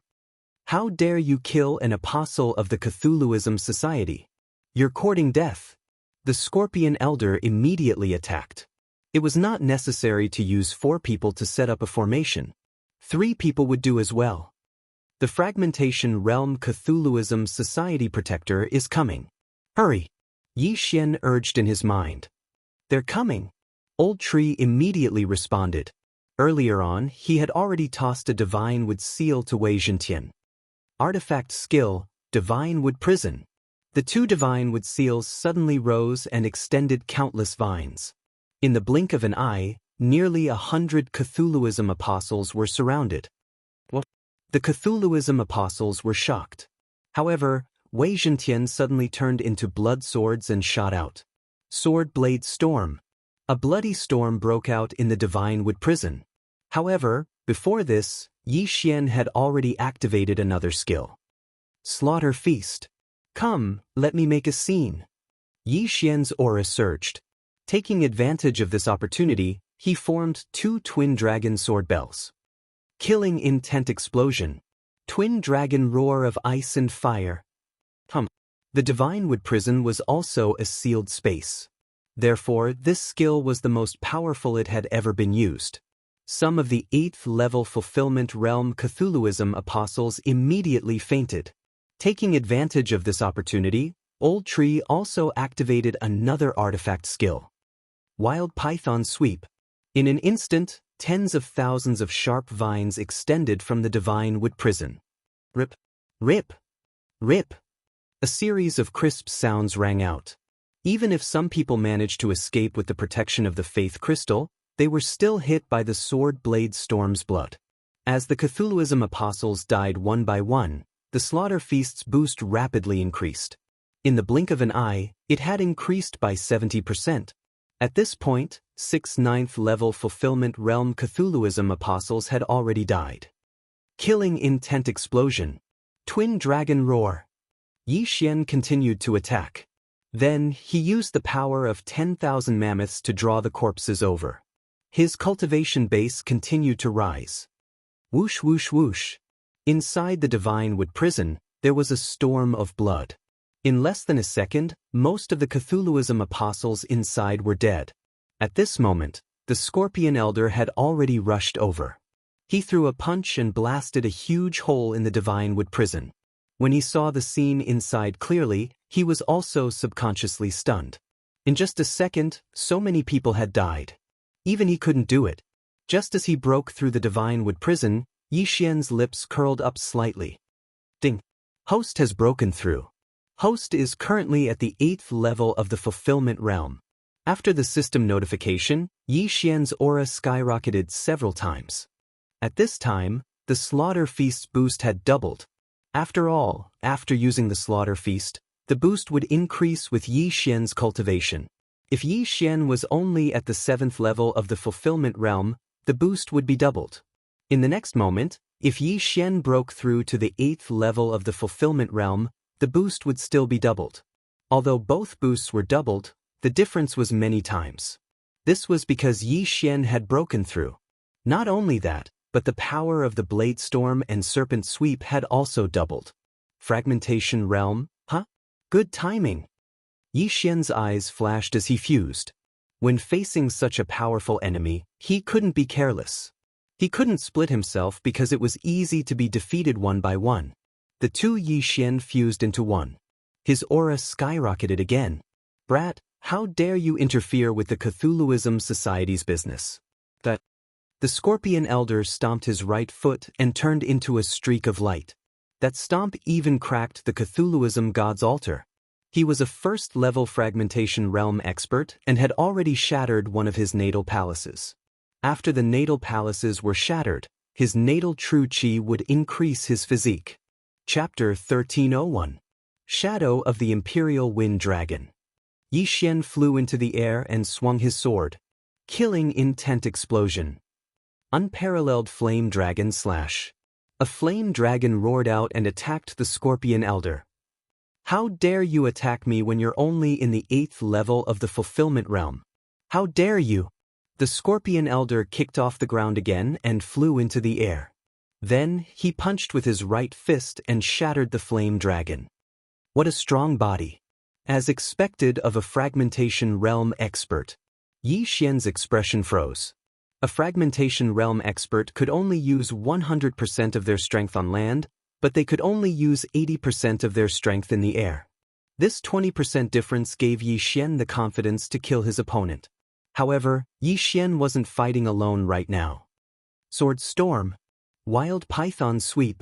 How dare you kill an apostle of the Cthulhuism Society? You're courting death. The Scorpion Elder immediately attacked. It was not necessary to use 4 people to set up a formation. 3 people would do as well. The Fragmentation Realm Cthulhuism Society Protector is coming. Hurry! Yi Xian urged in his mind. They're coming. Old Tree immediately responded. Earlier on, he had already tossed a Divine Wood Seal to Wei Zhentian. Artifact skill, Divine Wood Prison. The 2 Divine Wood Seals suddenly rose and extended countless vines. In the blink of an eye, nearly 100 Cthulhuism apostles were surrounded. What? The Cthulhuism apostles were shocked. However, Wei Zhentian suddenly turned into blood swords and shot out. Sword Blade Storm. A bloody storm broke out in the Divine Wood Prison. However, before this, Yi Xian had already activated another skill. Slaughter Feast. Come, let me make a scene. Yi Xian's aura surged. Taking advantage of this opportunity, he formed 2 twin dragon sword bells. Killing Intent Explosion. Twin Dragon Roar of Ice and Fire. The Divine Wood Prison was also a sealed space. Therefore, this skill was the most powerful it had ever been used. Some of the 8th level Fulfillment Realm Cthulhuism apostles immediately fainted. Taking advantage of this opportunity, Old Tree also activated another artifact skill. Wild Python Sweep. In an instant, tens of thousands of sharp vines extended from the Divine Wood Prison. Rip, rip, rip. A series of crisp sounds rang out. Even if some people managed to escape with the protection of the Faith Crystal, they were still hit by the Sword Blade Storm's blood. As the Cthulhuism apostles died one by one, the Slaughter Feast's boost rapidly increased. In the blink of an eye, it had increased by 70%. At this point, 6 9th level Fulfillment Realm Cthulhuism apostles had already died. Killing Intent Explosion. Twin Dragon Roar. Yi Xian continued to attack. Then, he used the power of 10,000 mammoths to draw the corpses over. His cultivation base continued to rise. Whoosh whoosh whoosh. Inside the Divine Wood Prison, there was a storm of blood. In less than a second, most of the Cthulhuism apostles inside were dead. At this moment, the Scorpion Elder had already rushed over. He threw a punch and blasted a huge hole in the Divine Wood Prison. When he saw the scene inside clearly, he was also subconsciously stunned. In just a second, so many people had died. Even he couldn't do it. Just as he broke through the Divine Wood Prison, Yi Xian's lips curled up slightly. Ding! Host has broken through. Host is currently at the 8th level of the Fulfillment Realm. After the system notification, Yi Xian's aura skyrocketed several times. At this time, the Slaughter Feast's boost had doubled. After all, after using the Slaughter Feast, the boost would increase with Yi Xian's cultivation. If Yi Xian was only at the 7th level of the Fulfillment Realm, the boost would be doubled. In the next moment, if Yi Xian broke through to the 8th level of the Fulfillment Realm, the boost would still be doubled. Although both boosts were doubled, the difference was many times. This was because Yi Xian had broken through. Not only that, but the power of the Blade Storm and Serpent Sweep had also doubled. Fragmentation Realm, huh? Good timing. Yi Xian's eyes flashed as he fused. When facing such a powerful enemy, he couldn't be careless. He couldn't split himself because it was easy to be defeated one by one. The 2 Yi Xian fused into one. His aura skyrocketed again. Brat, how dare you interfere with the Cthulhuism Society's business? The Scorpion Elder stomped his right foot and turned into a streak of light. That stomp even cracked the Cthulhuism god's altar. He was a first-level Fragmentation Realm expert and had already shattered one of his natal palaces. After the natal palaces were shattered, his natal true qi would increase his physique. Chapter 1301. Shadow of the Imperial Wind Dragon. Yi Xian flew into the air and swung his sword. Killing intent explosion. Unparalleled flame dragon slash. A flame dragon roared out and attacked the Scorpion Elder. How dare you attack me when you're only in the 8th level of the fulfillment realm? How dare you? The Scorpion Elder kicked off the ground again and flew into the air. Then, he punched with his right fist and shattered the flame dragon. What a strong body. As expected of a fragmentation realm expert. Yi Xian's expression froze. A fragmentation realm expert could only use 100% of their strength on land, but they could only use 80% of their strength in the air. This 20% difference gave Yi Xian the confidence to kill his opponent. However, Yi Xian wasn't fighting alone right now. Sword Storm. Wild Python Sweep.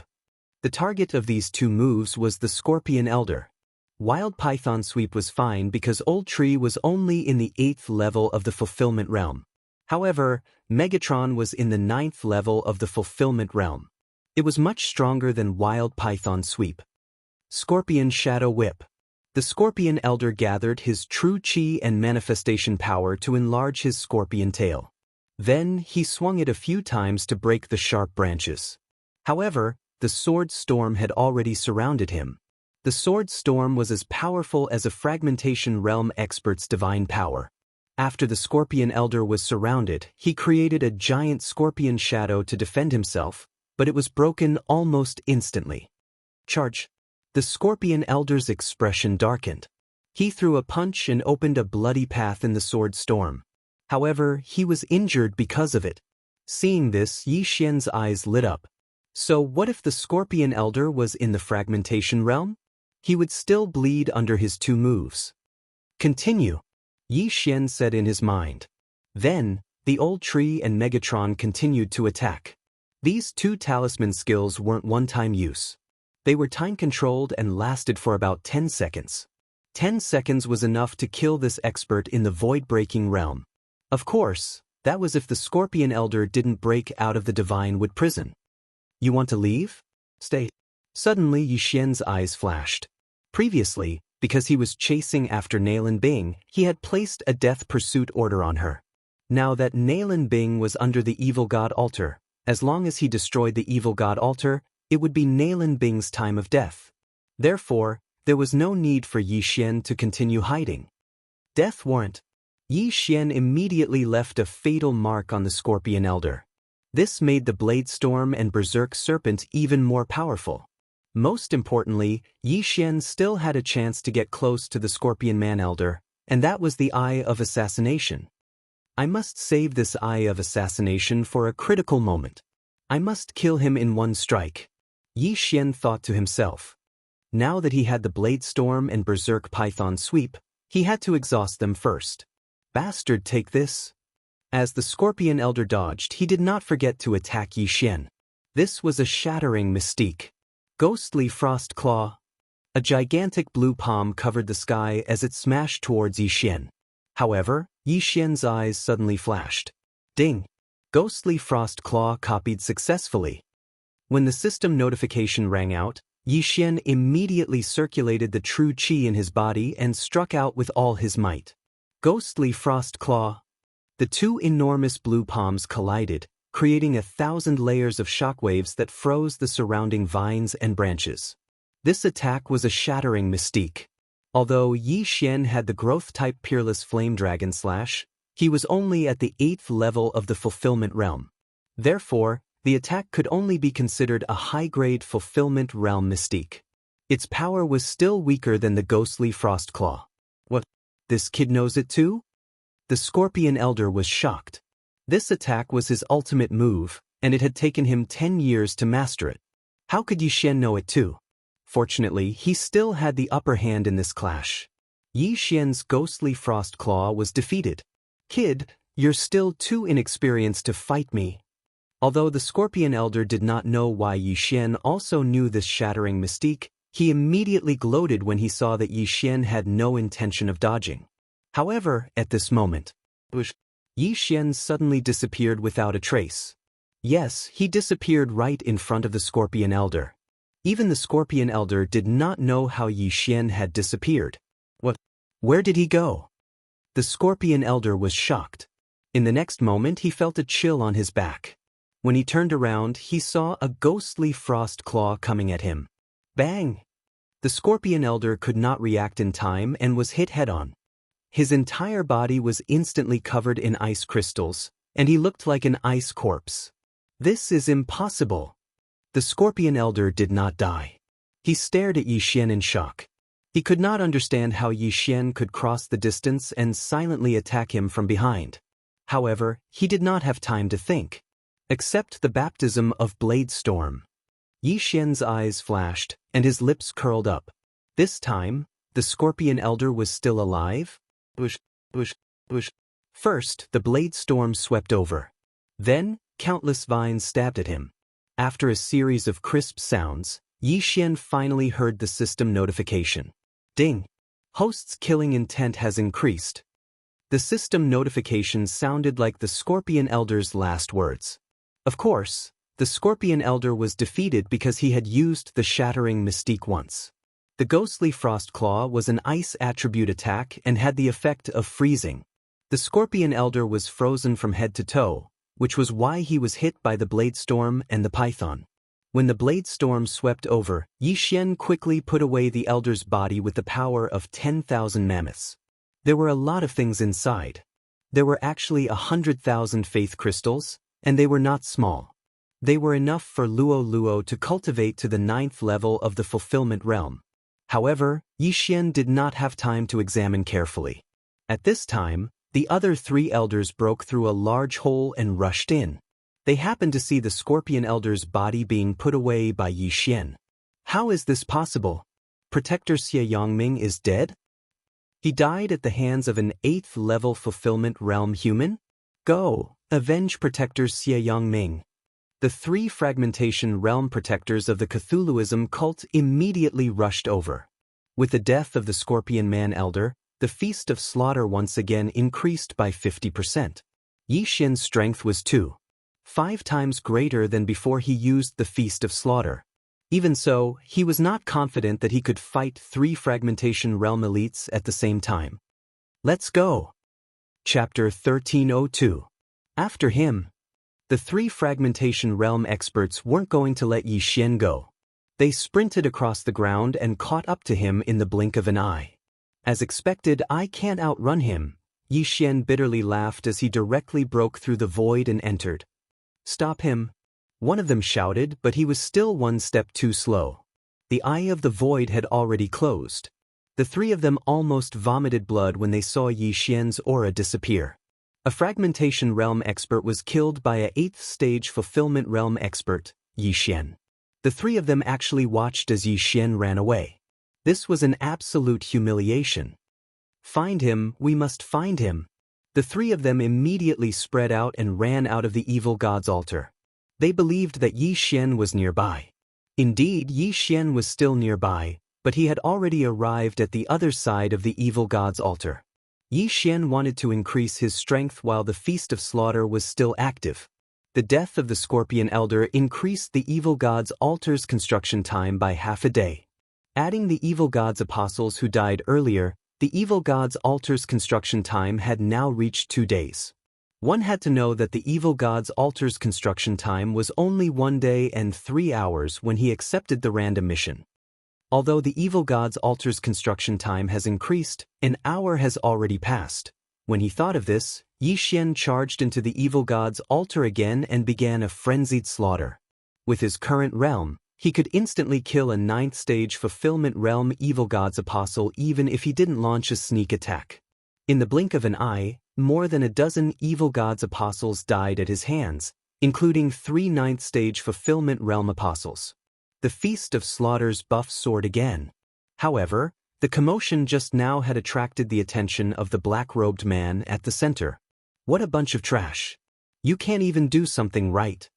The target of these two moves was the Scorpion Elder. Wild Python Sweep was fine because Old Tree was only in the 8th level of the Fulfillment Realm. However, Megatron was in the 9th level of the Fulfillment Realm. It was much stronger than Wild Python Sweep. Scorpion Shadow Whip. The Scorpion Elder gathered his true chi and manifestation power to enlarge his scorpion tail. Then, he swung it a few times to break the sharp branches. However, the Sword Storm had already surrounded him. The Sword Storm was as powerful as a fragmentation realm expert's divine power. After the Scorpion Elder was surrounded, he created a giant scorpion shadow to defend himself, but it was broken almost instantly. Charge. The Scorpion Elder's expression darkened. He threw a punch and opened a bloody path in the Sword Storm. However, he was injured because of it. Seeing this, Yi Xian's eyes lit up. So what if the Scorpion Elder was in the fragmentation realm? He would still bleed under his two moves. Continue, Yi Xian said in his mind. Then, the Old Tree and Megatron continued to attack. These two talisman skills weren't one-time use. They were time-controlled and lasted for about 10 seconds. 10 seconds was enough to kill this expert in the void-breaking realm. Of course, that was if the Scorpion Elder didn't break out of the Divine Wood prison. You want to leave? Stay. Suddenly Yi Xian's eyes flashed. Previously, because he was chasing after Nailin Bing, he had placed a death pursuit order on her. Now that Nailin Bing was under the Evil God altar, as long as he destroyed the Evil God altar, it would be Nailin Bing's time of death. Therefore, there was no need for Yi Xian to continue hiding. Death warrant. Yi Xian immediately left a fatal mark on the Scorpion Elder. This made the Blade Storm and Berserk Serpent even more powerful. Most importantly, Yi Xian still had a chance to get close to the Scorpion Man Elder, and that was the Eye of Assassination. I must save this Eye of Assassination for a critical moment. I must kill him in one strike. Yi Xian thought to himself. Now that he had the Blade Storm and Berserk Python Sweep, he had to exhaust them first. Bastard, take this. As the Scorpion Elder dodged, he did not forget to attack Yi Xian. This was a shattering mystique. Ghostly Frost Claw. A gigantic blue palm covered the sky as it smashed towards Yi Xian. However, Yi Xian's eyes suddenly flashed. Ding! Ghostly Frost Claw copied successfully. When the system notification rang out, Yi Xian immediately circulated the true qi in his body and struck out with all his might. Ghostly Frost Claw. The two enormous blue palms collided, creating 1,000 layers of shockwaves that froze the surrounding vines and branches. This attack was a shattering mystique. Although Yi Xian had the growth-type Peerless Flame Dragon Slash, he was only at the 8th level of the Fulfillment Realm. Therefore, the attack could only be considered a high-grade Fulfillment Realm mystique. Its power was still weaker than the Ghostly Frost Claw. What? This kid knows it too? The Scorpion Elder was shocked. This attack was his ultimate move, and it had taken him 10 years to master it. How could Yi Xian know it too? Fortunately, he still had the upper hand in this clash. Yi Xian's Ghostly Frost Claw was defeated. Kid, you're still too inexperienced to fight me. Although the Scorpion Elder did not know why Yi Xian also knew this shattering mystique, he immediately gloated when he saw that Yi Xian had no intention of dodging. However, at this moment, Yi Xian suddenly disappeared without a trace. Yes, he disappeared right in front of the Scorpion Elder. Even the Scorpion Elder did not know how Yi Xian had disappeared. What? Where did he go? The Scorpion Elder was shocked. In the next moment he felt a chill on his back. When he turned around, he saw a ghostly frost claw coming at him. Bang! The Scorpion Elder could not react in time and was hit head-on. His entire body was instantly covered in ice crystals, and he looked like an ice corpse. This is impossible. The Scorpion Elder did not die. He stared at Yi Xian in shock. He could not understand how Yi Xian could cross the distance and silently attack him from behind. However, he did not have time to think. Accept the baptism of Blade Storm. Yi Xian's eyes flashed, and his lips curled up. This time, the Scorpion Elder was still alive? Bush. First, the Blade Storm swept over. Then, countless vines stabbed at him. After a series of crisp sounds, Yi Xian finally heard the system notification. Ding! Host's killing intent has increased. The system notification sounded like the Scorpion Elder's last words. Of course, the Scorpion Elder was defeated because he had used the Shattering Mystique once. The Ghostly Frost Claw was an ice attribute attack and had the effect of freezing. The Scorpion Elder was frozen from head to toe, which was why he was hit by the Blade Storm and the Python. When the Blade Storm swept over, Yi Xian quickly put away the Elder's body with the power of 10,000 mammoths. There were a lot of things inside. There were actually 100,000 faith crystals, and they were not small. They were enough for Luo Luo to cultivate to the 9th level of the Fulfillment Realm. However, Yi Xian did not have time to examine carefully. At this time, the other 3 elders broke through a large hole and rushed in. They happened to see the Scorpion Elder's body being put away by Yi Xian. How is this possible? Protector Xianxia is dead? He died at the hands of an 8th level Fulfillment Realm human? Go, avenge Protector Xianxia. The 3 fragmentation realm protectors of the Cthulhuism cult immediately rushed over. With the death of the Scorpion Man Elder, the Feast of Slaughter once again increased by 50%. Yi Xian's strength was 2.5 times greater than before he used the Feast of Slaughter. Even so, he was not confident that he could fight 3 fragmentation realm elites at the same time. Let's go. Chapter 1302. After him. The 3 fragmentation realm experts weren't going to let Yi Xian go. They sprinted across the ground and caught up to him in the blink of an eye. As expected, I can't outrun him. Yi Xian bitterly laughed as he directly broke through the void and entered. Stop him. One of them shouted, but he was still 1 step too slow. The eye of the void had already closed. The 3 of them almost vomited blood when they saw Yi Xian's aura disappear. A fragmentation realm expert was killed by a 8th stage fulfillment realm expert, Yi Xian. The 3 of them actually watched as Yi Xian ran away. This was an absolute humiliation. Find him, we must find him. The 3 of them immediately spread out and ran out of the evil god's altar. They believed that Yi Xian was nearby. Indeed, Yi Xian was still nearby, but he had already arrived at the other side of the evil god's altar. Yi Xian wanted to increase his strength while the Feast of Slaughter was still active. The death of the Scorpion Elder increased the evil god's altar's construction time by half a day. Adding the evil god's apostles who died earlier, the evil god's altar's construction time had now reached 2 days. One had to know that the evil god's altar's construction time was only 1 day and 3 hours when he accepted the random mission. Although the evil god's altar's construction time has increased, an hour has already passed. When he thought of this, Yi Xian charged into the evil god's altar again and began a frenzied slaughter. With his current realm, he could instantly kill a 9th stage fulfillment realm evil god's apostle even if he didn't launch a sneak attack. In the blink of an eye, more than a dozen evil god's apostles died at his hands, including 3 9th stage fulfillment realm apostles. The Feast of Slaughter's buff soared again. However, the commotion just now had attracted the attention of the black-robed man at the center. What a bunch of trash. You can't even do something right.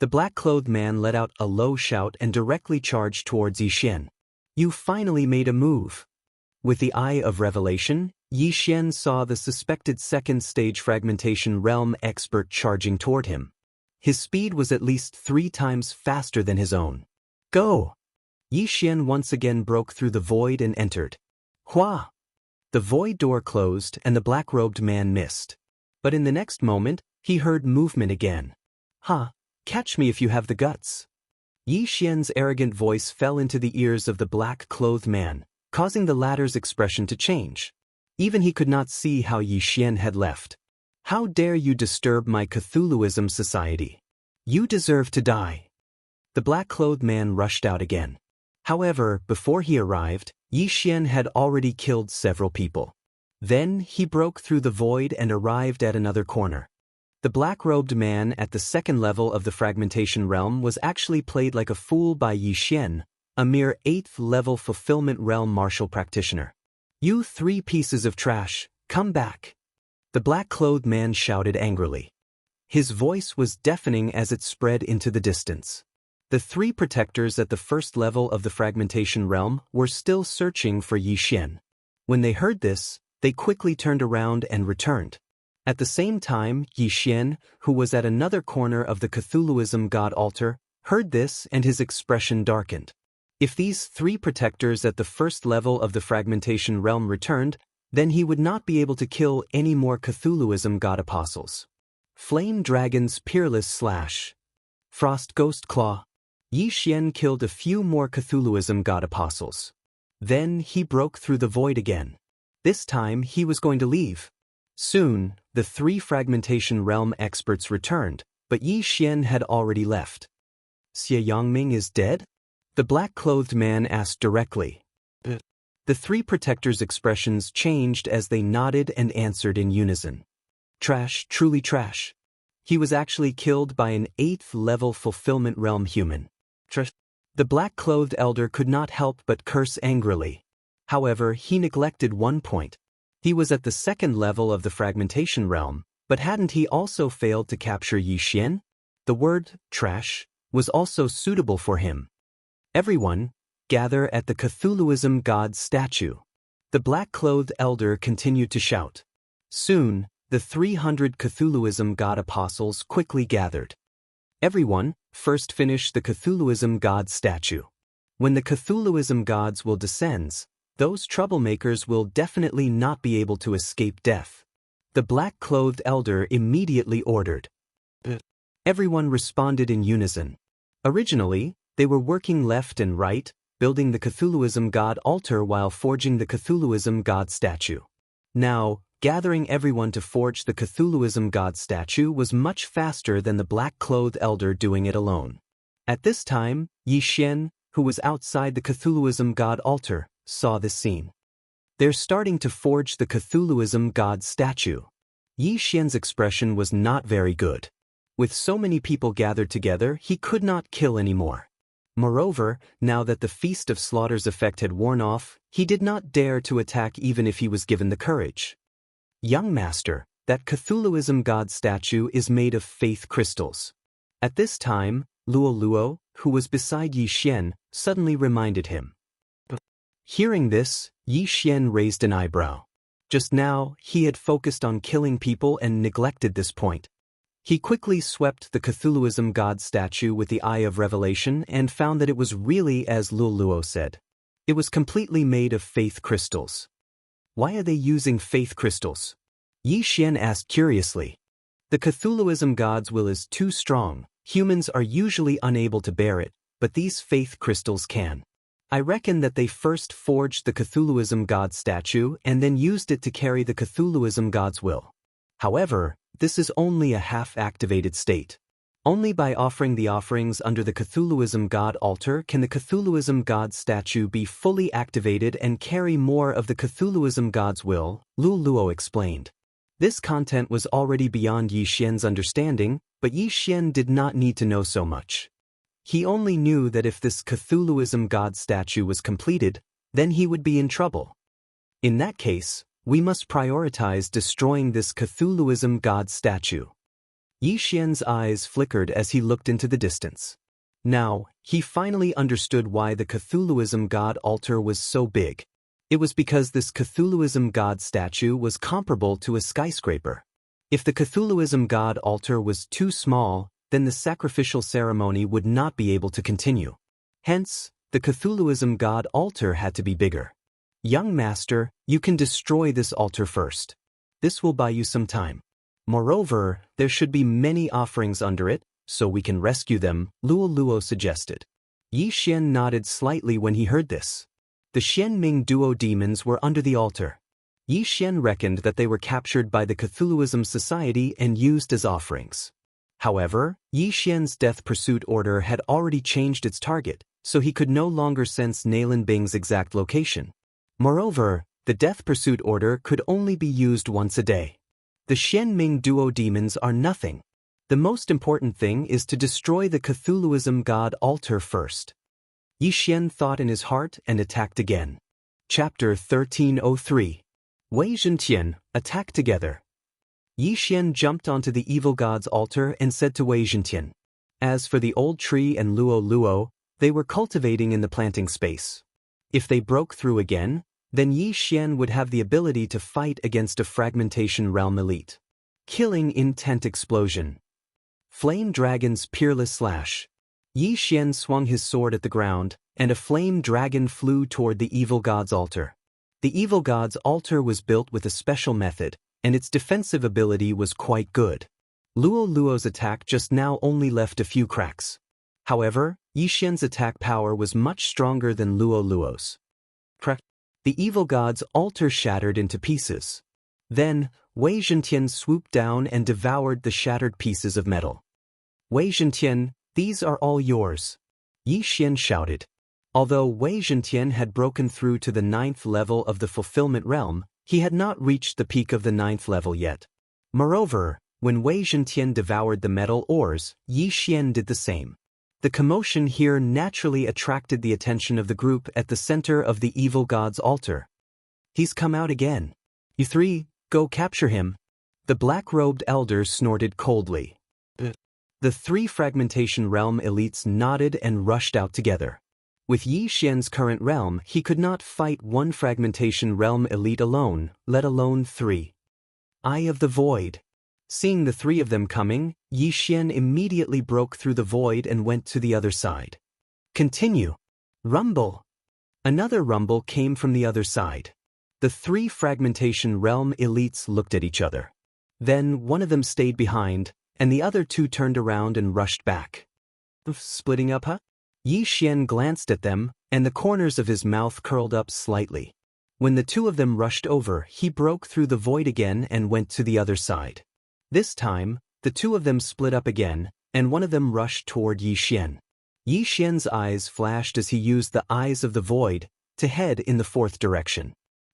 The black-clothed man let out a low shout and directly charged towards Yi Xian. You finally made a move. With the Eye of Revelation, Yi Xian saw the suspected second-stage fragmentation realm expert charging toward him. His speed was at least 3 times faster than his own. Go! Yi Xian once again broke through the void and entered. Hua! The void door closed and the black-robed man missed. But in the next moment, he heard movement again. Ha! Catch me if you have the guts. Yi Xian's arrogant voice fell into the ears of the black-clothed man, causing the latter's expression to change. Even he could not see how Yi Xian had left. How dare you disturb my Cthulhuism society? You deserve to die. The black-clothed man rushed out again. However, before he arrived, Yi Xian had already killed several people. Then he broke through the void and arrived at another corner. The black-robed man at the second level of the fragmentation realm was actually played like a fool by Yi Xian, a mere 8th-level fulfillment realm martial practitioner. You 3 pieces of trash, come back! The black-clothed man shouted angrily. His voice was deafening as it spread into the distance. The 3 protectors at the first level of the fragmentation realm were still searching for Yi Xian. When they heard this, they quickly turned around and returned. At the same time, Yi Xian, who was at another corner of the Cthulhuism god altar, heard this and his expression darkened. If these 3 protectors at the first level of the fragmentation realm returned, then he would not be able to kill any more Cthulhuism god apostles. Flame Dragon's Peerless Slash. Frost Ghost Claw. Yi Xian killed a few more Cthulhuism god apostles. Then he broke through the void again. This time he was going to leave. Soon, the 3 fragmentation realm experts returned, but Yi Xian had already left. Xie Yangming is dead? The black-clothed man asked directly. The 3 protectors' expressions changed as they nodded and answered in unison. Trash, truly trash. He was actually killed by an 8th-level fulfillment realm human. Trash. The black-clothed elder could not help but curse angrily. However, he neglected one point. He was at the second level of the fragmentation realm, but hadn't he also failed to capture Yi Xian? The word, trash, was also suitable for him. Everyone, gather at the Cthulhuism god statue. The black-clothed elder continued to shout. Soon, the 300 Cthulhuism god apostles quickly gathered. Everyone, first finish the Cthulhuism god statue. When the Cthulhuism gods will descend, those troublemakers will definitely not be able to escape death. The black-clothed elder immediately ordered. Everyone responded in unison. Originally, they were working left and right, building the Cthulhuism god altar while forging the Cthulhuism god statue. Now, gathering everyone to forge the Cthulhuism god statue was much faster than the black-clothed elder doing it alone. At this time, Yi Xian, who was outside the Cthulhuism god altar, saw this scene. They're starting to forge the Cthulhuism god statue. Yi Xian's expression was not very good. With so many people gathered together, he could not kill anymore. Moreover, now that the Feast of Slaughter's effect had worn off, he did not dare to attack even if he was given the courage. Young master, that Cthulhuism god statue is made of faith crystals. At this time, Luo Luo, who was beside Yi Xian, suddenly reminded him. Hearing this, Yi Xian raised an eyebrow. Just now, he had focused on killing people and neglected this point. He quickly swept the Cthulhuism god statue with the Eye of Revelation and found that it was really as Luo Luo said. It was completely made of faith crystals. Why are they using faith crystals? Yi Xian asked curiously. The Cthulhuism god's will is too strong. Humans are usually unable to bear it, but these faith crystals can. I reckon that they first forged the Cthulhuism god statue and then used it to carry the Cthulhuism god's will. However, this is only a half-activated state. Only by offering the offerings under the Cthulhuism god altar can the Cthulhuism god statue be fully activated and carry more of the Cthulhuism god's will, Luo Luo explained. This content was already beyond Yi Xian's understanding, but Yi Xian did not need to know so much. He only knew that if this Cthulhuism god statue was completed, then he would be in trouble. In that case, we must prioritize destroying this Cthulhuism god statue. Yi Xian's eyes flickered as he looked into the distance. Now, he finally understood why the Cthulhuism god altar was so big. It was because this Cthulhuism god statue was comparable to a skyscraper. If the Cthulhuism god altar was too small, then the sacrificial ceremony would not be able to continue. Hence, the Cthulhuism god altar had to be bigger. Young master, you can destroy this altar first. This will buy you some time. Moreover, there should be many offerings under it, so we can rescue them, Luo Luo suggested. Yi Xian nodded slightly when he heard this. The Xianming duo demons were under the altar. Yi Xian reckoned that they were captured by the Cthulhuism Society and used as offerings. However, Yi Xian's death pursuit order had already changed its target, so he could no longer sense Nalan Bing's exact location. Moreover, the death pursuit order could only be used once a day. The Xianming duo demons are nothing. The most important thing is to destroy the Cthulhuism god altar first. Yi Xian thought in his heart and attacked again. Chapter 1303. Wei Zhentian, attack together. Yi Xian jumped onto the evil god's altar and said to Wei Zhentian. As for the old tree and Luo Luo, they were cultivating in the planting space. If they broke through again, then Yi Xian would have the ability to fight against a fragmentation realm elite. Killing intent explosion. Flame dragon's peerless slash. Yi Xian swung his sword at the ground, and a flame dragon flew toward the evil god's altar. The evil god's altar was built with a special method, and its defensive ability was quite good. Luo Luo's attack just now only left a few cracks. However, Yi Xian's attack power was much stronger than Luo Luo's. The evil god's altar shattered into pieces. Then, Wei Zhentian swooped down and devoured the shattered pieces of metal. Wei Zhentian, these are all yours. Yi Xian shouted. Although Wei Zhentian had broken through to the 9th level of the fulfillment realm, he had not reached the peak of the 9th level yet. Moreover, when Wei Zhentian devoured the metal ores, Yi Xian did the same. The commotion here naturally attracted the attention of the group at the center of the evil god's altar. He's come out again. You three, go capture him. The black-robed elder snorted coldly. The three fragmentation realm elites nodded and rushed out together. With Yi Xian's current realm, he could not fight one fragmentation realm elite alone, let alone three. Eye of the Void. Seeing the three of them coming, Yi Xian immediately broke through the void and went to the other side. Continue. Rumble. Another rumble came from the other side. The three fragmentation realm elites looked at each other. Then one of them stayed behind, and the other two turned around and rushed back. Splitting up, huh? Yi Xian glanced at them, and the corners of his mouth curled up slightly. When the two of them rushed over, he broke through the void again and went to the other side. This time, the two of them split up again, and one of them rushed toward Yi Xian. Yi Xian's eyes flashed as he used the eyes of the void to head in the fourth direction.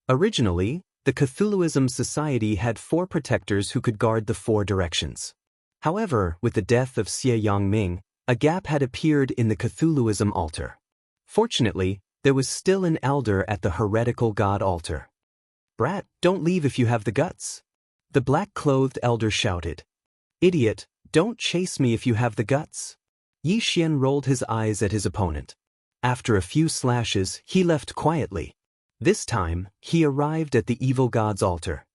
Originally, the Cthulhuism Society had 4 protectors who could guard the 4 directions. However, with the death of Xie Yangming, a gap had appeared in the Cthulhuism altar. Fortunately, there was still an elder at the heretical god altar. Brat, don't leave if you have the guts. The black-clothed elder shouted. Idiot, don't chase me if you have the guts. Yi Xian rolled his eyes at his opponent. After a few slashes, he left quietly. This time, he arrived at the evil god's altar.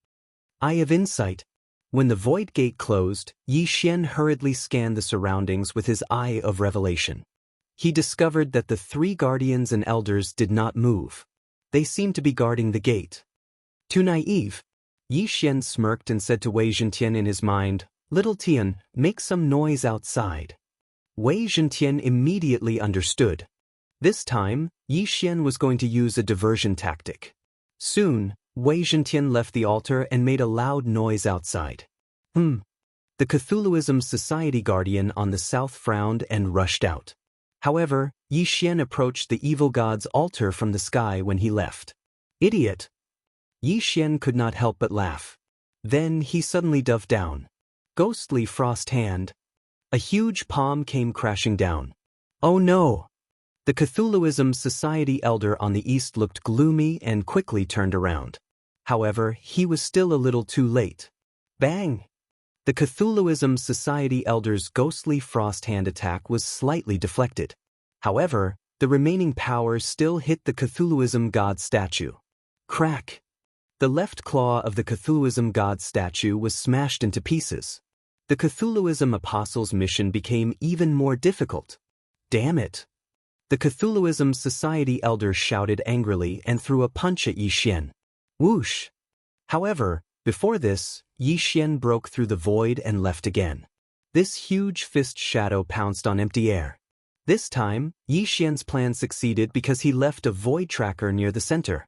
Eye of Insight. When the void gate closed, Yi Xian hurriedly scanned the surroundings with his eye of revelation. He discovered that the 3 guardians and elders did not move. They seemed to be guarding the gate. Too naive. Yi Xian smirked and said to Wei Zhentian in his mind, Little Tian, make some noise outside. Wei Zhentian immediately understood. This time, Yi Xian was going to use a diversion tactic. Soon, Wei Zhentian left the altar and made a loud noise outside. The Cthulhuism Society guardian on the south frowned and rushed out. However, Yi Xian approached the evil god's altar from the sky when he left. Idiot! Yi Xian could not help but laugh. Then he suddenly dove down. Ghostly frost hand. A huge palm came crashing down. Oh no! The Cthulhuism Society elder on the east looked gloomy and quickly turned around. However, he was still a little too late. Bang! The Cthulhuism Society elder's ghostly frost hand attack was slightly deflected. However, the remaining power still hit the Cthulhuism god statue. Crack! The left claw of the Cthulhuism god statue was smashed into pieces. The Cthulhuism apostle's mission became even more difficult. Damn it! The Cthulhuism society elder shouted angrily and threw a punch at Yi Xian. Whoosh! However, before this, Yi Xian broke through the void and left again. This huge fist shadow pounced on empty air. This time, Yi Xian's plan succeeded because he left a void tracker near the center.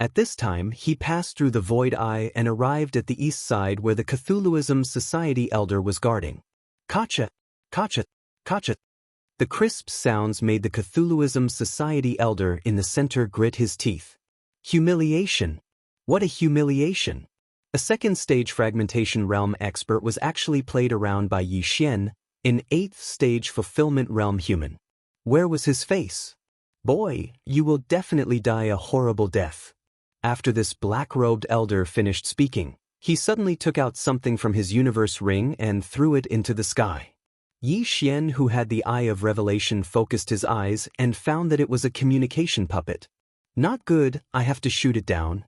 At this time, he passed through the void eye and arrived at the east side where the Cthulhuism society elder was guarding. Kacha! Kacha! Kacha! The crisp sounds made the Cthulhuism society elder in the center grit his teeth. Humiliation! What a humiliation! A second-stage fragmentation realm expert was actually played around by Yi Xian, an eighth-stage fulfillment realm human. Where was his face? Boy, you will definitely die a horrible death. After this black-robed elder finished speaking, he suddenly took out something from his universe ring and threw it into the sky. Yi Xian, who had the Eye of Revelation, focused his eyes and found that it was a communication puppet. Not good, I have to shoot it down.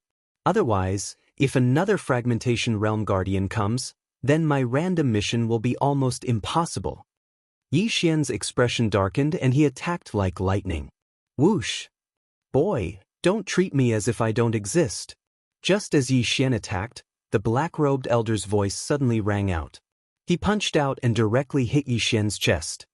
Otherwise, if another fragmentation realm guardian comes, then my random mission will be almost impossible. Yi Xian's expression darkened and he attacked like lightning. Whoosh! Boy, don't treat me as if I don't exist. Just as Yi Xian attacked, the black-robed elder's voice suddenly rang out. He punched out and directly hit Yi Xian's chest.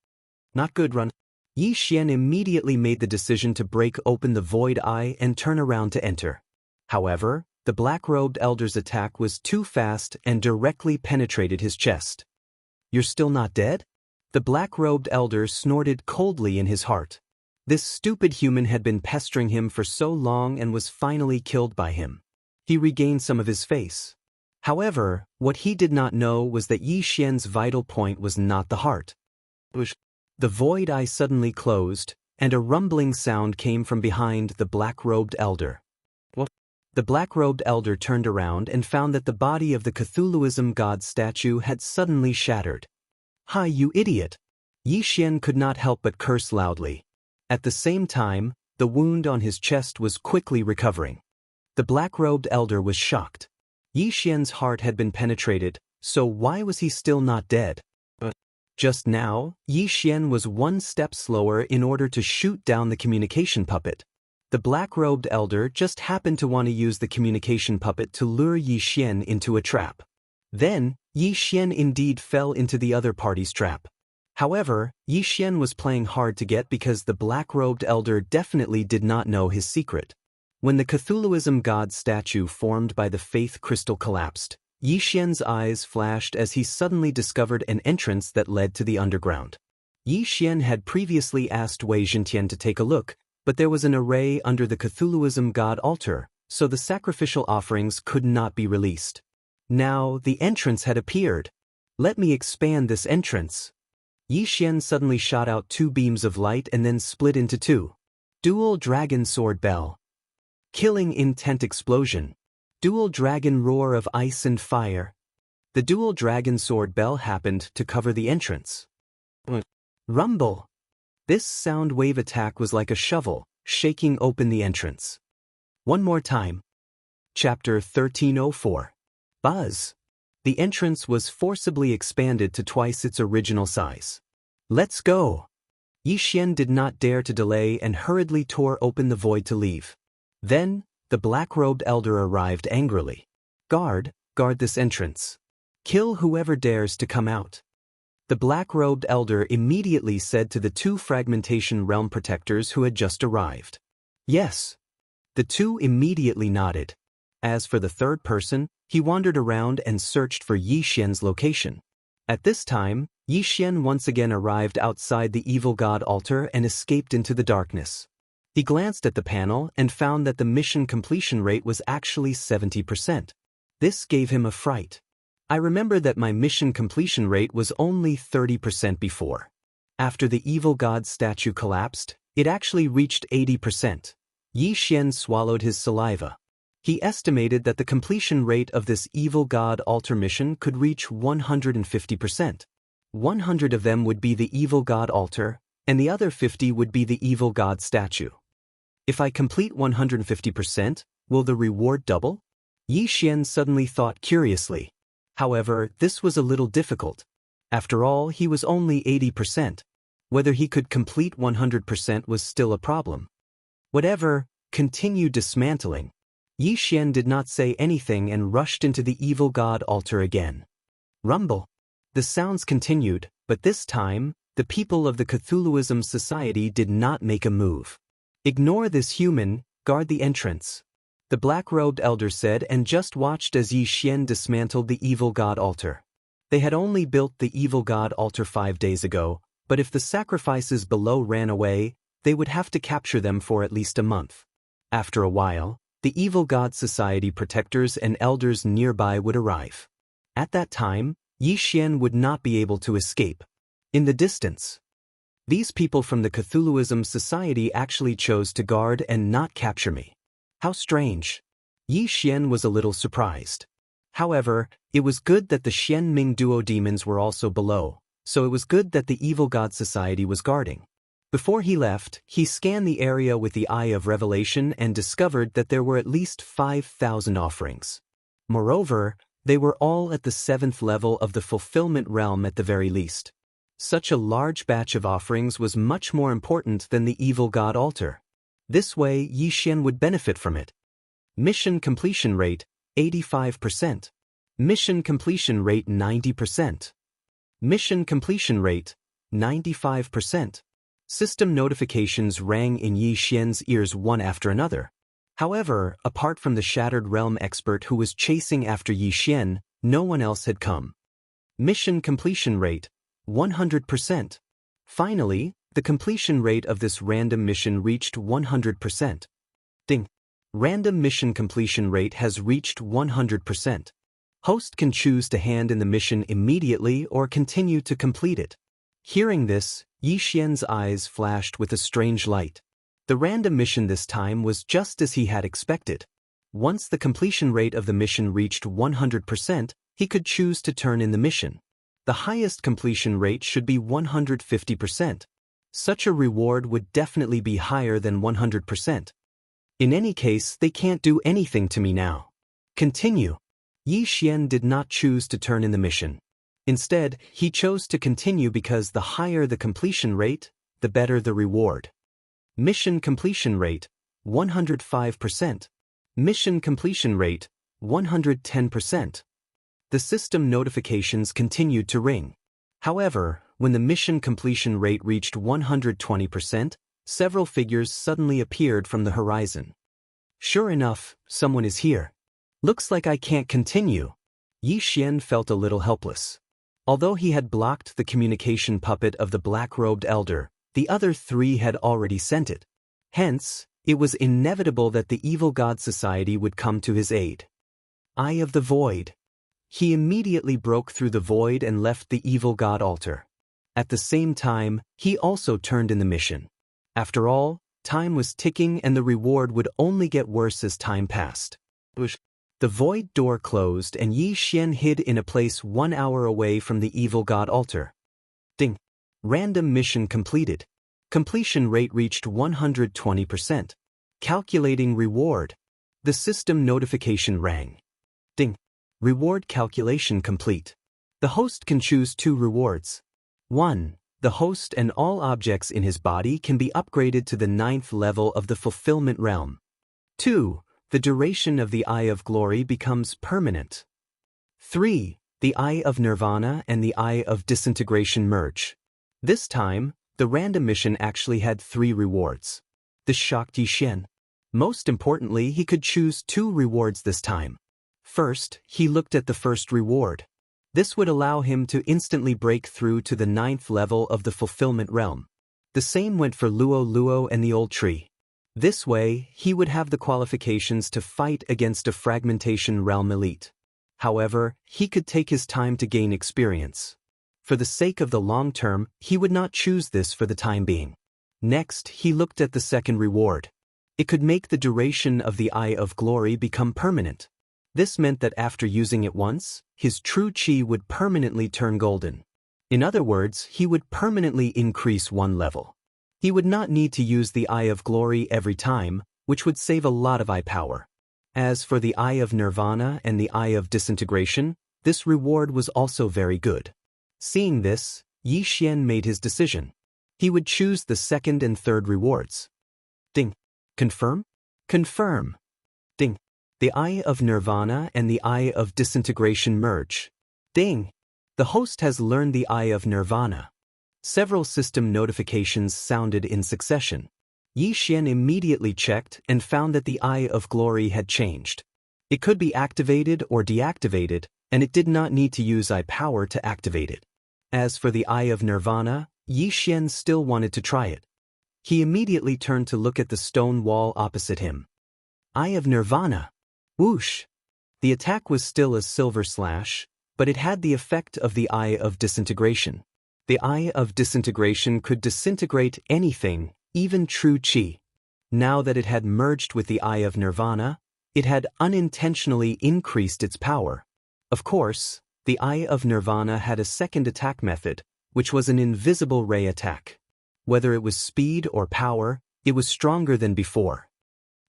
Not good, run. Yi Xian immediately made the decision to break open the void eye and turn around to enter. However, the black-robed elder's attack was too fast and directly penetrated his chest. You're still not dead? The black-robed elder snorted coldly in his heart. This stupid human had been pestering him for so long and was finally killed by him. He regained some of his face. However, what he did not know was that Yi Xian's vital point was not the heart. The void eye suddenly closed, and a rumbling sound came from behind the black-robed elder. What? The black-robed elder turned around and found that the body of the Cthulhuism god statue had suddenly shattered. Hi, you idiot! Yi Xian could not help but curse loudly. At the same time, the wound on his chest was quickly recovering. The black-robed elder was shocked. Yi Xian's heart had been penetrated, so why was he still not dead? Just now, Yi Xian was one step slower in order to shoot down the communication puppet. The black-robed elder just happened to want to use the communication puppet to lure Yi Xian into a trap. Then, Yi Xian indeed fell into the other party's trap. However, Yi Xian was playing hard to get because the black-robed elder definitely did not know his secret. When the Cthulhuism god statue formed by the faith crystal collapsed, Yi Xian's eyes flashed as he suddenly discovered an entrance that led to the underground. Yi Xian had previously asked Wei Zhentian to take a look, but there was an array under the Cthulhuism god altar, so the sacrificial offerings could not be released. Now, the entrance had appeared. Let me expand this entrance. Yi Xian suddenly shot out two beams of light and then split into two. Dual Dragon Sword Bell. Killing Intent Explosion. Dual Dragon Roar of Ice and Fire. The Dual Dragon Sword Bell happened to cover the entrance. Rumble. This sound wave attack was like a shovel, shaking open the entrance. One more time. Chapter 1304. Buzz. The entrance was forcibly expanded to twice its original size. Let's go. Yi Xian did not dare to delay and hurriedly tore open the void to leave. Then, the black-robed elder arrived angrily. Guard this entrance. Kill whoever dares to come out. The black-robed elder immediately said to the two fragmentation realm protectors who had just arrived. Yes. The two immediately nodded. As for the third person, he wandered around and searched for Yi Xian's location. At this time, Yi Xian once again arrived outside the evil god altar and escaped into the darkness. He glanced at the panel and found that the mission completion rate was actually 70%. This gave him a fright. I remember that my mission completion rate was only 30% before. After the evil god statue collapsed, it actually reached 80%. Yi Xian swallowed his saliva. He estimated that the completion rate of this evil god altar mission could reach 150%. 100 of them would be the evil god altar, and the other 50 would be the evil god statue. If I complete 150%, Will the reward double? Yi Xian suddenly thought curiously. However, this was a little difficult. After all, he was only 80%. Whether he could complete 100% was still a problem. Whatever, continue dismantling. Yi Xian did not say anything and rushed into the evil god altar again. Rumble. The sounds continued, but this time, the people of the Cthulhuism Society did not make a move. Ignore this human, guard the entrance. The black-robed elder said and just watched as Yi Xian dismantled the evil god altar. They had only built the evil god altar 5 days ago, but if the sacrifices below ran away, they would have to capture them for at least a month. After a while, the evil god society protectors and elders nearby would arrive. At that time, Yi Xian would not be able to escape. In the distance, these people from the Cthulhuism Society actually chose to guard and not capture me. How strange. Yi Xian was a little surprised. However, it was good that the Xian Ming duo demons were also below, so it was good that the evil god society was guarding. Before he left, he scanned the area with the Eye of Revelation and discovered that there were at least 5,000 offerings. Moreover, they were all at the 7th level of the fulfillment realm at the very least. Such a large batch of offerings was much more important than the evil god altar. This way, Yi Xian would benefit from it. Mission completion rate, 85%. Mission completion rate 90%. Mission completion rate, 95%. System notifications rang in Yi Xian's ears one after another. However, apart from the Shattered Realm expert who was chasing after Yi Xian, no one else had come. Mission completion rate, 100%. Finally, the completion rate of this random mission reached 100%. Ding. Random mission completion rate has reached 100%. Host can choose to hand in the mission immediately or continue to complete it. Hearing this, Yi Xian's eyes flashed with a strange light. The random mission this time was just as he had expected. Once the completion rate of the mission reached 100%, he could choose to turn in the mission. The highest completion rate should be 150%. Such a reward would definitely be higher than 100%. In any case, they can't do anything to me now. Continue. Yi Xian did not choose to turn in the mission. Instead, he chose to continue because the higher the completion rate, the better the reward. Mission completion rate, 105%. Mission completion rate, 110%. The system notifications continued to ring. However, when the mission completion rate reached 120%, several figures suddenly appeared from the horizon. Sure enough, someone is here. Looks like I can't continue. Yi Xian felt a little helpless. Although he had blocked the communication puppet of the black-robed elder, the other 3 had already sent it. Hence, it was inevitable that the evil god society would come to his aid. Eye of the Void. He immediately broke through the void and left the evil god altar. At the same time, he also turned in the mission. After all, time was ticking and the reward would only get worse as time passed. The void door closed and Yi Xian hid in a place 1 hour away from the evil god altar. Ding. Random mission completed. Completion rate reached 120%. Calculating reward. The system notification rang. Ding. Reward calculation complete. The host can choose 2 rewards. 1. The host and all objects in his body can be upgraded to the 9th level of the fulfillment realm. 2. The duration of the Eye of Glory becomes permanent. 3. The Eye of Nirvana and the Eye of Disintegration merge. This time, the random mission actually had 3 rewards. This shocked Yi Xian. Most importantly, he could choose 2 rewards this time. First, he looked at the first reward. This would allow him to instantly break through to the 9th level of the fulfillment realm. The same went for Luo Luo and the Old Tree. This way, he would have the qualifications to fight against a fragmentation realm elite. However, he could take his time to gain experience. For the sake of the long term, he would not choose this for the time being. Next, he looked at the second reward. It could make the duration of the Eye of Glory become permanent. This meant that after using it once, his true chi would permanently turn golden. In other words, he would permanently increase 1 level. He would not need to use the Eye of Glory every time, which would save a lot of eye power. As for the Eye of Nirvana and the Eye of Disintegration, this reward was also very good. Seeing this, Yi Xian made his decision. He would choose the second and third rewards. Ding. Confirm? Confirm. Ding. The Eye of Nirvana and the Eye of Disintegration merge. Ding. The host has learned the Eye of Nirvana. Several system notifications sounded in succession. Yi Xian immediately checked and found that the Eye of Glory had changed. It could be activated or deactivated, and it did not need to use eye power to activate it. As for the Eye of Nirvana, Yi Xian still wanted to try it. He immediately turned to look at the stone wall opposite him. Eye of Nirvana. Whoosh! The attack was still a silver slash, but it had the effect of the Eye of Disintegration. The Eye of Disintegration could disintegrate anything, even true qi. Now that it had merged with the Eye of Nirvana, it had unintentionally increased its power. Of course, the Eye of Nirvana had a second attack method, which was an invisible ray attack. Whether it was speed or power, it was stronger than before.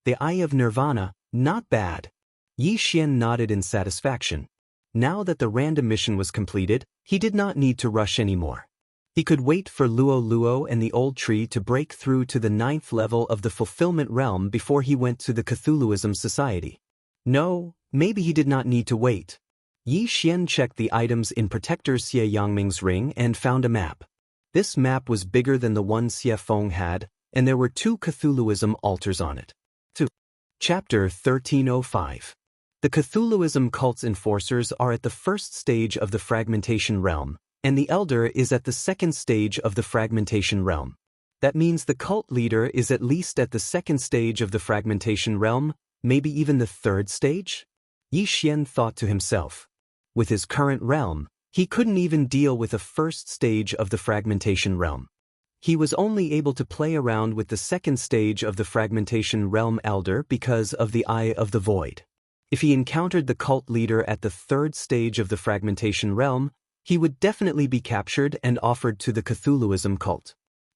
The Eye of Nirvana, not bad. Yi Xian nodded in satisfaction. Now that the random mission was completed, he did not need to rush anymore. He could wait for Luo Luo and the old tree to break through to the 9th level of the fulfillment realm before he went to the Cthulhuism Society. No, maybe he did not need to wait. Yi Xian checked the items in Protector Xie Yangming's ring and found a map. This map was bigger than the one Xie Feng had, and there were 2 Cthulhuism altars on it. 2. Chapter 1305. The Cthulhuism cult's enforcers are at the first stage of the fragmentation realm, and the elder is at the second stage of the fragmentation realm. That means the cult leader is at least at the second stage of the fragmentation realm, maybe even the third stage? Yi Xian thought to himself. With his current realm, he couldn't even deal with the first stage of the fragmentation realm. He was only able to play around with the second stage of the fragmentation realm elder because of the Eye of the Void. If he encountered the cult leader at the third stage of the fragmentation realm, he would definitely be captured and offered to the Cthulhuism cult.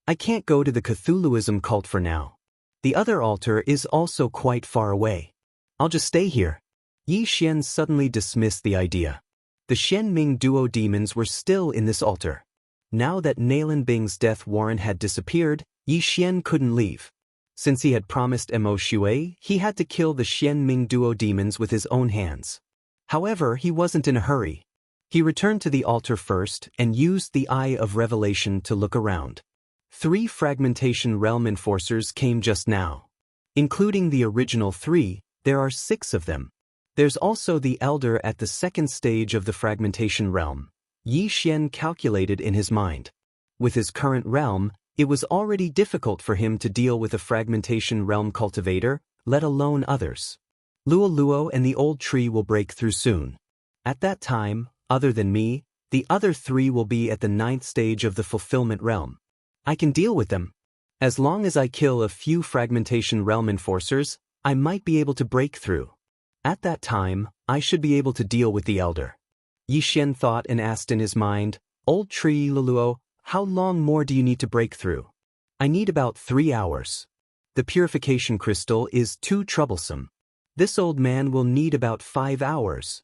I can't go to the Cthulhuism cult for now. The other altar is also quite far away. I'll just stay here. Yi Xian suddenly dismissed the idea. The Xianming duo demons were still in this altar. Now that Nalan Bing's death warrant had disappeared, Yi Xian couldn't leave. Since he had promised Mo Shui, he had to kill the Xianming duo demons with his own hands. However, he wasn't in a hurry. He returned to the altar first and used the Eye of Revelation to look around. 3 fragmentation realm enforcers came just now. Including the original 3, there are 6 of them. There's also the elder at the second stage of the fragmentation realm. Yi Xian calculated in his mind. With his current realm, it was already difficult for him to deal with a fragmentation realm cultivator, let alone others. Luo Luo and the old tree will break through soon. At that time, other than me, the other 3 will be at the 9th stage of the fulfillment realm. I can deal with them. As long as I kill a few fragmentation realm enforcers, I might be able to break through. At that time, I should be able to deal with the elder. Yi Xian thought and asked in his mind, Old tree Luluo, how long more do you need to break through? I need about 3 hours. The purification crystal is too troublesome. This old man will need about 5 hours.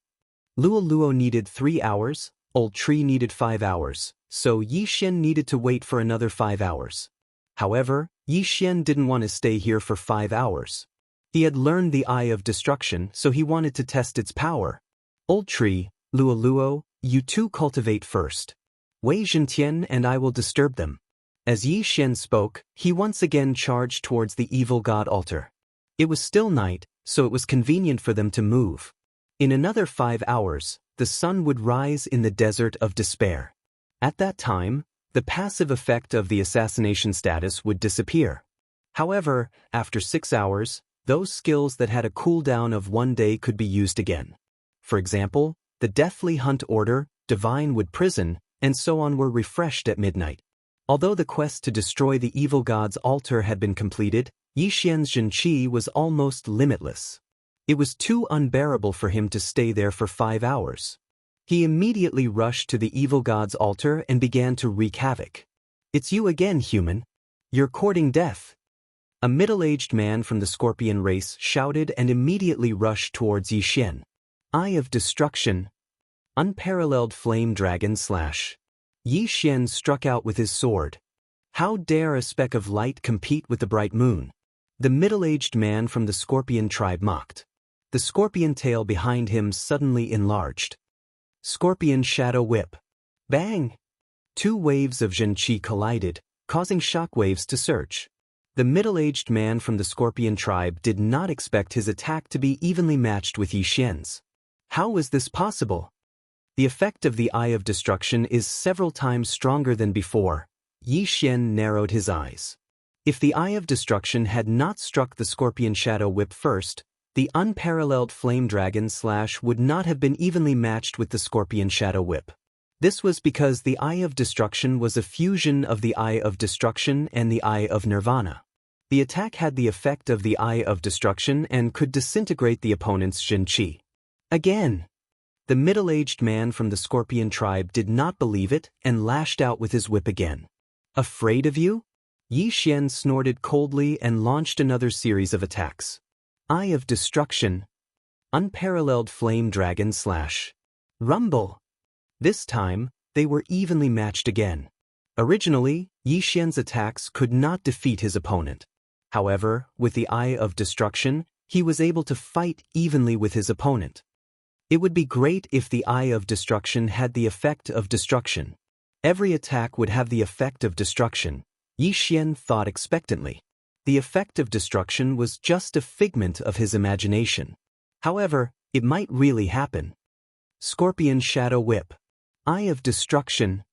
Luo Luo needed 3 hours, old tree needed 5 hours, so Yi Xian needed to wait for another 5 hours. However, Yi Xian didn't want to stay here for 5 hours. He had learned the Eye of Destruction, so he wanted to test its power. Old tree, Luo Luo, you 2 cultivate first. Wei Zhentian and I will disturb them. As Yi Xian spoke, he once again charged towards the evil god altar. It was still night, so it was convenient for them to move. In another 5 hours, the sun would rise in the desert of despair. At that time, the passive effect of the assassination status would disappear. However, after 6 hours, those skills that had a cooldown of 1 day could be used again. For example, the Deathly Hunt Order, Divine Wood Prison, and so on were refreshed at midnight. Although the quest to destroy the evil god's altar had been completed, Yi Xian's Zhenqi was almost limitless. It was too unbearable for him to stay there for 5 hours. He immediately rushed to the evil god's altar and began to wreak havoc. It's you again, human. You're courting death. A middle-aged man from the scorpion race shouted and immediately rushed towards Yixian. Eye of Destruction. Unparalleled Flame Dragon Slash. Yixian struck out with his sword. How dare a speck of light compete with the bright moon? The middle-aged man from the scorpion tribe mocked. The scorpion tail behind him suddenly enlarged. Scorpion Shadow Whip. Bang! Two waves of Xianxia collided, causing shockwaves to surge. The middle-aged man from the scorpion tribe did not expect his attack to be evenly matched with Yixian's. How was this possible? The effect of the Eye of Destruction is several times stronger than before. Yixian narrowed his eyes. If the Eye of Destruction had not struck the Scorpion Shadow Whip first, the unparalleled Flame Dragon Slash would not have been evenly matched with the Scorpion Shadow Whip. This was because the Eye of Destruction was a fusion of the Eye of Destruction and the Eye of Nirvana. The attack had the effect of the Eye of Destruction and could disintegrate the opponent's Xianxia. Again! The middle-aged man from the scorpion tribe did not believe it and lashed out with his whip again. Afraid of you? Yixian snorted coldly and launched another series of attacks. Eye of Destruction. Unparalleled Flame Dragon Slash. Rumble. This time, they were evenly matched again. Originally, Yixian's attacks could not defeat his opponent. However, with the Eye of Destruction, he was able to fight evenly with his opponent. It would be great if the Eye of Destruction had the effect of destruction. Every attack would have the effect of destruction. Yixian thought expectantly. The effect of destruction was just a figment of his imagination. However, it might really happen. Scorpion Shadow Whip. Eye of Destruction.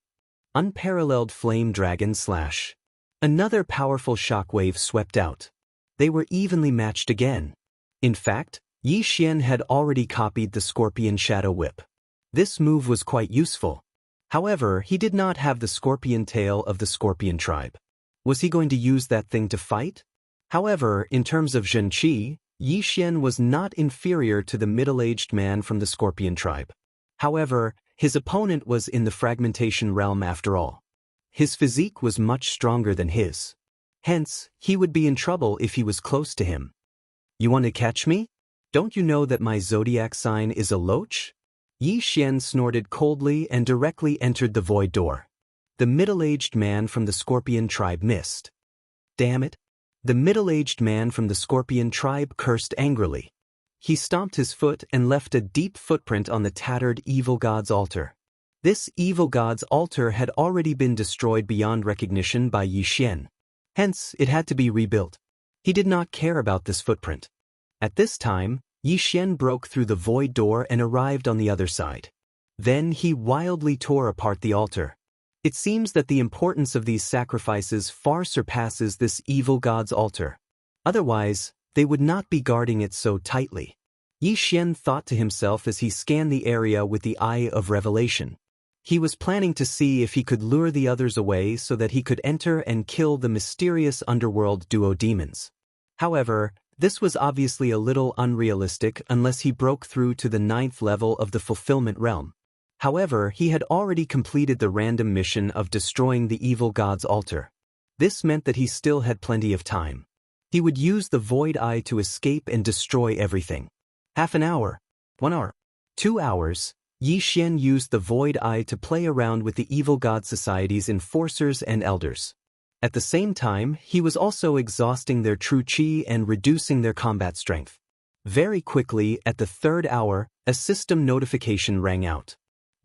Unparalleled Flame Dragon Slash. Another powerful shockwave swept out. They were evenly matched again. In fact, Yixian had already copied the Scorpion Shadow Whip. This move was quite useful. However, he did not have the scorpion tail of the scorpion tribe. Was he going to use that thing to fight? However, in terms of Xianxia, Yixian was not inferior to the middle-aged man from the scorpion tribe. However, his opponent was in the fragmentation realm after all. His physique was much stronger than his. Hence, he would be in trouble if he was close to him. You want to catch me? Don't you know that my zodiac sign is a loach? Yixian snorted coldly and directly entered the void door. The middle-aged man from the scorpion tribe missed. Damn it! The middle-aged man from the scorpion tribe cursed angrily. He stomped his foot and left a deep footprint on the tattered evil god's altar. This evil god's altar had already been destroyed beyond recognition by Yixian. Hence, it had to be rebuilt. He did not care about this footprint. At this time, Yixian broke through the void door and arrived on the other side. Then he wildly tore apart the altar. It seems that the importance of these sacrifices far surpasses this evil god's altar. Otherwise, they would not be guarding it so tightly. Yixian thought to himself as he scanned the area with the Eye of Revelation. He was planning to see if he could lure the others away so that he could enter and kill the mysterious underworld duo demons. However, this was obviously a little unrealistic unless he broke through to the 9th level of the fulfillment realm. However, he had already completed the random mission of destroying the evil god's altar. This meant that he still had plenty of time. He would use the Void Eye to escape and destroy everything. Half an hour, 1 hour, 2 hours, Yixian used the Void Eye to play around with the evil god society's enforcers and elders. At the same time, he was also exhausting their true qi and reducing their combat strength. Very quickly, at the 3rd hour, a system notification rang out.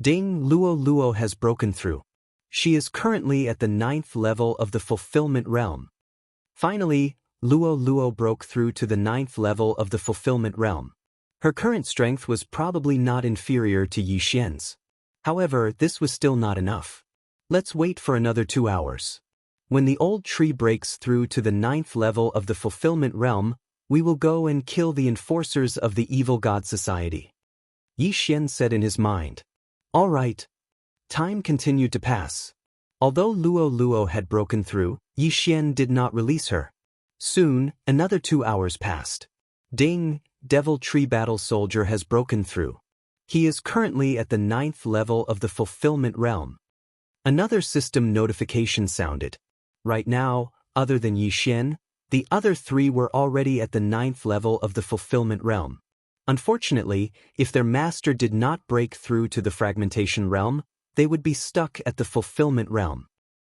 Ding, Luo has broken through. She is currently at the 9th level of the fulfillment realm. Finally, Luo broke through to the 9th level of the fulfillment realm. Her current strength was probably not inferior to Yixian's. However, this was still not enough. Let's wait for another 2 hours. When the old tree breaks through to the 9th level of the fulfillment realm, we will go and kill the enforcers of the evil god society. Yixian said in his mind. All right. Time continued to pass. Although Luo had broken through, Yixian did not release her. Soon, another 2 hours passed. Ding, Devil Tree Battle Soldier has broken through. He is currently at the 9th level of the fulfillment realm. Another system notification sounded. Right now, other than Yixian, The other 3 were already at the 9th level of the fulfillment realm. Unfortunately, if their master did not break through to the fragmentation realm, they would be stuck at the fulfillment realm.